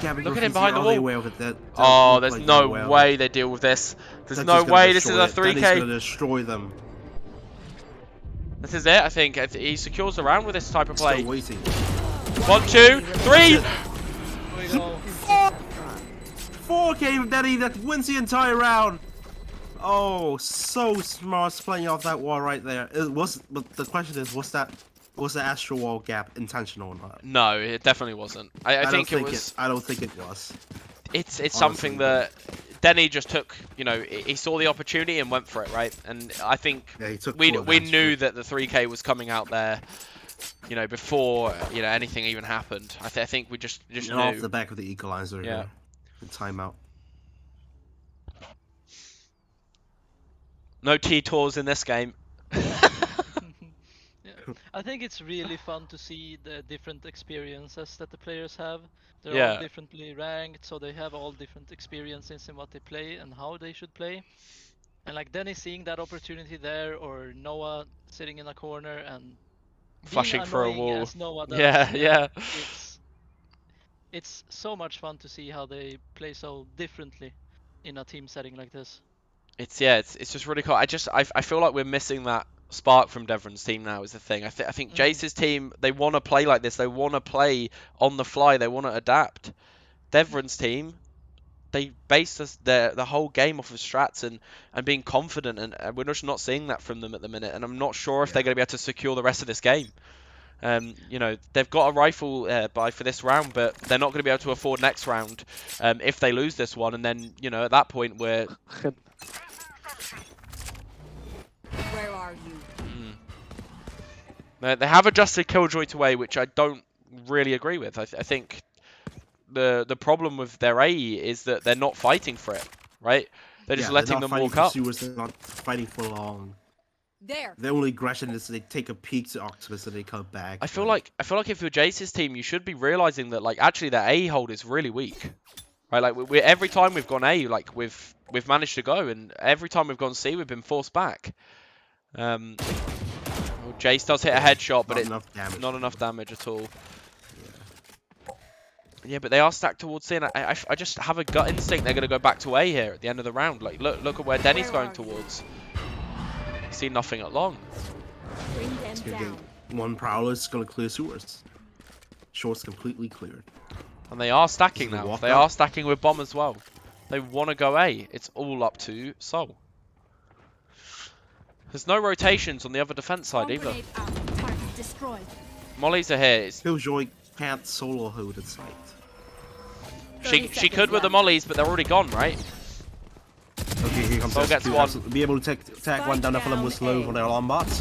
Look at him behind the wall. Oh, There's no way they deal with this. There's That's no just gonna way this is a destroy it. That is 3k. gonna destroy them. This is it, I think. He secures the round with this type of play. Still waiting. 1, 2, 3. We go. 4K Denny that wins the entire round. Oh, so smart playing off that wall right there. It was, but the question is, was the Astro Wall gap intentional or not? No, it definitely wasn't. I think it was. I don't think it was. It's honestly, something that Denny just took. You know, he saw the opportunity and went for it, right? And I think Yeah, he took we full advantage of knew it. that the 3k was coming out there. You know, before anything even happened. I think we just And knew. off the back of the equalizer. Yeah. Here. The timeout. No T-tours in this game. Yeah. I think it's really fun to see the different experiences that the players have. They're Yeah. all differently ranked, so they have all different experiences in what they play and how they should play. And like Denny seeing that opportunity there, or Noah sitting in a corner and being Flashing for a annoying wall. as Noah does. Yeah. It's so much fun to see how they play so differently in a team setting like this. It's just really cool. I feel like we're missing that spark from Devron's team now is the thing. I think Jace's team, they want to play like this. They want to play on the fly. They want to adapt. Devron's team, they base the whole game off of strats and being confident, and we're just not seeing that from them at the minute. And I'm not sure if they're going to be able to secure the rest of this game. You know, they've got a rifle buy for this round, but they're not going to be able to afford next round if they lose this one. And then, you know, at that point, we're... Where are you? They have adjusted Killjoy to A, which I don't really agree with. I think the problem with their AE is that they're not fighting for it, right? They're just letting them walk up. They're not fighting for long. There. The only aggression is they take a peek to Octopus and they come back. I feel like if you're Jace's team, you should be realizing that like actually their A hold is really weak, right? Like we every time we've gone A, like we've managed to go, and every time we've gone C, we've been forced back. Well, Jace does hit a headshot, but it's not enough damage at all. Yeah, but they are stacked towards C, and I just have a gut instinct they're going to go back to A here at the end of the round. Like look at where Denny's going towards. See nothing at long. Bring them down. One Prowler's gonna clear sewers. Short's completely cleared. And they are stacking now. They are stacking with bomb as well. They want to go A. It's all up to Soul. There's no rotations on the other defense side either. Mollies are here. Killjoy can't solo hold at sight. She could with the mollies, but they're already gone, right? Okay, here comes Soul gets one. Be able to tag one down for them with slow on their alarm bots.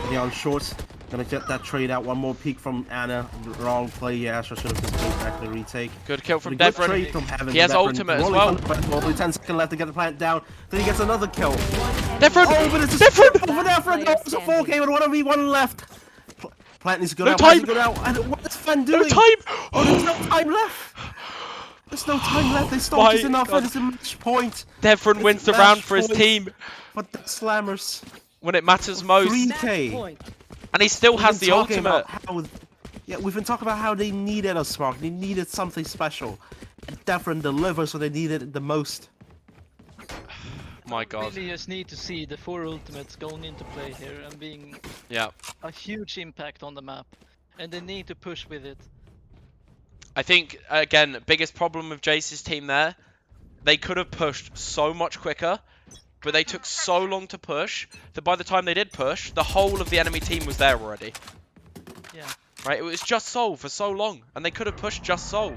Okay, on short, gonna get that trade out. One more peek from Anna. Wrong play. Yeah, Asher should have just played back the retake. Good kill from Devron. He has ultimate as well. Only 10 seconds left to get the plant down. Then he gets another kill. Devron! Oh, but it's Devron! Over there for it's a 4K with 1v1 left. Plant needs to go out. Time. And what is Fan doing? No time! Oh, there's no time left. There's no time left. They stopped just enough. It's a match point. Devron wins the round for his team. But the slammers. When it matters most. 3K. And he still has the ultimate. Yeah, we've been talking about how they needed a spark. They needed something special. And Devron delivers when they needed it the most. My God. We really just need to see the 4 ultimates going into play here and being a huge impact on the map. And they need to push with it. I think, again, biggest problem with Jace's team there, they could have pushed so much quicker, but they took so long to push that by the time they did push, the whole of the enemy team was there already. Yeah. Right? It was just Soul for so long, and they could have pushed just Soul.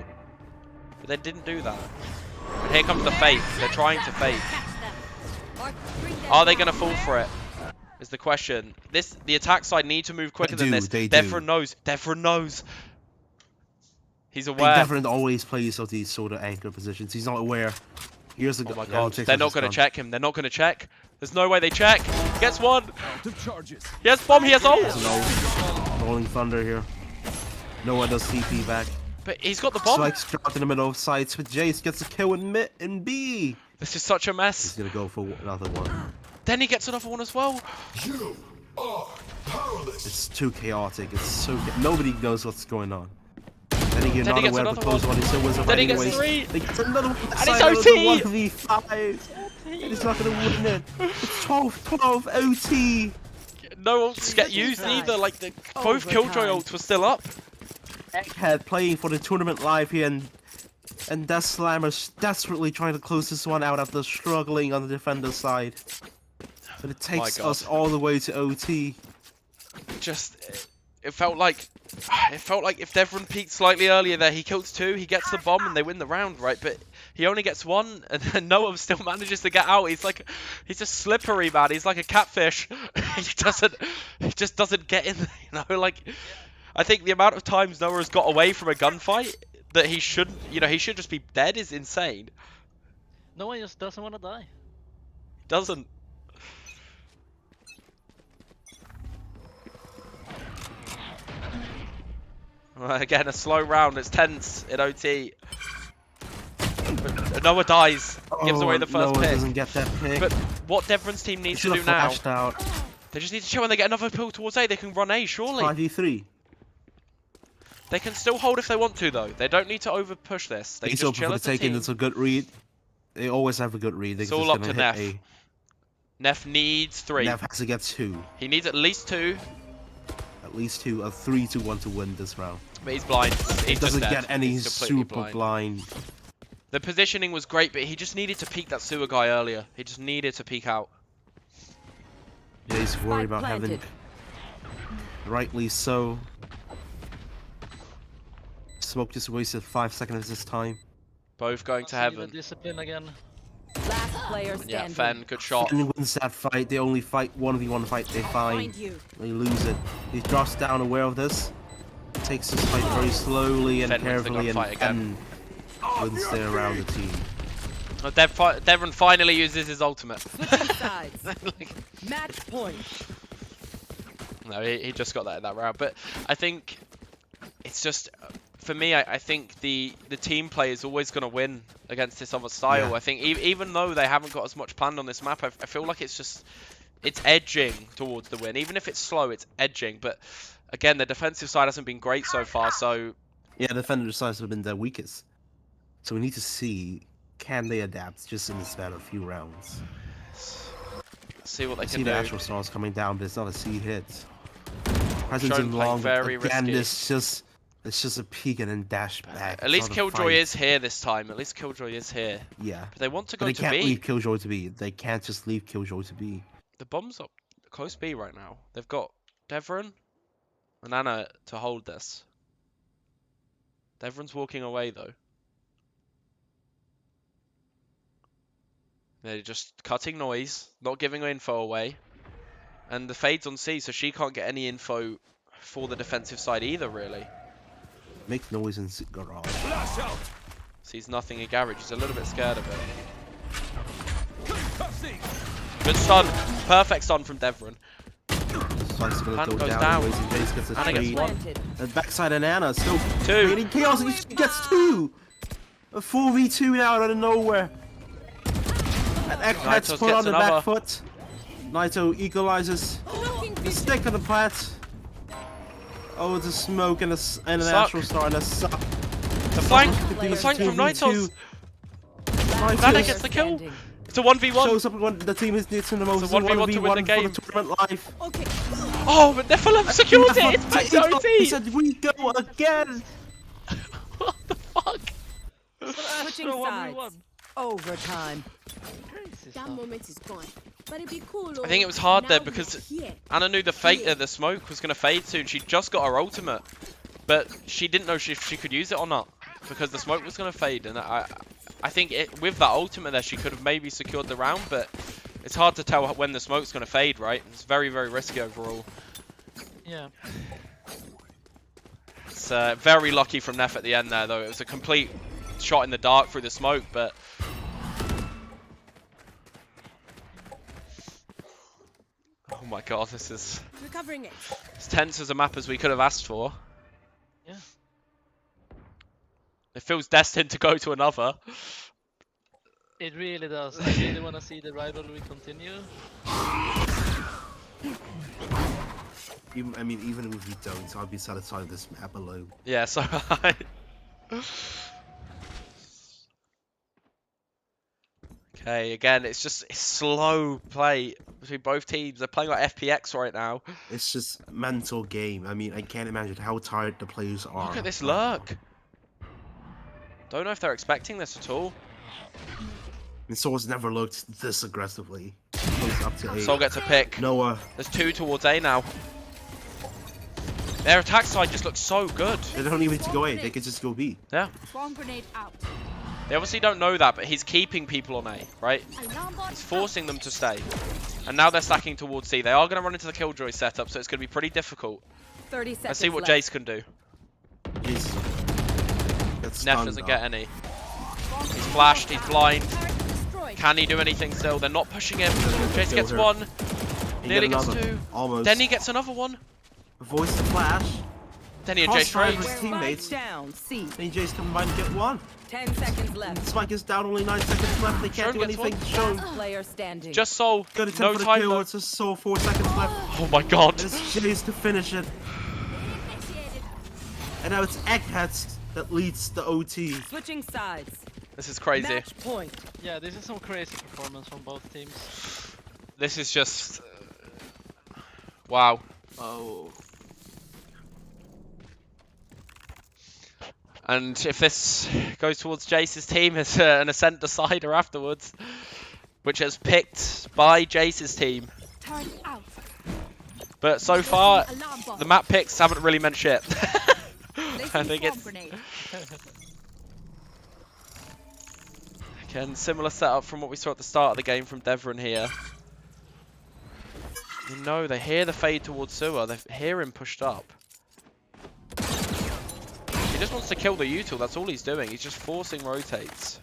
But they didn't do that. And here comes the fake. They're trying to fake. Are they going to fall for it? Is the question. The attack side need to move quicker than this. Devron knows. Devron knows. He's aware. Devron always plays of these sort of anchor positions. He's not aware. Here's the oh my God. They're not going to check him. They're not going to check. There's no way they check. He gets one. He has bomb. He has ult. Rolling thunder here. No one does CP back. But he's got the bomb. Strike struck in the middle of sights, but Jace gets a kill in B. This is such a mess. He's going to go for another one. Then he gets another one as well. You are powerless. It's too chaotic. It's so nobody knows what's going on. Then he gets another one. Then he gets 3. He gets another one. And it's OT. 1v5. He's not going to win it. It's 12 OT. No ults get used either. Like both Killjoy ults were still up. Egghead playing for the tournament live here, and Death Slammer's desperately trying to close this one out after struggling on the defender side. But it takes us all the way to OT. It felt like if Devron peaked slightly earlier there, he kills 2, he gets the bomb, and they win the round, right? But he only gets 1, and then Noah still manages to get out. He's just slippery, man. He's like a catfish. he just doesn't get in there, you know? Like, I think the amount of times Noah has got away from a gunfight that he shouldn't, you know, he should just be dead is insane. Noah just doesn't want to die. Doesn't. Again, a slow round. It's tense in OT. But Noah dies. Gives away the first Noah pick. Doesn't get that pick. But what Devron's team needs to do now, they just need to show when they get another pill towards A, they can run A, surely. 5v3. They can still hold if they want to, though. They don't need to over push this. They can just chill as a team. It's a good read. They always have a good read. It's all up to Neff. Neff needs 3. Neff has to get 2. He needs at least 2. At least 2, a 3-1 to win this round. But he's blind. He doesn't get any super blind. The positioning was great, but he just needed to peek that sewer guy earlier. He just needed to peek out. Yeah, he's worried about having... Rightly so. Smoke just wasted 5 seconds of his time. Both going to heaven. Discipline again. Last player And yeah, standing. Fen, good shot. Fen wins that fight. They only fight 1v1 fight. They find. They lose it. He drops down aware of this. Takes his fight very slowly and Fen wins the carefully, and gunfight again. wins there around the team. Oh, Devon finally uses his ultimate. Switching sides. Match point. No, he just got that in that round. But I think it's just, for me, I think the team play is always going to win against this other style. Yeah. I think even though they haven't got as much planned on this map, I feel like it's edging towards the win. Even if it's slow, it's edging. But again, the defensive side hasn't been great so far. So yeah, defender sides have been their weakest. So we need to see, can they adapt just in the span of a few rounds? Let's see what they can see do. The Astral Stars coming down, but it's not a C hit. Presence Shown in playing long, very again, risky. it's just a peek and then dash back. At least Killjoy is here this time. At least Killjoy is here. Yeah. But they want to go But they to can't B. leave Killjoy to B. They can't just leave Killjoy to B. The bomb's up close B right now. They've got Devron and Anna to hold this. Devron's walking away though. They're just cutting noise, not giving info away. And the fade's on C, so she can't get any info for the defensive side either, really. Make noise in garage. Sees nothing in garage. He's a little bit scared of it. Good stun. Perfect stun from Devron. Gonna goes down. Jace gets a Anna gets trade. one. And backside and Anna still Two. creating chaos, and she gets two. A 4v2 now out of nowhere. And Egghead's Naito's put on gets the another. back foot. Naito equalizes. The stick on the plant. Oh, the smoke and an Astral Star and a suck. The flank from Naito's. Nana gets the kill. It's a 1v1. Shows up when the team is needs the most. It's a 1v1 to win the game. For the tournament life. Okay. Oh, but Nephilim secured it. It's back to OT. He said we go again. What the fuck? Switching sides. Overtime. That moment is gone. But it'd be cool. I think it was hard now there we're because here. Anna knew the smoke was going to fade soon. She just got her ultimate, but she didn't know if she could use it or not because the smoke was going to fade. And I think with that ultimate there, she could have maybe secured the round, but it's hard to tell when the smoke's going to fade, right? It's very, very risky overall. Yeah. It's very lucky from Neff at the end there, though. It was a complete shot in the dark through the smoke, but... Oh my god, this is Recovering it. as tense as a map as we could have asked for. Yeah. It feels destined to go to another. It really does. I really want to see the rivalry continue. Even if we don't, I'd be satisfied with this map alone. Yeah, so Okay, again, it's slow play between both teams. They're playing like FPX right now. It's just a mental game. I mean, I can't imagine how tired the players are. Look at this lurk. Don't know if they're expecting this at all. Soul's never looked this aggressively. Close up to A. Soul gets a pick. Noah. There's two towards A now. Their attack side just looks so good. They don't even need to go A. They could just go B. Yeah. Bomb grenade out. They obviously don't know that, but he's keeping people on A, right? He's forcing them to stay. And now they're stacking towards C. They are going to run into the Killjoy setup, so it's going to be pretty difficult. 30 seconds Let's see what left. Jace can do. Neff Neff doesn't get any. He's flashed, he's blind. Can he do anything still? They're not pushing him. Jace gets one. Nearly gets two. Almost. Denny gets another one. Voice the flash. Denny and Jace Crossfire trade. his teammates. Down. C. Then Jace combined to get one. 10 seconds left. Spike is down, only 9 seconds left. They can't Shown do gets anything. one. Shown. Player standing. Just Soul. Good attempt No for the time kill. though. It's just Soul. 4 seconds left. Oh my god. It's Jace to finish it. And now it's Eggheads that leads the OT. Switching sides. This is crazy. Match point. Yeah, this is some crazy performance from both teams. This is just... wow. Oh. And if this goes towards Jace's team, it's an Ascent decider afterwards, which is picked by Jace's team. Turret out. But so far, Placing alarm bomb. the map picks haven't really meant shit. I Placing think swarm it's grenade. again similar setup from what we saw at the start of the game from Devron here. You know, they hear the fade towards sewer. They hear him pushed up. He just wants to kill the util. That's all he's doing. He's just forcing rotates.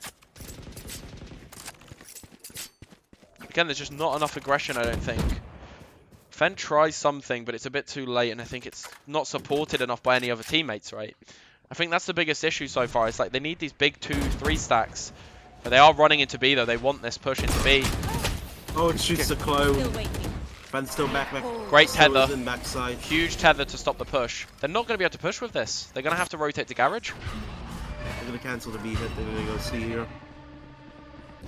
Again, there's just not enough aggression, I don't think. Fen tries something, but it's a bit too late, and I think it's not supported enough by any other teammates, right? I think that's the biggest issue so far. It's like they need these big 2-3 stacks. But they are running into B, though. They want this push into B. Oh, it shoots the clone. Fen's still back. Great tether. Backside. Huge tether to stop the push. They're not going to be able to push with this. They're going to have to rotate to garage. They're going to cancel the B hit. They're going to go C here.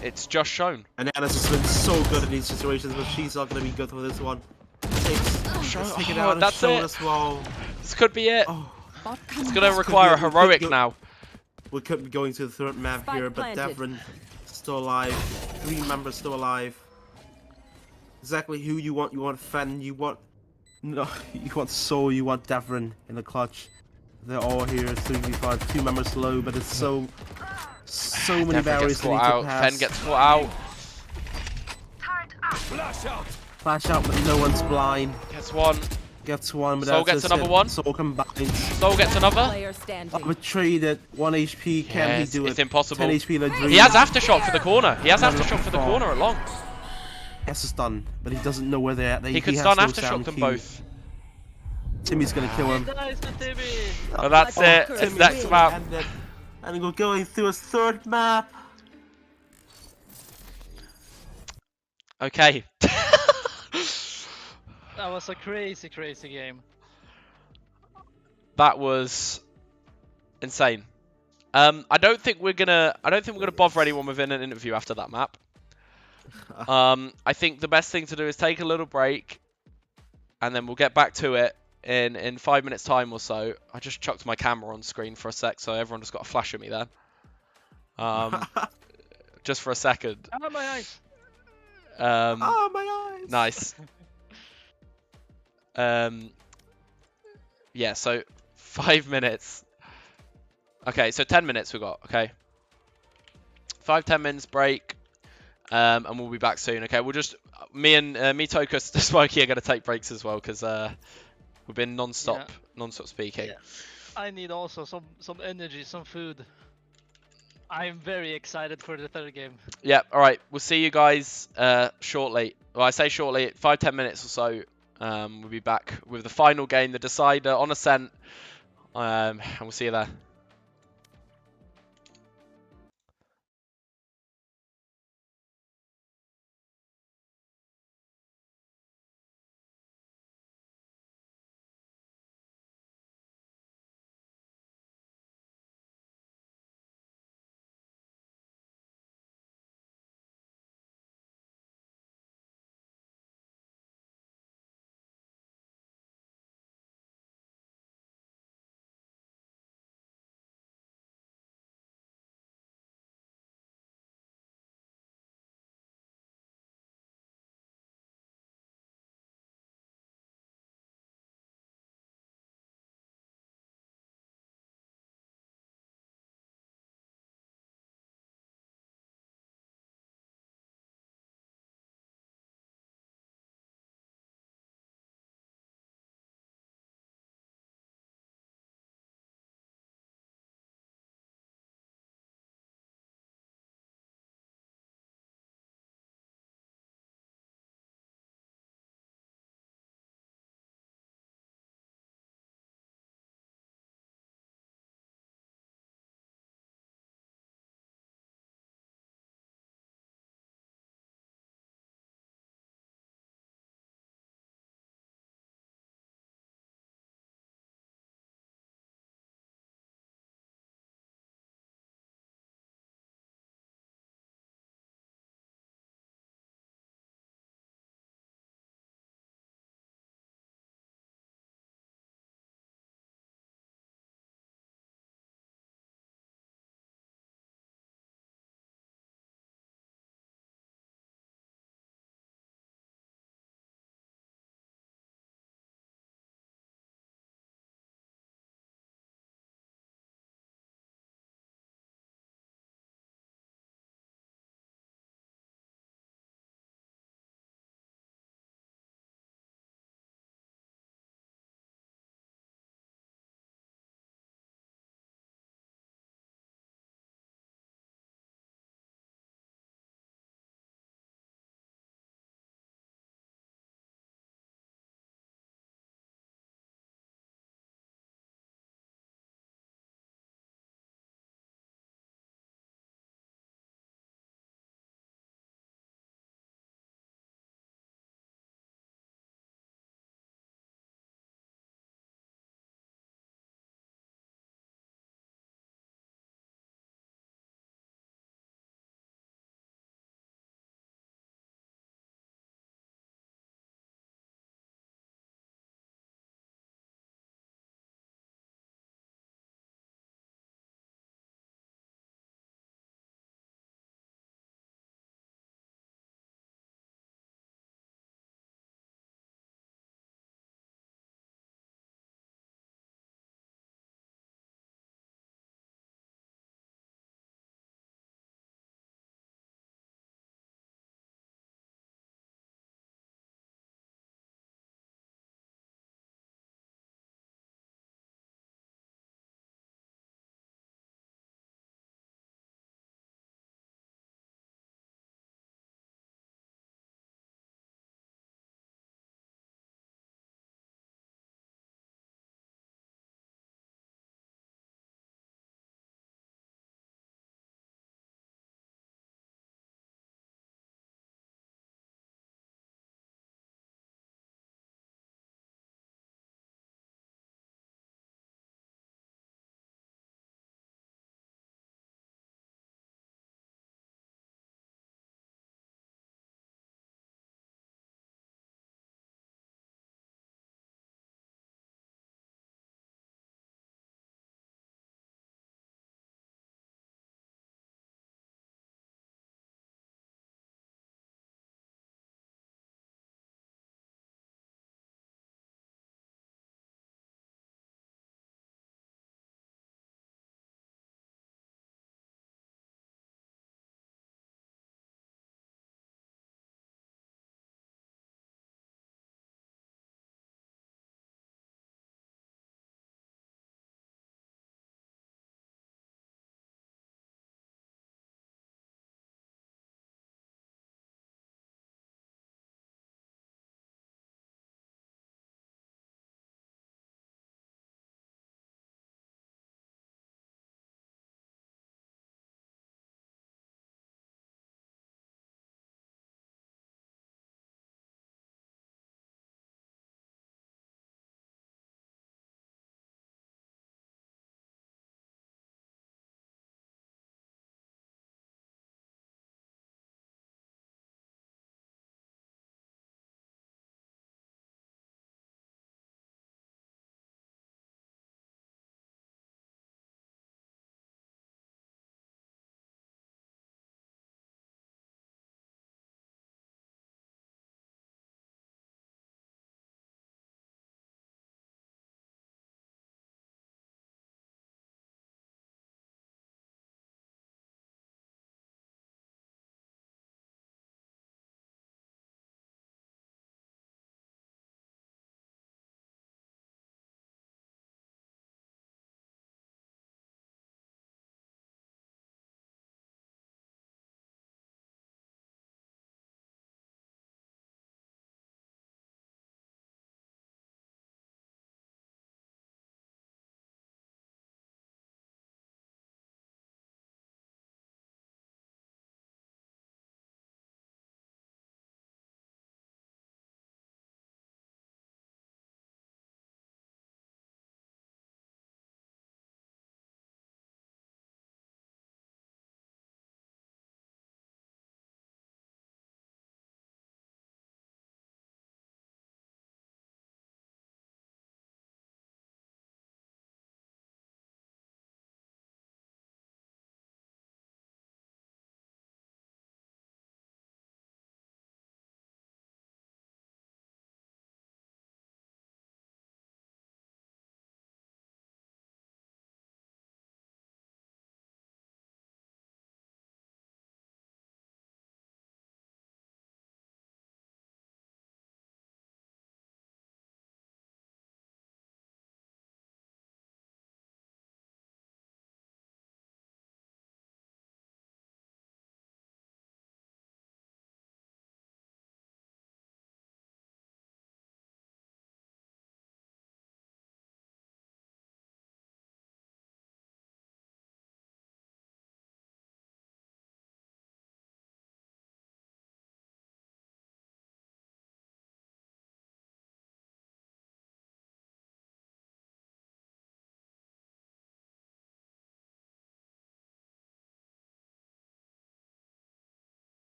It's just shown. And Alice has been so good in these situations, but she's not going to be good for this one. Let's take it out and show us well. This could be it. Oh. It's going to require a heroic now. We could be going to the third map here, but Devron still alive. 3 members still alive. Exactly who you want. You want Fen. You want you want Soul. You want Devron in the clutch. They're all here. 3v5. 2 members low, but it's so many barriers to pass. Fen gets caught out. Flash out, but no one's blind. Gets one. Gets one, but Soul gets another one. Soul combines. Soul gets another. Betrayed 1 HP. Can he do it? It's impossible. 10 HP in a dream. He has aftershock for the corner. He has aftershock for the corner at long. Yes, it's done, but he doesn't know where they're at. He could stun aftershock them both. Timmy's gonna kill him. Nice to Timmy. Well, that's it. It's next map. And we're going through a third map. Okay. That was a crazy game. That was insane. I don't think we're gonna bother anyone within an interview after that map. I think the best thing to do is take a little break, and then we'll get back to it in 5 minutes time or so. I just chucked my camera on screen for a sec, so everyone just got a flash at me there. Just for a second. Oh, my eyes. Oh, my eyes. Nice. Yeah, so 5 minutes. Okay, so 10 minutes we got, okay. 5-10 minutes break. And we'll be back soon. Okay, we'll just me, Tokus, the Smokey are gonna take breaks as well because we've been non-stop speaking. Yeah. I need also some energy, some food. I'm very excited for the third game. Yeah. All right. We'll see you guys shortly. Well, I say shortly, 5-10 minutes or so. We'll be back with the final game, the decider on Ascent, and we'll see you there.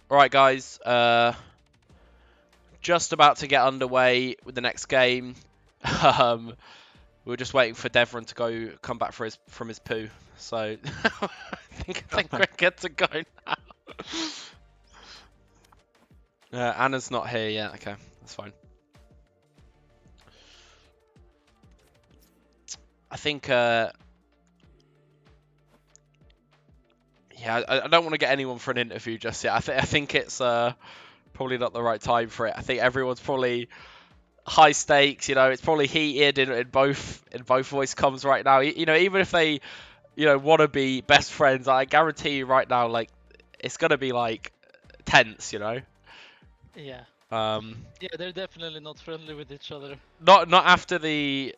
All right, guys. Just about to get underway with the next game. We're just waiting for Devon to come back from his poo. So I think we're good to go now. Anna's not here yet. Okay, that's fine. I think. Yeah, I don't want to get anyone for an interview just yet. I think it's probably not the right time for it. I think everyone's probably high stakes. It's probably heated in both voice comms right now. Even if they want to be best friends, I guarantee you right now, like it's gonna be like tense. Yeah. Yeah, they're definitely not friendly with each other. Not after the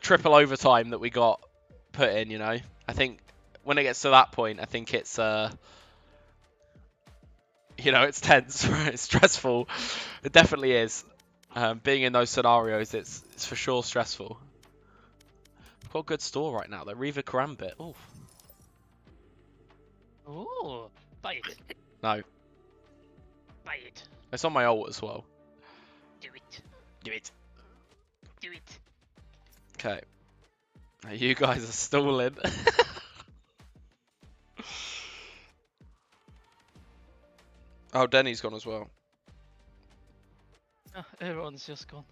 triple overtime that we got put in. I think when it gets to that point, I think it's it's tense, right? It's stressful. It definitely is. Being in those scenarios, it's for sure stressful. Got a good store right now. The Reaver Karambit. Oh. Ooh, buy it. No. Buy it. It's on my ult as well. Do it. Do it. Do it. Okay. You guys are stalling. Oh, Denny's gone as well. Everyone's just gone.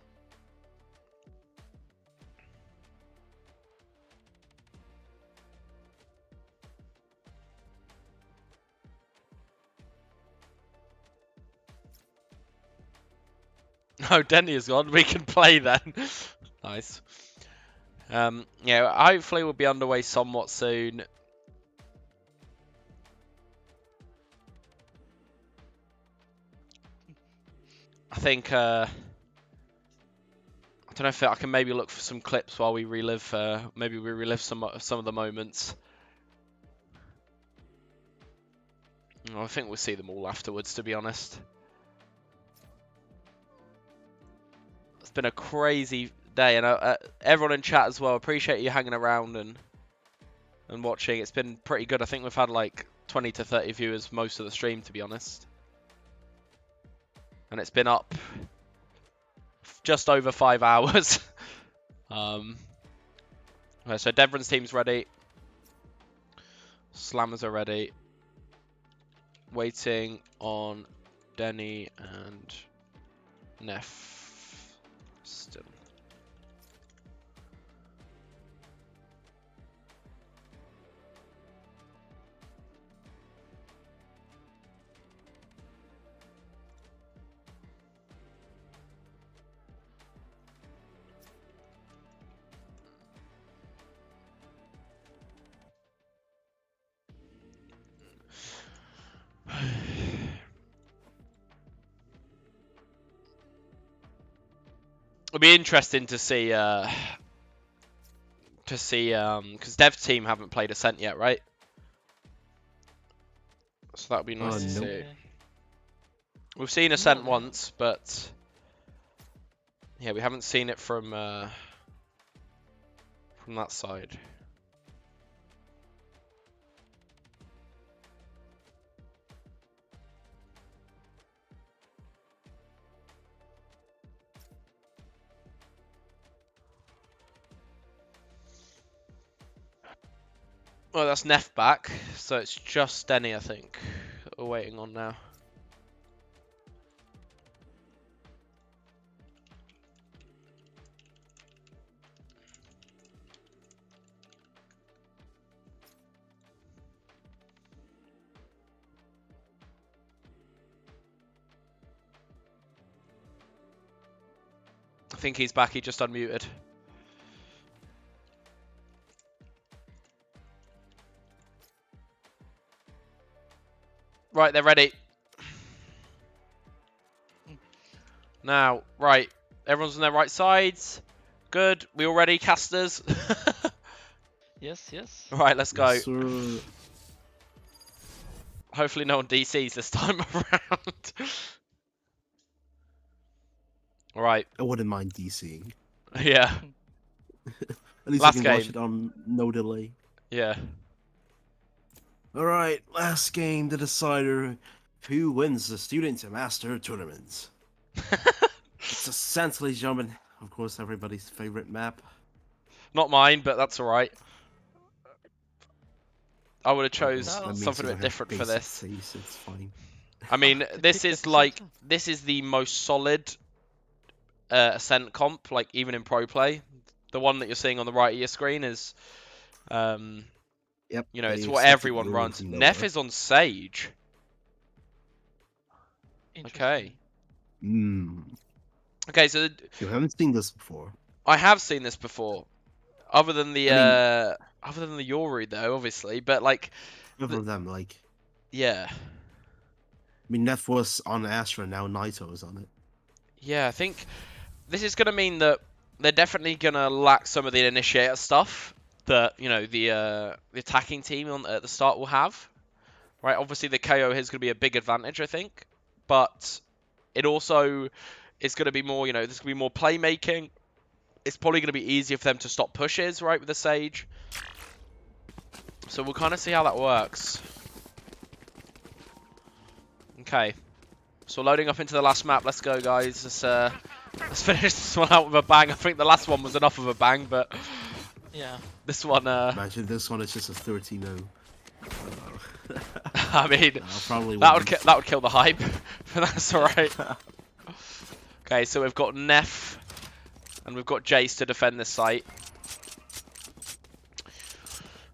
Oh, Denny is gone. We can play then. Nice. Yeah, hopefully we'll be underway somewhat soon. I think I don't know if I can maybe look for some clips while we relive. Maybe we relive some of the moments. I think we'll see them all afterwards, to be honest. It's been a crazy day, and everyone in chat as well. Appreciate you hanging around and watching. It's been pretty good. I think we've had like 20 to 30 viewers most of the stream, to be honest. And it's been up just over 5 hours. Okay, so Devon's team's ready. Slammers are ready. Waiting on Denny and Neff still. It'll be interesting to see because Dev's team haven't played Ascent yet, right? So that'll be nice to see. We've seen Ascent once, but yeah, we haven't seen it from that side. Well, that's Neff back, so it's just Denny, I think, that we're waiting on now. I think he's back, he just unmuted. Right, they're ready. Now, right, everyone's on their right sides. Good, we all ready, casters? Yes, yes. Right, let's go. Yes, sir. Hopefully no one DCs this time around. Alright. I wouldn't mind DCing. Yeah. At least Last I can watch game. it on no delay. Yeah. Alright, last game, the decider. Who wins the Student to Master tournament? It's essentially German, of course, everybody's favorite map. Not mine, but that's alright. I would have chose That means something a you bit have different for basic this. saves, it's fine. I mean, They this picked at is the same like time. this is the most solid Ascent comp, like even in pro play. The one that you're seeing on the right of your screen is, Yep. you know, it's they what stuck everyone Euro runs. from Neff nowhere. is on Sage. Okay. Hmm. Okay, so You haven't seen this before. I have seen this before, other than the I mean- other than the Yoru though, obviously. But like, Both of them, like, yeah, I mean, Neff was on Astra, now Naito is on it. yeah, I think this is gonna mean that they're definitely gonna lack some of the initiator stuff that the attacking team at the start will have. Right, obviously the KO here is gonna be a big advantage, I think, but it also is gonna be more, there's gonna be more playmaking. It's probably gonna be easier for them to stop pushes, right, with the Sage. So we'll kind of see how that works. Okay, so loading up into the last map. Let's go, guys. Let's finish this one out with a bang. I think the last one was enough of a bang, but Yeah. this one. Imagine this one is just a 13-0. I mean, probably that wouldn't. would kill the hype, but that's alright. Okay, so we've got Neff and we've got Jace to defend this site.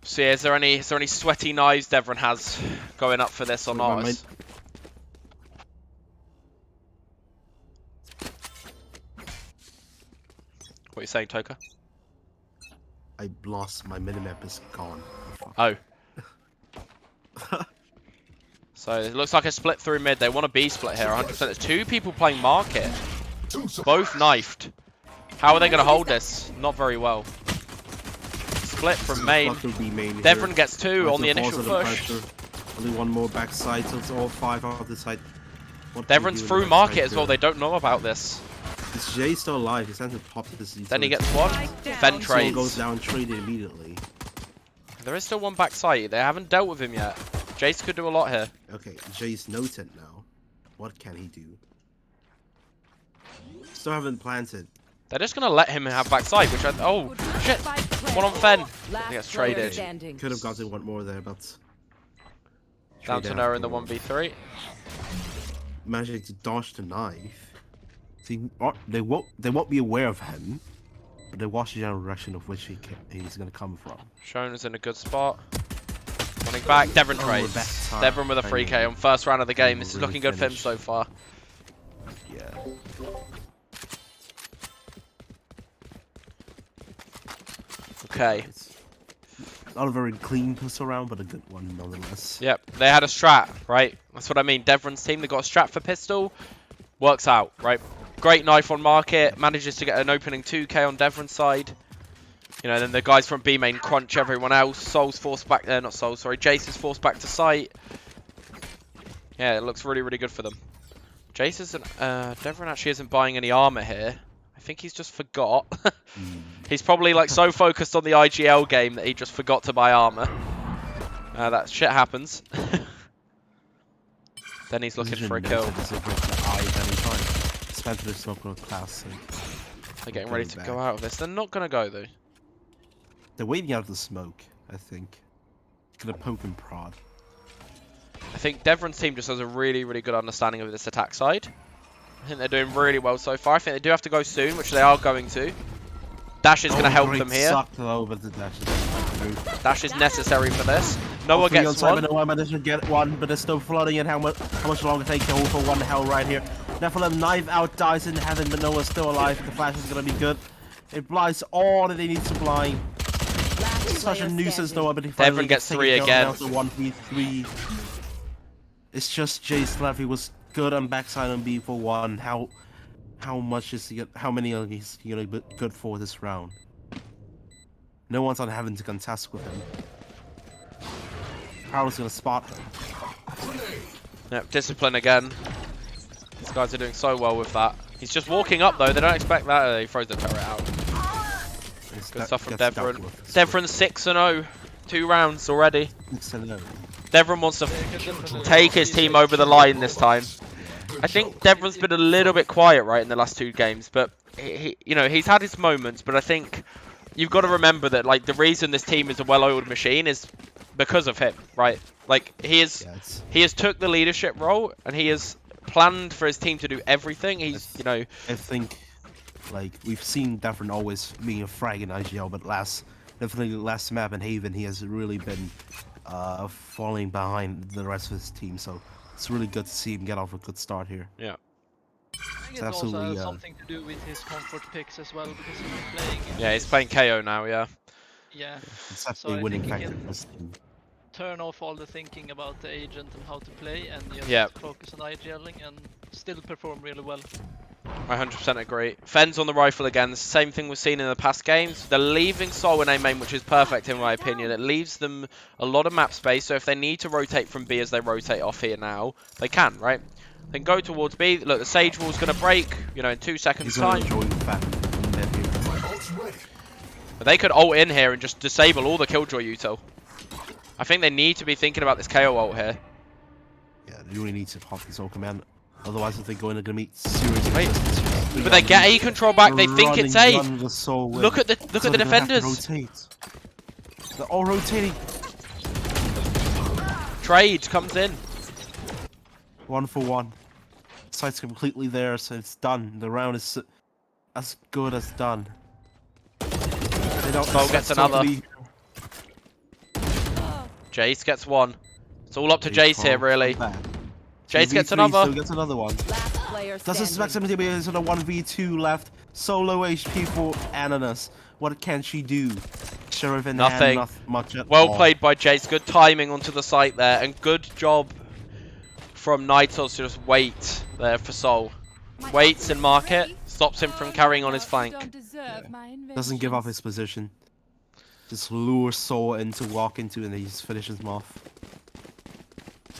So yeah, is there any sweaty knives Devon has going up for this or not? My- What are you saying, Toka? I lost my minimap is gone. Oh. So it looks like a split through mid. They want a B split here, 100%. There's two people playing market. Both knifed. How are they going to hold this? Not very well. Split from main. Devon gets two on the initial push. Only one more backside, so it's all 5 off the side. Devon's through market as well. They don't know about this. Is Jay still alive? He's trying to pop this. Then he gets one. Fen trades. Goes down, traded immediately. There is still one backside. They haven't dealt with him yet. Jace could do a lot here. Okay, Jay's noted now. What can he do? Still haven't planted. They're just going to let him have backside, which I... Oh, shit. One on Fen. He gets traded. Could have gotten one more there, but... Down to Noah in the 1v3. Managing to dodge the knife. See, they won't be aware of him, but they watch the general direction of which he's going to come from. Shown is in a good spot. Running back, Devon trades. Devon with a 3k on first round of the game. This is looking good for him so far. Yeah. Okay. Not a very clean pistol round, but a good one nonetheless. Yep, they had a strat, right? That's what I mean. Devon's team, they got a strat for pistol. Works out, right? Great knife on market. Manages to get an opening 2k on Devon's side. Then the guys from B main crunch everyone else. Soul's forced back there, not Soul, sorry. Jace is forced back to site. Yeah, it looks really, really good for them. Jace isn't, Devon actually isn't buying any armor here. I think he's just forgot. He's probably like so focused on the IGL game that he just forgot to buy armor. That shit happens. Then he's looking for a kill. They're getting ready to go out of this. They're not going to go though. They're waiting out the smoke, I think. Gonna poke and prod. I think Devon's team just has a really, really good understanding of this attack side. I think they're doing really well so far. I think they do have to go soon, which they are going to. Dash is going to help them here. Dash is necessary for this. Noah gets one. Noah managed to get one, but it's still flooding in. How much longer take to hold for one hell right here. Nephilim knife out, dies in heaven, but Noah's still alive. The flash is going to be good. It blinds all that they need to blind. Such a nuisance, Noah, but he finally Devon gets 3 again. Down to 1v3. It's just Jace left. He was good on backside on B for 1. How much is he? How many are he gonna be good for this round? No one's on having to contest with him. Harold's gonna spot him. Yep, discipline again. These guys are doing so well with that. He's just walking up though. They don't expect that. He throws the turret out. Good stuff from Devon. Devon 6-0. 2 rounds already. 6-0. Devon wants to take his team over the line this time. I think Devon's been a little bit quiet, right, in the last 2 games, but you know, he's had his moments. But I think you've got to remember that, like, the reason this team is a well-oiled machine is because of him, right? Like, he has took the leadership role and he has planned for his team to do everything. He's, you know, I think, like, we've seen Devon always being a frag in IGL, but definitely last map in Haven, he has really been falling behind the rest of his team. So it's really good to see him get off a good start here. Yeah. I think it also has something to do with his comfort picks as well, because he's been playing. Yeah, he's playing KO now. Yeah. Yeah. It's So definitely I winning think he factor can for this team. turn off all the thinking about the agent and how to play, and just focus on IGLing and still perform really well. I 100% agree. Fenn's on the rifle again. The same thing we've seen in the past games. They're leaving Sol in A main, which is perfect in my opinion. It leaves them a lot of map space, so if they need to rotate from B as they rotate off here now, they can, right? Then go towards B. Look, the Sage Wall's going to break, you know, in 2 seconds time. But they could ult in here and just disable all the Killjoy util. I think they need to be thinking about this KO ult here. Yeah, they really need to pop this ult command. Otherwise, if they're going to meet serious resistance. But they get A control back, they think it's A. Look at the defenders. They're all rotating. Trade comes in. 1 for 1. Site's completely there, so it's done. The round is as good as done. Sol gets another. Jace gets 1. It's all up to Jace here, really. Jace gets another. So gets another one. Doesn't expect him to be sort of 1v2 left. Solo HP for Ananas. What can she do? Sheriff in nothing. Hand, not much at well all. Played by Jace. Good timing onto the site there, and good job from Nitos to just wait there for Sol. Waits in market, stops him from carrying on his flank. Yeah. Doesn't give up his position. Just lures Sol in to walk into, and he just finishes him off.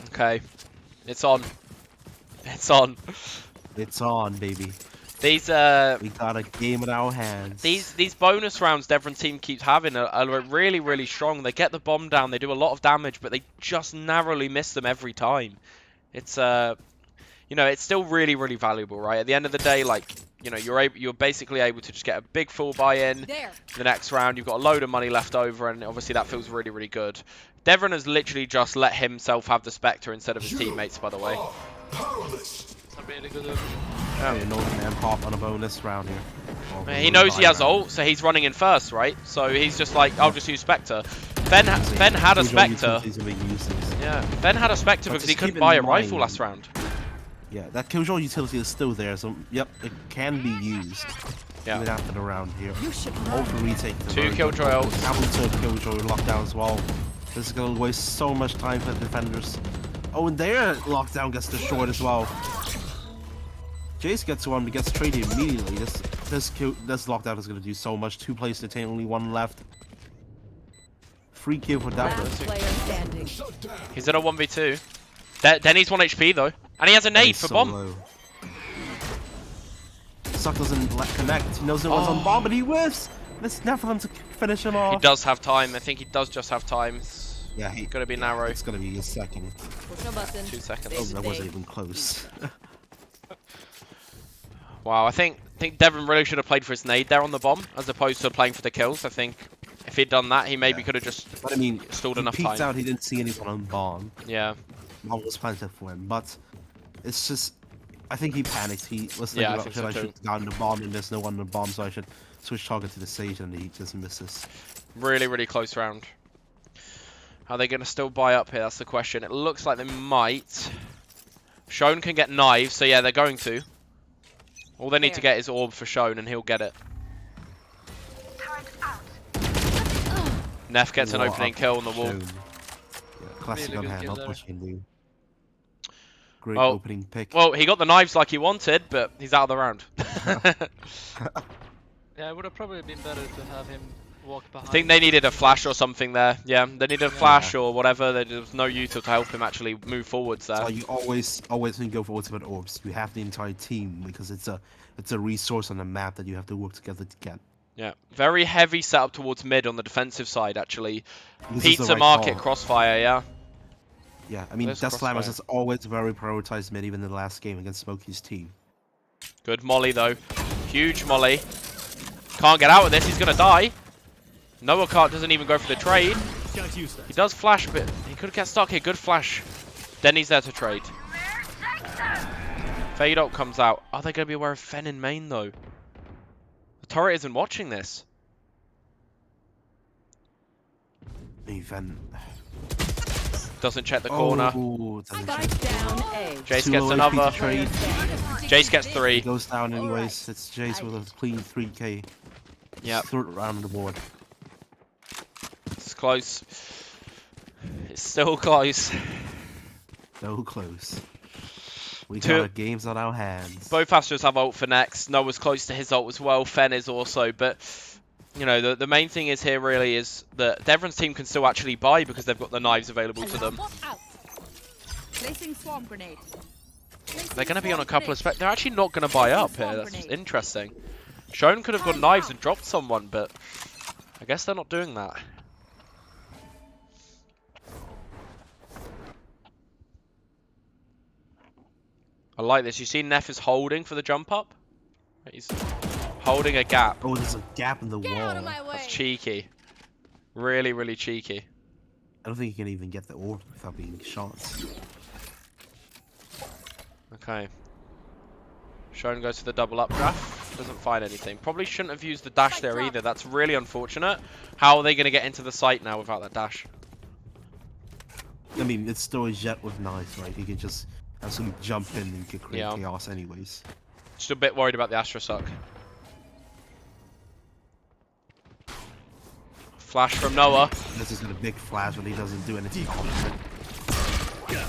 Okay, it's on. It's on. It's on, baby. These we got a game in our hands. These bonus rounds Devon's team keeps having are really, really strong. They get the bomb down, they do a lot of damage, but they just narrowly miss them every time. It's you know, it's still really, really valuable, right? At the end of the day, like, you know, you're basically able to just get a big full buy-in. The next round, you've got a load of money left over, and obviously that feels really, really good. Devon has literally just let himself have the Spectre instead of his teammates, by the way. It's a really good. Yeah, Northern Man pop on a bonus round here. Well, he knows he has ult, so he's running in first, right? So he's just like, I'll just use Spectre. Ben had a Spectre. Yeah, Ben had a Spectre because he couldn't buy a rifle last round. Yeah, that Killjoy utility is still there, so yep, it can be used. Yeah. Even after the round here. Over retake. 2 Killjoy ults. Counter Killjoy lockdown as well. This is gonna waste so much time for the defenders. Oh, and their lockdown gets destroyed as well. Jace gets one, but gets traded immediately. This lockdown is gonna do so much. 2 players to take, only 1 left. Free kill for that. He's at a 1v2. Denny's 1 HP though. And he has a nade for bomb. Low. Suck doesn't connect. He knows no one's on bomb, but he whiffs. It's enough for them to finish him off. He does have time. I think he does just have time. Yeah, he's gonna be narrow. It's gonna be a second. 2 seconds. Oh, that wasn't even close. Wow, I think Devon really should have played for his nade there on the bomb as opposed to playing for the kills. I think if he'd done that, he maybe could have just but I mean, stalled enough he peeked time. out, he didn't see anyone on bomb. Yeah. Bomb was planted for him, but it's just, I think he panicked. He was thinking about, I should have gotten the bomb and there's no one on the bomb, so I should switch target to the Sage, and he just misses. Really, really close round. Are they going to still buy up here? That's the question. It looks like they might. Shone can get knives, so yeah, they're going to. All they need to get is orb for Shone, and he'll get it. Neff gets an opening kill on the wall. Yeah, classic on hand, not much he can do. Great well, opening pick. Well, he got the knives like he wanted, but he's out of the round. Yeah, it would have probably been better to have him walk behind. I think they needed a flash or something there. Yeah, they needed a flash or whatever. There was no util to help him actually move forwards there. So you always when you go for ultimate orbs, you have the entire team because it's a resource on the map that you have to work together to get. Yeah, very heavy setup towards mid on the defensive side actually. This Pizza is the right Market call. crossfire, yeah. Yeah, I mean, There's Death Slammers crossfire. has always very prioritized mid, even in the last game against Smokey's team. Good molly though. Huge molly. Can't get out of this. He's gonna die. Noah doesn't even go for the trade. He does flash, but he could get stuck here. Good flash. Denny's there to trade. Fade ult comes out. Are they gonna be aware of Fen in main though? The turret isn't watching this. Even. Doesn't check the corner. Oh, doesn't check. Down A. Jace 2 gets low HP another. to trade. Jace gets 3. He goes down anyways. It's Jace with a clean 3k. Yep. Third round on the board. It's close. It's still close. So close. We Two- got games on our hands. Both Astros have ult for next. Noah's close to his ult as well. Fen is also, but you know the main thing is here really is that Devron's team can still actually buy because they've got the knives available to them. Placing swarm grenade. They're going to be on a couple of they're actually not going to buy up here. That's interesting. Shone could have got knives and dropped someone, but I guess they're not doing that. I like this. You see Neff is holding for the jump up? He's holding a gap. Oh, there's a gap in the Get out of wall. my way. That's cheeky. Really, really cheeky. I don't think you can even get the orb without being shot. Okay. Shone goes for the double updraft. Doesn't find anything. Probably shouldn't have used the dash there either. That's really unfortunate. How are they going to get into the site now without that dash? I mean, it's still a jet with knives, right? You can just absolutely jump in and you can create Yeah. chaos anyways. Just a bit worried about the Astra suck. Flash from Noah. This is a big flash, but he doesn't do anything on it.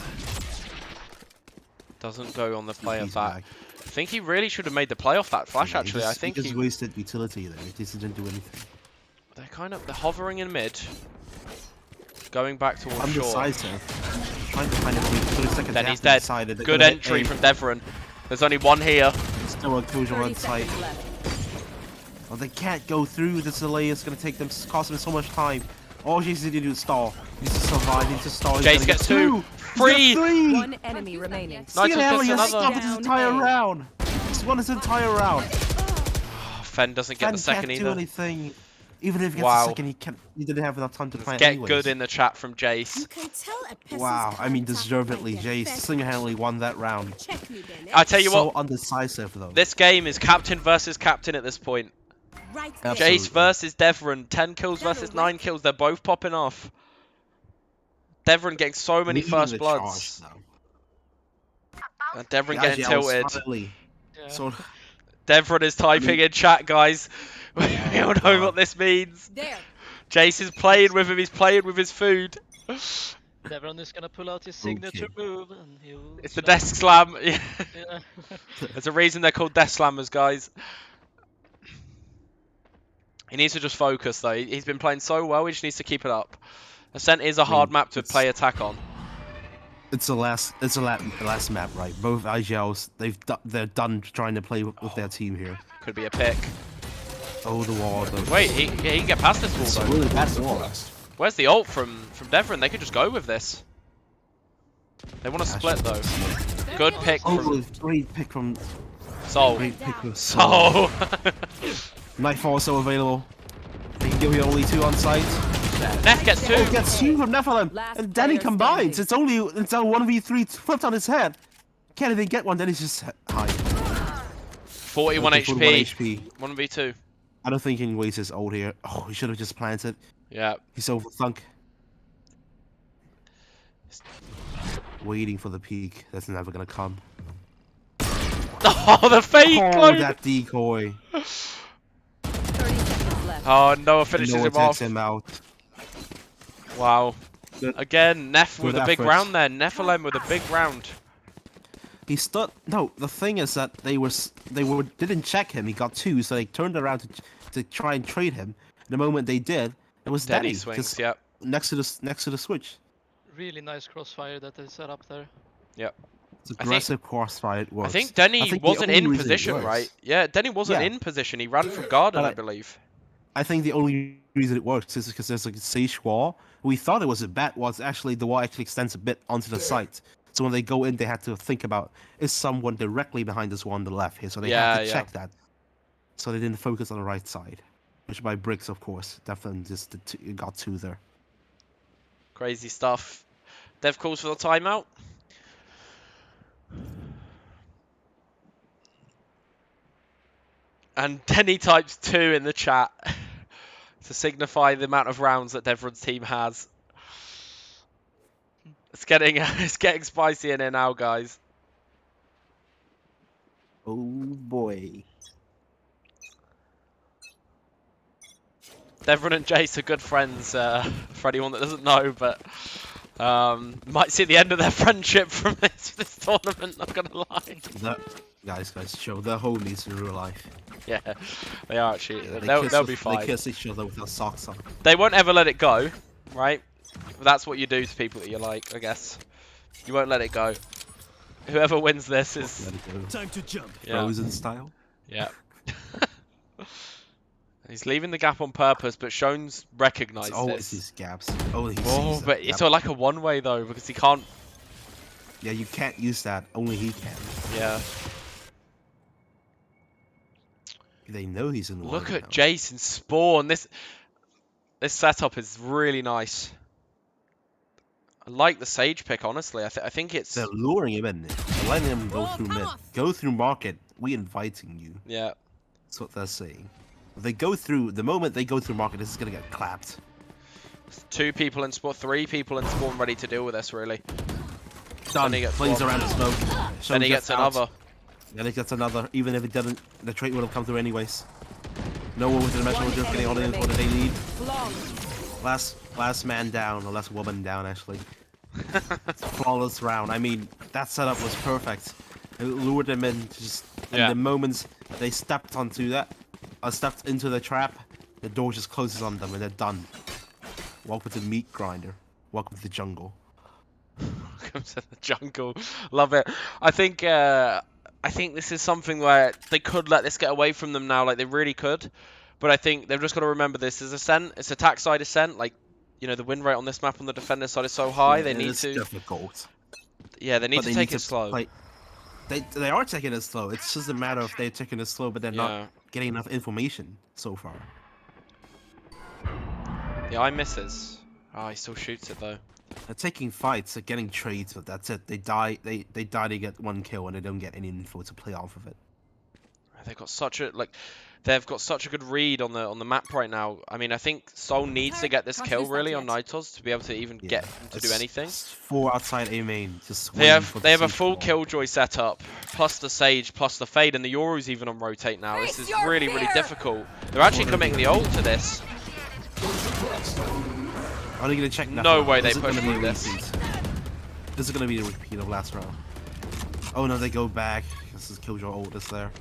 Doesn't go on the play of He's that. back. I think he really should have made the play off that flash, Yeah, actually. I think he just wasted utility there. He just didn't do anything. they're hovering in mid. Going back towards shore. Undecisive. Trying to find a way for the second Then half he's dead. decided they're Good gonna entry aim. from Devron. There's only one here. Still a closure 30 on site. seconds left. Well, they can't go through. This delay is going to take them, cost them so much time. All Jace needs to do is stall. He needs to survive. He needs to stall. He's Jace gonna gets get 2. 3. 3. One enemy remaining. See Nigel hell, gets he has another. stopped his entire round. He's won his entire round. Fen doesn't get Fen the second can't do either. anything. Even if he gets Wow. the second, he didn't have enough time to find Get anyways. good in the chat from Jace. You can tell a person's Wow, I mean, character deservedly, by their Jace best single-handedly won that round. Check me then, eh? I tell you So what, undecisive though. this game is captain versus captain at this point. Right Absolutely. there. Jace versus Devron. 10 kills versus 9 kills. They're both popping off. Devron getting so many Leading first the bloods. charge, And Devron though. getting Yeah, I was tilted. finally- Yeah. So, Devron is typing in chat, guys. We all know what this means. There. Jace is playing with him. He's playing with his food. Devron is gonna pull out his signature move, and he'll. It's the desk slam. Yeah. Yeah. There's a reason they're called desk slammers, guys. He needs to just focus, though. He's been playing so well. He just needs to keep it up. Ascent is a hard map to play attack on. it's the last map, right? Both IGLs, they're done trying to play with their team here. Could be a pick. Oh, the wall. Though. Wait, he can get past this It's wall, a though. really bad wall. Where's the ult from Devron? They could just go with this. They want to split, though. Good pick Oh, from great pick from Soul. Great pick from Soul. Soul. Nightfall also available. They can give you only 2 on site. Neff gets 2. Oh, gets 2 from Nephilim. Last And Danny player combines. standing. It's a 1v3 flipped on his head. Can't even get one. Danny's just high. 41 Okay, 41 HP. HP. 1v2. I don't think he can waste his ult here. Oh, he should have just planted. Yeah. He's overthunk. Waiting for the peak. That's never gonna come. Oh, the fake Oh, clone. that decoy. 30 seconds left. Oh, Noah finishes Noah him off. takes him out. Wow. Good. Again, Neff with Good a big effort. round there. Nephilim with a big round. He stood. No, the thing is that didn't check him. He got 2, so they turned around to try and trade him. The moment they did, it was Denny Danny swings, just yep. next to the switch. Really nice crossfire that they set up there. Yep. It's aggressive crossfire. It I works. think Denny I think the wasn't only in reason it position, works- right? Yeah, Denny wasn't Yeah. in position. He ran from garden, But I believe. I think the only reason it works is because there's like a sage wall. We thought it was a bat wall. It's actually the wall actually extends a bit onto the site. So when they go in, they had to think about, is someone directly behind this wall on the left here? So they have to check that. So they didn't focus on the right side, which by bricks, of course, definitely just got 2 there. Crazy stuff. Dev calls for the timeout. And Denny types 2 in the chat to signify the amount of rounds that Devron's team has. It's getting spicy in here now, guys. Oh boy. Devron and Jace are good friends, for anyone that doesn't know, but might see the end of their friendship from this tournament, not gonna lie. Guys, show they're homies in real life. Yeah, they are actually. Yeah, they'll be fine. They kiss each other with their socks on. They won't ever let it go, right? That's what you do to people that you like, I guess. You won't let it go. Whoever wins this is... Let it go. Time to jump. Yeah. Frozen style? Yeah. He's leaving the gap on purpose, but Shone's recognised always this. these gaps. Oh, he oh sees but them. it's like a one-way, though, because he can't... Yeah, you can't use that. Only he can. Yeah. They know he's in the Look water at now. Jason Spawn. This setup is really nice. I like the Sage pick, honestly. I think it's... They're luring him in. They're letting him go through mid. Go through market. We inviting you. Yeah. That's what they're saying. If they go through... The moment they go through market, this is going to get clapped. 2 people in spawn, 3 people in spawn ready to deal with this, really. Done. Then he gets Plays one. around the smoke. Then he gets another. Then he gets another. Even if it didn't, the trait would have come through anyways. No one with the dimension was just getting all the info that they need. Last man down, or last woman down, actually. Flawless round. I mean, that setup was perfect. It lured them in. Just in the moment they stepped onto that, stepped into the trap, the door just closes on them and they're done. Welcome to the meat grinder. Welcome to the jungle. Welcome to the jungle. Love it. I think this is something where they could let this get away from them now, like they really could. But I think they've just got to remember this is Ascent. It's attack side Ascent. Like, you know, the win rate on this map on the defender side is so high. They need to. Difficult. Yeah, they need to take it slow. They are taking it slow. It's just a matter of they're taking it slow, but they're not getting enough information so far. The eye misses. Oh, he still shoots it though. They're taking fights, they're getting trades, but that's it. They die. They die to get 1 kill, and they don't get any info to play off of it. They've got such a they've got such a good read on the map right now. I mean, I think Soul needs to get this kill really on Nitos to be able to even get him to do anything. 4 outside A main, just they have a full Killjoy setup, plus the Sage, plus the Fade, and the Yoru's even on rotate now. This is really difficult. They're actually committing the ult to this. Are they gonna check that? No way they push through this. This is gonna be a repeat of last round. Oh no, they go back. This is Killjoy ult is there.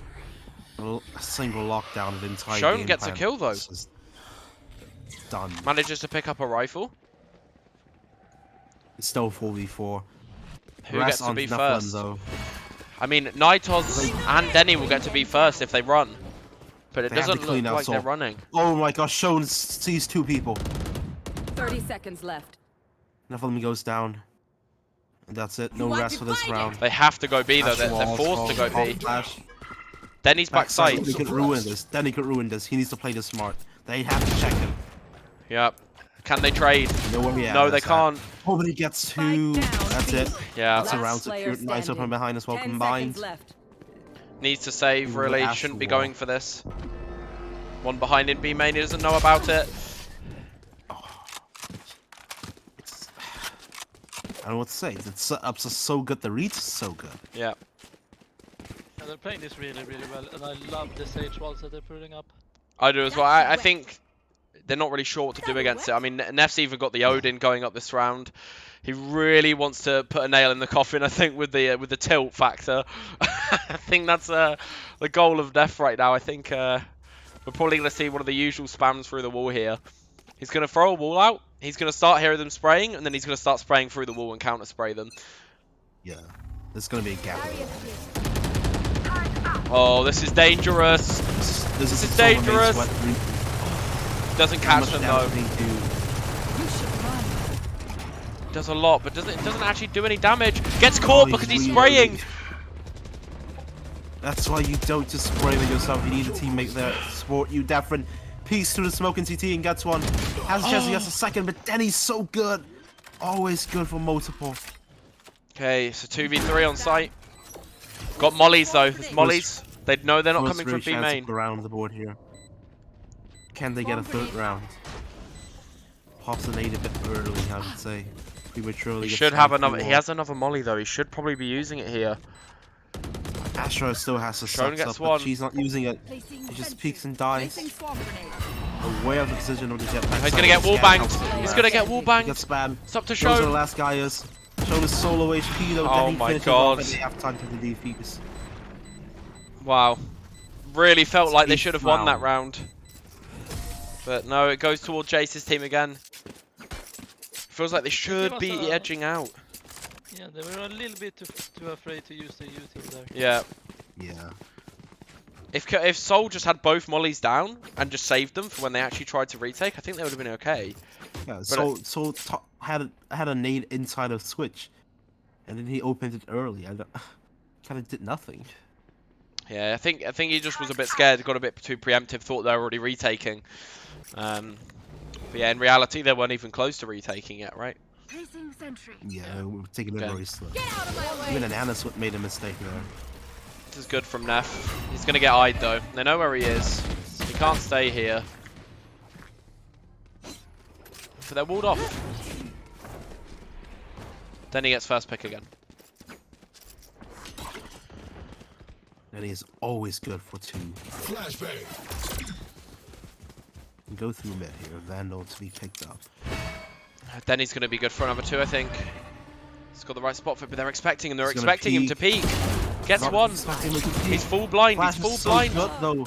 A single lockdown of the entire game. Shone gets a kill though. Done. Manages to pick up a rifle. It's still 4v4. Who gets to be first? Though. I mean, Nitos and Denny will get to be first if they run. But it doesn't look like they're running. Oh my gosh, Shone sees 2 people. 30 seconds left. Nephilim goes down. And that's it. No rest for this round. They have to go B though. They're forced to go B. Denny's backside. Denny could ruin this. Denny could ruin this. He needs to play this smart. They have to check him. Yep. Can they trade? No, they can't. Oh, but he gets 2. That's it. Yeah. That's a round secured. Nice open behind as well combined. Needs to save really. Shouldn't be going for this. 1 behind in B main. He doesn't know about it. I don't know what to say. The setups are so good. The reads are so good. Yeah. Yeah, they're playing this really well, and I love the Sage walls that they're putting up. I do as well. I think they're not really sure what to do against it. I mean, Neff's even got the Odin going up this round. He really wants to put a nail in the coffin, I think, with the tilt factor. I think that's the goal of Neff right now. I think we're probably going to see one of the usual spams through the wall here. He's going to throw a wall out. He's going to start hearing them spraying, and then he's going to start spraying through the wall and counter-spray them. Yeah. There's going to be a gap. Oh, this is dangerous. This is dangerous. Doesn't catch them though. Does a lot, but it doesn't actually do any damage. Gets caught because he's spraying. That's why you don't just spray with yourself. You need a teammate there to support you. Defrin, piece to the smoking CT and gets one. Has a chance he gets a second, but Denny's so good. Always good for multiple. Okay, so 2v3 on site. Got mollies though. There's mollies. They know they're not coming from B main. Around the board here. Can they get a third round? Pops an 8 a bit early, I would say. Prematurely. He should have another. He has another molly though. He should probably be using it here. Astro still has to Shone suck gets up, one. but she's not using it. He just peeks and dies. Away of the position of the jetpack. He's gonna get wall banged. He's gonna get wall banged. Gets spammed. It's up to Those are the Shone. last guy is. Shone is solo HP though. Oh Then he my finishes God. off and they have time to the defuse. Wow. Really felt like they Eighth should have won that round. round. But no, it goes toward Jace's team again. Feels like they should be edging out. Yeah, they were a little bit too afraid to use the U team there. Yeah. Yeah. If Soul just had both mollies down and just saved them for when they actually tried to retake, I think they would have been okay. Yeah, Soul had a nade inside of Switch, and then he opened it early. I kind of did nothing. Yeah, I think he just was a bit scared, got a bit too preemptive, thought they were already retaking. But yeah, in reality, they weren't even close to retaking yet, right? Yeah, we're taking it very slow. Even Ananas made a mistake there. This is good from Neff. He's gonna get eyed though. They know where he is. He can't stay here. But they're walled off. Then he gets first pick again. And he is always good for 2. Flashbang. Go through mid here. Vandal to be picked up. Then he's gonna be good for another 2, I think. He's got the right spot for it, but they're expecting him. They're He's gonna expecting him to peek. Gets one. He's full blind. Flash He's full is so blind. good, though.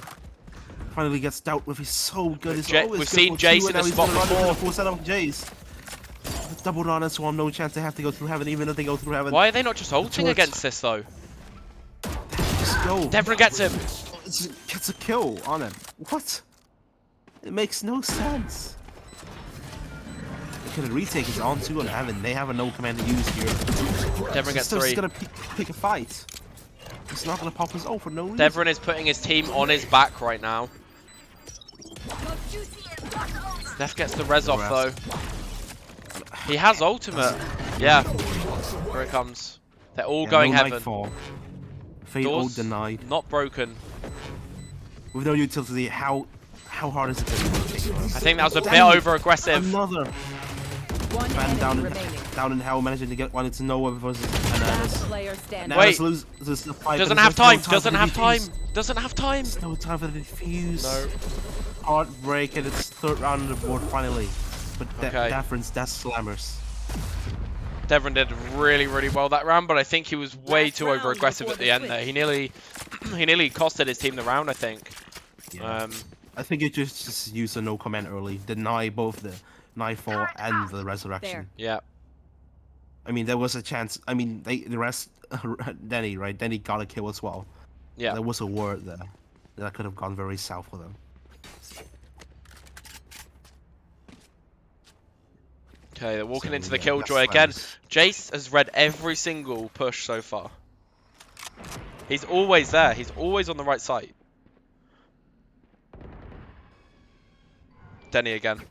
Finally gets dealt with. He's so good. He's always We've good seen for 2, Jace and in a now he's spot gonna run into before. the full set of Jace. Doubled on this one. No chance they have to go through heaven, even if they go through heaven. Why are they not just ulting against this though? Just go. Devon gets him. Gets a kill on him. What? It makes no sense. Could retake his on 2 on heaven. They have a no command to use here. Devon gets Still 3. He's gonna pick a fight. He's not gonna pop his ult for no reason. Devon is putting his team on his back right now. Neff gets the res off though. He has ultimate. Yeah. Here it comes. They're all going heaven. Fate ult denied. Not broken. With no utility, how hard is it to retake? I think that was a bit over aggressive. Another. Man down in hell, managing to get one into nowhere versus Bananas. Wait, loses the fight, doesn't but have there's time, no doesn't for have the time, defuse. doesn't have time. There's no time for the defuse. No. Heartbreak, and it's 3rd round of the board finally. But Okay. Deference, that's slammers. Devon did really, really well that round, but I think he was way too over aggressive at the end there. He nearly costed his team the round, I think. Yeah. I think it just used a no command early, deny both the Nightfall and the Resurrection. Yeah. I mean, there was a chance. I mean, the rest, Denny, right? Denny got a kill as well. Yeah. There was a word there that could have gone very south for them. Okay, they're walking So, into the yeah, Killjoy that's again. slammers. Jace has read every single push so far. He's always there. He's always on the right side. Denny again.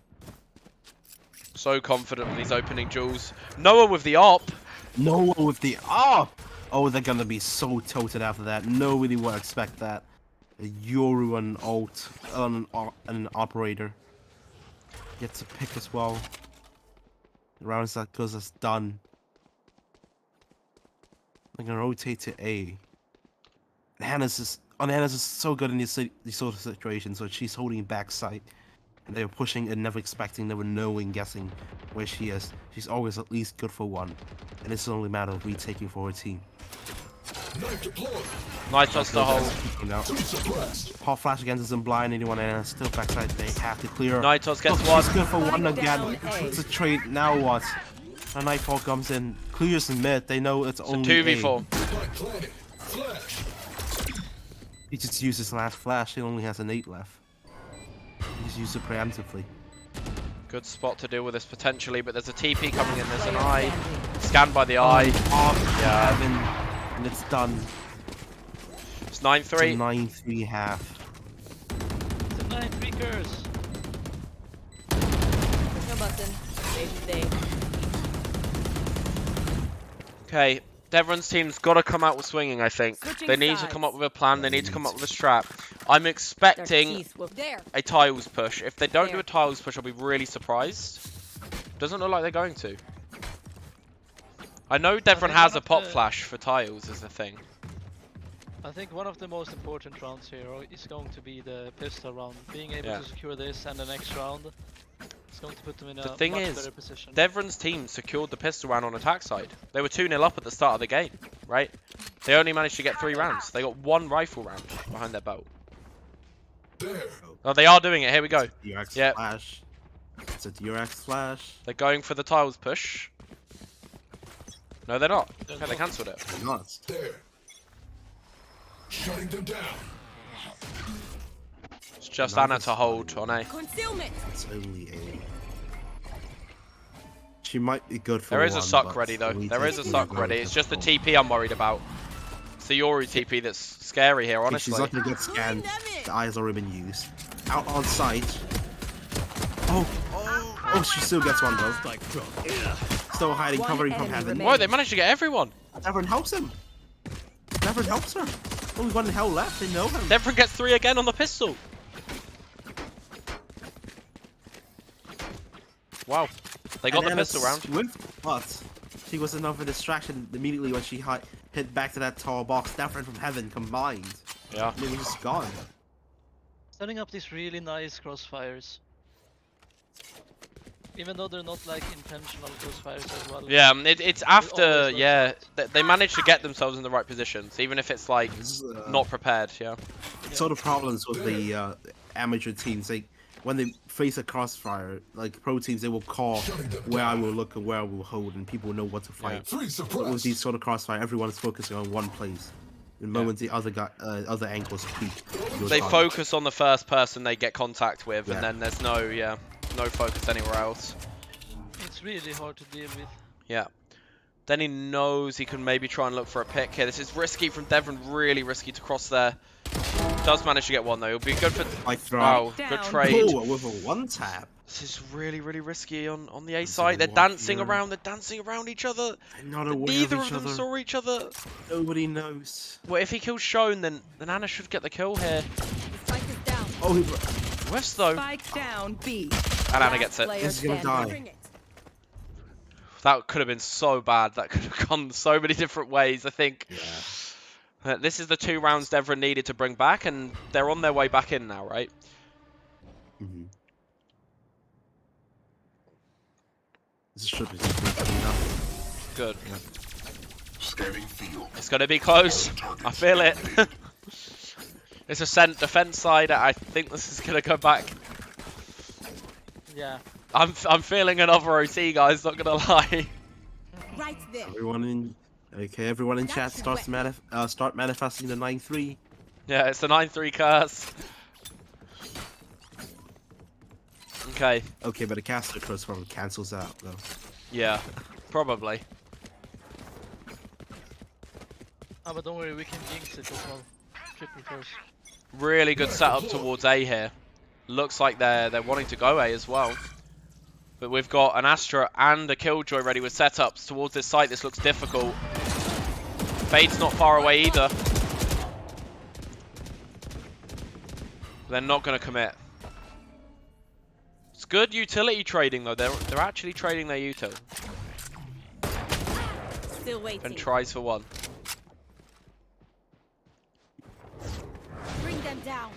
So confident with these opening duels. Noah with the op. Noah with the op! Oh, they're gonna be so tilted after that. Nobody will expect that. A Yoru and ult on an operator. Gets a pick as well. The rounds that goes as done. They're gonna rotate to A. Hannah's is so good in these sort of situations, so she's holding backside. And they were pushing and never expecting, never knowing, guessing where she is. She's always at least good for 1. And it's only a matter of retaking for her team. Nice touch to hold. Hot flash against him blind, anyone and still backside, they have to clear. Nightos gets Look, one. She's good for 1 again. It's a trade, now what? A Nightfall comes in, clears the mid, they know it's only 2v4. He just used his last flash, he only has an 8 left. just use it preemptively. Good spot to deal with this potentially, but there's a TP coming in. There's an eye. Scanned by the eye. Yeah. And it's done. It's 9-3. 9-3 half. It's a 9-3 curse. There's no button. Day. Okay, Devron's team's got to come out with swinging, I think. Switching They need to sides. come up with a plan. They need to come up with a strat. I'm expecting There. a tiles push. If they don't do There. a tiles push, I'll be really surprised. Doesn't look like they're going to. I know Devron think has one a of pop the- flash for tiles as a thing. I think one of the most important rounds here is going to be the pistol round. Being able Yeah. to secure this and the next round is going to put them in a The thing much is, better position. Devron's team secured the pistol round on attack side. They were 2-0 up at the start of the game, right? They only managed to get 3 rounds. They got 1 rifle round behind their belt. Oh, they are doing it. Here we go. Durex Yeah. flash. It's a Durex flash. They're going for the tiles push. No, they're not. Okay, they cancelled it. They're not. There. Shutting them down. It's just Not Anna this to hold on A. Concealment. It's only a. She might be good for There is a one, suck but ready though. we There is take a it suck very ready. It's just the difficult. TP I'm worried about. It's the Yori TP that's scary here, Okay, she's honestly. not gonna get scanned. The eye has already been used. Out on site. Oh, she still gets one though. Still hiding, One covering from enemy heaven. remaining. Whoa, they managed to get everyone. Devon helps him. Devon helps her. Only 1 hell left. They know him. Devron gets 3 again on the pistol. Wow. They got And the then pistol it's round. Swift, but she was another distraction immediately when she hit back to that tall box. Devon from heaven combined. Yeah. And it was just gone. Setting up these really nice crossfires. Even though they're not like intentional crossfires as well. Yeah, it's after, always yeah, works they managed to get themselves in the right positions, even if it's like This is, not prepared, yeah. sort of problems with the amateur teams. When they face a crossfire, like pro teams, they will call where I will look and where I will hold, and people will know what to fight. Free But with these suppressed. sort of crossfire, everyone's focusing on one place. The moment the other ankles peak, you're They done. focus on the first person they get contact with, Yeah. and then there's no focus anywhere else. It's really hard to deal with. Yeah. Then he knows he can maybe try and look for a pick here. This is risky from Devon, really risky to cross there. Does manage to get one though. It'll be good for. Like throw. Wow, Down. good trade. Oh, with a one tap. This is really, really risky on the A This is side. They're a dancing walk around. They're dancing around each other. They're not aware Neither of of each them other. saw each other. Nobody knows. Well, if he kills Shone, then Anna should get the kill here. The spike is down. Oh, he, Whiffs though, Spike down B. and Anna gets it. Player He's gonna standing. die. Bring it. That could have been so bad. That could have gone so many different ways. I think. yeah. This is the 2 rounds Devon needed to bring back, and they're on their way back in now, right? Mm-hmm. This should be enough. Good. Scanning field. It's going to be close. I feel it. It's a sent defense side. I think this is going to go back. Yeah. I'm feeling another OT, guys. Not going to lie. Right there. Everyone in chat starts start manifesting the 9-3. Yeah, it's the 9-3 curse. Okay. Okay, but the caster curse probably cancels out though. Yeah, probably. Oh, but don't worry, we can jinx it as well. Triple curse. Really good setup towards A here. Looks like they're wanting to go A as well. But we've got an Astra and a Killjoy ready with setups towards this site. This looks difficult. Fade's not far away either. They're not going to commit. It's good utility trading though. They're actually trading their util. Still waiting. And tries for one. Bring them down.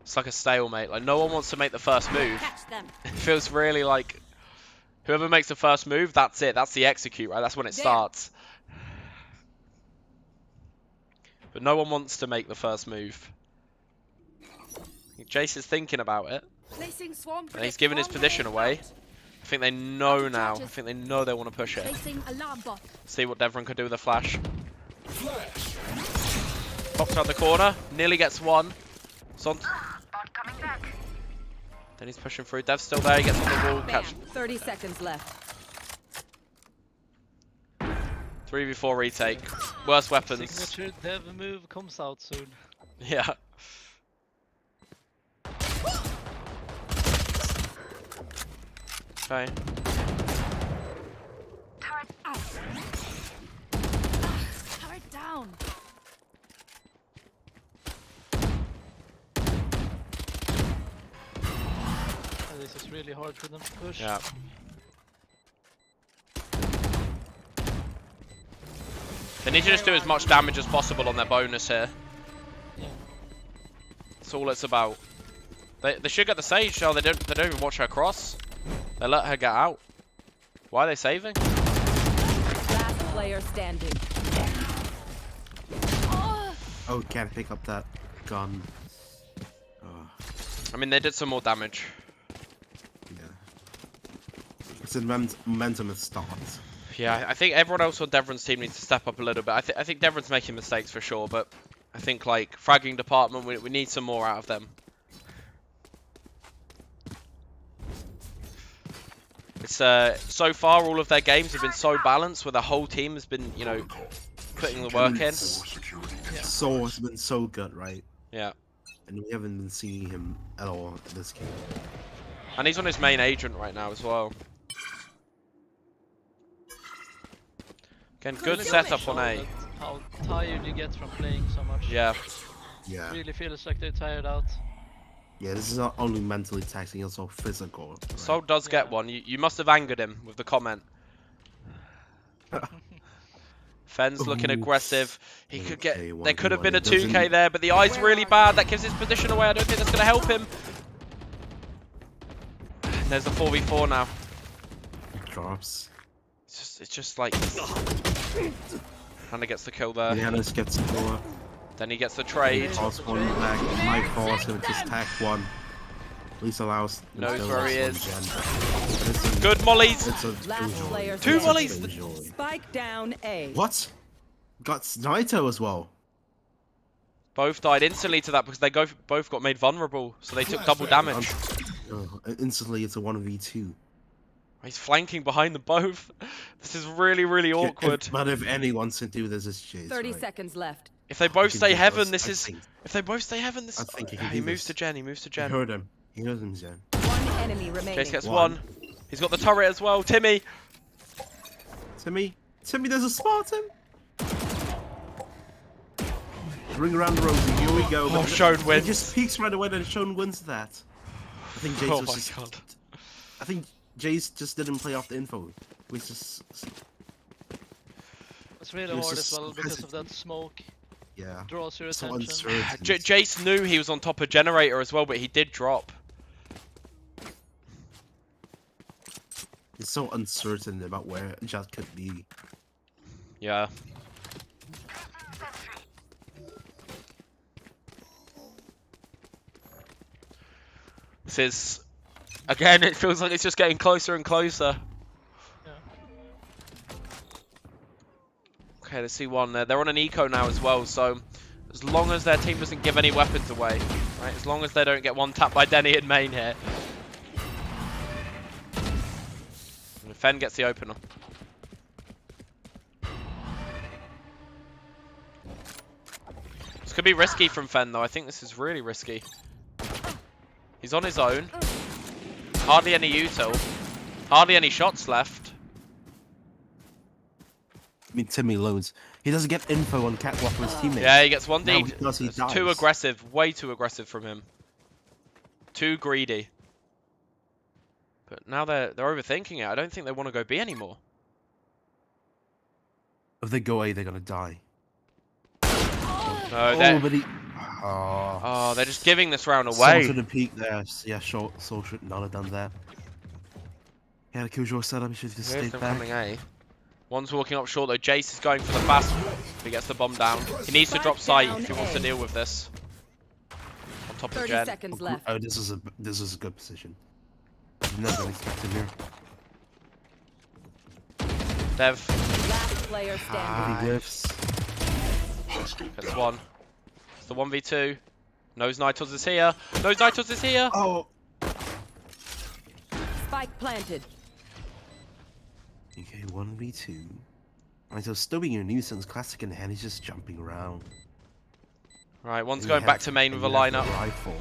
It's like a stalemate. Like no one wants to make the first move. Catch them. It feels really like whoever makes the first move, that's it. That's the execute, right? That's when it There. starts. But no one wants to make the first move. Jace is thinking about it. Placing swarm And he's giving his position away. I think they know now. I think they know they want to push it. Placing alarm bot. See what Devron could do with a flash. Flash. Pops around the corner. Nearly gets one. Son. Then he's pushing through. Dev's still there. He gets on the wall. Catch. 30 seconds left. 3v4 retake. Worst weapons. Signature dev move comes out soon. Yeah. Okay. Turret down. This is really hard for them to push. Yeah. They need to just do as much damage as possible on their bonus here. Yeah. That's all it's about. They should get the sage. Oh, they don't even watch her cross. They let her get out. Why are they saving? Last player standing. Oh, can't pick up that gun. Oh, I mean, they did some more damage. yeah. It's a momentum it starts. Yeah, I think everyone else on Devron's team needs to step up a little bit. I think Devron's making mistakes for sure, but I think like fragging department, we need some more out of them. It's so far all of their games have been so balanced, where the whole team has been, you know, putting the work in. Soul has been so good, right? Yeah. And we haven't been seeing him at all in this game. And he's on his main agent right now as well. Again, good setup on A. How tired you get from playing so much. Yeah. Yeah. Really feels like they're tired out. Yeah, this is not only mentally taxing, also physical. Right? Soul does get one. You must have angered him with the comment. Fenn's looking aggressive. He could get. There could have been a 2k there, but the eye's really bad. That gives his position away. I don't think that's going to help him. And there's a 4v4 now. Drops. It's just like. Hannah gets the kill there. Hannah gets the kill. Then he gets the trade. Toss one back. My call's gonna just tack one. At least allows. Knows where he is. Good mollies. Two mollies. Spike down A. What? Got Naito as well. Both died instantly to that because they both got made vulnerable, so they took double damage. Instantly, it's a 1v2. He's flanking behind them both. This is really, really awkward. But if anyone can do this, it's Jace. 30 seconds left. If they both stay heaven, this is. If they both stay heaven, this. I think He moves to Jen. He moves to Jen. He heard him. He heard him, Jen. One enemy remaining. Jace gets one. He's got the turret as well. Timmy. Timmy, there's a spot, Tim. Ring around Rosie. Here we go. Oh, Shone wins. He just peeks right away, and Shone wins that. I think Jace Oh was my just, god. I think Jace just didn't play off the info. Which is. It's really hard as well because of that smoke. Yeah. Draws your So attention. uncertain. Jace knew he was on top of generator as well, but he did drop. He's so uncertain about where Jad could be. Yeah. This is, again, it feels like it's just getting closer and closer. Yeah. Okay, let's see one there. They're on an eco now as well, so as long as their team doesn't give any weapons away, right? As long as they don't get one tapped by Denny in main here. And Fenn gets the opener. This could be risky from Fenn though. I think this is really risky. He's on his own. Hardly any util. Hardly any shots left. I mean, Timmy loads. He doesn't get info on Catwalk for his teammates. Yeah, he gets one Now D. because he dies. Too aggressive. Way too aggressive from him. Too greedy. But now they're overthinking it. I don't think they want to go B anymore. If they go A, they're gonna die. No, they're, but he. oh, they're just giving this round Soul away. should have peeked there. Yeah, Soul should not have done that. He had a Killjoy setup. He should have just Here's stayed them back. coming A. One's walking up short though. Jace is going for the fast. He gets the bomb down. He needs to drop sight if he wants to deal with this. On top of 30 Jen. seconds left. Oh, this is a good position. Never expected here. Dev. Last player standing. He whiffs. Gets one. It's the 1v2. Knows Nitos is here. Knows Nitos is here. Oh. Spike planted. Okay, 1v2. Right, so still being a nuisance, classic in hand, he's just jumping around. Right, one's And going you back have- to main and with a you have the lineup. Rifle.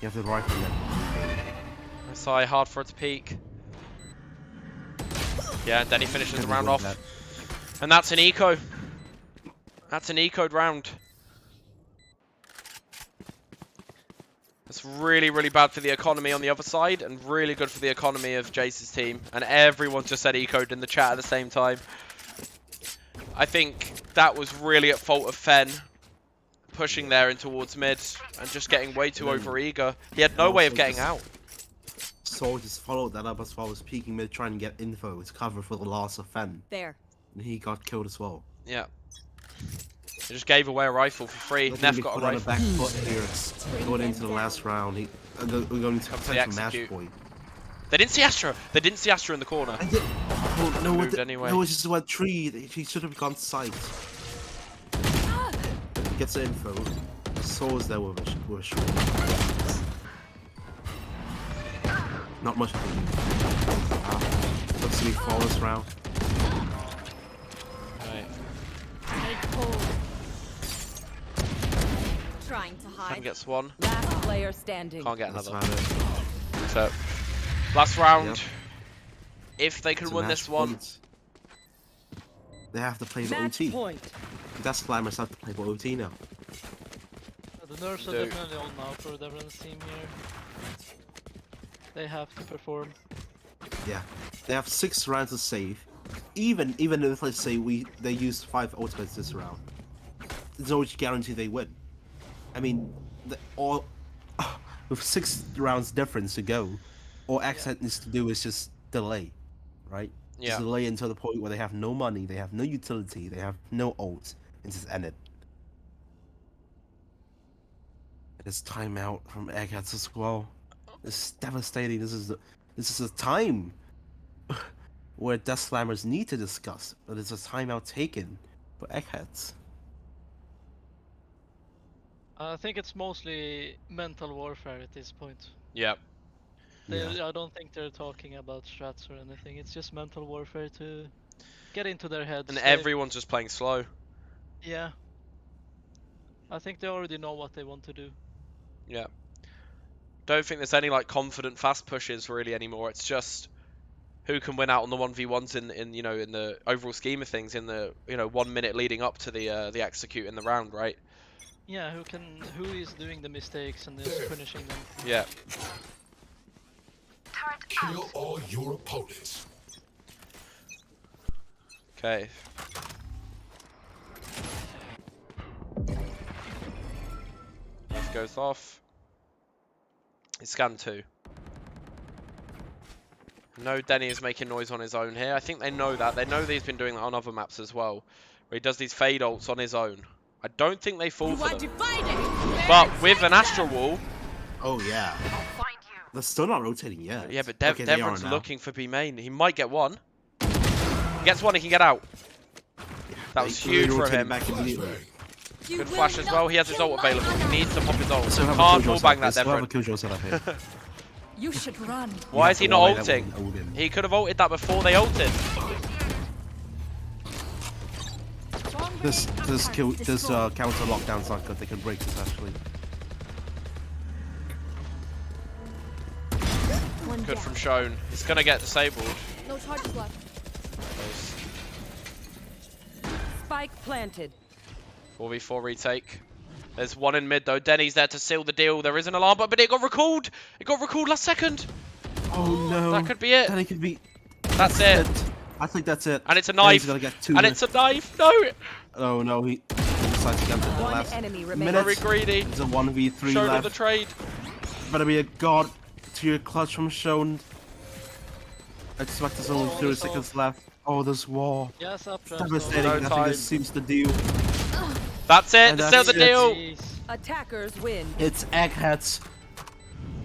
You have the rifle then. SI hard for it to peek. Yeah, and then he finishes the round off. And that's an eco. That's an ecoed round. That's really, really bad for the economy on the other side, and really good for the economy of Jace's team. And everyone just said ecoed in the chat at the same time. I think that was really at fault of Fen, pushing there in towards mid, and just getting way too over-eager. He had no way of getting out. Saul just followed that up as far as peeking mid, trying to get info to cover for the loss of Fen. There. And he got killed as well. Yeah. He just gave away a rifle for free. Neff got a put on rifle. back foot here, going into the last round. We're going to potential match point. They didn't see Astra. They didn't see Astra in the corner. Oh, no, Moved anyway. No, it's just one tree. He should have gone sight. He gets the info. Saul's there with a shot. Not much. Looks to be flawless round. Right. Trying to hide. Fen gets one. Last player standing. Can't get That's another. about it. So, last round. Yep. If they can It's a win match this one, point. They have to play the Match OT. point. That's Slammers have to play the OT now. The nerves are Do. definitely on now for everyone's team here. They have to perform. Yeah, they have 6 rounds to save. Even if, let's say, they use 5 ultimates this round, there's no guarantee they win. I mean, with 6 rounds difference to go, all Accent needs to do is just delay, right? Yeah. Just delay until the point where they have no money, they have no utility, they have no ult, and just end it. It's timeout from Eggheads as well. It's devastating. This is a time where Death Slammers need to discuss, but it's a timeout taken for Eggheads. I think it's mostly mental warfare at this point. yeah. I don't think they're talking about strats or anything. It's just mental warfare to get into their heads. And everyone's just playing slow. Yeah. I think they already know what they want to do. Yeah. Don't think there's any like confident fast pushes really anymore. It's just who can win out on the 1v1s in you know in the overall scheme of things in the 1 minute leading up to the execute in the round, right? Yeah, who is doing the mistakes and is punishing them. Yeah. Kill all your opponents. Okay. This goes off. It's scan 2. No, Denny is making noise on his own here. I think they know that. They know that he's been doing that on other maps as well, where he does these fade ults on his own. I don't think they fall for them. But with an Astral Wall... Oh yeah. They're still not rotating yet. Yeah, but Okay, they are Devron's now. looking for B main. He might get one. He gets one, he can get out. That was They really huge for rotated him. back immediately. Good flash as well. He has his ult available. He needs to pop his ult. Still have a Can't Killjoy wall bang that, set- still have a Devron. Killjoy set up here. You should run. Why is he not Why that ulting? wasn't Odin. He could have ulted that before they ulted. This counter lockdown's not good. They can break this actually. Good from Shone. He's gonna get disabled. No charges left. Spike planted. 4v4 retake. There's one in mid though. Denny's there to seal the deal. There is an alarm, but it got recalled. It got recalled last second. Oh no. That could be it. Danny could be. That's it. I think that's it. And it's a Danny's knife. gonna get 2 And it's a knife. No. Oh no, he decides to get the One last enemy remaining. minute. Very greedy. It's a 1v3 Shone on left. the trade. Better be a god to your clutch from Shone. I expect there's only 30 seconds left. Oh, this wall. Yes, up. Devastating. No I think time. this seems the deal. That's it. And Seal that's the it. deal. Attackers win. It's Eggheads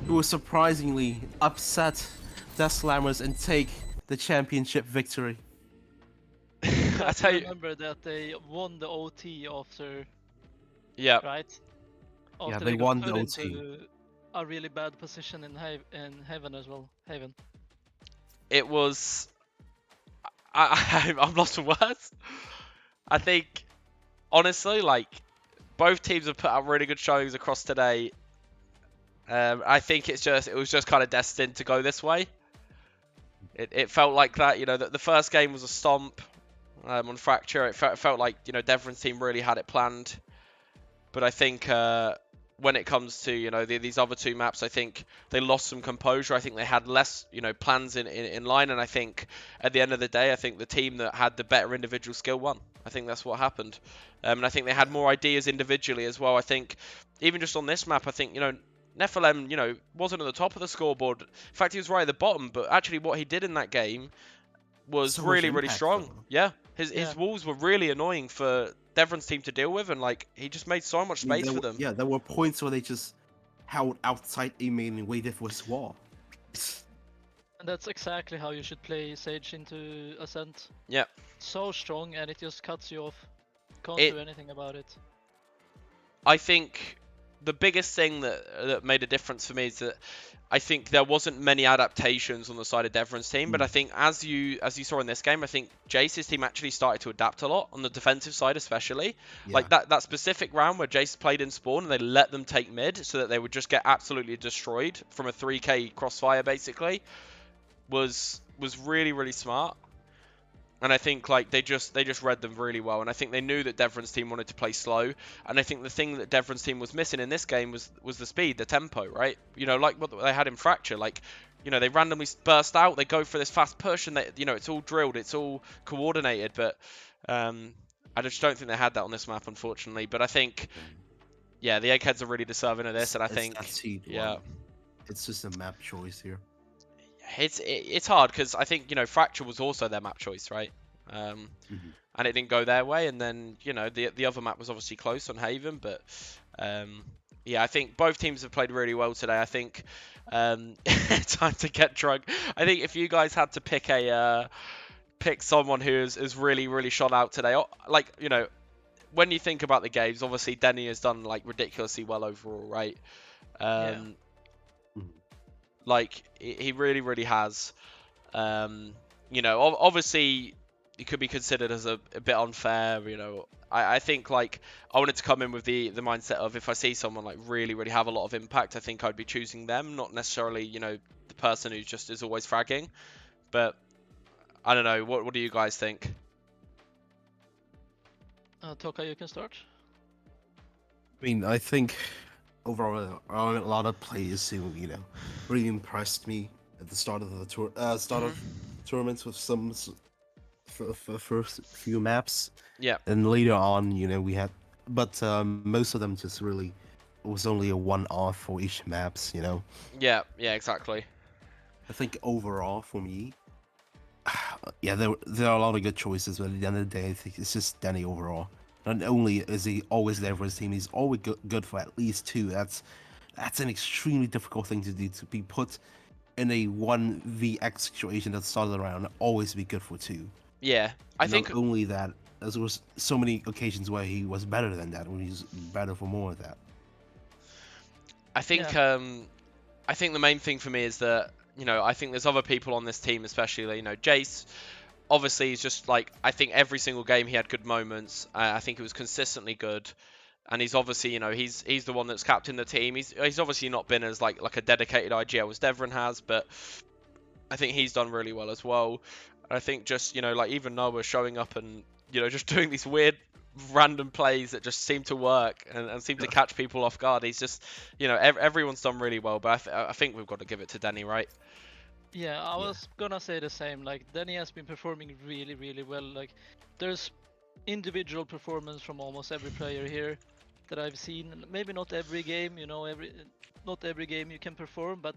who will surprisingly upset Death Slammers and take the championship victory. I tell you. Remember that they won the OT after. Yeah. Right. After they they got won put the OT. into a really bad position in Heaven as well. Haven. It was. I'm lost for words. I think, honestly, like both teams have put out really good showings across today. I think it was just kind of destined to go this way. It felt like that, the first game was a stomp on Fracture. It felt like, Devon's team really had it planned. But I think when it comes to, these other two maps, I think they lost some composure. I think they had less, plans in line. And I think at the end of the day, I think the team that had the better individual skill won. I think that's what happened. And I think they had more ideas individually as well. I think even just on this map, I think, Nephilim, wasn't at the top of the scoreboard. In fact, he was right at the bottom. But actually what he did in that game was So much really, really impact, strong. though. Yeah, his walls were really annoying for Devon's team to deal with, and like he just made so much space for them. Yeah, there were points where they just held outside A main and waited for his wall. And that's exactly how you should play Sage into Ascent. Yeah. So strong, and it just cuts you off. Can't do anything about it. I think the biggest thing that made a difference for me is that I think there wasn't many adaptations on the side of Devon's team, but I think as you saw in this game, I think Jace's team actually started to adapt a lot on the defensive side, especially. Yeah. Like that specific round where Jace played in spawn and they let them take mid so that they would just get absolutely destroyed from a 3k crossfire, basically, was really, really smart. And I think like they just read them really well, and I think they knew that Devon's team wanted to play slow, and I think the thing that Devon's team was missing in this game was the speed, the tempo, right? Like what they had in Fracture, like they randomly burst out, they go for this fast push, and they, it's all drilled, it's all coordinated, but I just don't think they had that on this map, unfortunately. But I think the Eggheads are really deserving of this, and I think it's just a map choice here. It's hard because I think Fracture was also their map choice, right? And it didn't go their way, and then the other map was obviously close on Haven, but I think both teams have played really well today. I think time to get drunk. I think if you guys had to pick someone who has really, really shone out today, like when you think about the games, obviously Denny has done like ridiculously well overall, right? Like he really, really has. Obviously it could be considered as a bit unfair. I think like I wanted to come in with the mindset of if I see someone like really, really have a lot of impact, I think I'd be choosing them, not necessarily the person who just is always fragging. But I don't know. What do you guys think? Toka, you can start. I mean, I think overall, a lot of players who really impressed me at the start of the of tournaments with some for first few maps. Yeah. And later on, we had, but most of them just really was only a one-off for each maps. Yeah. Yeah. Exactly. I think overall for me, there are a lot of good choices, but at the end of the day, I think it's just Denny overall. Not only is he always there for his team, he's always good for at least two. That's an extremely difficult thing to do, to be put in a 1vx situation that started around, always be good for two. Yeah, I think not only that, there was so many occasions where he was better than that, when he's better for more of that. I think I think the main thing for me is that I think there's other people on this team, especially Jace. Obviously, he's just like, I think every single game he had good moments. I think it was consistently good, and he's obviously he's the one that's captained the team. He's obviously not been as like a dedicated IGL as Devon has, but I think he's done really well as well. And I think just like even Noah showing up and just doing these weird random plays that just seem to work and seem to catch people off guard. He's just everyone's done really well, but I think we've got to give it to Denny, right? Yeah, I was gonna say the same. Like Denny has been performing really, really well. Like there's individual performance from almost every player here that I've seen. Maybe not every game, not every game you can perform, but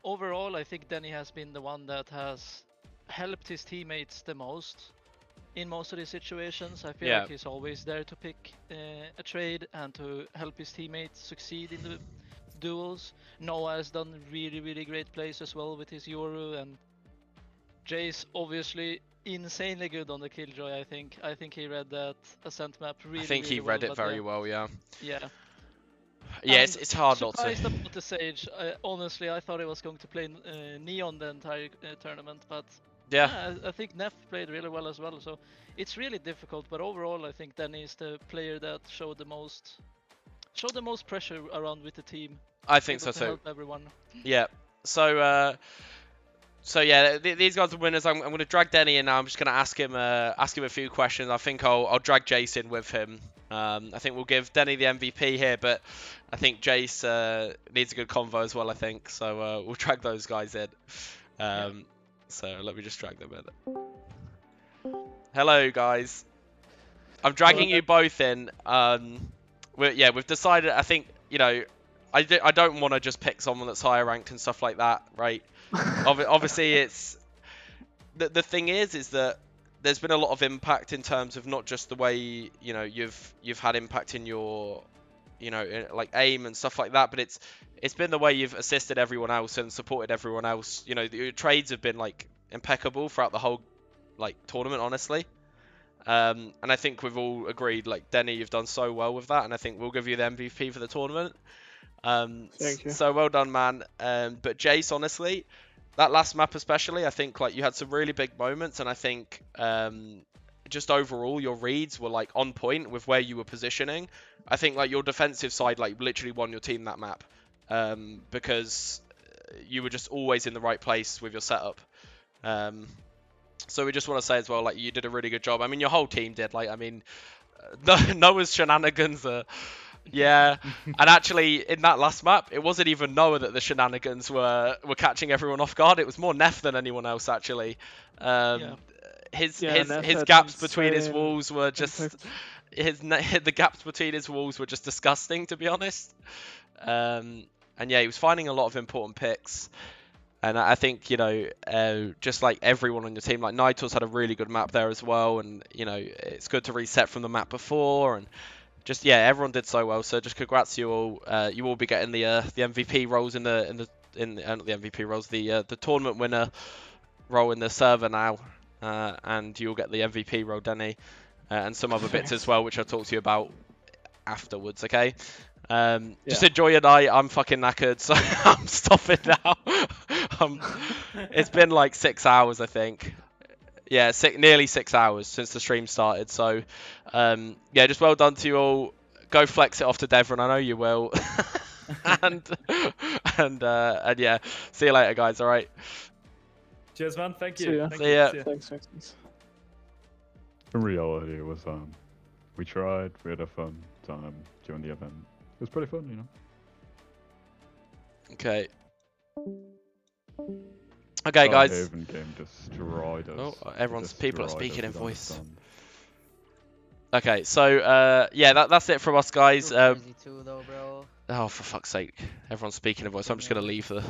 overall, I think Denny has been the one that has helped his teammates the most in most of these situations. I feel like he's always there to pick a trade and to help his teammates succeed in the duels. Noah has done really, really great plays as well with his Yoru, and Jace obviously insanely good on the Killjoy. I think he read that Ascent map really. I think he read it very well. Yeah. Yeah. Yeah, And it's hard not to. surprised about the Sage. Honestly, I thought he was going to play Neon the entire tournament, but Yeah. I think Neff played really well as well. So it's really difficult. But overall, I think Danny is the player that showed the most pressure around with the team. I think able so to too. help everyone. Yeah. So yeah, these guys are winners. I'm going to drag Denny in now. I'm just going to ask him a few questions. I think I'll drag Jace in with him. I think we'll give Denny the MVP here, but I think Jace needs a good convo as well. I think so. We'll drag those guys in. So let me just drag them in. Hello guys. I'm dragging you both in. We've decided. I think I don't want to just pick someone that's higher ranked and stuff like that, right? Obviously, it's the thing is that there's been a lot of impact in terms of not just the way you've had impact in your like aim and stuff like that, but it's been the way you've assisted everyone else and supported everyone else. Your trades have been like impeccable throughout the whole like tournament, honestly. And I think we've all agreed, like Denny, you've done so well with that, and I think we'll give you the MVP for the tournament. Thank you. So well done, man. But Jace, honestly, that last map especially, I think like you had some really big moments, and I think just overall your reads were like on point with where you were positioning. I think like your defensive side like literally won your team that map because you were just always in the right place with your setup. So we just want to say as well, like you did a really good job. I mean, your whole team did. Like, I mean, Noah's shenanigans are. Yeah, and actually in that last map, it wasn't even Noah that the shenanigans were catching everyone off guard. It was more Neff than anyone else actually. His gaps between his walls were just the gaps between his walls were just disgusting, to be honest. And yeah, he was finding a lot of important picks. And I think, just like everyone on your team, like Nigel's had a really good map there as well. And, it's good to reset from the map before. And just, yeah, everyone did so well. So just congrats to you all. You will be getting the MVP roles not the MVP roles, the tournament winner role in the server now. And you'll get the MVP role, Denny. And some other bits as well, which I'll talk to you about afterwards, okay? Just enjoy your night. I'm fucking knackered, so I'm stopping now. It's been like 6 hours, I think. Yeah, nearly 6 hours since the stream started. So, yeah, just well done to you all. Go flex it off to Devon. I know you will. and yeah, see you later, guys. All right. Cheers, man. Thank you. See ya. See ya. Thanks. In reality, it was we tried. We had a fun time during the event. It was pretty fun, Okay. Okay, guys. Haven game destroyed us. Oh, people are speaking in voice. Okay, so yeah, that's it from us, guys. Too, though, bro. Oh, for fuck's sake! Everyone's speaking in voice. I'm just gonna leave the